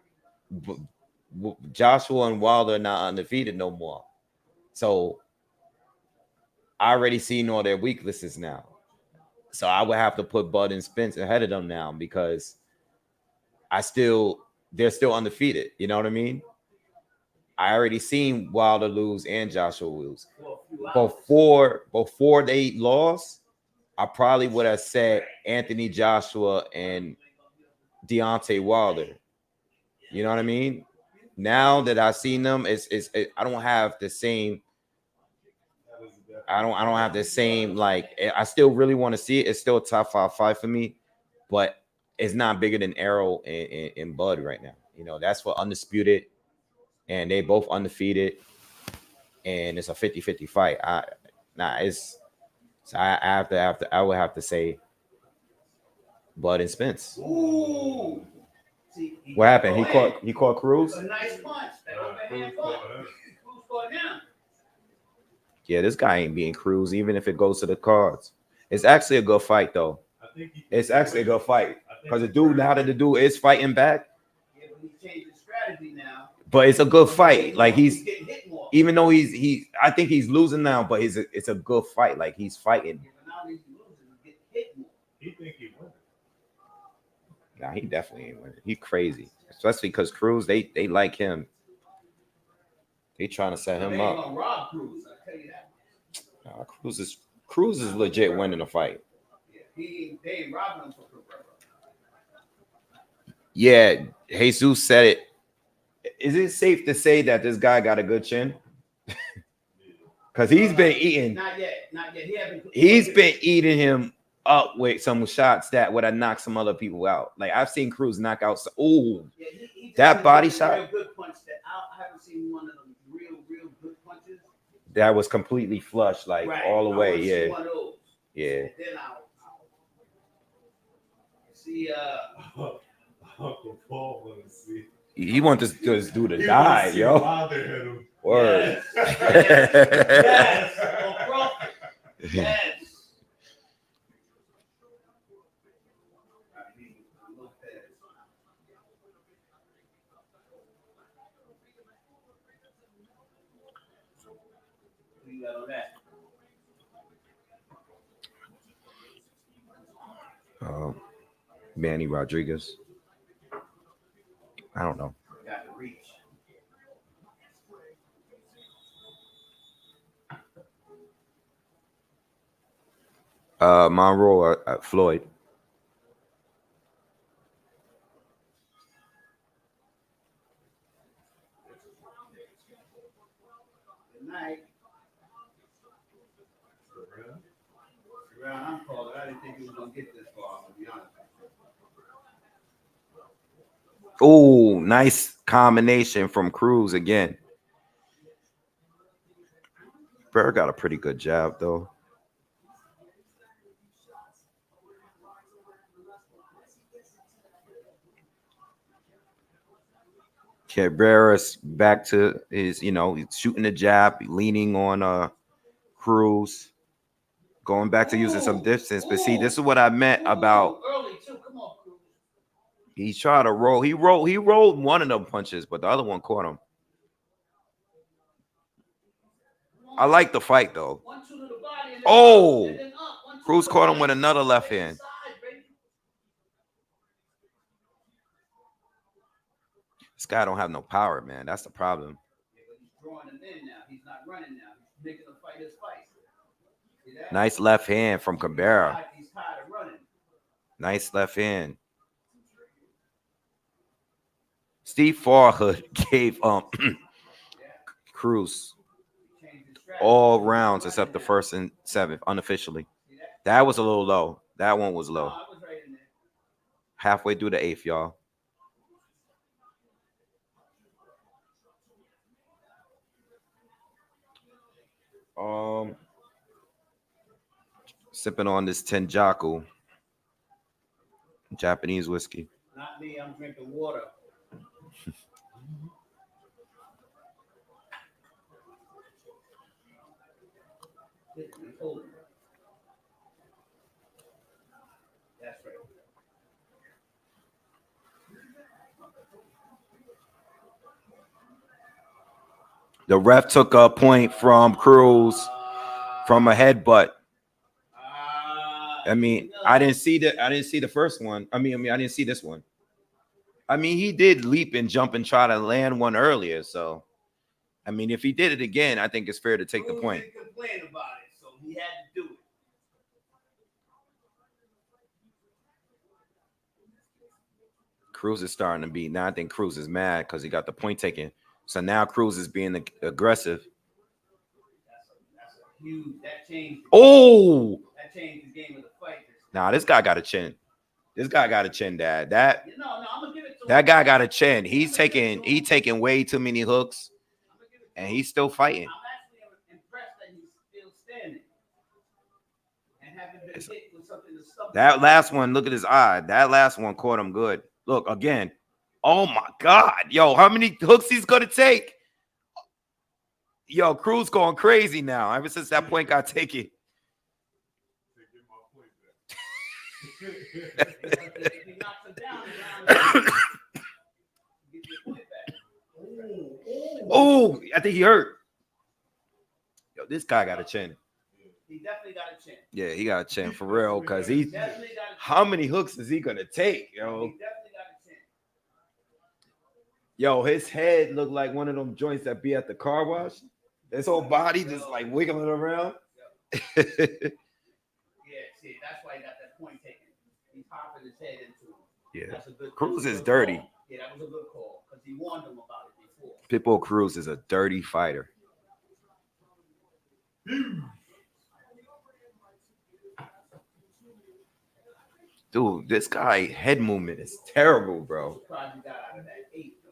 Joshua and Wilder are not undefeated no more. So I already seen all their weaknesses now. So I would have to put Bud and Spence ahead of them now because they're still undefeated. You know what I mean? I already seen Wilder lose and Joshua lose. Before they lost, I probably would have said Anthony Joshua and Deontay Wilder. You know what I mean? Now that I've seen them, I don't have the same. I don't have the same, like, I still really want to see it. It's still a top 5 fight for me, but it's not bigger than Errol and Bud right now. You know, that's for undisputed, and they both undefeated, and it's a 50-50 fight. I would have to say Bud and Spence. Ooh. See, What happened? He caught Cruz? A nice punch. That overhand punch. Cruz caught him. Yeah, this guy ain't being Cruz, even if it goes to the cards. It's actually a good fight, though. It's actually a good fight because the dude is fighting back. Yeah, but he changed his strategy now. But it's a good fight. Like even though I think he's losing now, but it's a good fight. Like he's fighting. Yeah, but now he's losing. He's getting hit more. He think he won. Nah, he definitely ain't winning. He crazy, especially because Cruz they like him. They trying to set him They ain't up. gonna rob Cruz, I tell you that. Nah, Cruz is legit winning the fight. Yeah, they ain't robbing him for Cabrera. Yeah, Jesus said it. Is it safe to say that this guy got a good chin? Because he's been eating. Not yet. He's been eating him up with some shots that would have knocked some other people out. Like I've seen Cruz knock out. Oh, yeah, he that body shot. Real good punch that I haven't seen one of them real good punches. That was completely flush, like right. all the way. Yeah. One of those. Yeah. And then I'll see. Uncle Paul want to see. He wants to just do the dive, yo. Word. Yes. Yes. Oh, Crawford. Yes. Manny Rodriguez. I don't know. Got to reach. Monroe Floyd. Good night. I'm calling. I didn't think he was gonna get this far. To be honest. Oh, nice combination from Cruz again. Burr got a pretty good jab though. Cabrera's back to his, he's shooting the jab, leaning on Cruz, going back to using some distance. But see, this is what I meant about. He tried to roll. He rolled one of them punches, but the other one caught him. I like the fight though. Oh, Cruz caught him with another left hand. This guy don't have no power, man. That's the problem. He's drawing him in now. He's not running now. He's making him fight his fight. Nice left hand from Cabrera. He's tired of running. Nice left hand. Steve Farhood gave Cruz all rounds except the first and seventh unofficially. That was a little low. That one was low. Halfway through the eighth, y'all. Sipping on this Santiago, Japanese whiskey. Not me, I'm drinking water. That's right. The ref took a point from Cruz from a headbutt. I mean, I didn't see the first one. I didn't see this one. I mean, he did leap and jump and try to land one earlier. So, I mean, if he did it again, I think it's fair to take the point. Complain about it, so he had to do it. Cruz is starting to be now. I think Cruz is mad because he got the point taken. So now Cruz is being aggressive. That's a huge. That changed. Oh, that changed the game of the fight. Nah, this guy got a chin. This guy got a chin, Dad. I'm gonna give it to that him. Guy got a chin. He's taking way too many hooks, and he's still fighting. I'm actually impressed that he's still standing and haven't been hit with something to stomach. That last one, look at his eye. That last one caught him good. Look again. Oh my God, yo, how many hooks he's gonna take? Yo, Cruz going crazy now. Ever since that point got taken. Oh, I think he hurt. Yo, this guy got a chin. He definitely got a chin. Yeah, he got a chin for real. Cause how many hooks is he gonna take, yo? He definitely Yo, his head looked like one of them joints that be at the car wash. His whole body just like wiggling around. Yeah, see, that's why he got that point taken. He's popping his head into him. Yeah, That's a good. Cruz that's a is good dirty. Call. Yeah, that was a good call because he warned him about it before. Pitbull Cruz is a dirty fighter. Dude, this guy head movement is terrible, bro. Probably got out of that 8 though.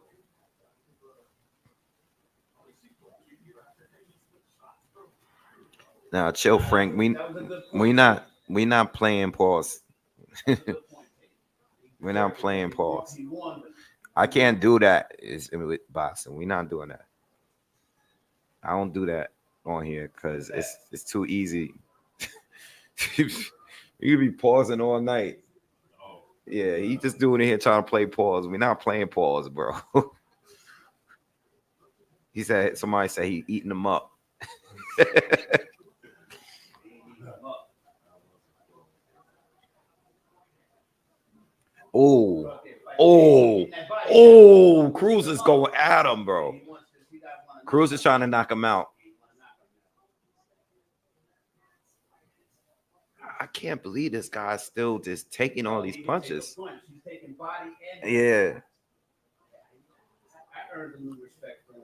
Now, chill, Frank. We not playing pause. We're not playing pause. I can't do that. Is with boxing. We're not doing that. I don't do that on here because it's too easy. You could be pausing all night. Yeah, he just doing it here trying to play pause. We're not playing pause, bro. He said somebody said he eating them up. Oh, Cruz is going at him, bro. Cruz is trying to knock him out. I can't believe this guy's still just taking all these punches. Yeah. I earned a little respect for him.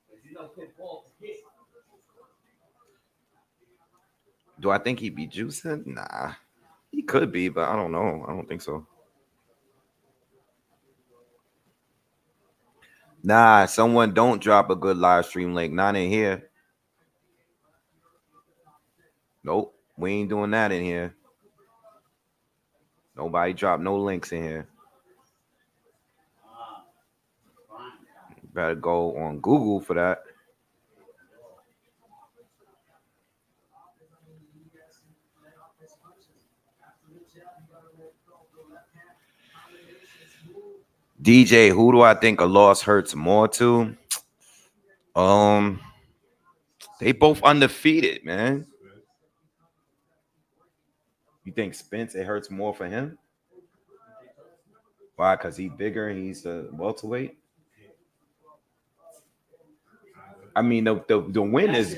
Because you know, Pitbull hit. Do I think he'd be juicing? Nah. He could be, but I don't know. I don't think so. Nah, someone don't drop a good live stream link. Not in here. Nope. We ain't doing that in here. Nobody drop no links in here. Better go on Google for that. DJ, who do I think a loss hurts more to? They both undefeated, man. You think Spence, it hurts more for him? Why? Because he's bigger and he's a welterweight? I mean, the win is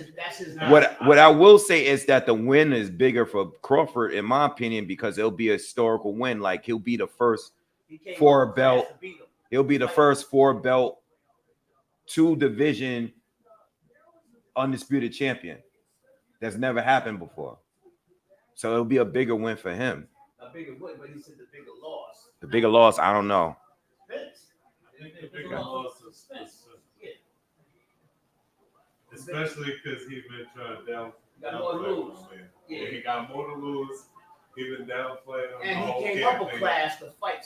what I will say is that the win is bigger for Crawford, in my opinion, because it'll be a historical win. Like he'll be the first 4-belt. He'll be the first 4-belt 2-division undisputed champion. That's never happened before. So it'll be a bigger win for him. A bigger win, but he said the bigger loss. The bigger loss, I don't know. Spence. I think the bigger loss is Spence. Especially because he's been trying to downplay. Yeah, he got more to lose. He's been downplaying. And he came up a class to fight.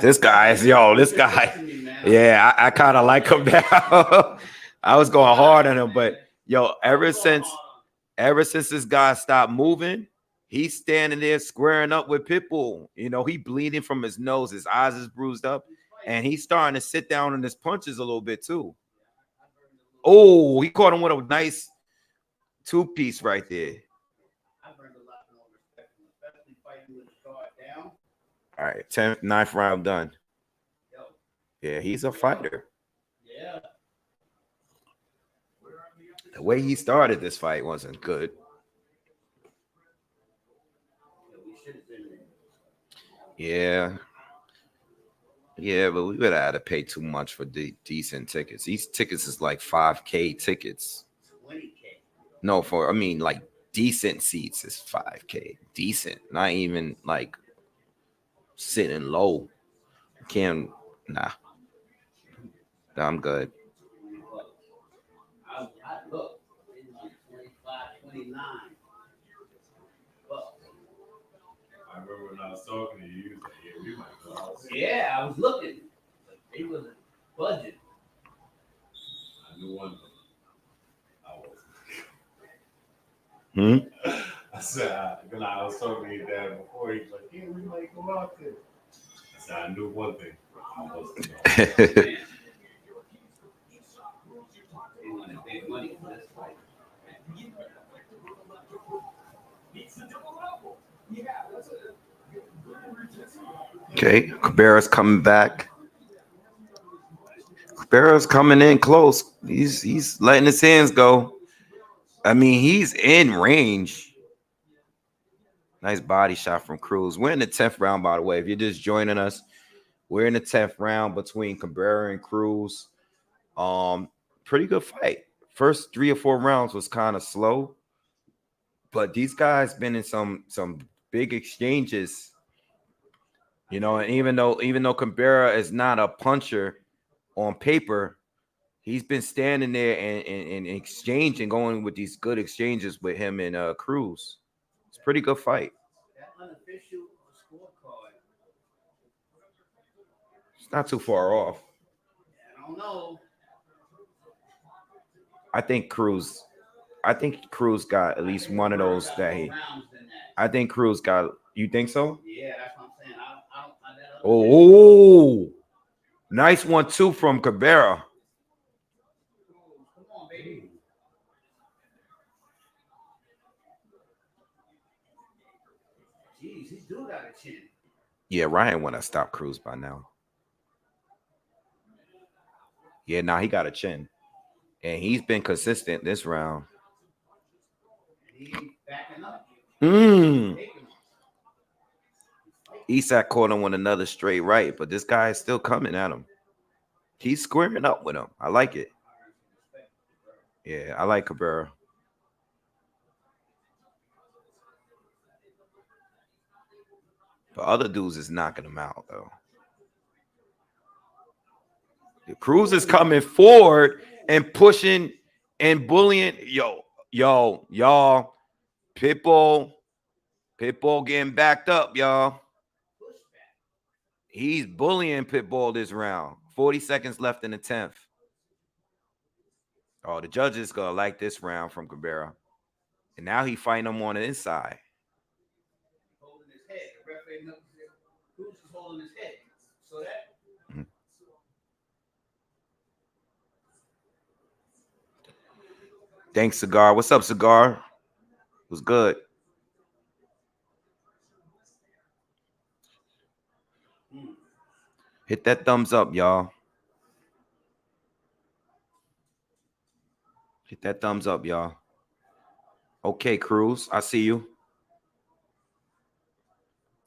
This guy. Yeah, I kind of like him now. I was going hard on him, but yo, ever since this guy stopped moving, he's standing there squaring up with Pitbull. You know, he bleeding from his nose, his eyes is bruised up, and he's starting to sit down on his punches a little bit too. Oh, he caught him with a nice 2-piece right there. All right, 10th, 9th round done. Yeah, he's a fighter. Yeah. The way he started this fight wasn't good. Yeah. Yeah, but we would have had to pay too much for decent tickets. These tickets is like 5K tickets. 20K. No, like decent seats is 5K. Decent. Not even like sitting low. Nah. I'm good. I look, it's like 25, 29. I remember when I was talking to you, you was like, yeah, we might go out. Yeah, I was looking. They was budget. I knew one thing. I wasn't. I said, I was talking to your dad before. He was like, yeah, we might go out there. I said, I knew one thing. I wasn't going. They wanted big money for this fight. Okay, Cabrera's coming back. Cabrera's coming in close. He's letting his hands go. I mean, he's in range. Nice body shot from Cruz. We're in the 10th round, by the way. If you're just joining us, we're in the 10th round between Cabrera and Cruz. Pretty good fight. First 3 or 4 rounds was kind of slow, but these guys been in some big exchanges. You know, and even though Cabrera is not a puncher on paper, he's been standing there and exchanging, going with these good exchanges with him and Cruz. It's a pretty good fight. That unofficial scorecard. It's not too far off. I don't know. I think Cruz got at least one of those that he. I think Cruz got. You think so? Yeah, that's what I'm saying. I don't Oh, nice 1-2 from Cabrera. Come on, baby. Jeez, he do got a chin. Yeah, Ryan want to stop Cruz by now. Yeah, nah, he got a chin. And he's been consistent this round. He's backing up. Isak caught him with another straight right, but this guy is still coming at him. He's squaring up with him. I like it. Yeah, I like Cabrera. But other dudes is knocking him out, though. The Cruz is coming forward and pushing and bullying. Y'all. Pitbull getting backed up, y'all. He's bullying Pitbull this round. 40 seconds left in the 10th. Oh, the judges gonna like this round from Cabrera. And now he fighting him on the inside. Holding his head. The referee knows Cruz is holding his head. So that. Thanks, Cigar. What's up, Cigar? Was good. Hit that thumbs up, y'all. Hit that thumbs up, y'all. Okay, Cruz, I see you.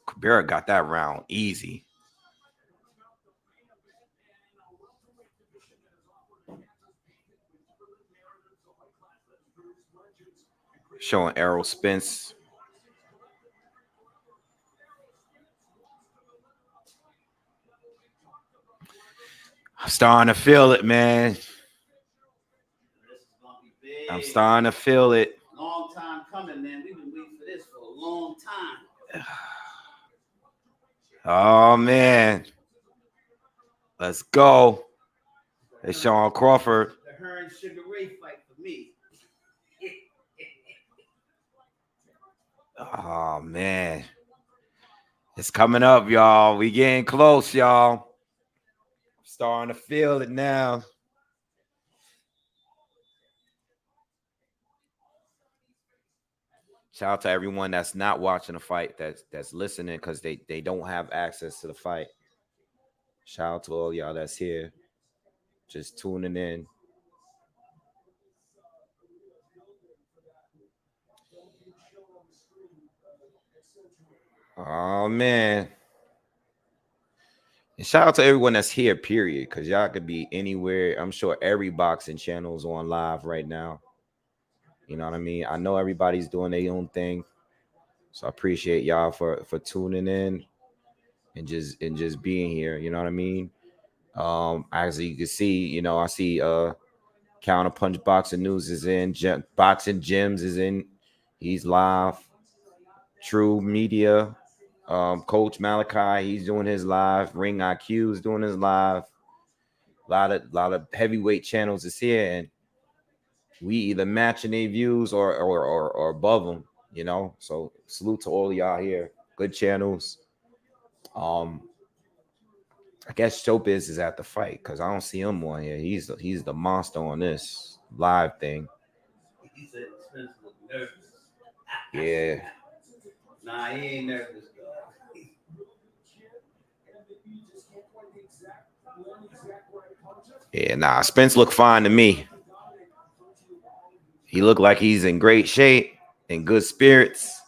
Cabrera got that round easy. Showing Errol Spence. I'm starting to feel it, man. I'm starting to feel it. Long time coming, man. We've been waiting for this for a long time. Oh, man. Let's go. It's Sean Crawford. The Hearn Sugar Ray fight for me. Oh, man. It's coming up, y'all. We getting close, y'all. Starting to feel it now. Shout out to everyone that's not watching the fight, that's listening because they don't have access to the fight. Shout out to all y'all that's here, just tuning in. Oh, man. And shout out to everyone that's here, period, because y'all could be anywhere. I'm sure every boxing channel is on live right now. You know what I mean? I know everybody's doing their own thing. So I appreciate y'all for tuning in and just being here. You know what I mean? As you can see, you know, I see Counterpunch Boxing News is in, Boxing Gyms is in, he's live. True Media, Coach Malachi, he's doing his live. Ring IQ is doing his live. A lot of heavyweight channels is here, and we either matching their views or above them, you know. So salute to all of y'all here. Good channels. I guess Showbiz is at the fight because I don't see him on here. He's the monster on this live thing. He said Spence look nervous. Yeah. Nah, he ain't nervous, though. Yeah, nah, Spence looked fine to me. He looked like he's in great shape, in good spirits.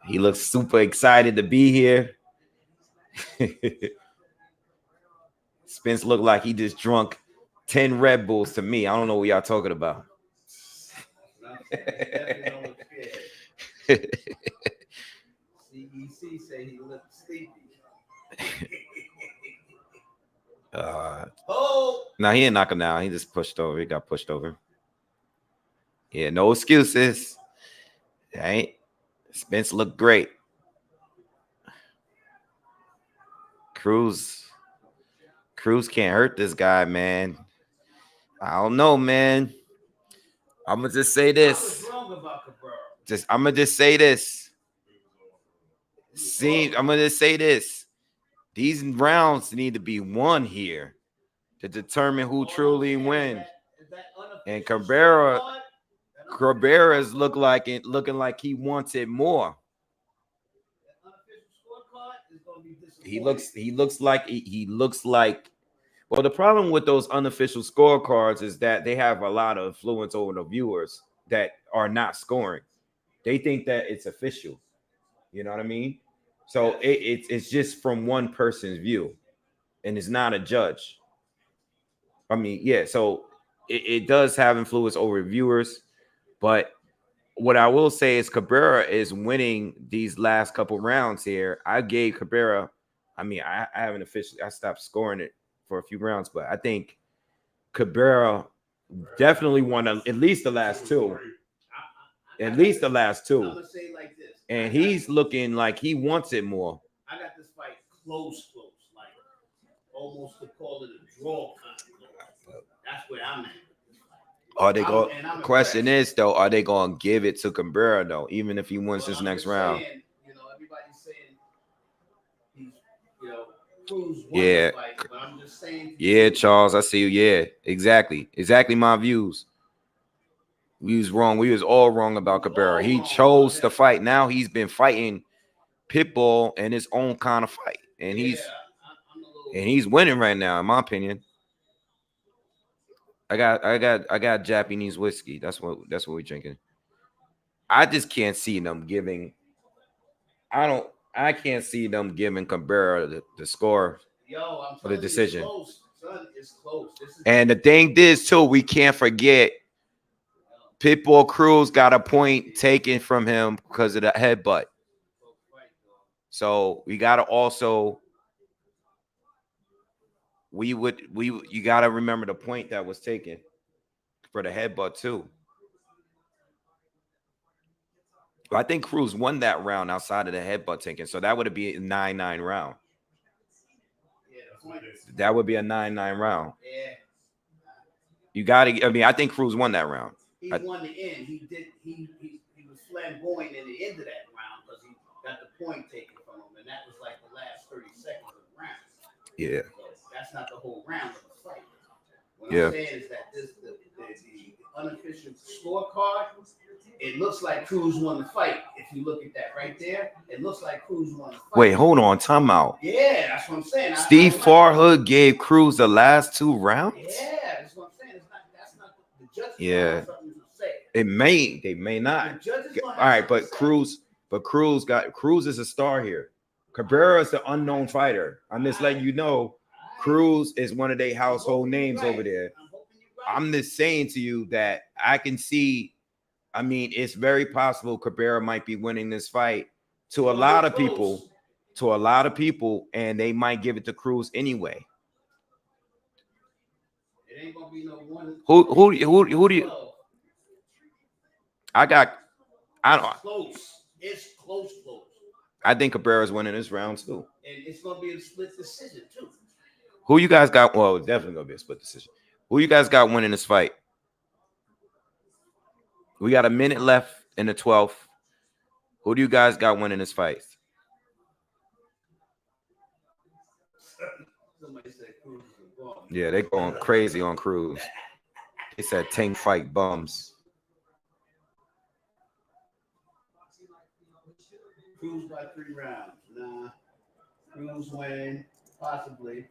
He looks super excited to be here. Spence looked like he just drunk 10 Red Bulls to me. I don't know what y'all talking about. CEC say he looked sleepy. Nah, he didn't knock him down. He just pushed over. He got pushed over. Yeah, no excuses. Right? Spence looked great. Cruz can't hurt this guy, man. I don't know, man. I'm gonna just say this. I'm gonna just say this. I'm gonna just say this. These rounds need to be won here to determine who truly wins. And Cabrera's looking like he wants it more. He looks like. Well, the problem with those unofficial scorecards is that they have a lot of influence over the viewers that are not scoring. They think that it's official. You know what I mean? So it's just from one person's view, and it's not a judge. I mean, yeah. So it does have influence over viewers, but what I will say is Cabrera is winning these last couple rounds here. I gave Cabrera. I mean, I haven't officially. I stopped scoring it for a few rounds, but I think Cabrera definitely won at least the last two. At least the last two. I'm gonna say it like this. And he's looking like he wants it more. I got this fight close, like almost to call it a draw kind of close. That's where I'm at. Are they going? The question is though, are they going to give it to Cabrera though, even if he wins this next round? Saying, everybody's saying he's, Cruz won yeah. The fight, but I'm just saying. Yeah, Charles, I see you. Yeah, exactly my views. We was wrong. We was all wrong about Cabrera. He chose to fight. Now he's been fighting Pitbull in his own kind of fight, and he's winning right now, in my opinion. I got Japanese whiskey. That's what we're drinking. I just can't see them giving. I can't see them giving Cabrera the score for the decision. It's close. And the thing is too, we can't forget Pitbull Cruz got a point taken from him because of the headbutt. So we gotta also you gotta remember the point that was taken for the headbutt too. I think Cruz won that round outside of the headbutt taken, so that would be a 9-9 round. That would be a 9-9 round. Yeah. You gotta. I mean, I think Cruz won that round. He won the end. He was flamboyant in the end of that round because he got the point taken from him, and that was like the last 30 seconds of the round. Yeah. So that's not the whole round of the fight. What I'm saying is that the unofficial scorecard, it looks like Cruz won the fight. If you look at that right there, it looks like Cruz won the fight. Wait, hold on, time out. Yeah, that's what I'm saying. Steve Farhood gave Cruz the last 2 rounds. Yeah, that's what I'm saying. That's not the judges. Yeah. They may not. All right, but Cruz is a star here. Cabrera is the unknown fighter. I'm just letting you know, Cruz is one of their household names over there. I'm just saying to you that I can see. I mean, it's very possible Cabrera might be winning this fight to a lot of people, and they might give it to Cruz anyway. It ain't gonna be no one. Who do you? I don't. It's close. I think Cabrera's winning this round too. And it's gonna be a split decision too. Who you guys got? Well, it's definitely gonna be a split decision. Who you guys got winning this fight? We got a minute left in the 12th. Who do you guys got winning this fight? Somebody said Cruz is a bum. Yeah, they going crazy on Cruz. They said tank fight bums. Cruz by 3 rounds. Nah. Cruz win, possibly.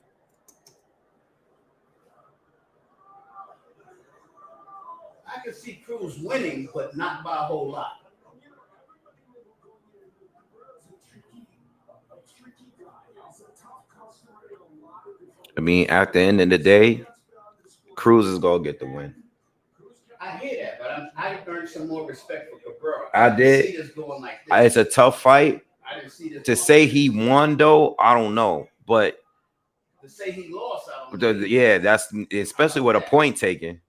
I can see Cruz winning, but not by a whole lot. I mean, at the end of the day, Cruz is gonna get the win. I hear that, but I earned some more respect for Cabrera. I did. See this going like this. It's a tough fight. I didn't see this To say he won though, I don't know. But to say he lost, I don't know. Yeah, that's especially with a point taken.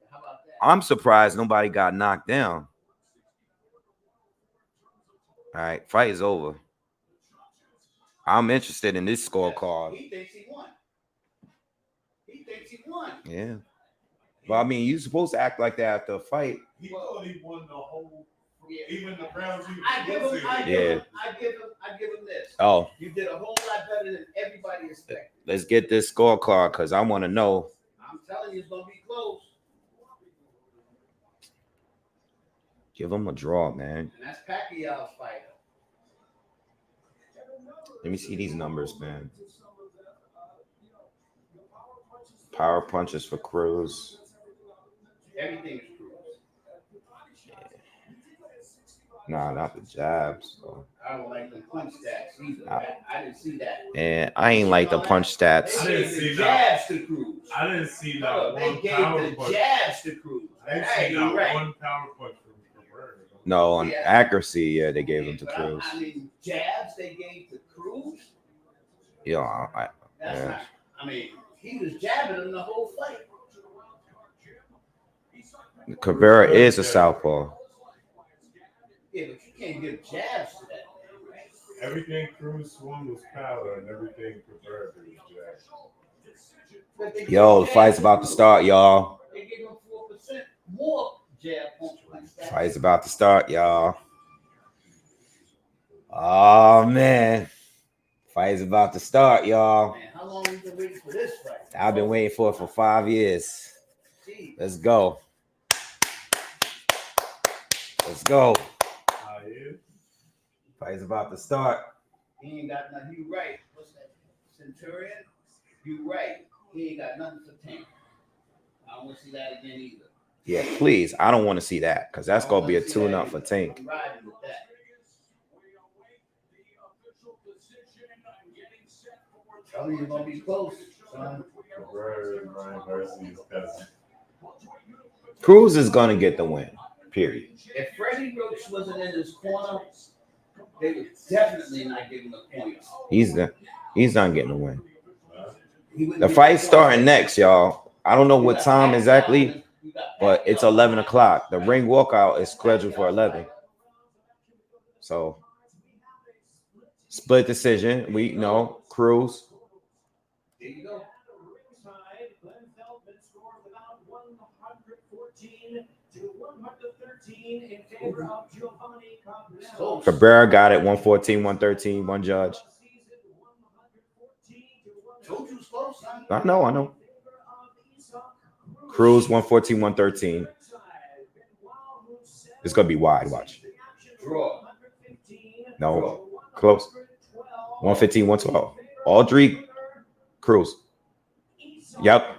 How about that? I'm surprised nobody got knocked down. All right, fight is over. I'm interested in this scorecard. He thinks he won. He thinks he won. Yeah. But I mean, you're supposed to act like that after a fight. He thought he won the whole, even the rounds. I give him this. Oh. You did a whole lot better than everybody expected. Let's get this scorecard because I want to know. I'm telling you, it's gonna be close. Give him a draw, man. And that's Pacquiao's fighter. Let me see these numbers, man. Power punches for Cruz. Everything is Cruz. Nah, not the jabs. So. I don't like the punch stats either. I didn't see that. And I ain't like the punch stats. They gave the jabs to Cruz. I didn't see that. They gave the jabs to Cruz. I didn't see that one power punch from Cabrera. No, on accuracy, yeah, they gave him to Cruz. I mean, jabs they gave to Cruz. Yeah, That's not. I mean, he was jabbing him the whole fight. Cabrera is a southpaw. Yeah, but you can't give jabs to that. Everything Cruz swung was power, and everything Cabrera did was jab. Yo, the fight's about to start, y'all. They gave him 4% more jab punch. Fight's about to start, y'all. Oh man, fight's about to start, y'all. Man, how long have you been waiting for this fight? I've been waiting for it for 5 years. Jeez. Let's go. Let's go. Fight's about to start. He ain't got nothing. You right. What's that? Centurion? You right. He ain't got nothing for Tank. I don't want to see that again either. Yeah, please. I don't want to see that because that's going to be a tune-up for Tank. I'm riding with that. Tell me you're going to be close, son. Cruz is going to get the win, period. If Freddie Roach wasn't in his corner, they would definitely not give him a point. He's not getting the win. The fight's starting next, y'all. I don't know what time exactly, but it's 11 o'clock. The ring walkout is scheduled for 11. So, split decision. We know Cruz. There you go. Cabrera got it 114, 113, one judge. I know. Cruz 114, 113. It's gonna be wide. Watch. No, close. 115, 112. All three. Cruz. Yep.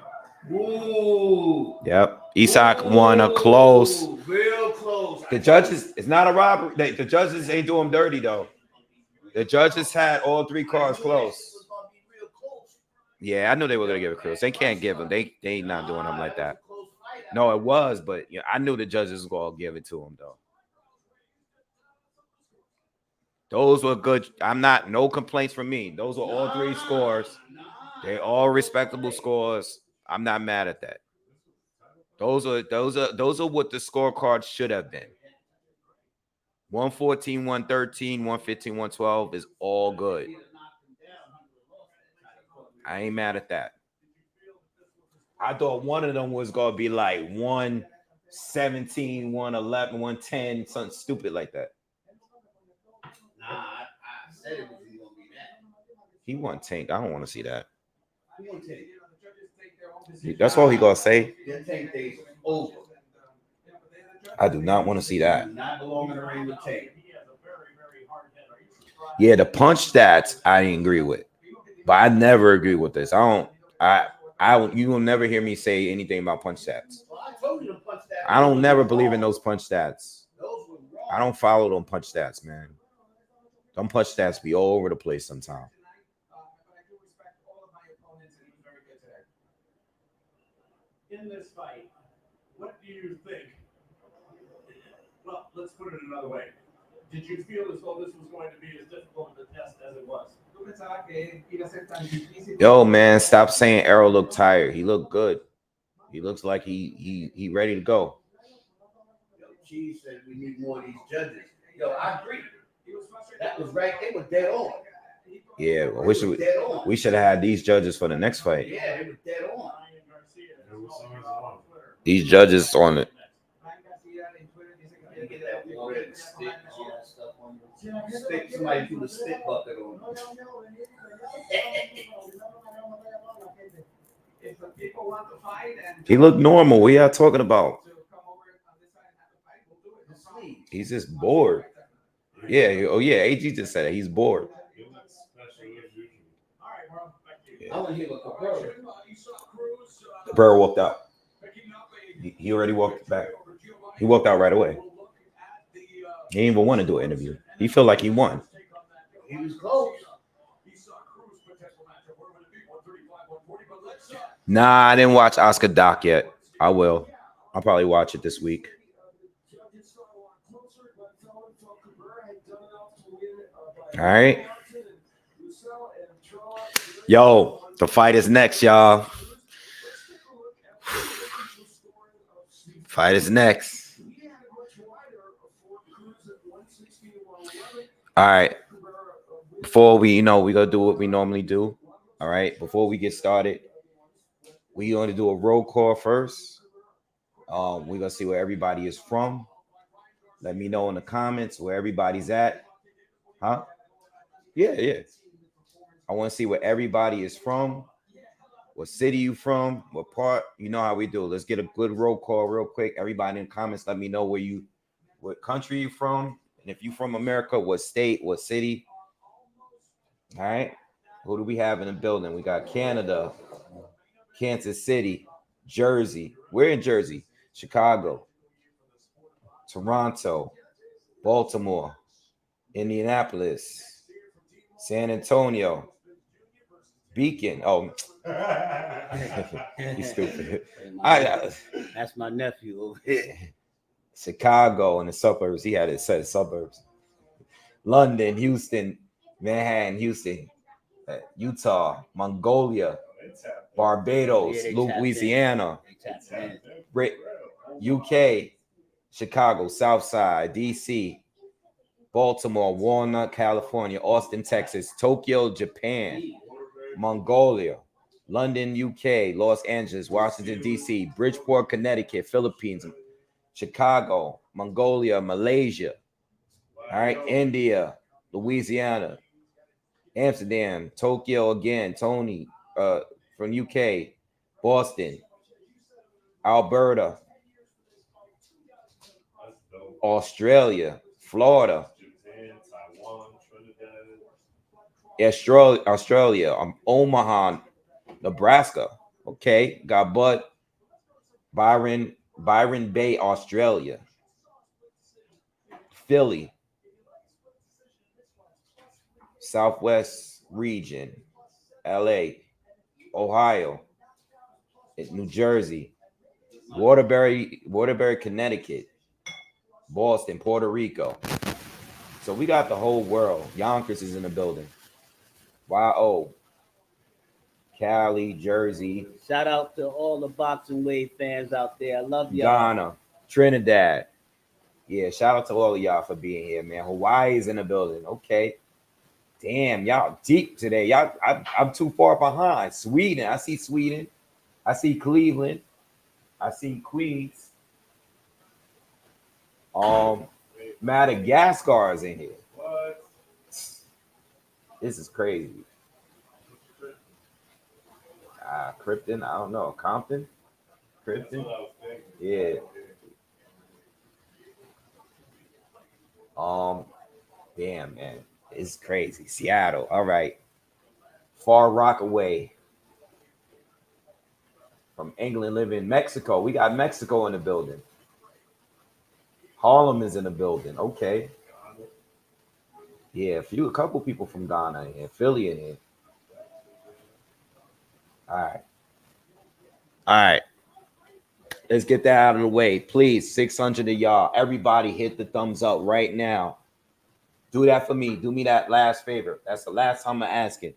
Ooh. Yep. Isak won a close. Real close. The judges, it's not a robbery. The judges ain't doing dirty though. The judges had all three cards close. Yeah, I knew they were gonna give it Cruz. They can't give them. They not doing them like that. No, it was, but I knew the judges was gonna give it to him though. Those were good. No complaints from me. Those were all three scores. They're all respectable scores. I'm not mad at that. Those are what the scorecard should have been. 114, 113, 115, 112 is all good. I ain't mad at that. I thought one of them was gonna be like 117, 111, 110, something stupid like that. Nah, I said it was gonna be that. He won Tank. I don't want to see that. He won't take it. That's all he gonna say. Your Tank days over. I do not want to see that. You do not belong in the ring with Tank. Yeah, the punch stats I didn't agree with. But I never agree with this. You will never hear me say anything about punch stats. Well, I told you to punch that. I don't never believe in those punch stats. Those were wrong. I don't follow them punch stats, man. Them punch stats be all over the place sometimes. In this fight, what do you think? Well, let's put it another way. Did you feel as though this was going to be as difficult of a test as it was? Yo, man, stop saying Errol looked tired. He looked good. He looks like he ready to go. Yo, Cheese said we need more of these judges. Yo, I agree. That was right. They were dead on. Yeah, we should have had these judges for the next fight. Yeah, they were dead on. These judges on it. You get that water and stick and all that stuff on you. Stick, somebody put a stick bucket on He looked normal. What y'all talking about? He's just bored. Yeah. Oh yeah. AG just said it. He's bored. I want to hear what Cabrera. Cabrera walked out. He already walked back. He walked out right away. He didn't even want to do an interview. He felt like he won. He was close. Nah, I didn't watch Oscar Doc yet. I will. I'll probably watch it this week. All right. Yo, the fight is next, y'all. Fight is next. All right. Before we gonna do what we normally do. All right. Before we get started, we going to do a roll call first. We're gonna see where everybody is from. Let me know in the comments where everybody's at. Huh? Yeah. I want to see where everybody is from. What city you from? What part? You know how we do. Let's get a good roll call real quick. Everybody in the comments, let me know what country you from. And if you from America, what state, what city? All right. Who do we have in the building? We got Canada, Kansas City, Jersey. We're in Jersey, Chicago, Toronto, Baltimore, Indianapolis, San Antonio, Beacon. Oh, he's stupid. That's my nephew over here. Chicago and the suburbs. He had it set of suburbs. London, Houston, Manhattan, Houston, Utah, Mongolia, Barbados, Louisiana, UK, Chicago, Southside, DC, Baltimore, Walnut, California, Austin, Texas, Tokyo, Japan, Mongolia, London, UK, Los Angeles, Washington, DC, Bridgeport, Connecticut, Philippines, Chicago, Mongolia, Malaysia, all right, India, Louisiana, Amsterdam, Tokyo again, Tony from UK, Boston, Alberta, Australia, Florida, Australia, Omaha, Nebraska. Okay, got Bud, Byron Bay, Australia, Philly, Southwest region, LA, Ohio, New Jersey, Waterbury, Connecticut, Boston, Puerto Rico. So we got the whole world. Yonkers is in the building. YO, Cali, Jersey. Shout out to all the Boxingwave fans out there. I love y'all. Ghana, Trinidad. Yeah, shout out to all of y'all for being here, man. Hawaii is in the building. Okay. Damn, y'all deep today. I'm too far behind. Sweden. I see Sweden. I see Cleveland. I see Queens. Madagascar is in here. What? This is crazy. Krypton, I don't know. Compton? Krypton? Yeah. Damn, man. It's crazy. Seattle. All right. Far Rockaway from England, live in Mexico. We got Mexico in the building. Harlem is in the building. Okay. Yeah, a couple people from Ghana in here. Philly in here. All right. All right. Let's get that out of the way. Please, 600 of y'all. Everybody hit the thumbs up right now. Do that for me. Do me that last favor. That's the last time I'm asking.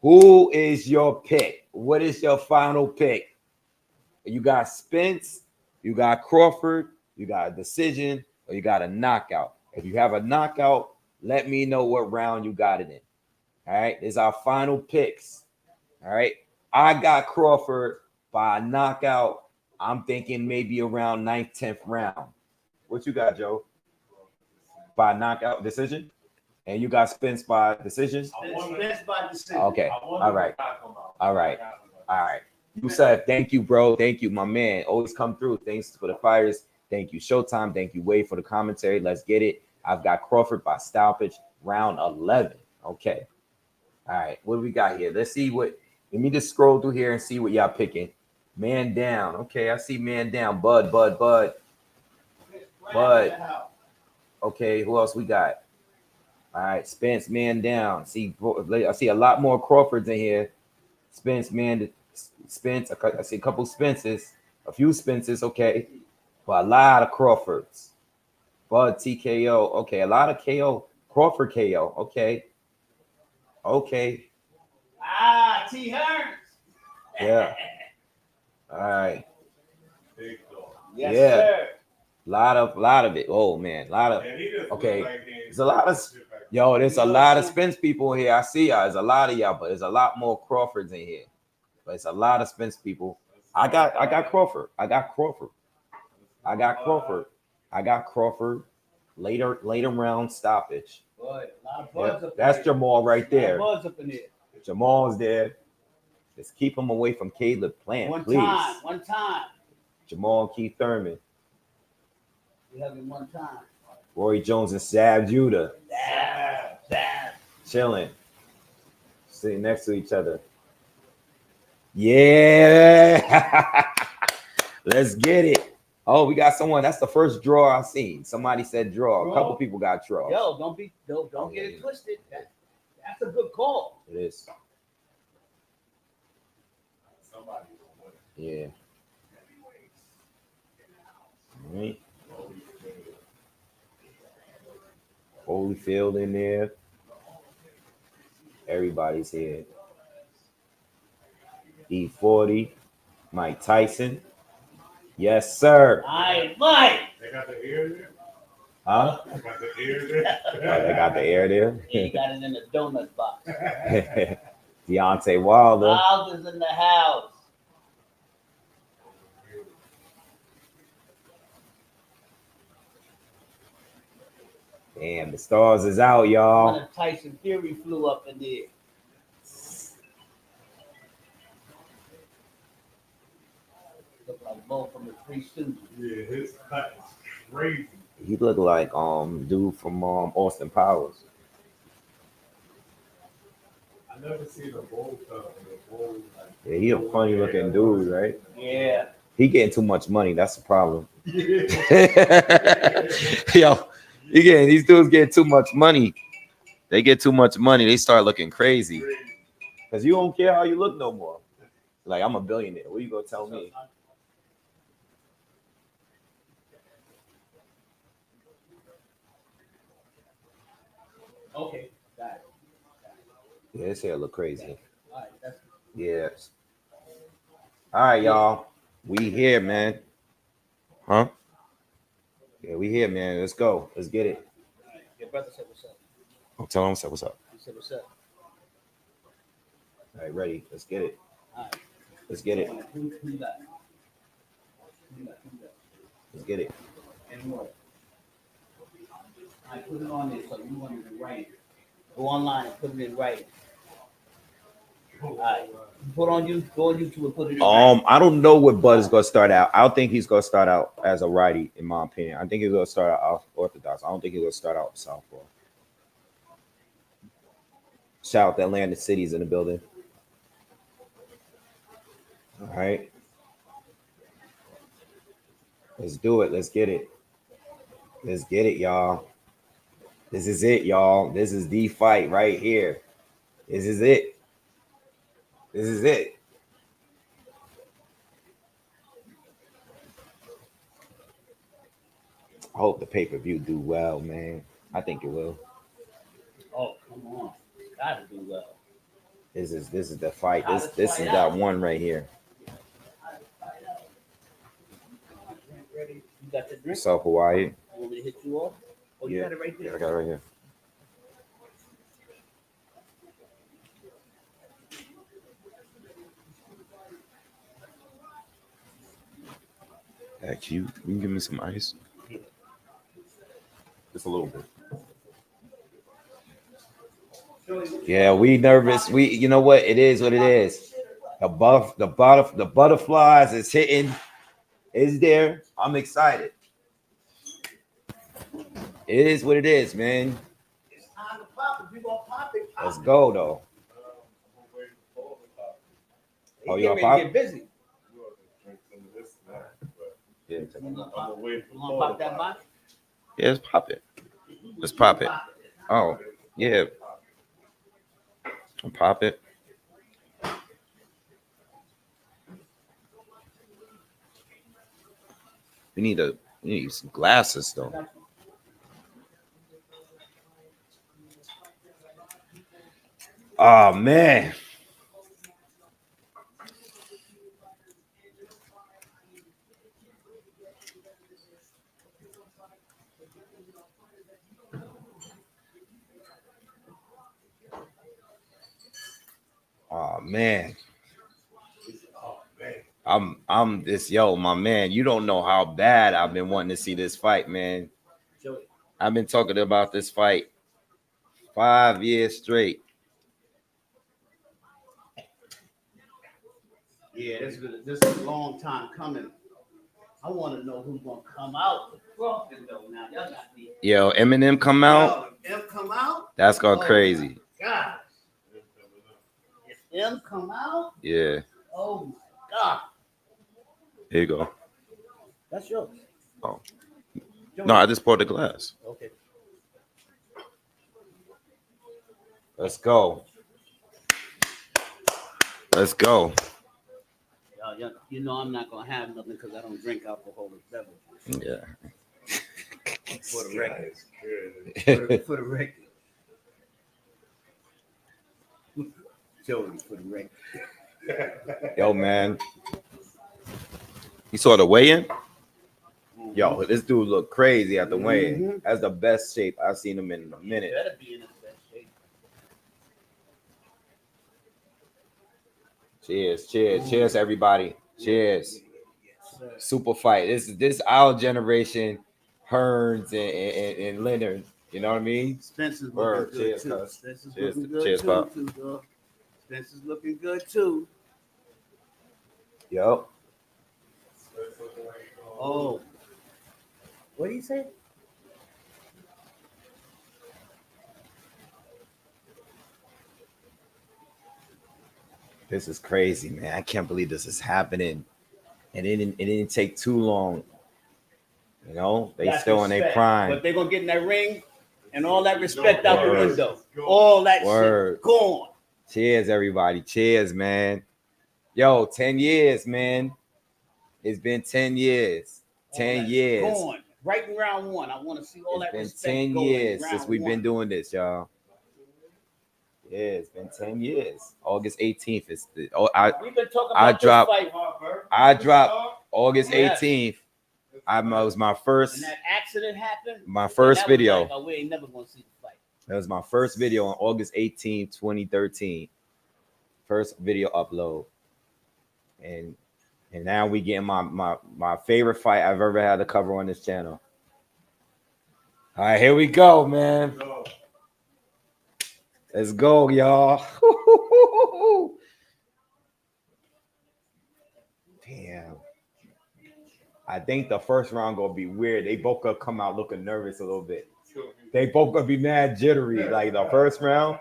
Who is your pick? What is your final pick? You got Spence, you got Crawford, you got a decision, or you got a knockout. If you have a knockout, let me know what round you got it in. All right. These are our final picks. All right. I got Crawford by a knockout. I'm thinking maybe around 9th, 10th round. What you got, Joe? By knockout decision? And you got Spence by decision? Spence by decision. Okay. All right. All right. All right. You said thank you, bro. Thank you, my man. Always come through. Thanks for the fires. Thank you, Showtime. Thank you, Wade, for the commentary. Let's get it. I've got Crawford by stoppage, round 11. Okay. All right. What do we got here? Let's see what. Let me just scroll through here and see what y'all picking. Man down. Okay, I see man down. Bud. Okay, who else we got? All right, Spence, man down. I see a lot more Crawfords in here. Spence, man. Spence. I see a couple Spences. A few Spences, okay. But a lot of Crawfords. Bud, TKO. Okay, a lot of KO. Crawford KO. Okay. Okay. T. Hearns. Yeah. All right. Yes, Yeah. sir. Lot of it. Oh man, okay. There's a lot of there's a lot of Spence people here. I see y'all. There's a lot of y'all, but there's a lot more Crawfords in here. But it's a lot of Spence people. I got Crawford. I got Crawford. Later round stoppage. That's Jamal right there. Jamal's there. Just keep him away from Caleb Plant, please. One time. Jamal and Keith Thurman. We have him one time. Roy Jones and Sab Judah. Chilling. Sitting next to each other. Yeah. Let's get it. Oh, we got someone. That's the first draw I seen. Somebody said draw. A couple people got draw. Yo, don't get it twisted. That's a good call. It is. Yeah. All right. Holyfield in there. Everybody's here. E40. Mike Tyson. Yes, sir. Mike. They got the air there? Huh? They got the air there? Oh, they got the air there. Yeah, he got it in the donut box. Deontay Wilder. Wilder's in the house. Damn, the stars is out, y'all. One of Tyson Fury flew up in there. Look like both from the Three Stooges. Yeah, his cut is crazy. He looked like dude from Austin Powers. I never seen a bowl cut. Yeah, he a funny looking dude, right? Yeah. He getting too much money. That's the problem. Yeah. Yo, these dudes get too much money. They get too much money. They start looking crazy. Because you don't care how you look no more. Like, I'm a billionaire. What you gonna tell me? Okay. Got it. Yeah, his hair look crazy. All right. That's Yes. All right, y'all. We here, man. Huh? Yeah, we here, man. Let's go. Let's get it. all right. Your brother said what's up. Oh, tell him what's up. He said what's up. All right, ready. Let's get it. All right. Let's get it. Who you got? Let's get it. And more. I put it on there so you want it in writing. Go online and put it in writing. All right. Go on YouTube and put it in writing. I don't know what Bud is gonna start out. I don't think he's gonna start out as a righty, in my opinion. I think he's gonna start out orthodox. I don't think he's gonna start out southpaw. Shout out to Atlanta City's in the building. All right. Let's do it. Let's get it. Let's get it, y'all. This is it, y'all. This is the fight right here. This is it. This is it. I hope the pay-per-view do well, man. I think it will. Oh, come on. Gotta do well. This is the fight. This is that one right here. Ready? You got the drink? What's up, Hawaii? You want me to hit you off? Oh, you got it right there. Yeah, I got it right here. Hey, you can give me some ice? Just a little bit. Yeah, we nervous. You know what? It is what it is. The butterflies is hitting. Is there? I'm excited. It is what it is, man. It's time to pop it. You gonna pop it? Let's go though. Oh, you gonna pop? Get busy. Yeah. You gonna pop that box? Yeah, let's pop it. Let's pop it. Oh, yeah. I'll pop it. We need some glasses though. Oh man. Oh man. I'm this my man. You don't know how bad I've been wanting to see this fight, man. I've been talking about this fight 5 years straight. Yeah, this is a long time coming. I want to know who's gonna come out with Crawford though. Now y'all got me. Yo, Eminem come out. Yo, M come out. That's going crazy. God. If M come out. Yeah. Oh my God. Here you go. That's yours. Oh. No, I just poured the glass. Okay. Let's go. Let's go. You know I'm not gonna have nothing because I don't drink alcoholic beverages. Yeah. For the record. For the record. Joey, for the record. Yo, man. You saw the weigh-in? Yo, this dude look crazy at the weigh-in. That's the best shape I've seen him in a minute. Better be in his best shape. Cheers, everybody. Cheers. Super fight. This our generation, Hearns and Leonard. You know what I mean? Spence is looking good too. Spence is looking good too. Spence is looking good too. Yo. Oh. What do you say? This is crazy, man. I can't believe this is happening. And it didn't take too long. You know, they That's still in their prime. But they're gonna get in that ring and all that respect out the window. All that shit gone. Cheers, everybody. Cheers, man. Yo, 10 years, man. It's been 10 years. 10 years. Gone. Right in round one. I want to see all that respect. It's been 10 years since we've been doing this, y'all. Yeah, it's been 10 years. August 18th. We've been talking about this fight. I dropped August 18th. It was my first. And that accident happened. My first video. Like, oh, we ain't never gonna see the fight. That was my first video on August 18th, 2013. First video upload. And now we getting my favorite fight I've ever had to cover on this channel. All right, here we go, man. Let's go, y'all. Damn. I think the first round gonna be weird. They both gonna come out looking nervous a little bit. They both gonna be mad jittery. Like the first round,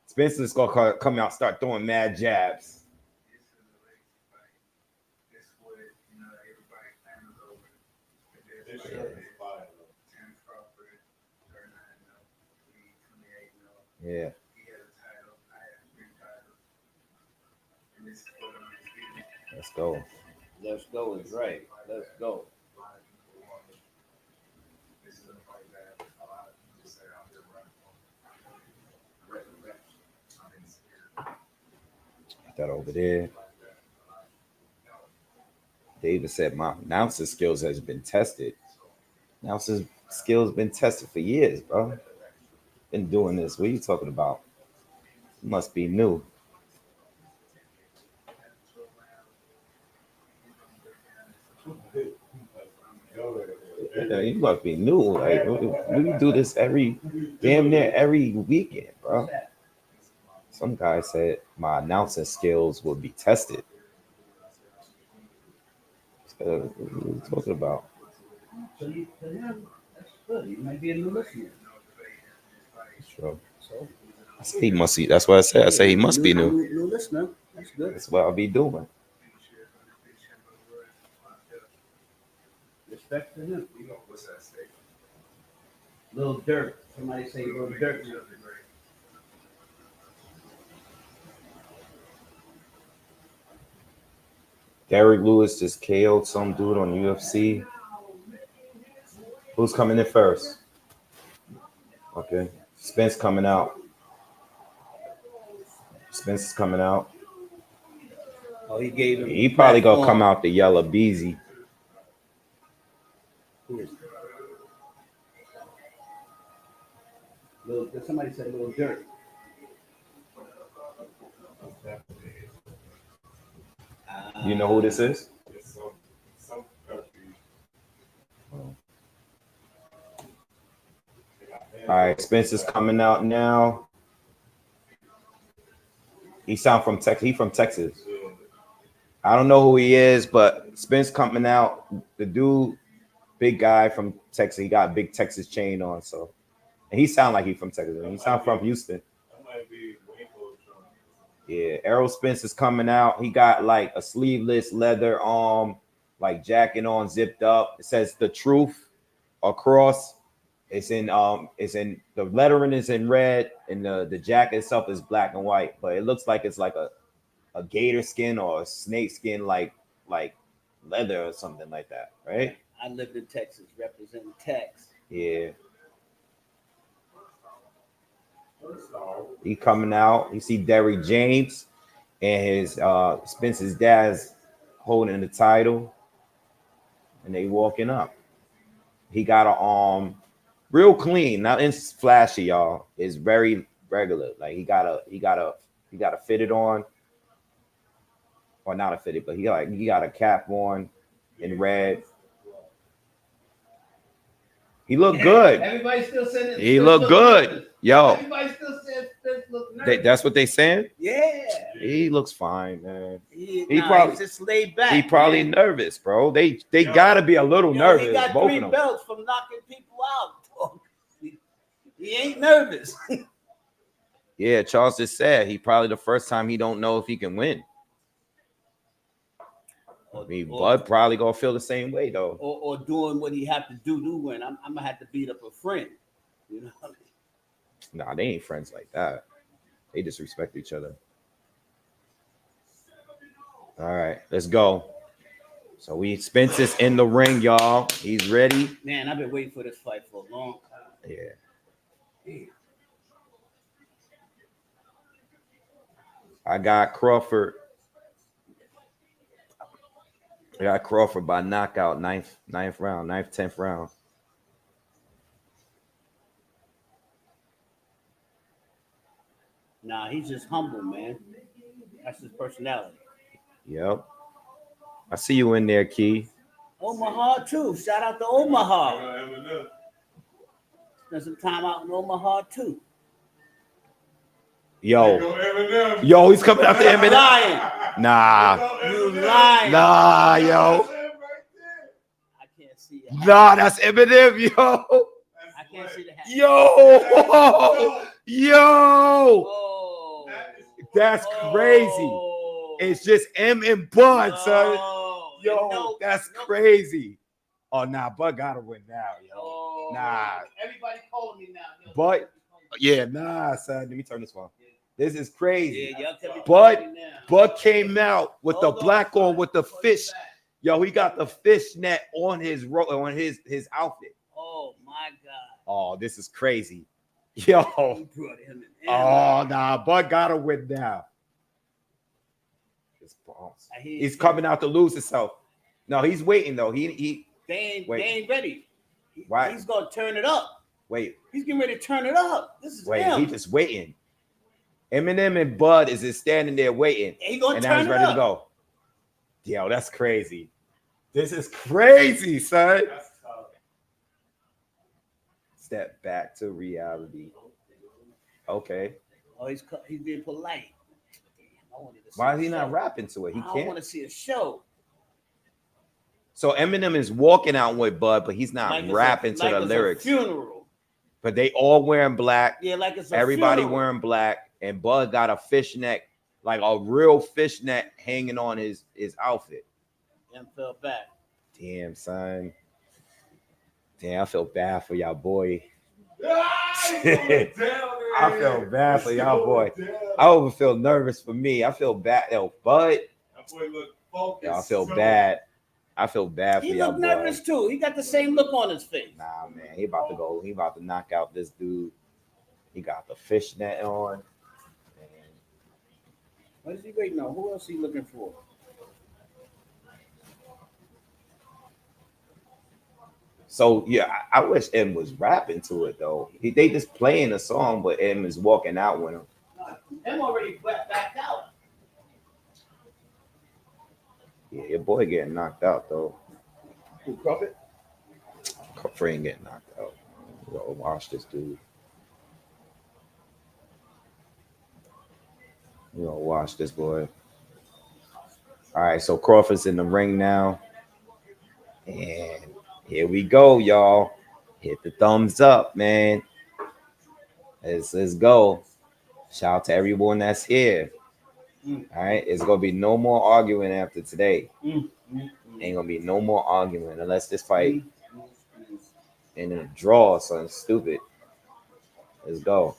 Spencer's gonna come out, start throwing mad jabs. This shirt is fire. Yeah. Let's go. Let's go is right. Let's go. Put that over there. David said my announcer skills has been tested. Announcer skills been tested for years, bro. Been doing this. What are you talking about? Must be new. Yeah, you must be new. Like we do this damn near every weekend, bro. Some guy said my announcing skills will be tested. What are you talking about? So you, to him, that's good. You might be a new listener. Sure. So I say he must be. That's what I said. I say he must be new. New listener. That's good. That's what I'll be doing. Respect to him. Little dirt. Somebody say little dirt. Derrick Lewis just KO'd some dude on UFC. Who's coming in first? Okay. Spence coming out. Spence is coming out. Oh, he gave him. He probably gonna come out the yellow beezy. Who is it? Somebody said little dirt. You know who this is? Some country. All right, Spence is coming out now. He sound from Texas. He from Texas. I don't know who he is, but Spence coming out. The dude, big guy from Texas. He got a big Texas chain on, so and he sound like he from Texas. He sound from Houston. That might be Yeah, Errol Spence is coming out. He got like a sleeveless leather like jacket on, zipped up. It says "The Truth" across. It's in the lettering is in red, and the jacket itself is black and white. But it looks like it's like a gator skin or a snake skin, like leather or something like that, right? I lived in Texas, representing Tex. Yeah. He coming out. You see Derrick James and his Spence's dad's holding the title, and they walking up. He got a real clean, not in flashy, y'all. It's very regular. Like he got a fitted on, or not a fitted, but he got a cap on in red. He looked good. Everybody still saying he looked good. Nervous. Yo. Everybody still says Spence look nervous. That's what they saying? Yeah. He looks fine, man. He probably he's just laid back. He probably nervous, bro. They gotta be a little nervous. He got both 3 of them. belts from knocking people out. He ain't nervous. Yeah, Charles just said he probably the first time he don't know if he can win. Bud probably gonna feel the same way though. Or doing what he have to do to win. I'm gonna have to beat up a friend. You know what I mean? Nah, they ain't friends like that. They disrespect each other. All right, let's go. So Spence is in the ring, y'all. He's ready. Man, I've been waiting for this fight for a long time. Yeah. I got Crawford. I got Crawford by knockout, 10th round. Nah, he's just humble, man. That's his personality. Yep. I see you in there, Key. Omaha, too. Shout out to Omaha. Spend some time out in Omaha, too. Yo, he's coming after Eminem. Lying. Nah. You lying. Nah, yo. I can't see it. Nah, that's Eminem, yo. I can't see the hat. Yo. Oh. That's crazy. It's just M and Bud, son. Yo, that's crazy. Oh, nah, Bud gotta win now, yo. Oh, Nah. Everybody calling me now. Yo, But, yeah, nah, son. Let me turn this one. This is crazy. Yeah, y'all tell me Bud, calling me now. Bud came out with the Hold black son. on with the Call you fish. back. Yo, he got the fish net on his his outfit. Oh my God. Oh, this is crazy. Yo. He brought him in. Oh, nah, Bud gotta win now. He's coming out to lose himself. No, he's waiting though. They ain't ready. Why? He's gonna turn it up. Wait. He's getting ready to turn it up. This is him. He just waiting. Eminem and Bud is just standing there waiting. He gonna and turn now he's ready it up. to go. Yo, that's crazy. This is crazy, son. That's tough. Step back to reality. Okay. Oh, he's being polite. Why is he not rapping to it? He I can't. want to see a show. So Eminem is walking out with Bud, but he's not Like rapping to the lyrics. A funeral. But they all wearing black. Yeah, like it's a everybody funeral. wearing black, and Bud got a fishnet, like a real fishnet, hanging on his outfit. And fell back. Damn, son. Damn, I feel bad for y'all boy. I feel bad for y'all boy. I even feel nervous for me. I feel bad. Yo, Bud. That boy look focused. Yo, I feel bad. I feel bad for He y'all looked boy. nervous too. He got the same look on his face. Nah, man. He about to go. He about to knock out this dude. He got the fishnet on. What is he waiting on? Who else is he looking for? So yeah, I wish M was rapping to it though. They just playing a song, but M is walking out with him. M already backed out. Yeah, your boy getting knocked out though. Who, Crawford? Crawford ain't getting knocked out. We gotta watch this dude. We gonna watch this boy. All right, so Crawford's in the ring now, and here we go, y'all. Hit the thumbs up, man. Let's go. Shout out to everyone that's here. All right, it's gonna be no more arguing after today. Ain't gonna be no more arguing unless this fight in a draw or something stupid. Let's go.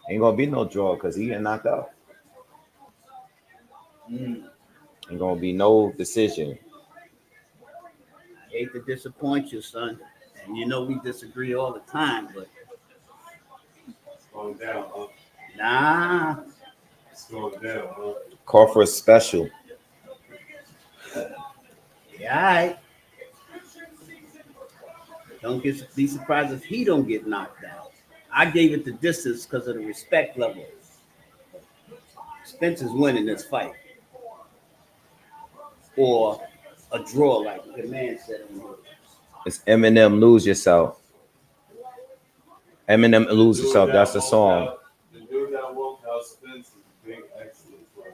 Ain't gonna be no draw because he getting knocked out. Ain't gonna be no decision. I hate to disappoint you, son. And you know we disagree all the time, but It's going down, huh? nah. It's going down, huh? Crawford special. Yeah, all right. Don't be surprised if he don't get knocked out. I gave it the distance because of the respect level. Spence is winning this fight. Or a draw, like the man said. It's Eminem, Lose Yourself. Eminem, Lose Yourself. That's the song. The dude that walked out Spence is Big X the Plug.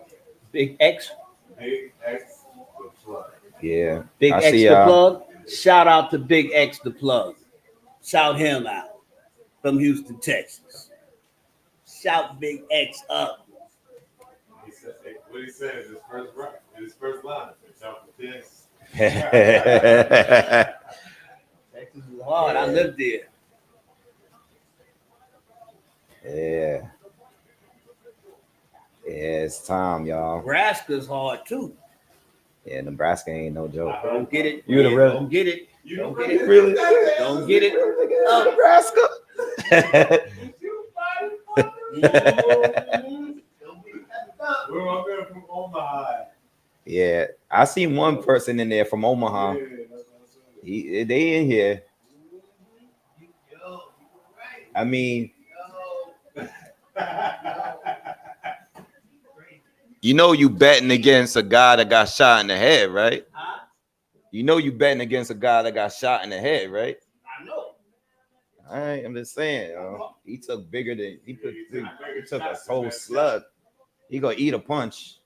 Big X? Big X the Plug. Yeah. Big X the Plug. Shout out to Big X the Plug. Shout him out from Houston, Texas. Shout Big X up. What he said is his first line. Shout for Texas. Texas is hard. I lived there. Yeah. Yeah, it's time, y'all. Nebraska's hard too. Yeah, Nebraska ain't no joke. Don't get it. You the real? Don't get it. You Don't don't get it. Really? Don't get it. Nebraska. We're all there from Omaha. Yeah, I seen one person in there from Omaha. Yeah, that's what I'm saying. They in here. I mean, you know you betting against a guy that got shot in the head, right? Huh? You know you betting against a guy that got shot in the head, right? I know. All right, I'm just saying, he took bigger than he took a whole slug. He gonna eat a punch.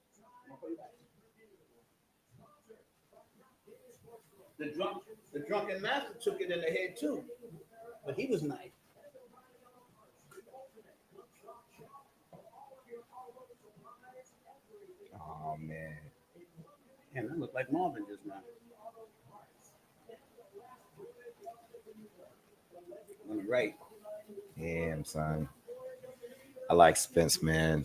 The drunken master took it in the head too, but he was nice. Oh man, Damn, that looked like Marvin just now. On the right. Damn, son. I like Spence, man.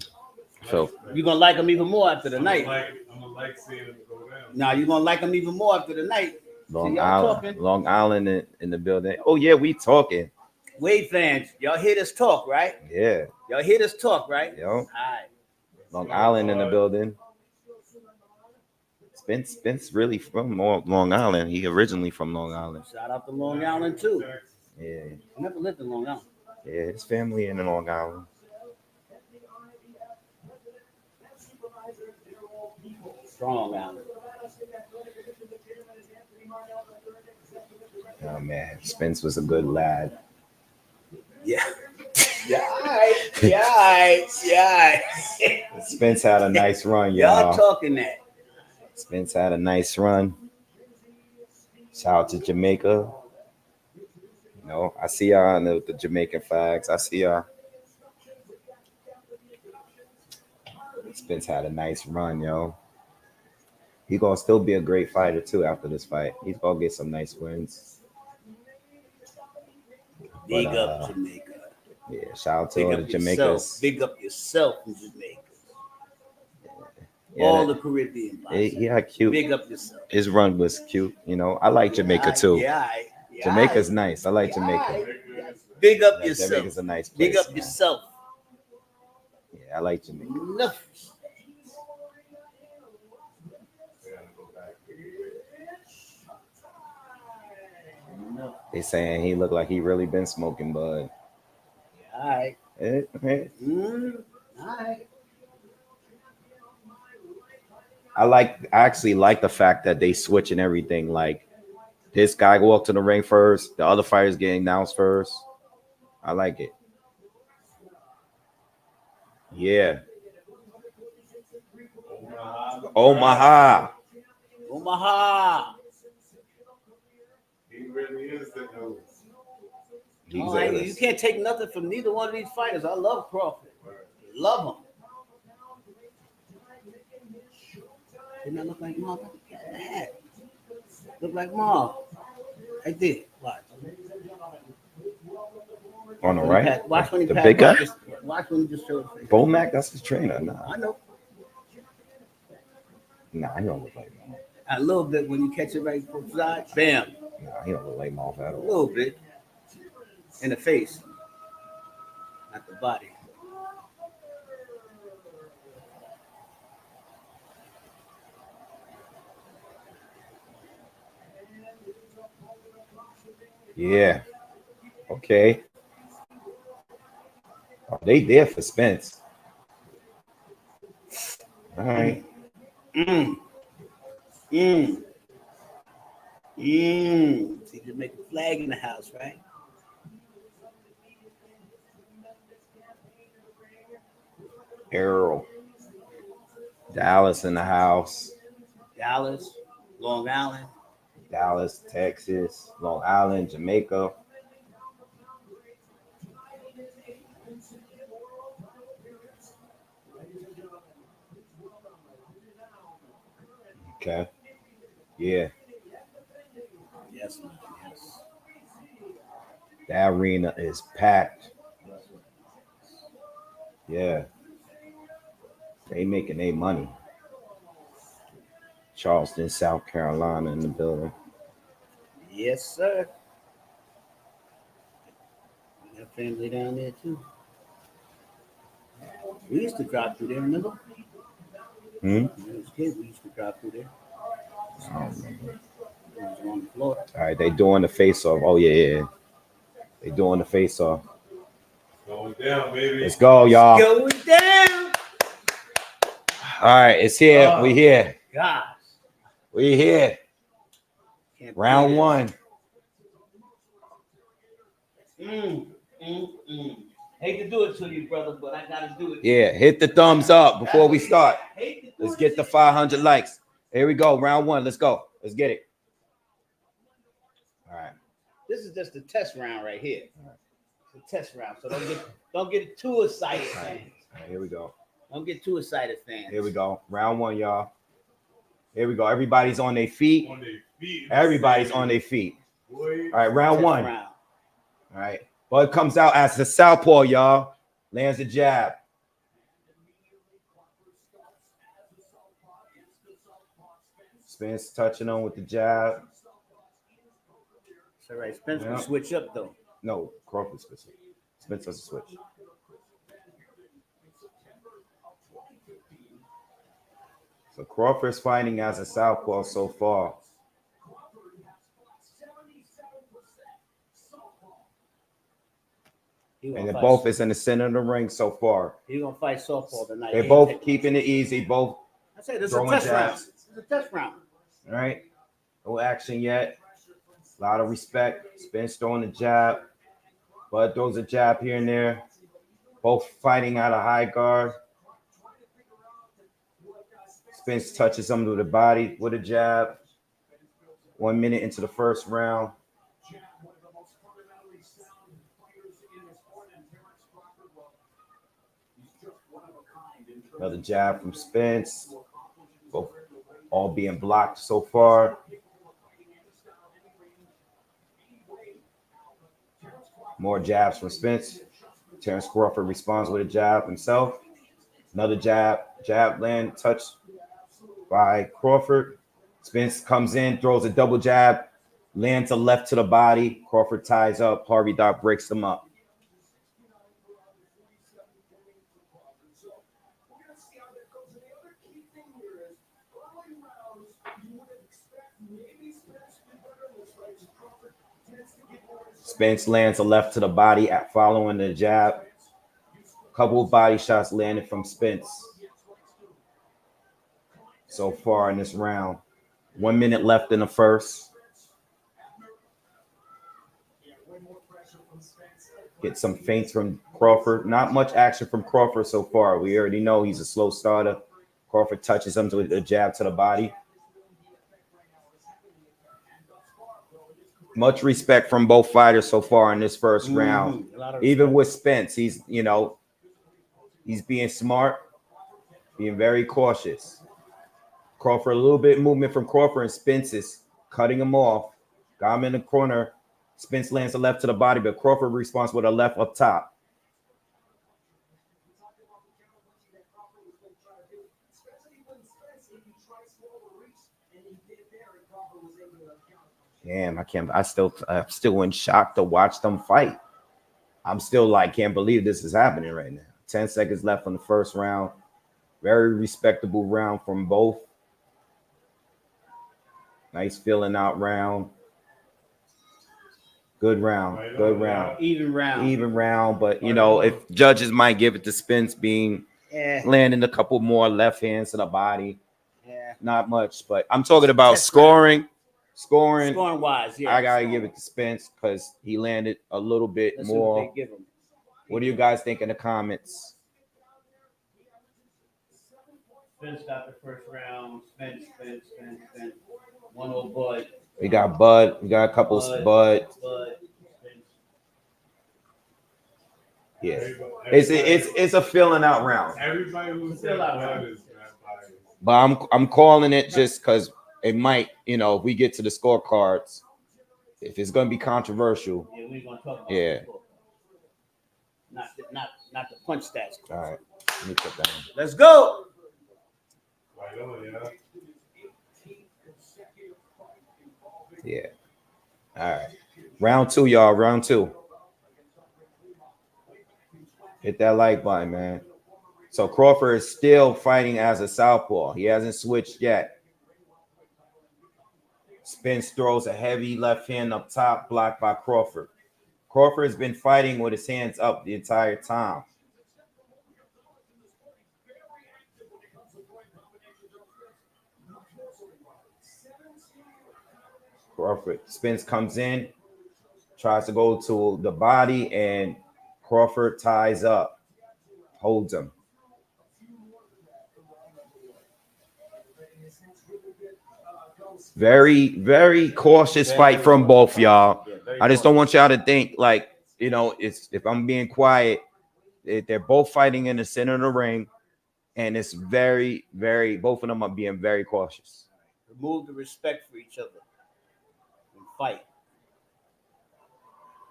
So You're gonna like him even more after the night. I'm gonna like seeing him go down. Now you're gonna like him even more after the night. Long Island in the building. Oh yeah, we talking. Wave fans, y'all hear this talk, right? Yeah. Y'all hear this talk, right? Yo. All right. Long Island in the building. Spence really from Long Island. He originally from Long Island. Shout out to Long Island too. Yeah. I never lived in Long Island. Yeah, his family in Long Island. Strong Island. Oh man, Spence was a good lad. Yeah. Yeah, all right. Yeah, all right. Yeah, all right. Spence had a nice run, y'all. Y'all talking that. Spence had a nice run. Shout out to Jamaica. You know, I see y'all on the Jamaican flags. I see y'all. Spence had a nice run, yo. He's gonna still be a great fighter too after this fight. He's gonna get some nice wins. Big up Jamaica. Yeah, shout out to all the Jamaicans. Yourself. Big up yourself in Jamaica. Yeah, all the Caribbean. Yeah, cute. Big up yourself. His run was cute. You know, I like Jamaica too. Yeah, Jamaica's nice. I like Jamaica. Big up yourself. Jamaica's a nice place. Big up yourself. Yeah, I like Jamaica. Enough. They saying he looked like he really been smoking bud. All right. All right. I actually like the fact that they switching everything. Like this guy walked to the ring first, the other fighters getting announced first. I like it. Yeah. Omaha. He really is the news. You can't take nothing from neither one of these fighters. I love Crawford. Love him. Didn't I look like Marv? Look like Marv. I did. Watch. On the right? Watch when he the big guy? Watch when he just showed his face. Bomac, that's his trainer. Nah. I know. Nah, he don't look like Marv. A little bit when you catch it right from the side. Bam. Nah, he don't look like Marv at all. A little bit. In the face. Not the body. Yeah. Okay. Oh, they there for Spence. All right. See, just make a flag in the house, right? Errol. Dallas in the house. Dallas, Long Island. Dallas, Texas, Long Island, Jamaica. Okay. Yeah. Yes, man. Yes. That arena is packed. Yeah. They making their money. Charleston, South Carolina in the building. Yes, sir. We got family down there too. We used to drive through there, remember? When I was a kid, we used to drive through there. I don't remember. It was on the floor. All right, they doing the face-off. Oh, yeah. They doing the face-off. Going down, baby. Let's go, y'all. Going down. All right, it's here. We here. Gosh. We here. Round one. Hate to do it to you, brother, but I gotta do it. Yeah, hit the thumbs up before we start. Let's get the 500 likes. Here we go. Round one. Let's go. Let's get it. All right. This is just a test round right here. It's a test round, so don't get too excited, fans. All right, here we go. Don't get too excited, fans. Here we go. Round one, y'all. Here we go. Everybody's on their feet. Everybody's on their feet. All right, round one. All right. Bud comes out as the southpaw, y'all. Lands a jab. Spence touching on with the jab. All right, Spence can switch up though. No, Crawford switch. Spence doesn't switch. So Crawford's fighting as a southpaw so far. And they're both is in the center of the ring so far. He's gonna fight southpaw tonight. They're both keeping it easy. Both. I say this is a test round. It's a test round. All right. No action yet. A lot of respect. Spence throwing the jab. Bud throws a jab here and there. Both fighting out of high guard. Spence touches him to the body with a jab. 1 minute into the first round. Another jab from Spence. Both all being blocked so far. More jabs from Spence. Terrence Crawford responds with a jab himself. Another jab. Jab land touch by Crawford. Spence comes in, throws a double jab. Lands a left to the body. Crawford ties up. Harvey Doc breaks him up. Spence lands a left to the body at following the jab. Couple of body shots landed from Spence so far in this round. 1 minute left in the first. Get some feints from Crawford. Not much action from Crawford so far. We already know he's a slow starter. Crawford touches him with a jab to the body. Much respect from both fighters so far in this first round. Even with Spence, he's being smart, being very cautious. Crawford, a little bit movement from Crawford, and Spence is cutting him off. Got him in the corner. Spence lands a left to the body, but Crawford responds with a left up top. Damn, I'm still in shock to watch them fight. I'm still like, can't believe this is happening right now. 10 seconds left on the first round. Very respectable round from both. Nice filling out round. Good round. Good round. Even round. But, you know, if judges might give it to Spence being landing a couple more left hands to the body. Yeah. Not much. But I'm talking about scoring. Scoring wise, yeah. I gotta give it to Spence because he landed a little bit more. What do you guys think in the comments? Spence got the first round. Spence. 1-0 Bud. We got Bud. We got a couple Bud. Yeah, it's a filling out round. Everybody who's filling out is but I'm calling it just because it might, you know, if we get to the scorecards, if it's going to be controversial. Yeah, we ain't going to talk about not the punch stats. All right. Let me put that in. Let's go. Yeah. All right. Round two, y'all. Round two. Hit that like button, man. So Crawford is still fighting as a southpaw. He hasn't switched yet. Spence throws a heavy left hand up top, blocked by Crawford. Crawford has been fighting with his hands up the entire time. Crawford. Spence comes in, tries to go to the body, and Crawford ties up, holds him. Very, very cautious fight from both y'all. I just don't want y'all to think like, you know, it's if I'm being quiet, they're both fighting in the center of the ring, and it's very, very, both of them are being very cautious. Remove the respect for each other and fight.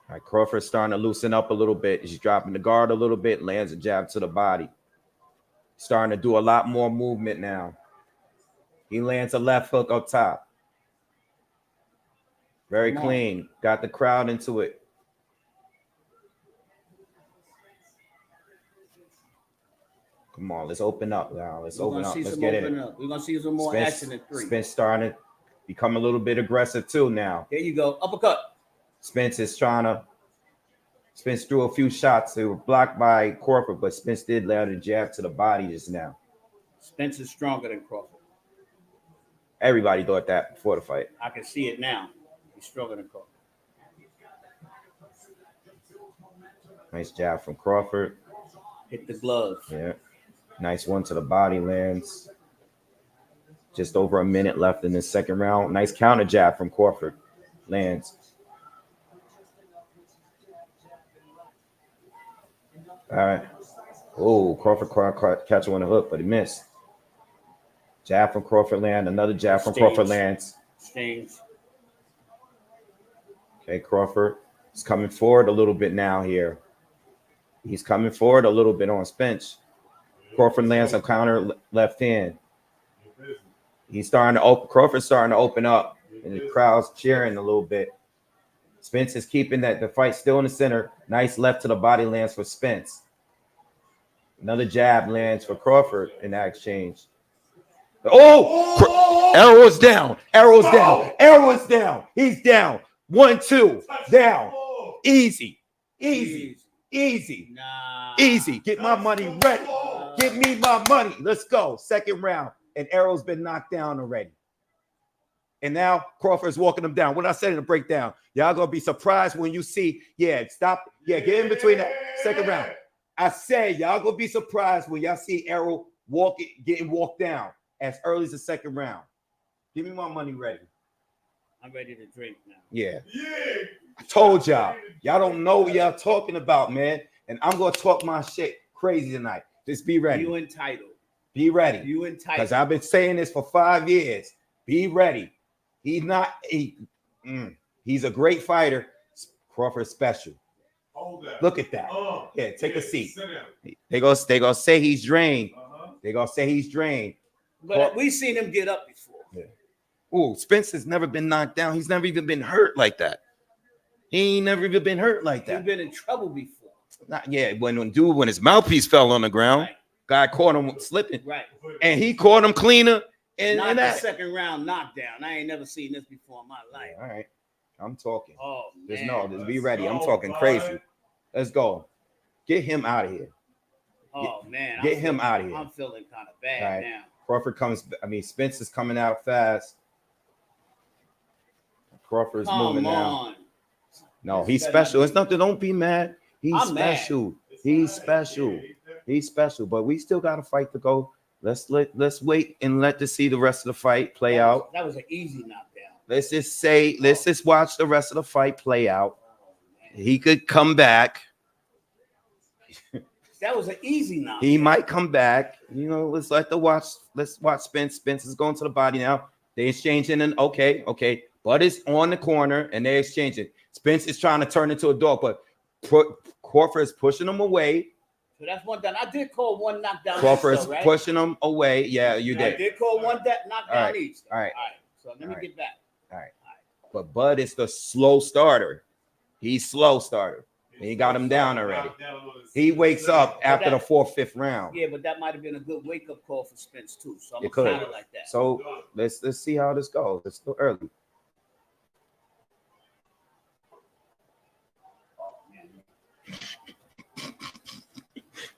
All right, Crawford's starting to loosen up a little bit. He's dropping the guard a little bit, lands a jab to the body. Starting to do a lot more movement now. He lands a left hook up top. Very clean. Got the crowd into it. Come on, let's open up now. Let's open up. Let's get in. We're going to see some more action in 3. Spence starting to become a little bit aggressive too now. There you go. Uppercut. Spence is trying to. Spence threw a few shots. They were blocked by Crawford, but Spence did land a jab to the body just now. Spence is stronger than Crawford. Everybody thought that before the fight. I can see it now. He's stronger than Crawford. Nice jab from Crawford. Hit the gloves. Yeah. Nice one to the body, lands. Just over a minute left in the second round. Nice counter jab from Crawford. Lands. All right. Oh, Crawford catch on the hook, but he missed. Jab from Crawford land. Another jab from Crawford lands. Stings. Okay, Crawford is coming forward a little bit now here. He's coming forward a little bit on Spence. Crawford lands a counter left hand. He's starting to open. Crawford's starting to open up, and the crowd's cheering a little bit. Spence is keeping the fight still in the center. Nice left to the body lands for Spence. Another jab lands for Crawford in that exchange. Oh! Arrow's down. Arrow's down. Arrow's down. He's down. 1, 2. Down. Easy. Easy. Easy. Nah. Easy. Get my money ready. Give me my money. Let's go. Second round. And Arrow's been knocked down already. And now Crawford's walking him down. What I said in the breakdown, y'all gonna be surprised when you see, stop. Yeah, get in between that second round. I said y'all gonna be surprised when y'all see Arrow getting walked down as early as the second round. Give me my money ready. I'm ready to drink now. Yeah. I told y'all. Y'all don't know what y'all talking about, man. And I'm gonna talk my shit crazy tonight. Just be ready. You entitled. Be ready. You entitled. Because I've been saying this for 5 years. Be ready. He's not he's a great fighter. Crawford special. Look at that. Yeah, take a seat. They gonna say he's drained. They gonna say he's drained. But we've seen him get up before. Yeah. Oh, Spence has never been knocked down. He's never even been hurt like that. He ain't never even been hurt like that. He's been in trouble before. When his mouthpiece fell on the ground, right. Guy caught him slipping. Right. And he caught him cleaner. Not that the second round knockdown. I ain't never seen this before in my life. All right. I'm talking. Oh, man. Just be ready. I'm talking crazy. Let's go. Get him out of here. Oh, man. Get him out of here. I'm feeling kind of bad now. Spence is coming out fast. Crawford's moving now. No, he's special. It's nothing. Don't be mad. He's special. He's special. He's special. But we still got a fight to go. Let's wait and see the rest of the fight play out. That was an easy knockdown. Let's just watch the rest of the fight play out. He could come back. That was an easy knockdown. He might come back. Let's watch Spence. Spence is going to the body now. They exchanging and okay. Bud is on the corner and they're exchanging. Spence is trying to turn into a dog, but Crawford is pushing him away. So that's one down. I did call one knockdown. Crawford is pushing him away. Yeah, you did. I did call one knockdown each. All right. So let me get back. All right. But Bud is the slow starter. He's slow starter. He got him down already. He wakes up after the 4th, 5th round. Yeah, but that might have been a good wake-up call for Spence too. So I'm kind of like that. So let's see how this goes. It's still early.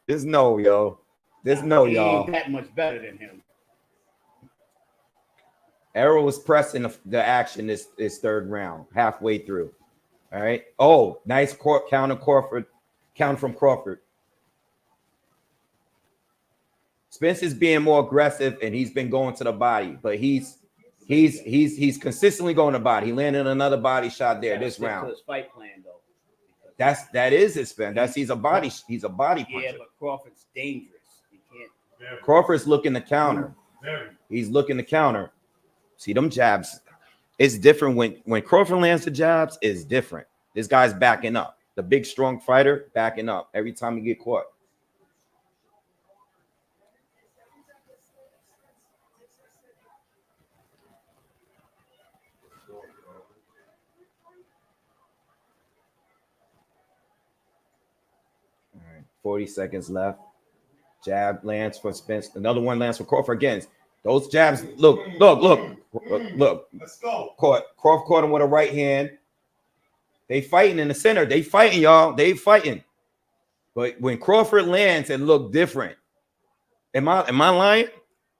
There's no, y'all. He ain't that much better than him. Arrow was pressing the action this 3rd round, halfway through. All right. Oh, nice counter from Crawford. Spence is being more aggressive and he's been going to the body, but he's consistently going to the body. He landed another body shot there this round. His fight plan though. That is his spin. He's a body puncher. Yeah, but Crawford's dangerous. He can't. Crawford's looking to counter. He's looking to counter. See them jabs. It's different when Crawford lands the jabs. It's different. This guy's backing up. The big strong fighter backing up every time he get caught. All right, 40 seconds left. Jab lands for Spence. Another one lands for Crawford again. Those jabs. Look. Let's go. Crawford caught him with a right hand. They fighting in the center. They fighting, y'all. They fighting. But when Crawford lands, it look different. Am I lying?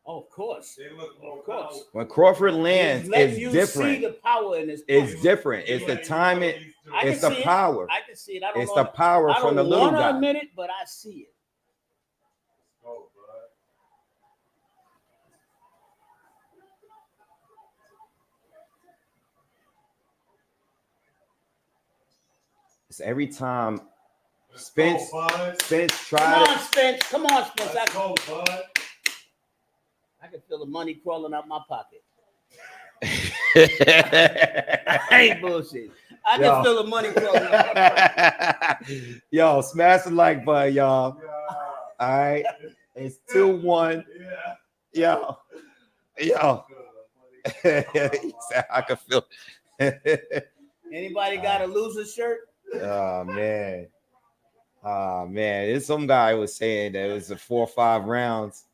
Oh, of course. Of course. When Crawford lands, it's you different. See the power in this. It's different. It's the timing. It's the power. I can see it. I don't it's know. The power from the little guy. I don't want to admit it, but I see it. It's every time Spence tried. Come on, Spence. Come on, Spence. Let's go, bud. I can feel the money crawling out my pocket. I ain't bullshit. I can feel the money crawling out my pocket. Yo, smash the like button, y'all. Yeah. All right. It's 2-1. Yeah. Yo. I can feel. Anybody got a loser shirt? Oh man. It's some guy was saying that it was a 4 or 5 rounds.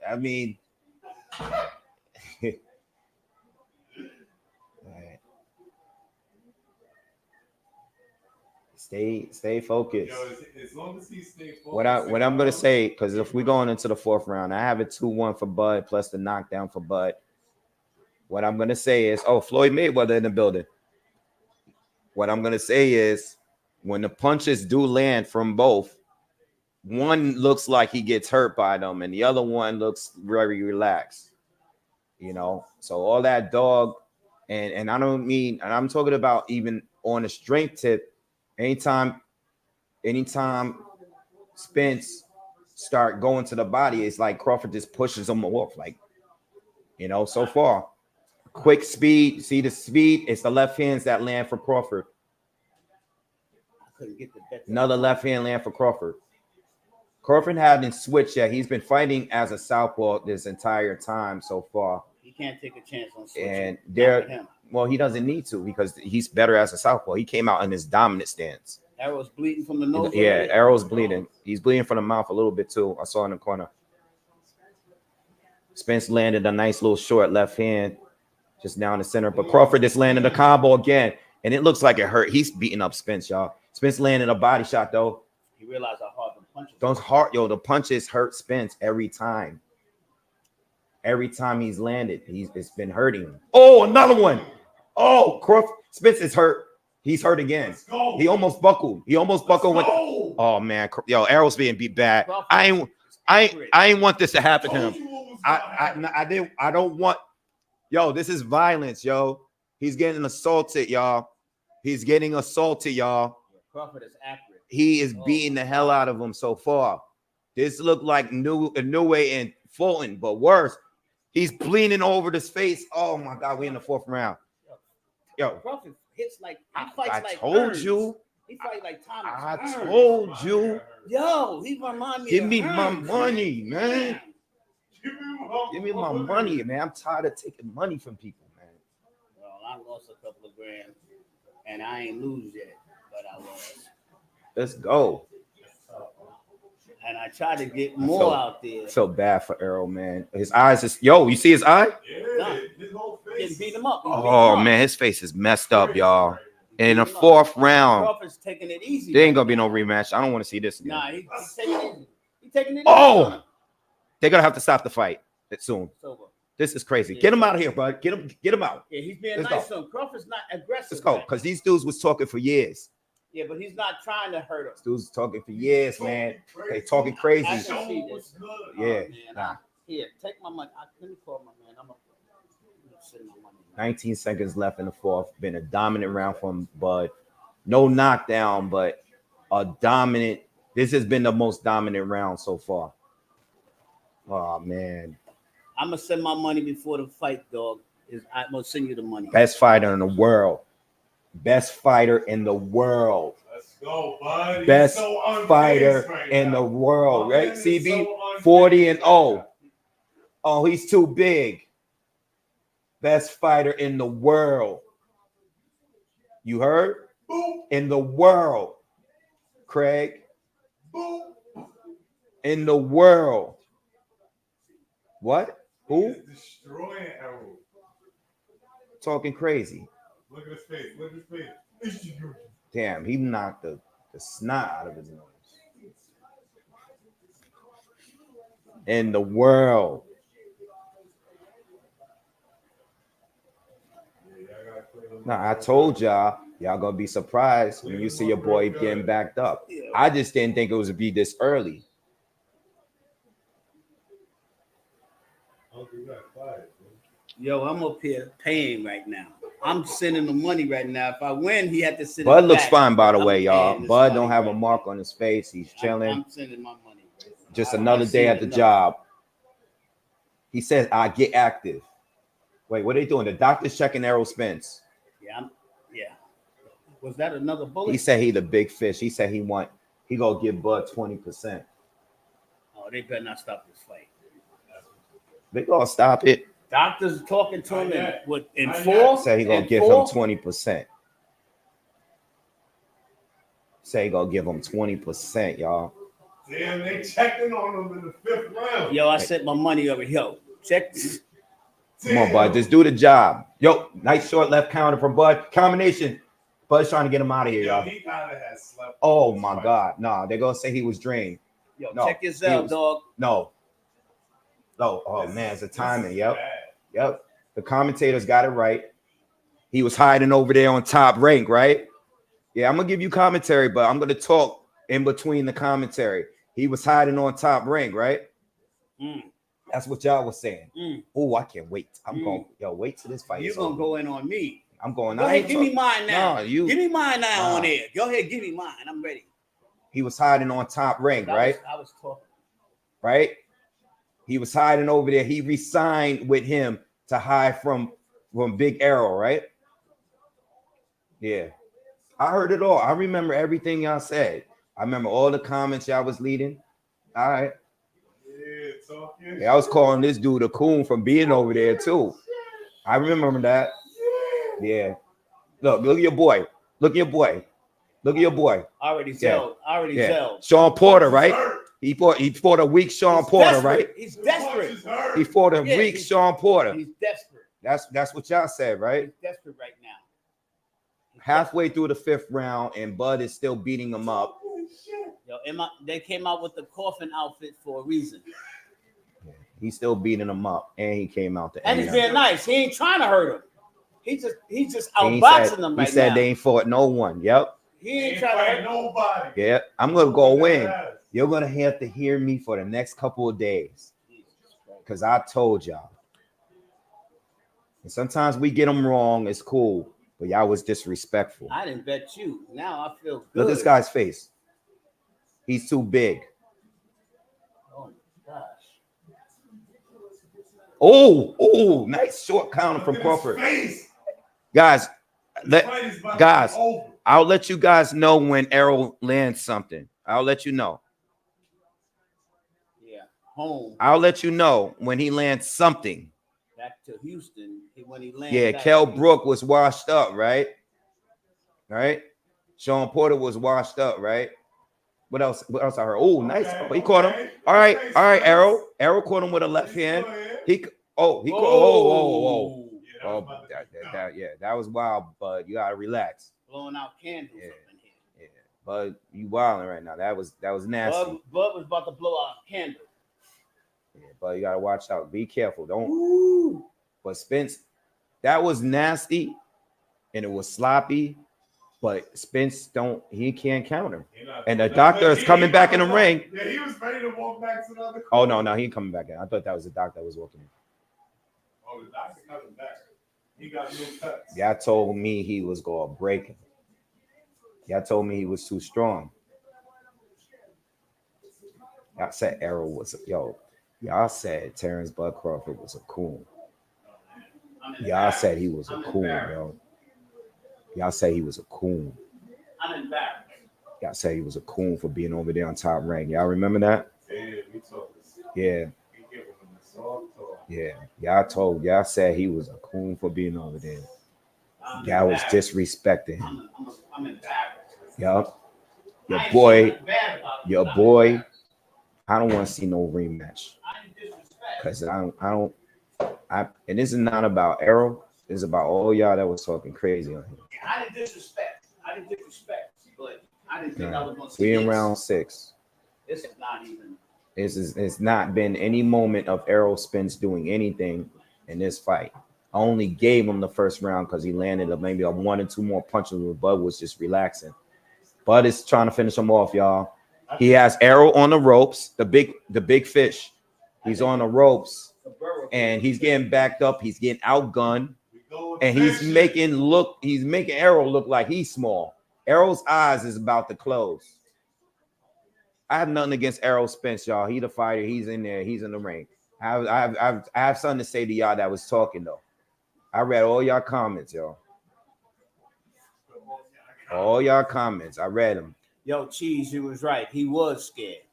I mean, stay focused. Yo, as long as he stays focused. What I'm gonna say, because if we're going into the 4th round, I have it 2-1 for Bud plus the knockdown for Bud. What I'm gonna say is, Floyd Mayweather in the building. What I'm gonna say is, when the punches do land from both, one looks like he gets hurt by them, and the other one looks very relaxed. You know, so all that dog, and I don't mean, and I'm talking about even on the strength tip. Anytime Spence start going to the body, it's like Crawford just pushes him off, like, you know, so far. Quick speed, see the speed, it's the left hands that land for Crawford. I couldn't get the bet. Another left hand land for Crawford. Crawford hadn't switched yet. He's been fighting as a southpaw this entire time so far. He can't take a chance on switching. And well, he doesn't need to because he's better as a southpaw. He came out in his dominant stance. Arrow's bleeding from the nose. Yeah, Arrow's bleeding. He's bleeding from the mouth a little bit too. I saw in the corner. Spence landed a nice little short left hand just down the center. But Crawford just landed a combo again. And it looks like it hurt. He's beating up Spence, y'all. Spence landed a body shot, though. He realized how hard the punches the punches hurt Spence every time. Every time he's landed, it's been hurting him. Oh, another one. Oh, Crawford. Spence is hurt. He's hurt again. He almost buckled. Oh man, yo, Arrow's being beat bad. I ain't want this to happen to him. I don't want. Yo, this is violence, yo. He's getting assaulted, y'all. Crawford is accurate. He is beating the hell out of him so far. This looked like New Way and Fulton, but worse. He's bleeding over his face. Oh my God, we in the 4th round. Yo, Crawford hits like he fights I like told Burns. you. He fights like Thomas. I Burns. told you. Yo, he remind me. Give of me Burns, my money, man. Give me my money, man. I'm tired of taking money from people, man. Well, I lost a couple of grand, and I ain't lose yet, but I lost. Let's go. And I try to get more out there. I feel bad for Arrow, man. His eyes is you see his eye? Yeah, his whole face. Beat him up. Oh man, his face is messed up, y'all. And in the 4th round, Crawford's taking it easy. there ain't gonna be no rematch. I don't want to see this again. Nah, he's taking it easy. He's taking it easy. Oh, they're gonna have to stop the fight soon. It's over. This is crazy. Get him out of here, bud. Get him out. Yeah, he's being Let's nice go. to him. Crawford's not aggressive. Let's go, because these dudes was talking for years. Yeah, but he's not trying to hurt us. Dudes talking for years, man. They talking crazy. I can see this. Yeah. Man, here, take my money. Let me call my man. I'm gonna send my money. 19 seconds left in the 4th. Been a dominant round from Bud. No knockdown, but a dominant. This has been the most dominant round so far. Oh man. I'm gonna send my money before the fight, dog. I'm gonna send you the money. Best fighter in the world. Best fighter in the world. Let's go, bud. Best so fighter right in the world, My right? man is CB so 40 and right 0. Oh, he's too big. Best fighter in the world. You heard? Boom. In the world. Craig. Boom. In the world. What? Who? Destroying Errol. Talking crazy. Look at his face. Look at his face. Damn, he knocked the snot out of his nose. In the world. Nah, I told y'all gonna be surprised when you see your boy getting backed up. I just didn't think it was to be this early. Yo, I'm up here paying right now. I'm sending the money right now. If I win, he had to send Bud it looks back. fine, by the I'm way, y'all. paying this Bud money don't have a right mark now. on his face. He's chilling. I'm sending my money. Just another day at the job. He says, I get active. Wait, what are they doing? The doctor's checking Errol Spence. Yeah. Was that another bullet? He said he the big fish. He said he gonna give Bud 20%. Oh, they better not stop this fight. They gonna stop it. Doctors talking to him in four. Say he gonna give him 20%. Say he gonna give him 20%, y'all. Damn, they checking on him in the 5th round. Yo, I sent my money over. Yo, check this. Come on, Bud. Just do the job. Yo, nice short left counter from Bud. Combination. Bud's trying to get him out of here, y'all. He kind of has slept. Oh my God. No, they're gonna say he was drained. Yo, no, check yourself, dog. No. Oh man, it's a timing. Yep. The commentators got it right. He was hiding over there on Top Rank, right? Yeah, I'm gonna give you commentary, but I'm gonna talk in between the commentary. He was hiding on Top Rank, right? That's what y'all was saying. Oh, I can't wait. I'm going. Yo, wait till this fight. You're gonna go in on me. I'm going. Go ahead, give me mine now. No, you give me mine now on air. Go ahead, give me mine. I'm ready. He was hiding on Top Rank, right? I was talking. Right? He was hiding over there. He re-signed with him to hide from Big Arrow, right? Yeah. I heard it all. I remember everything y'all said. I remember all the comments y'all was leading. All right. Yeah, I was calling this dude a coon from being over there too. I remember that. Yeah. Look at your boy. Look at your boy. Look at your boy. Already zelled. Already zelled. Sean Porter, right? He fought a weak Sean Porter, right? He's desperate. He fought a weak Sean Porter. He's desperate. That's what y'all said, right? He's desperate right now. Halfway through the 5th round, and Bud is still beating him up. Yo, they came out with the coffin outfit for a reason. He's still beating him up, and he came out the end. And he's being nice. He ain't trying to hurt him. He's just outboxing them right now. He said they ain't fought no one. Yep. He ain't trying to hurt nobody. Yeah, I'm gonna go win. You're gonna have to hear me for the next couple of days, because I told y'all. And sometimes we get them wrong. It's cool, but y'all was disrespectful. I didn't bet you. Now I feel good. Look at this guy's face. He's too big. Oh my gosh. Oh, nice short counter from Crawford. Guys, I'll let you guys know when Errol lands something. I'll let you know. Yeah, home. I'll let you know when he lands something. Back to Houston, when he landed. Yeah, Kell Brook was washed up, right? Right? Sean Porter was washed up, right? What else I heard? Oh, nice. He caught him. All right, Errol. Errol caught him with a left hand. That was wild, bud. You gotta relax. Blowing out candles up in here. Yeah, bud, you wilding right now. That was nasty. Bud was about to blow out a candle. Yeah, but you gotta watch out. Be careful. Don't. But Spence, that was nasty, and it was sloppy. But Spence he can't counter. And the doctor is coming back in the ring. Yeah, he was ready to walk back to the other corner. Oh no, he ain't coming back in. I thought that was the doctor that was walking in. Oh, the doctor coming back. He got no cuts. Y'all told me he was gonna break him. Y'all told me he was too strong. Y'all said Errol was Y'all said Terrence Bud Crawford was a coon. Y'all said he was a coon, yo. Y'all say he was a coon. I'm embarrassed. Y'all say he was a coon for being over there on Top Rank. Y'all remember that? Yeah. Yeah. Y'all said he was a coon for being over there. Y'all was disrespecting him. I'm embarrassed. Yup. Your boy. I don't want to see no rematch. Because and this is not about Errol. It's about all y'all that was talking crazy on him. I didn't disrespect, but I didn't think I was going to see we in this. round 6. This is not even. It's not been any moment of Errol Spence doing anything in this fight. I only gave him the first round because he landed maybe a 1 or 2 more punches where Bud was just relaxing. Bud is trying to finish him off, y'all. He has Errol on the ropes, the big fish. He's on the ropes, and he's getting backed up. He's getting outgunned, and he's making Errol look like he's small. Errol's eyes is about to close. I have nothing against Errol Spence, y'all. He the fighter. He's in there. He's in the ring. I have something to say to y'all that was talking though. I read all y'all comments, y'all. All y'all comments. I read them. Yo, Cheese, you was right. He was scared.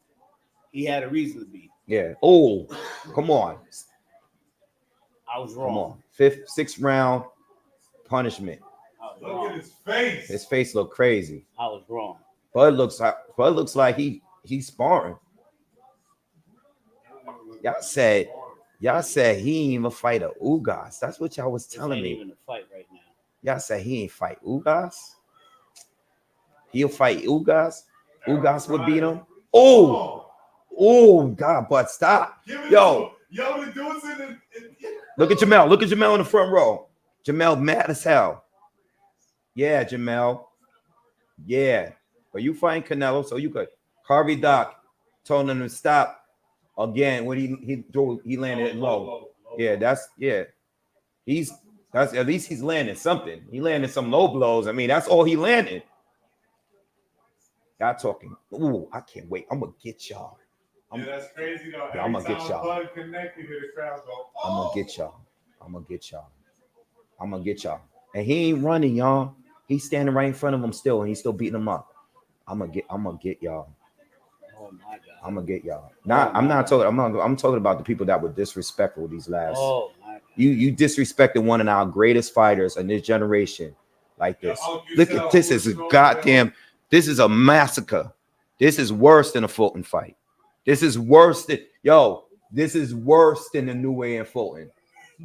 He had a reason to be. Yeah. Oh, come on. I was wrong. Come on. 5th, 6th round punishment. Look at his face. His face look crazy. I was wrong. Bud looks like he's sparring. Y'all said he ain't even fight a Ugas. That's what y'all was telling me. Even a fight right now. Y'all said he ain't fight Ugas. He'll fight Ugas. Ugas would beat him. Oh, God, but stop. Yo, the dudes in the. Look at Jamel. Look at Jamel in the front row. Jamel mad as hell. Yeah, Jamel. Yeah. But you fighting Canelo, so you could. Harvey Doc told him to stop again when he landed it low. Yeah, that's at least he's landing something. He landed some low blows. I mean, that's all he landed. Y'all talking. Ooh, I can't wait. I'm gonna get y'all. That's crazy though. I'm gonna get y'all. I'm gonna get y'all. I'm gonna get y'all. And he ain't running, y'all. He's standing right in front of him still, and he's still beating him up. I'm gonna get y'all. Oh my God. I'm gonna get y'all. I'm talking about the people that were disrespectful these last. Oh my God. You disrespected one of our greatest fighters in this generation like this. Look at this. Is a goddamn. This is a massacre. This is worse than a Fulton fight. This is worse than This is worse than the New Way in Fulton.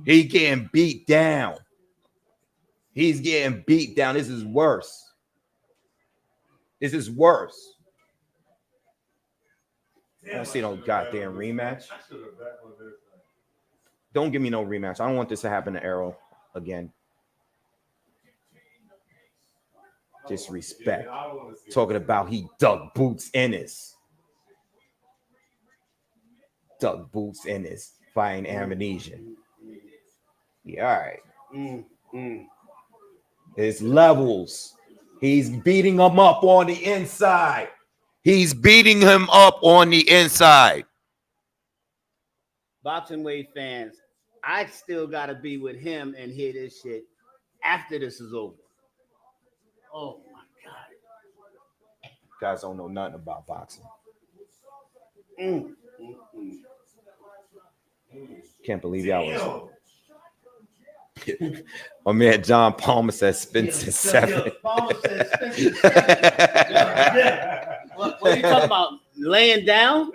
He getting beat down. He's getting beat down. This is worse. This is worse. I don't see no goddamn rematch. Don't give me no rematch. I don't want this to happen to Errol again. Disrespect. Talking about he dug boots in his. Dug boots in his. Fighting amnesia. Yeah, all right. It's levels. He's beating him up on the inside. Boxingwave fans, I still gotta be with him and hear this shit after this is over. Oh my God. You guys don't know nothing about boxing. Can't believe y'all was. My man John Palmer says Spence is 7. Palmer says Spence is 7. What are you talking about? Laying down?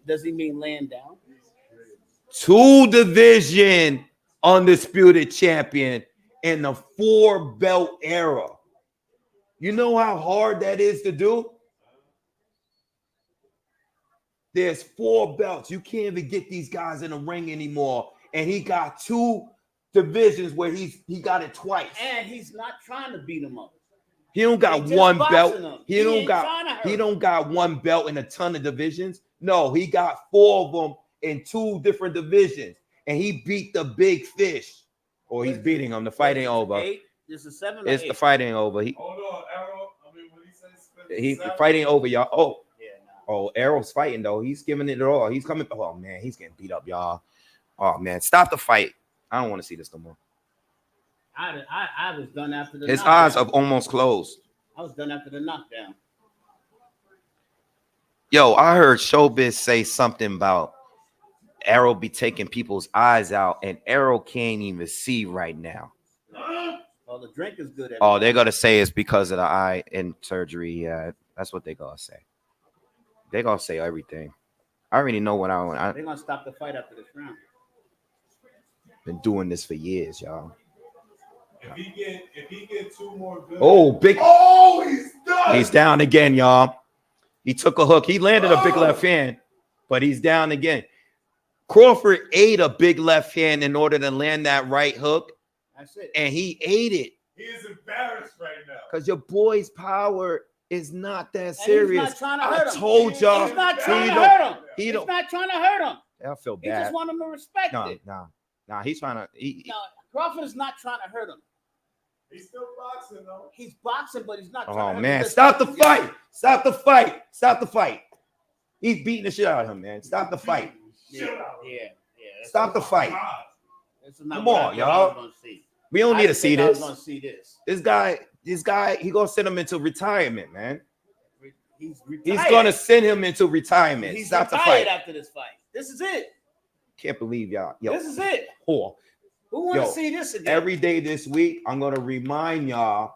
Does he mean laying down? 2-division undisputed champion in the 4-belt era. You know how hard that is to do? There's 4 belts. You can't even get these guys in the ring anymore. And he got 2 divisions where he got it twice. And he's not trying to beat him up. He don't got one belt. He don't got one belt in a ton of divisions. No, he got 4 of them in 2 different divisions. And he beat the big fish. Or he's beating him. The fight ain't over. 8? This is 7 or It's 8? the fight ain't over. Hold on, Errol. I mean, when he says the fight ain't over, y'all. Oh. Yeah, Oh, Errol's fighting though. He's giving it all. He's coming. Oh man, he's getting beat up, y'all. Oh man, stop the fight. I don't want to see this no more. I was done after the His knockdown. eyes have almost closed. I was done after the knockdown. Yo, I heard Showbiz say something about Errol be taking people's eyes out, and Errol can't even see right now. Well, the drink is good. Oh, they're gonna say it's because of the eye and surgery. Yeah, that's what they're gonna say. They're gonna say everything. I already know what I want. They're gonna stop the fight after this round. Been doing this for years, y'all. If he get 2 more good. Oh, big. Oh, he's done. He's down again, y'all. He took a hook. He landed a big left hand, but he's down again. Crawford ate a big left hand in order to land that right hook. That's it. And he ate it. He is embarrassed right now. Because your boy's power is not that And serious. he's not trying to hurt him. I told y'all. He's not trying he to don't- hurt him. He He's don't. not trying to hurt him. I feel He bad. just want him to respect it. Nah. He's trying to. No, Crawford is not trying to hurt him. He's still boxing though. He's boxing, but he's not trying Oh to hurt man, him. stop the fight! Stop the fight! Stop the fight! He's beating the shit out of him, man. Stop the fight! Yeah. Stop the fight! This is not Come what on, I y'all. was gonna see. We don't need to see I was this. gonna see this. This guy, he gonna send him into retirement, man. He's retired. He's gonna send him into retirement. He's Stop the retired fight! after this fight. This is it. Can't believe y'all. Yo, This is it. oh, Who want to Yo, see this again? every day this week, I'm gonna remind y'all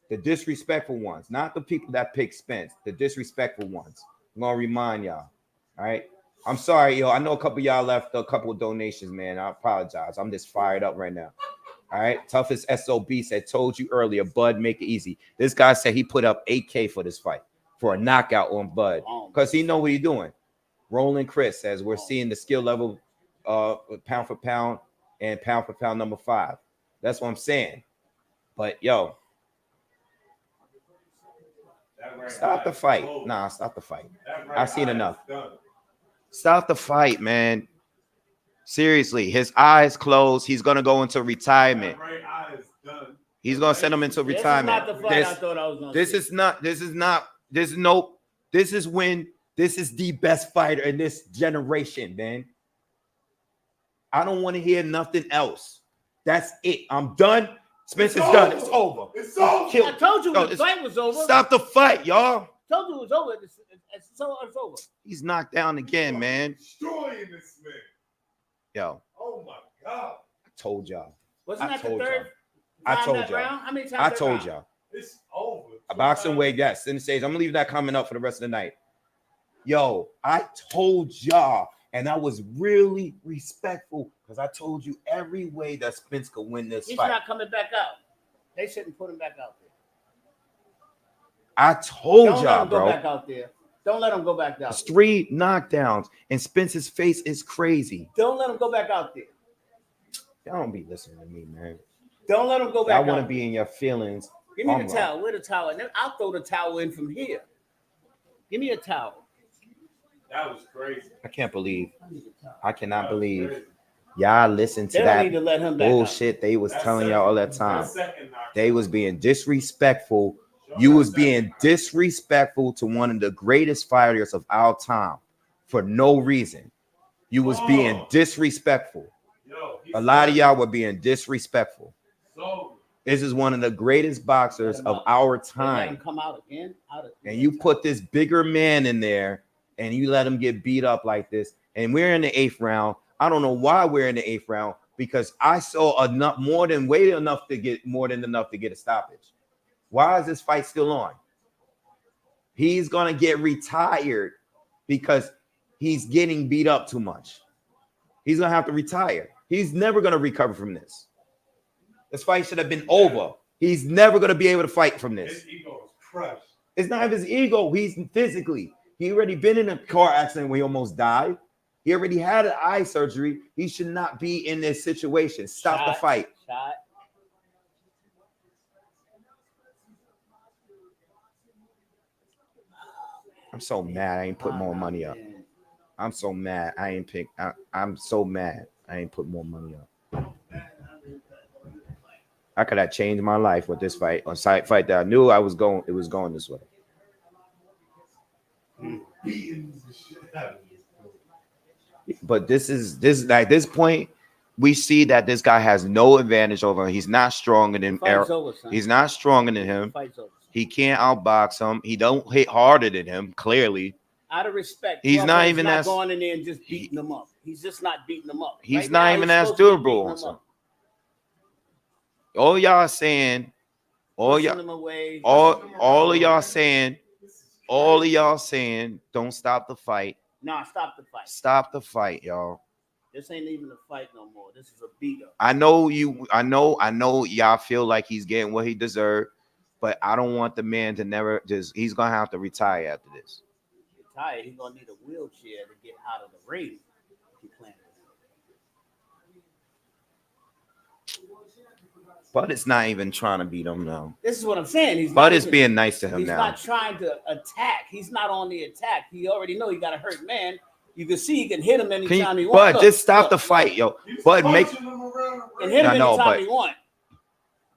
the disrespectful ones, not the people that pick Spence, the disrespectful ones. I'm gonna remind y'all. All right. I'm sorry, yo. I know a couple of y'all left a couple of donations, man. I apologize. I'm just fired up right now. All right. Toughest SOB said, told you earlier, Bud, make it easy. This guy said he put up 8K for this fight for a knockout on Bud because he know what he's doing. Roland Chris says we're seeing the skill level pound for pound and pound for pound number 5. That's what I'm saying. But yo, stop the fight. Nah, stop the fight. I've seen enough. Stop the fight, man. Seriously, his eyes closed. He's gonna go into retirement. He's gonna send him into retirement. This is the best fighter in this generation, man. I don't want to hear nothing else. That's it. I'm done. Spence is done. It's over. It's over. I told you the fight was over. Stop the fight, y'all. Told you it was over. It's over. He's knocked down again, man. Destroying this man. Yo, Oh my God. I told y'all. Wasn't I that the told third? y'all. I time told that y'all. round? How many times? I that told round? y'all. It's over. A boxing wave, yes. In the stage. I'm gonna leave that comment up for the rest of the night. Yo, I told y'all, and I was really respectful because I told you every way that Spence could win this He's fight. not coming back out. They shouldn't put him back out there. I told Don't let y'all, him go bro. back out there. Don't let him go back out. It's 3 knockdowns, and Spence's face is crazy. Don't let him go back out there. Y'all don't be listening to me, man. Don't let him go I back want to out be in your feelings. Give me I'm the towel. Where the towel? And then I'll throw the towel in from here. Give me a towel. That was crazy. I can't believe. I That cannot was believe crazy. y'all listen to They don't that need to let him back bullshit they was That telling second- y'all all that time. that second knockdown. They was being disrespectful. Show You that was second being knockdown. disrespectful to one of the greatest fighters of our time for no reason. You was being disrespectful. Yo, he's A lot of y'all were being disrespectful. so This is one of the greatest boxers of our out. Let him time. come out again. And you put this bigger man in there and you let him get beat up like this. And we're in the 8th round. I don't know why we're in the 8th round because I saw enough more than enough to get a stoppage. Why is this fight still on? He's gonna get retired because he's getting beat up too much. He's gonna have to retire. He's never gonna recover from this. This fight should have been over. He's never gonna be able to fight from this. his ego is crushed. It's not his ego. He's physically. He already been in a car accident where he almost died. He already had an eye surgery. He should not be in this situation. Stop the fight. Shot. I'm so mad. I ain't put more money up. I'm so mad. I'm so mad. I ain't put more money up. How could I change my life with this fight? On side fight that I knew I was going, it was going this way. but this at this point, we see that this guy has no advantage over him. He's not stronger than Errol. He's not stronger than him. He can't outbox him. He don't hit harder than him. Clearly, out of respect, he's not even as going in there and just beating them up. He's just not beating them up. He's not even as durable. All y'all saying, all of y'all saying, don't stop the fight. Nah, stop the fight. Stop the fight, y'all. This ain't even a fight no more. This is a beat up. I know y'all feel like he's getting what he deserved, but I don't want the man to never he's gonna have to retire after this. Retire, he's gonna need a wheelchair to get out of the ring. But it's not even trying to beat him now. This is what I'm saying. It's being nice to him now. He's not trying to attack. He's not on the attack. He already know he got a hurt man. You can see he can hit him anytime he wants. But just stop the fight, yo. But make and hit him anytime he wants.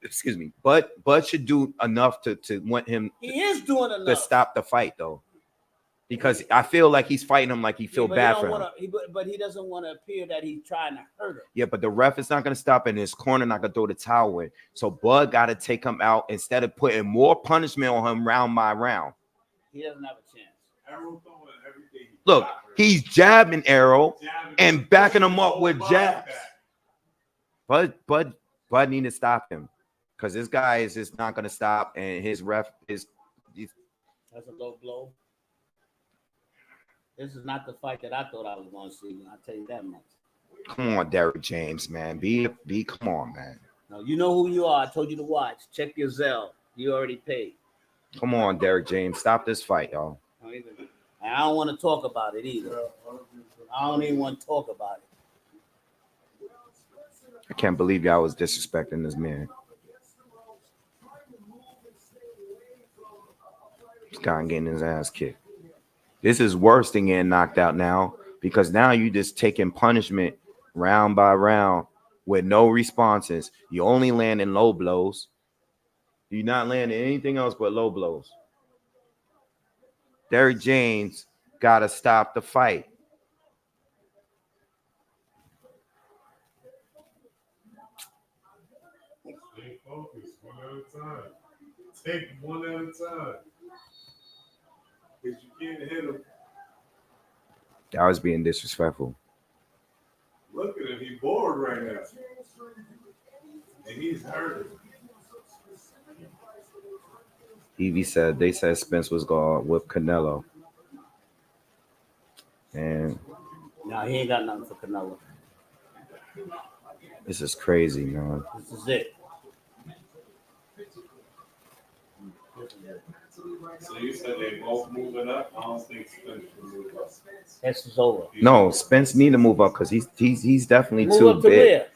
Excuse me. But should do enough to want him. He is doing enough to stop the fight though. Because I feel like he's fighting him like he feel bad for him. But he doesn't want to appear that he's trying to hurt him. Yeah, but the ref is not going to stop in his corner, not going to throw the towel in. So Bud got to take him out instead of putting more punishment on him round by round. He doesn't have a chance. Errol throwing everything. Look, he's jabbing Errol and backing him up with jabs. Bud need to stop him because this guy is just not going to stop, and his ref is. That's a low blow. This is not the fight that I thought I was going to see. I'll tell you that much. Come on, Derrick James, man. Come on, man. No, you know who you are. I told you to watch. Check your Zelle. You already paid. Come on, Derrick James. Stop this fight, y'all. I don't want to talk about it either. I don't even want to talk about it. I can't believe y'all was disrespecting this man. This guy getting his ass kicked. This is worse than getting knocked out now because now you just taking punishment round by round with no responses. You only landing low blows. You're not landing anything else but low blows. Derrick James got to stop the fight. Stay focused, one at a time. Take one at a time. Because you can't hit him. That was being disrespectful. Look at him. He's bored right now. And he's hurt. Evie said they said Spence was going with Canelo. And no, he ain't got nothing for Canelo. This is crazy, man. This is it. So you said they both moving up? I don't think Spence will move up. This is over. No, Spence need to move up because he's definitely move too up to big. where?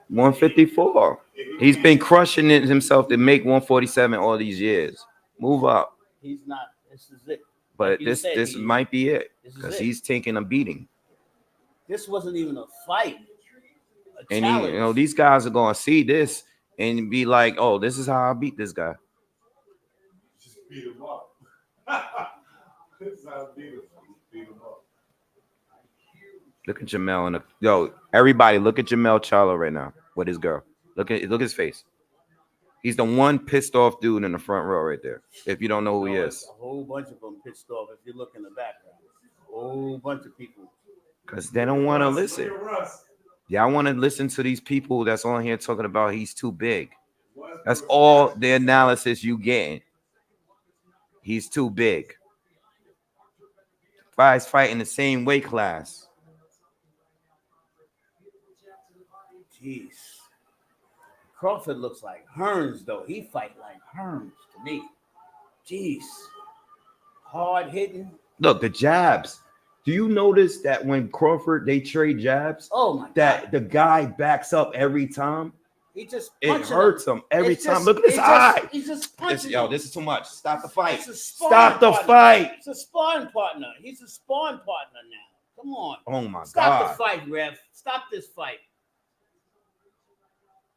154. He's been crushing it himself to make 147 all these years. Move up. He's not. This is it. But like this might be it because he's taking a beating. This wasn't even a fight. And these guys are going to see this and be like, "Oh, this is how I beat this guy." Just beat him up. This is how I beat him. Beat him up. Look at Jamel everybody, look at Jamel Charlo right now with his girl. Look at his face. He's the one pissed off dude in the front row right there. If you don't know who he is, a whole bunch of them pissed off. If you look in the background, a whole bunch of people. Because they don't want to listen. Yeah, I want to listen to these people that's on here talking about he's too big. That's all the analysis you getting. He's too big. Guys fighting the same weight class. Jeez. Crawford looks like Hearns, though. He fight like Hearns to me. Jeez. Hard hitting. Look, the jabs. Do you notice that when Crawford, they trade jabs? Oh, my God. That the guy backs up every time? He just it hurts him every time. Look at his eye. He's just punching. Yo, this is too much. Stop the fight. Stop the fight. It's a sparring partner. He's a sparring partner now. Come on. Oh, my God. Stop the fight, ref. Stop this fight.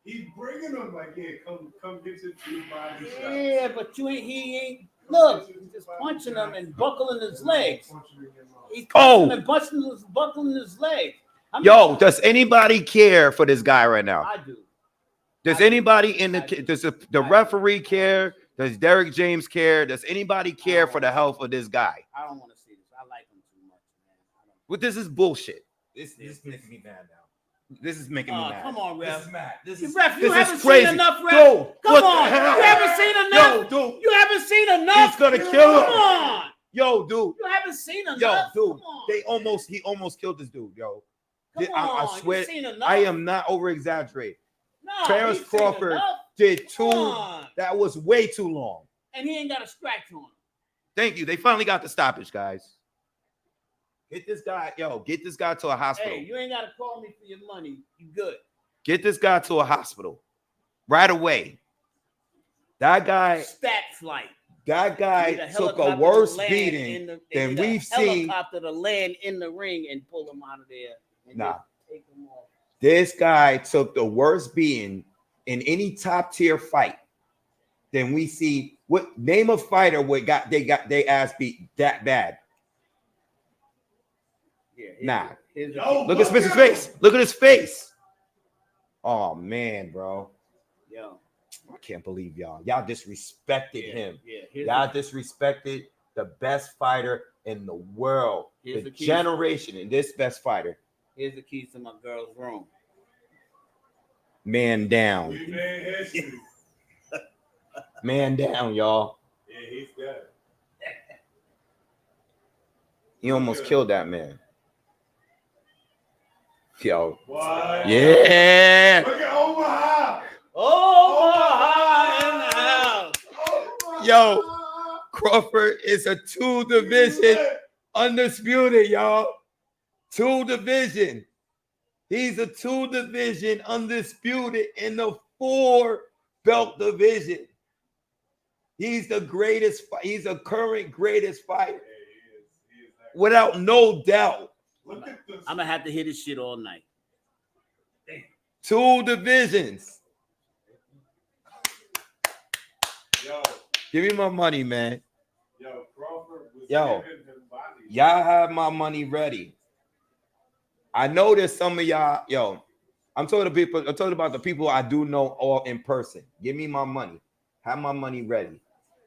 He's bringing him like, yeah, come get your 2 body shots. Yeah, but he ain't Look, he's just punching him and buckling his legs. He's punching him and buckling his legs. Yo, does anybody care for this guy right now? I do. Does anybody in the does the referee care? Does Derek James care? Does anybody care for the health of this guy? I don't want to see this. I like him too much, man. Well, this is bullshit. This is making me mad now. This is making me mad. Come on, ref. This is mad. You haven't crazy. seen enough, ref. Dude, come on. You haven't seen enough. Yo, dude. You haven't seen enough. He's gonna kill him. Come on. Yo, dude. You haven't seen enough. Yo, dude. He almost killed this dude, yo. I swear, I am not over exaggerating. No, Terrence Crawford did two. That was way too long. And he ain't got a scratch on him. Thank you. They finally got the stoppage, guys. Get this guy, get this guy to a hospital. Hey, you ain't got to call me for your money. You good. Get this guy to a hospital right away. That guy. Stat flight. That guy took a worse beating than we've seen. Helicopter to land in the ring and pull him out of there. Nah. This guy took the worst beating in any top tier fight than we see. What name of fighter they ass beat that bad? Yeah, look at Spence's face. Look at his face. Oh man, bro. Yo, I can't believe y'all. Y'all disrespected him. Y'all disrespected the best fighter in the world. The generation in this best fighter. Here's the keys to my girl's room. Man down. Man down, y'all. Yeah, he's dead. He almost killed that man. Yo. What? Yeah. Look at Omaha. Omaha in the house. Yo, Crawford is a 2-division undisputed, y'all. 2-division. He's a 2-division undisputed in the 4-belt division. He's the greatest. He's a current greatest fighter. Yeah, he is without no doubt. Look at this. I'm gonna have to hit his shit all night. Damn. 2 divisions. Yo. Give me my money, man. Yo, Crawford was Yo, giving him body. y'all have my money ready. I know there's some of y'all. Yo, I'm talking about the people I do know all in person. Give me my money. Have my money ready.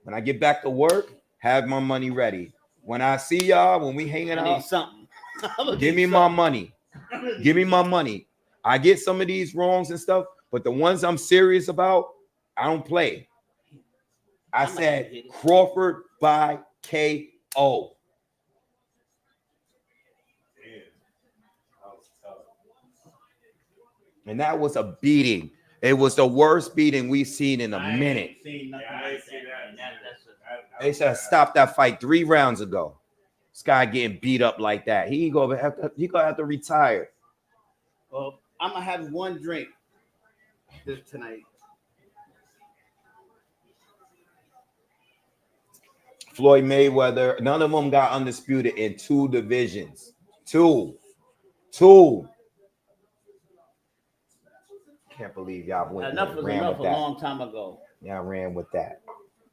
When I get back to work, have my money ready. When I see y'all, when we hanging out, give me my money. Give me my money. I get some of these wrongs and stuff, but the ones I'm serious about, I don't play. I said Crawford by KO. And that was a beating. It was the worst beating we've seen in a minute. They should have stopped that fight 3 rounds ago. This guy getting beat up like that. He gonna have to retire. Well, I'm gonna have one drink tonight. Floyd Mayweather, none of them got undisputed in 2 divisions. Two. Can't believe y'all went enough was enough a long time ago. Y'all ran with that.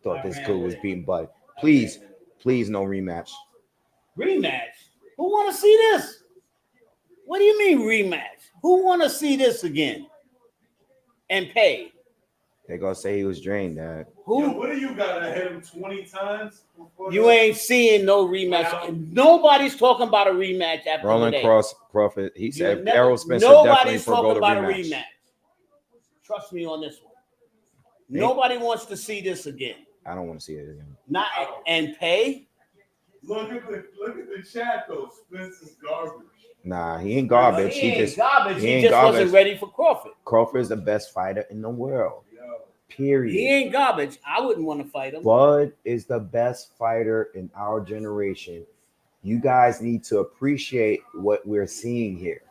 Thought this dude was beating Bud. Please, no rematch. Rematch? Who want to see this? What do you mean rematch? Who want to see this again? And pay? They gonna say he was drained, Dad. Who? Yo, what do you got to hit him 20 times? You ain't seeing no rematch. Nobody's talking about a rematch after Roland today. Crawford. He said Errol Spence definitely forego the rematch. Trust me on this one. Nobody wants to see this again. I don't want to see it again. Not and pay. Look at the chat though. Spence is garbage. Nah, he ain't garbage. He ain't garbage. He just wasn't ready for Crawford. Crawford is the best fighter in the world. Period. He ain't garbage. I wouldn't want to fight him. Bud is the best fighter in our generation. You guys need to appreciate what we're seeing here.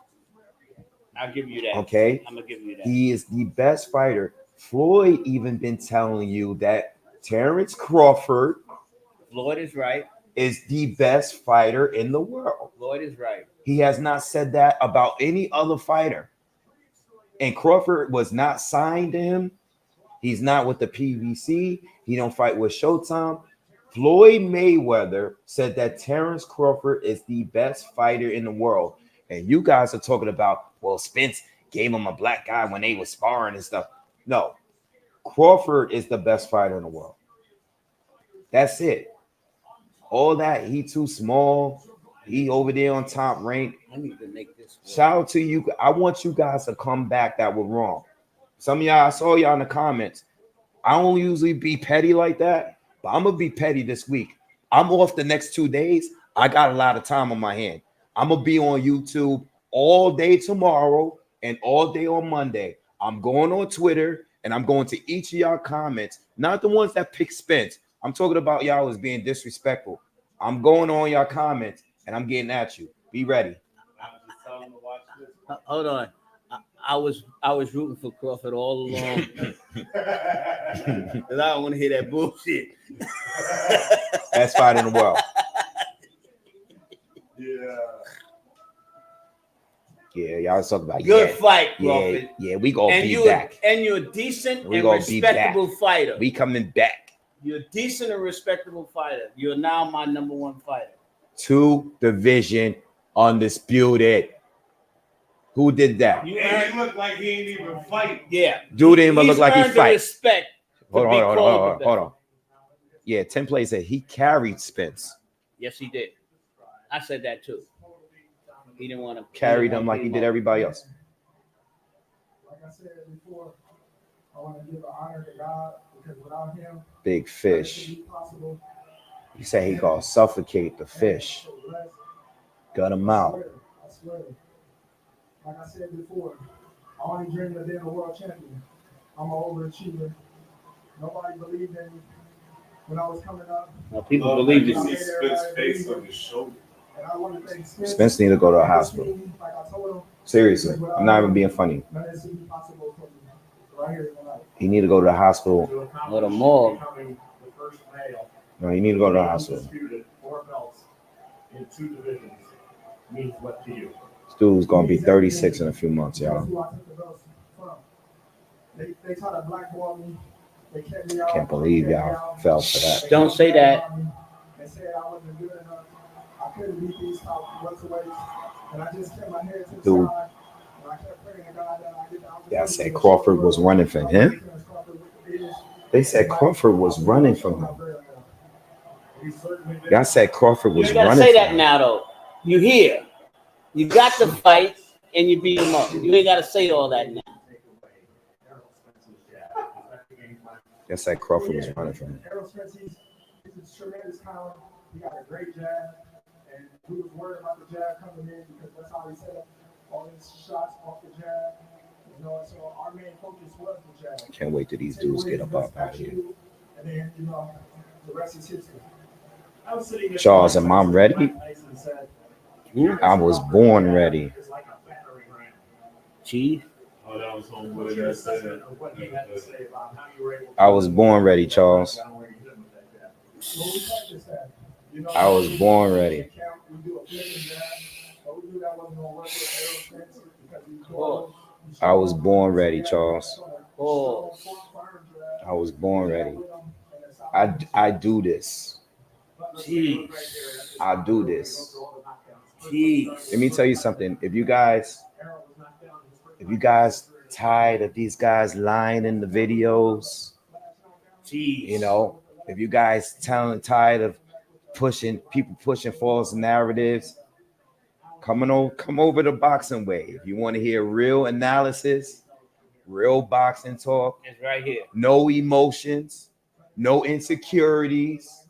I'll give you that. Okay? I'm going to give you that. He is the best fighter. Floyd even been telling you that Terrence Crawford, Floyd is right, is the best fighter in the world. Floyd is right. He has not said that about any other fighter. And Crawford was not signed to him. He's not with the PBC. He don't fight with Showtime. Floyd Mayweather said that Terrence Crawford is the best fighter in the world. And you guys are talking about, well, Spence gave him a black guy when they were sparring and stuff. No, Crawford is the best fighter in the world. That's it. All that, he too small. He over there on top rank. I need to make this work. Shout out to you. I want you guys to come back that were wrong. Some of y'all, I saw y'all in the comments. I don't usually be petty like that, but I'm going to be petty this week. I'm off the next 2 days. I got a lot of time on my hand. I'm going to be on YouTube all day tomorrow and all day on Monday. I'm going on Twitter and I'm going to each of y'all comments, not the ones that pick Spence. I'm talking about y'all as being disrespectful. I'm going on y'all comments and I'm getting at you. Be ready. Hold on. I was rooting for Crawford all along. Because I don't want to hear that bullshit. Best fight in the world. Yeah, y'all talking about good fight, Crawford. Yeah, we gonna be back. And you're a decent and respectable fighter. We coming back. You're a decent and respectable fighter. You're now my number one fighter. 2 division undisputed. Who did that? He looked like he ain't even fight. Yeah. Dude didn't even look like he fight. Respect. Hold on. Yeah, 10 plays that he carried Spence. Yes, he did. I said that too. He didn't want to carry them like he did everybody else. Like I said before, I want to give an honor to God because without him, big fish. He said he gonna suffocate the fish. Gut him out. I swear. Like I said before, I only dreamed of being a world champion. I'm an overachiever. Nobody believed in me when I was coming up. Well, people believe you see Spence face on his shoulder. And I want to thank Spence. Spence need to go to a hospital. Like I told him, seriously, I'm not even being funny. He need to go to the hospital. Or the morgue. No, you need to go to the hospital. 4 belts in 2 divisions means what to you? This dude's gonna be 36 in a few months, y'all. They tried to blackball me. They kept me out. Can't believe y'all fell for that. Don't say that. They said I wasn't good enough. I couldn't beat these top welterweights, and I just kept my head to the side. And I kept praying to God that I get the opportunity. Y'all said Crawford was running from him. They said Crawford was running from him. Y'all said Crawford was running. You gotta say that now, though. You here. You got the fight, and you beat him up. You ain't gotta say all that now. Y'all said Crawford was running from him. He's a tremendous talent. He got a great jab, and we was worried about the jab coming in because that's how he set up all his shots off the jab. You know, so our main focus was the jab. Can't wait till these dudes get up out of here. And then, you know, the rest is history. Charles, am I ready? I was born ready. Chief. I was born ready, Charles. I was born ready. I was born ready, Charles. I was born ready. I do this. Jeez. I do this. Jeez. Let me tell you something. If you guys tired of these guys lying in the videos, Jeez. you know, if you guys tired of pushing false narratives, come over to Boxingwave. If you want to hear real analysis, real boxing talk, it's right here. No emotions, no insecurities.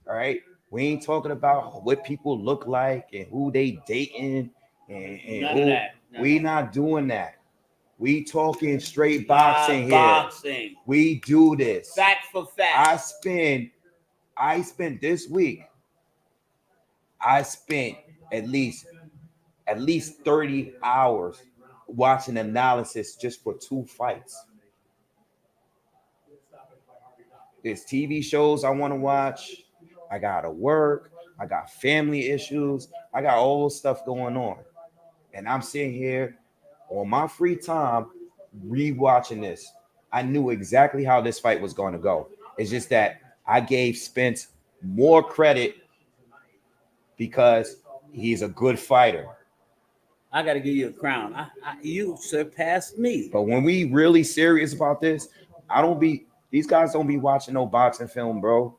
All right, we ain't talking about what people look like and who they dating and who. We not doing that. We talking straight boxing here. Boxing. We do this. Fact for fact. I spent this week. I spent at least 30 hours watching analysis just for 2 fights. There's TV shows I want to watch. I gotta work. I got family issues. I got all stuff going on. And I'm sitting here on my free time rewatching this. I knew exactly how this fight was going to go. It's just that I gave Spence more credit because he's a good fighter. I got to give you a crown. You surpassed me. But when we really serious about this, these guys don't be watching no boxing film, bro.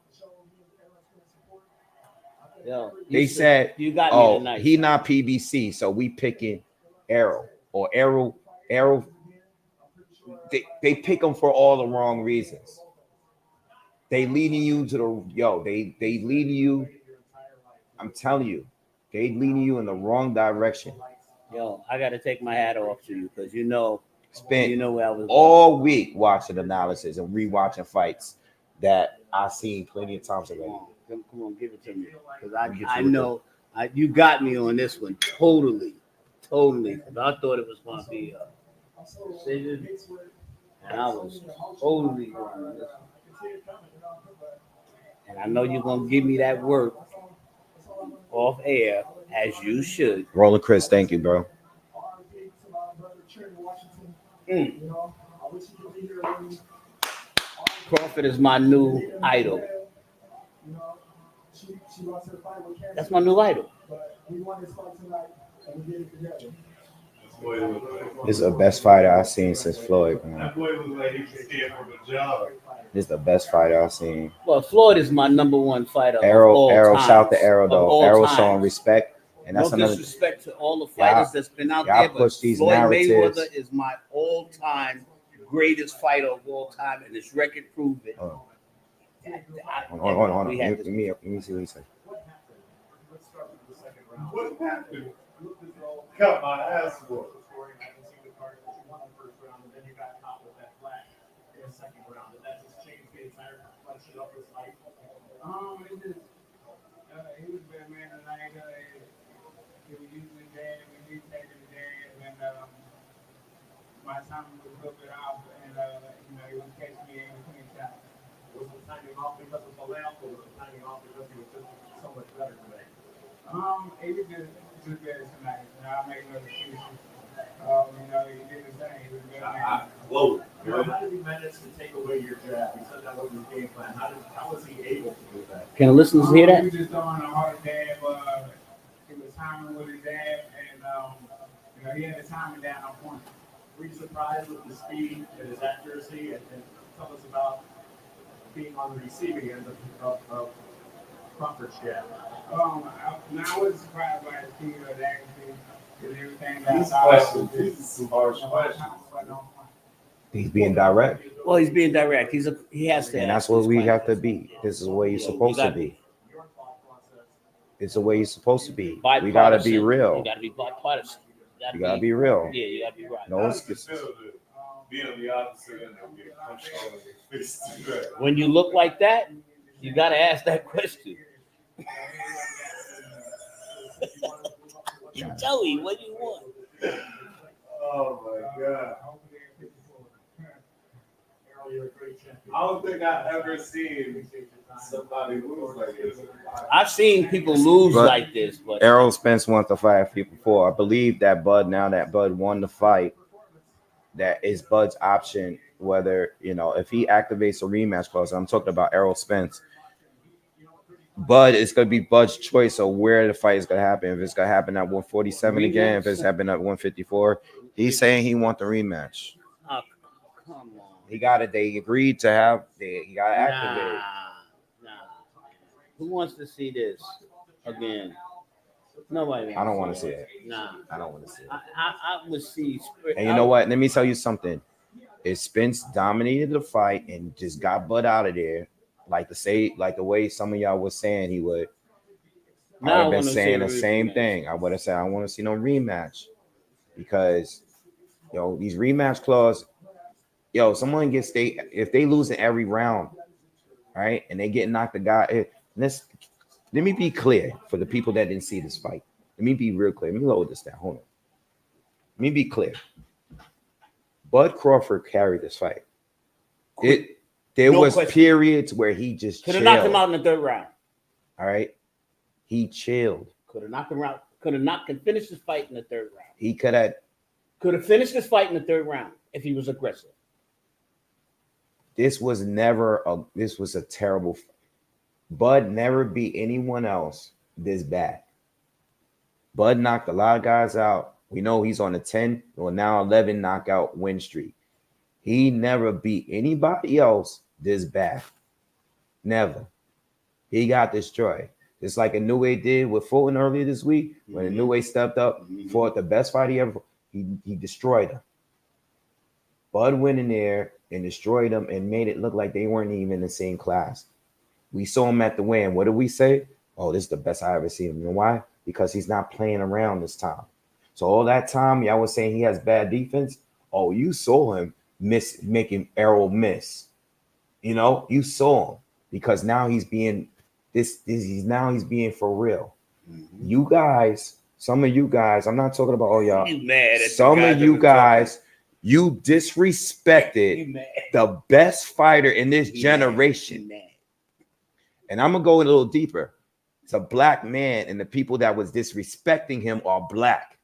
Yo, They said, you got me oh, tonight. he not PBC, so we picking Errol or Errol. They pick him for all the wrong reasons. They leading you to they leading you. I'm telling you, they leading you in the wrong direction. Yo, I got to take my hat off to you because Spent where I was all week watching analysis and rewatching fights that I've seen plenty of times already. Come on, give it to me because I know you got me on this one totally. Because I thought it was going to be a decision, and I was totally wrong on this one. And I know you're going to give me that work off air as you should. Roland Chris, thank you, bro. Crawford is my new idol. That's my new idol. This is the best fighter I've seen since Floyd, man. That boy was like he was scared from a job. This is the best fighter I've seen. Well, Floyd is my number one fighter. Errol, times, shout to Errol though. Errol times. showing respect, and that's no another disrespect to all the fighters that's been out there. Push But these Floyd narratives. Mayweather is my all-time greatest fighter of all time, and his record proved it. Hold on. Let me see what he said. What happened? Cut my ass for. He was good, man. Tonight, he was usually dead, and he taking the dead, and my timing was a little bit off, and he was catching me in between shots. Was the timing off because of the layup, or was the timing off because he was just so much better today? He was just better tonight. I'll make no excuses. He did his thing. He was good. Whoa. How did he manage to take away your jab? He said that was his game plan. How was he able to do that? Can the listeners hear that? He was just throwing a hard jab. He was timing with his jab, and he had the timing down on point. Were you surprised with the speed and his accuracy? And tell us about being on the receiving end of Crawford's jab. I was surprised by his speed or the accuracy and everything. These questions, these are some harsh questions. He's being direct. Well, he's being direct. He has to. And that's what we have to be. This is the way you're supposed to be. It's the way you're supposed to be. We gotta be real. You gotta be bipartisan. You gotta be real. Yeah, you gotta be right. No excuses. Be on the opposite end and get punched all in your face. When you look like that, you gotta ask that question. Joey, what do you want? Oh my God. I don't think I've ever seen somebody lose like this. I've seen people lose like this, but Errol Spence won the fight before. I believe that now that Bud won the fight, that is Bud's option. Whether if he activates a rematch clause, I'm talking about Errol Spence. Bud, it's gonna be Bud's choice of where the fight is gonna happen. If it's gonna happen at 147 again, if it's happening at 154, he's saying he wants the rematch. oh, come on. They agreed to have. He got to activate. Nah. Who wants to see this again? Nobody. I don't want to see it. Nah. I don't want to see it. I would see. And you know what? Let me tell you something. If Spence dominated the fight and just got Bud out of there, like the way some of y'all was saying he would, I would have been saying the same thing. I would have said I want to see no rematch because these rematch clauses. Someone if they lose in every round, right, and they get knocked the guy. Let me be clear for the people that didn't see this fight. Let me be real clear. Let me lower this down. Hold on. Let me be clear. Bud Crawford carried this fight. There was periods where he just could have knocked him out in the third round. All right, he chilled. Could have knocked him out. Could have finished this fight in the third round. He could have finished this fight in the third round if he was aggressive. This was a terrible. Bud never beat anyone else this bad. Bud knocked a lot of guys out. We know he's on a 10 or now 11 knockout win streak. He never beat anybody else this bad. Never. He got destroyed. Just like Inoue did with Fulton earlier this week. When Inoue stepped up, fought the best fight he ever, he destroyed him. Bud went in there and destroyed him and made it look like they weren't even in the same class. We saw him at the weigh-in. What did we say? Oh, this is the best I ever seen him. You know why? Because he's not playing around this time. So all that time, y'all was saying he has bad defense. Oh, you saw him making Errol miss. You know, you saw him because now he's being he's being for real. You guys, some of you guys, I'm not talking about all y'all. Some of you guys, you disrespected the best fighter in this generation. And I'm gonna go a little deeper. It's a black man, and the people that was disrespecting him are black.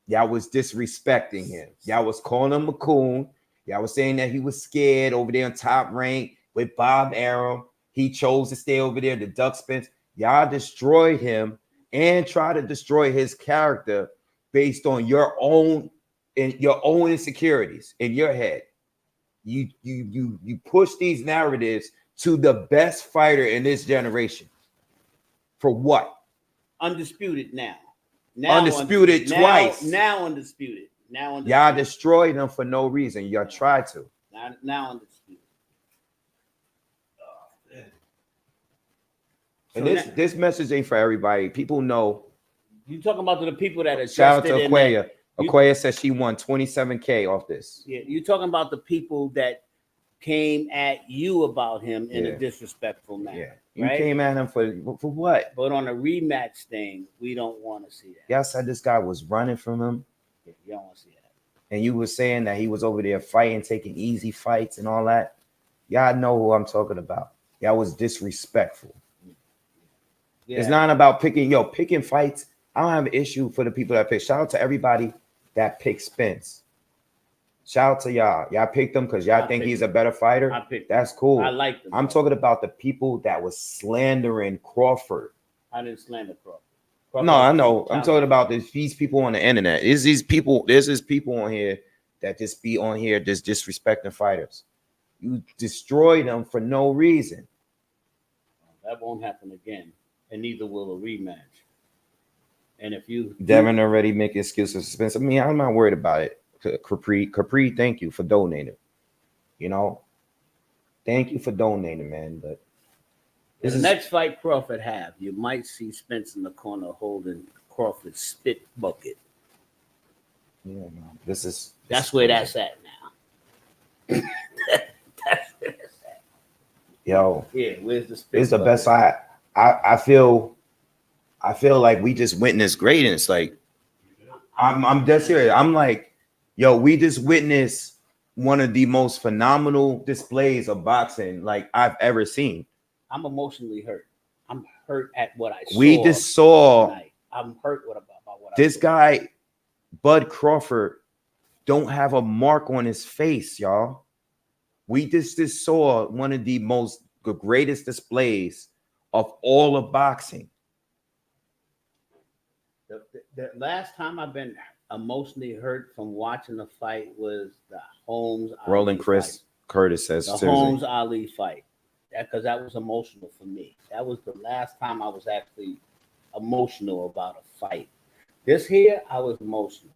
Y'all was disrespecting him. Y'all was calling him a coon. Y'all was saying that he was scared over there in Top Rank with Bob Arum. He chose to stay over there to duck Spence. Y'all destroyed him and tried to destroy his character based on your own insecurities in your head. You push these narratives to the best fighter in this generation. For what? Undisputed now. Undisputed twice. Now undisputed. Now undisputed. Y'all destroyed them for no reason. Y'all tried to. Now undisputed. And this message ain't for everybody. People know. You talking about the people that are shout out to Aquaya. Aquaya says she won $27K off this. Yeah, you talking about the people that came at you about him in a disrespectful manner. Yeah. You came at him for what? But on a rematch thing, we don't want to see that. Y'all said this guy was running from him. Yeah, you don't want to see that. And you were saying that he was over there fighting, taking easy fights and all that. Y'all know who I'm talking about. Y'all was disrespectful. Yeah. It's not about picking fights. I don't have an issue for the people that pick. Shout out to everybody that picked Spence. Shout out to y'all. Y'all picked him because y'all think he's a better fighter. That's cool. I like them. I'm talking about the people that was slandering Crawford. I didn't slander Crawford. No, I know. I'm talking about these people on the internet. There's these people on here that just be on here just disrespecting fighters. You destroy them for no reason. That won't happen again, and neither will a rematch. And if you Devin already making excuses for Spence. I mean, I'm not worried about it. Capri, thank you for donating. You know, thank you for donating, man. But the next fight Crawford have, you might see Spence in the corner holding Crawford's spit bucket. Yeah, no, that's where that's at now. That's where it's at. Yo, yeah, where's the spit? It's the best fight. I feel like we just witnessed greatness. Like I'm dead serious. I'm like, yo, we just witnessed one of the most phenomenal displays of boxing like I've ever seen. I'm emotionally hurt. I'm hurt at what I saw. We just saw tonight. I'm hurt about what this guy, Bud Crawford, don't have a mark on his face, y'all. We just saw one of the greatest displays of all of boxing. The last time I've been emotionally hurt from watching the fight was the Holmes Roland Chris Curtis says the Holmes Ali fight. Because that was emotional for me. That was the last time I was actually emotional about a fight. This here, I was emotional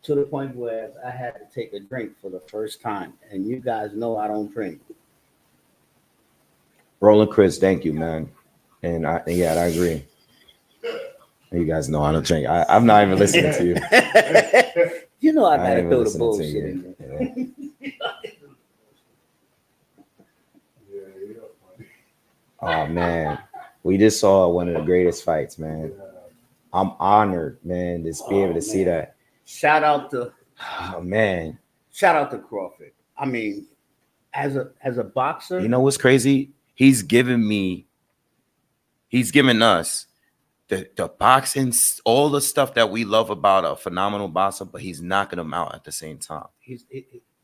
to the point where I had to take a drink for the first time. And you guys know I don't drink. Roland Chris, thank you, man. And I agree. You guys know I don't drink. I'm not even listening to you. You know I gotta throw the bullshit in there. Oh man, we just saw one of the greatest fights, man. I'm honored, man, to be able to see that. Shout out to Shout out to Crawford. I mean, as a boxer, you know what's crazy? He's given us the boxing, all the stuff that we love about a phenomenal boxer, but he's knocking them out at the same time.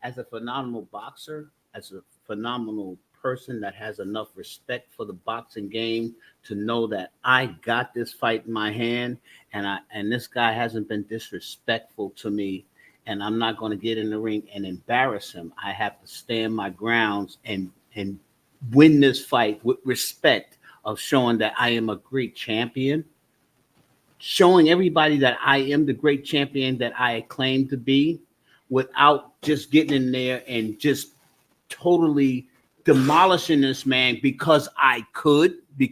As a phenomenal boxer, as a phenomenal person that has enough respect for the boxing game to know that I got this fight in my hand, and this guy hasn't been disrespectful to me, and I'm not going to get in the ring and embarrass him. I have to stand my grounds and win this fight with respect of showing that I am a great champion, showing everybody that I am the great champion that I claim to be, without just getting in there and just totally demolishing this man because I could. He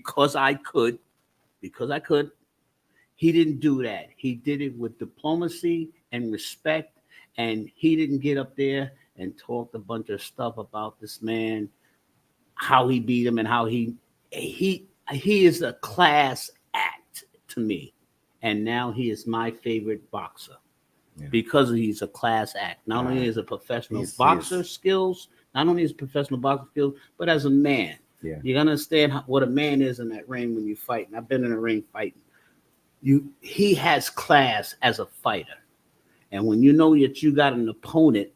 didn't do that. He did it with diplomacy and respect, and he didn't get up there and talk a bunch of stuff about this man, how he beat him, and how he is a class act to me. And now he is my favorite boxer because he's a class act. Not only is a professional boxer skills, not only is professional boxer skills, but as a man. Yeah. You understand what a man is in that ring when you fight. And I've been in a ring fighting. He has class as a fighter. And when you know that you got an opponent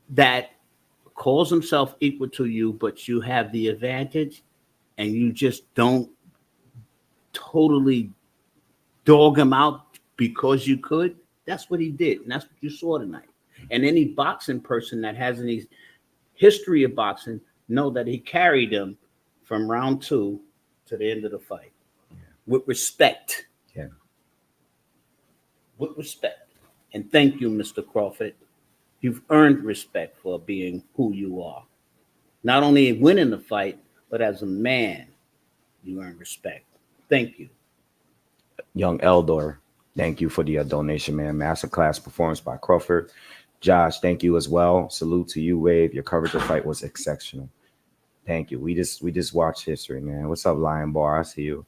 that calls himself equal to you, but you have the advantage, and you just don't totally dog him out because you could, that's what he did. And that's what you saw tonight. And any boxing person that has any history of boxing know that he carried him from round 2 to the end of the fight with respect. Yeah. With respect. And thank you, Mr. Crawford. You've earned respect for being who you are. Not only winning the fight, but as a man, you earn respect. Thank you. Young Eldor, thank you for the donation, man. Masterclass performance by Crawford. Josh, thank you as well. Salute to you, Wave. Your coverage of the fight was exceptional. Thank you. We just watched history, man. What's up, Lion Bar? I see you.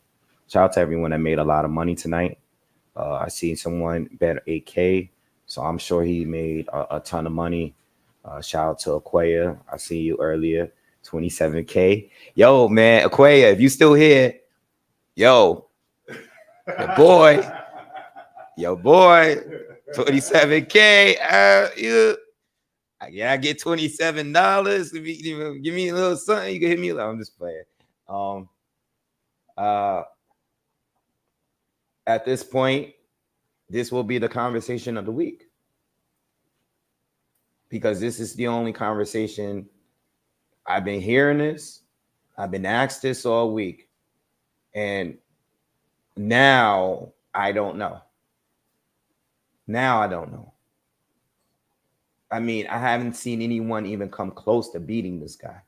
Shout out to everyone that made a lot of money tonight. I see someone bet 8K, so I'm sure he made a ton of money. Shout out to Aquaya. I see you earlier. 27K. Yo, man, Aquaya, if you still here, yo, your boy, 27K. I get $27. Give me a little something. You can hit me. I'm just playing. At this point, this will be the conversation of the week, because this is the only conversation I've been hearing this. I've been asked this all week, and now I don't know. I mean, I haven't seen anyone even come close to beating this guy.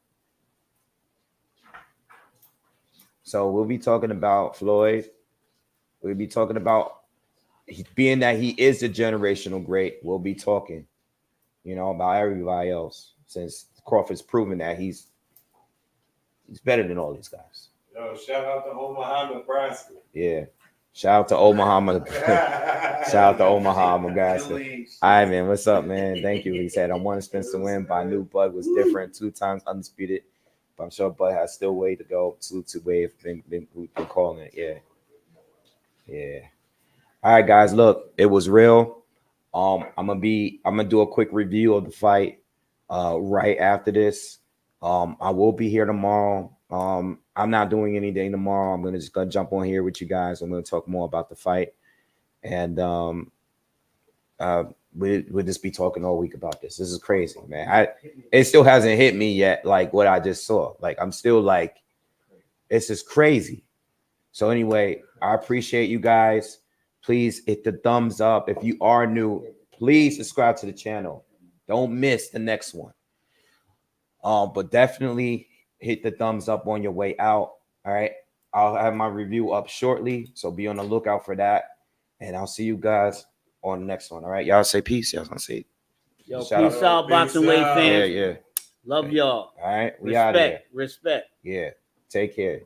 So we'll be talking about Floyd. We'll be talking about, being that he is a generational great, we'll be talking, about everybody else, since Crawford's proven that he's better than all these guys. Yo, shout out to Omaha, Nebraska. Yeah. Shout out to Omaha. Shout out to Omaha, Nebraska. All right, man. What's up, man? Thank you. He said, I wanted Spence to win, but I knew Bud was different. 2 times undisputed. But I'm sure Bud has still way to go. Salute to Wave. Been calling it. Yeah. All right, guys. Look, it was real. I'm gonna do a quick review of the fight right after this. I will be here tomorrow. I'm not doing anything tomorrow. I'm gonna jump on here with you guys. I'm gonna talk more about the fight, and we'll just be talking all week about this. This is crazy, man. It still hasn't hit me yet, like what I just saw. Like, I'm still like, it's just crazy. So anyway, I appreciate you guys. Please hit the thumbs up. If you are new, please subscribe to the channel. Don't miss the next one. But definitely hit the thumbs up on your way out. All right. I'll have my review up shortly, so be on the lookout for that. And I'll see you guys on the next one. All right. Y'all say peace. Y'all gonna say yo, peace out, Boxingwave fans. Yeah. Love y'all. All right. We out here. Respect. Yeah. Take care.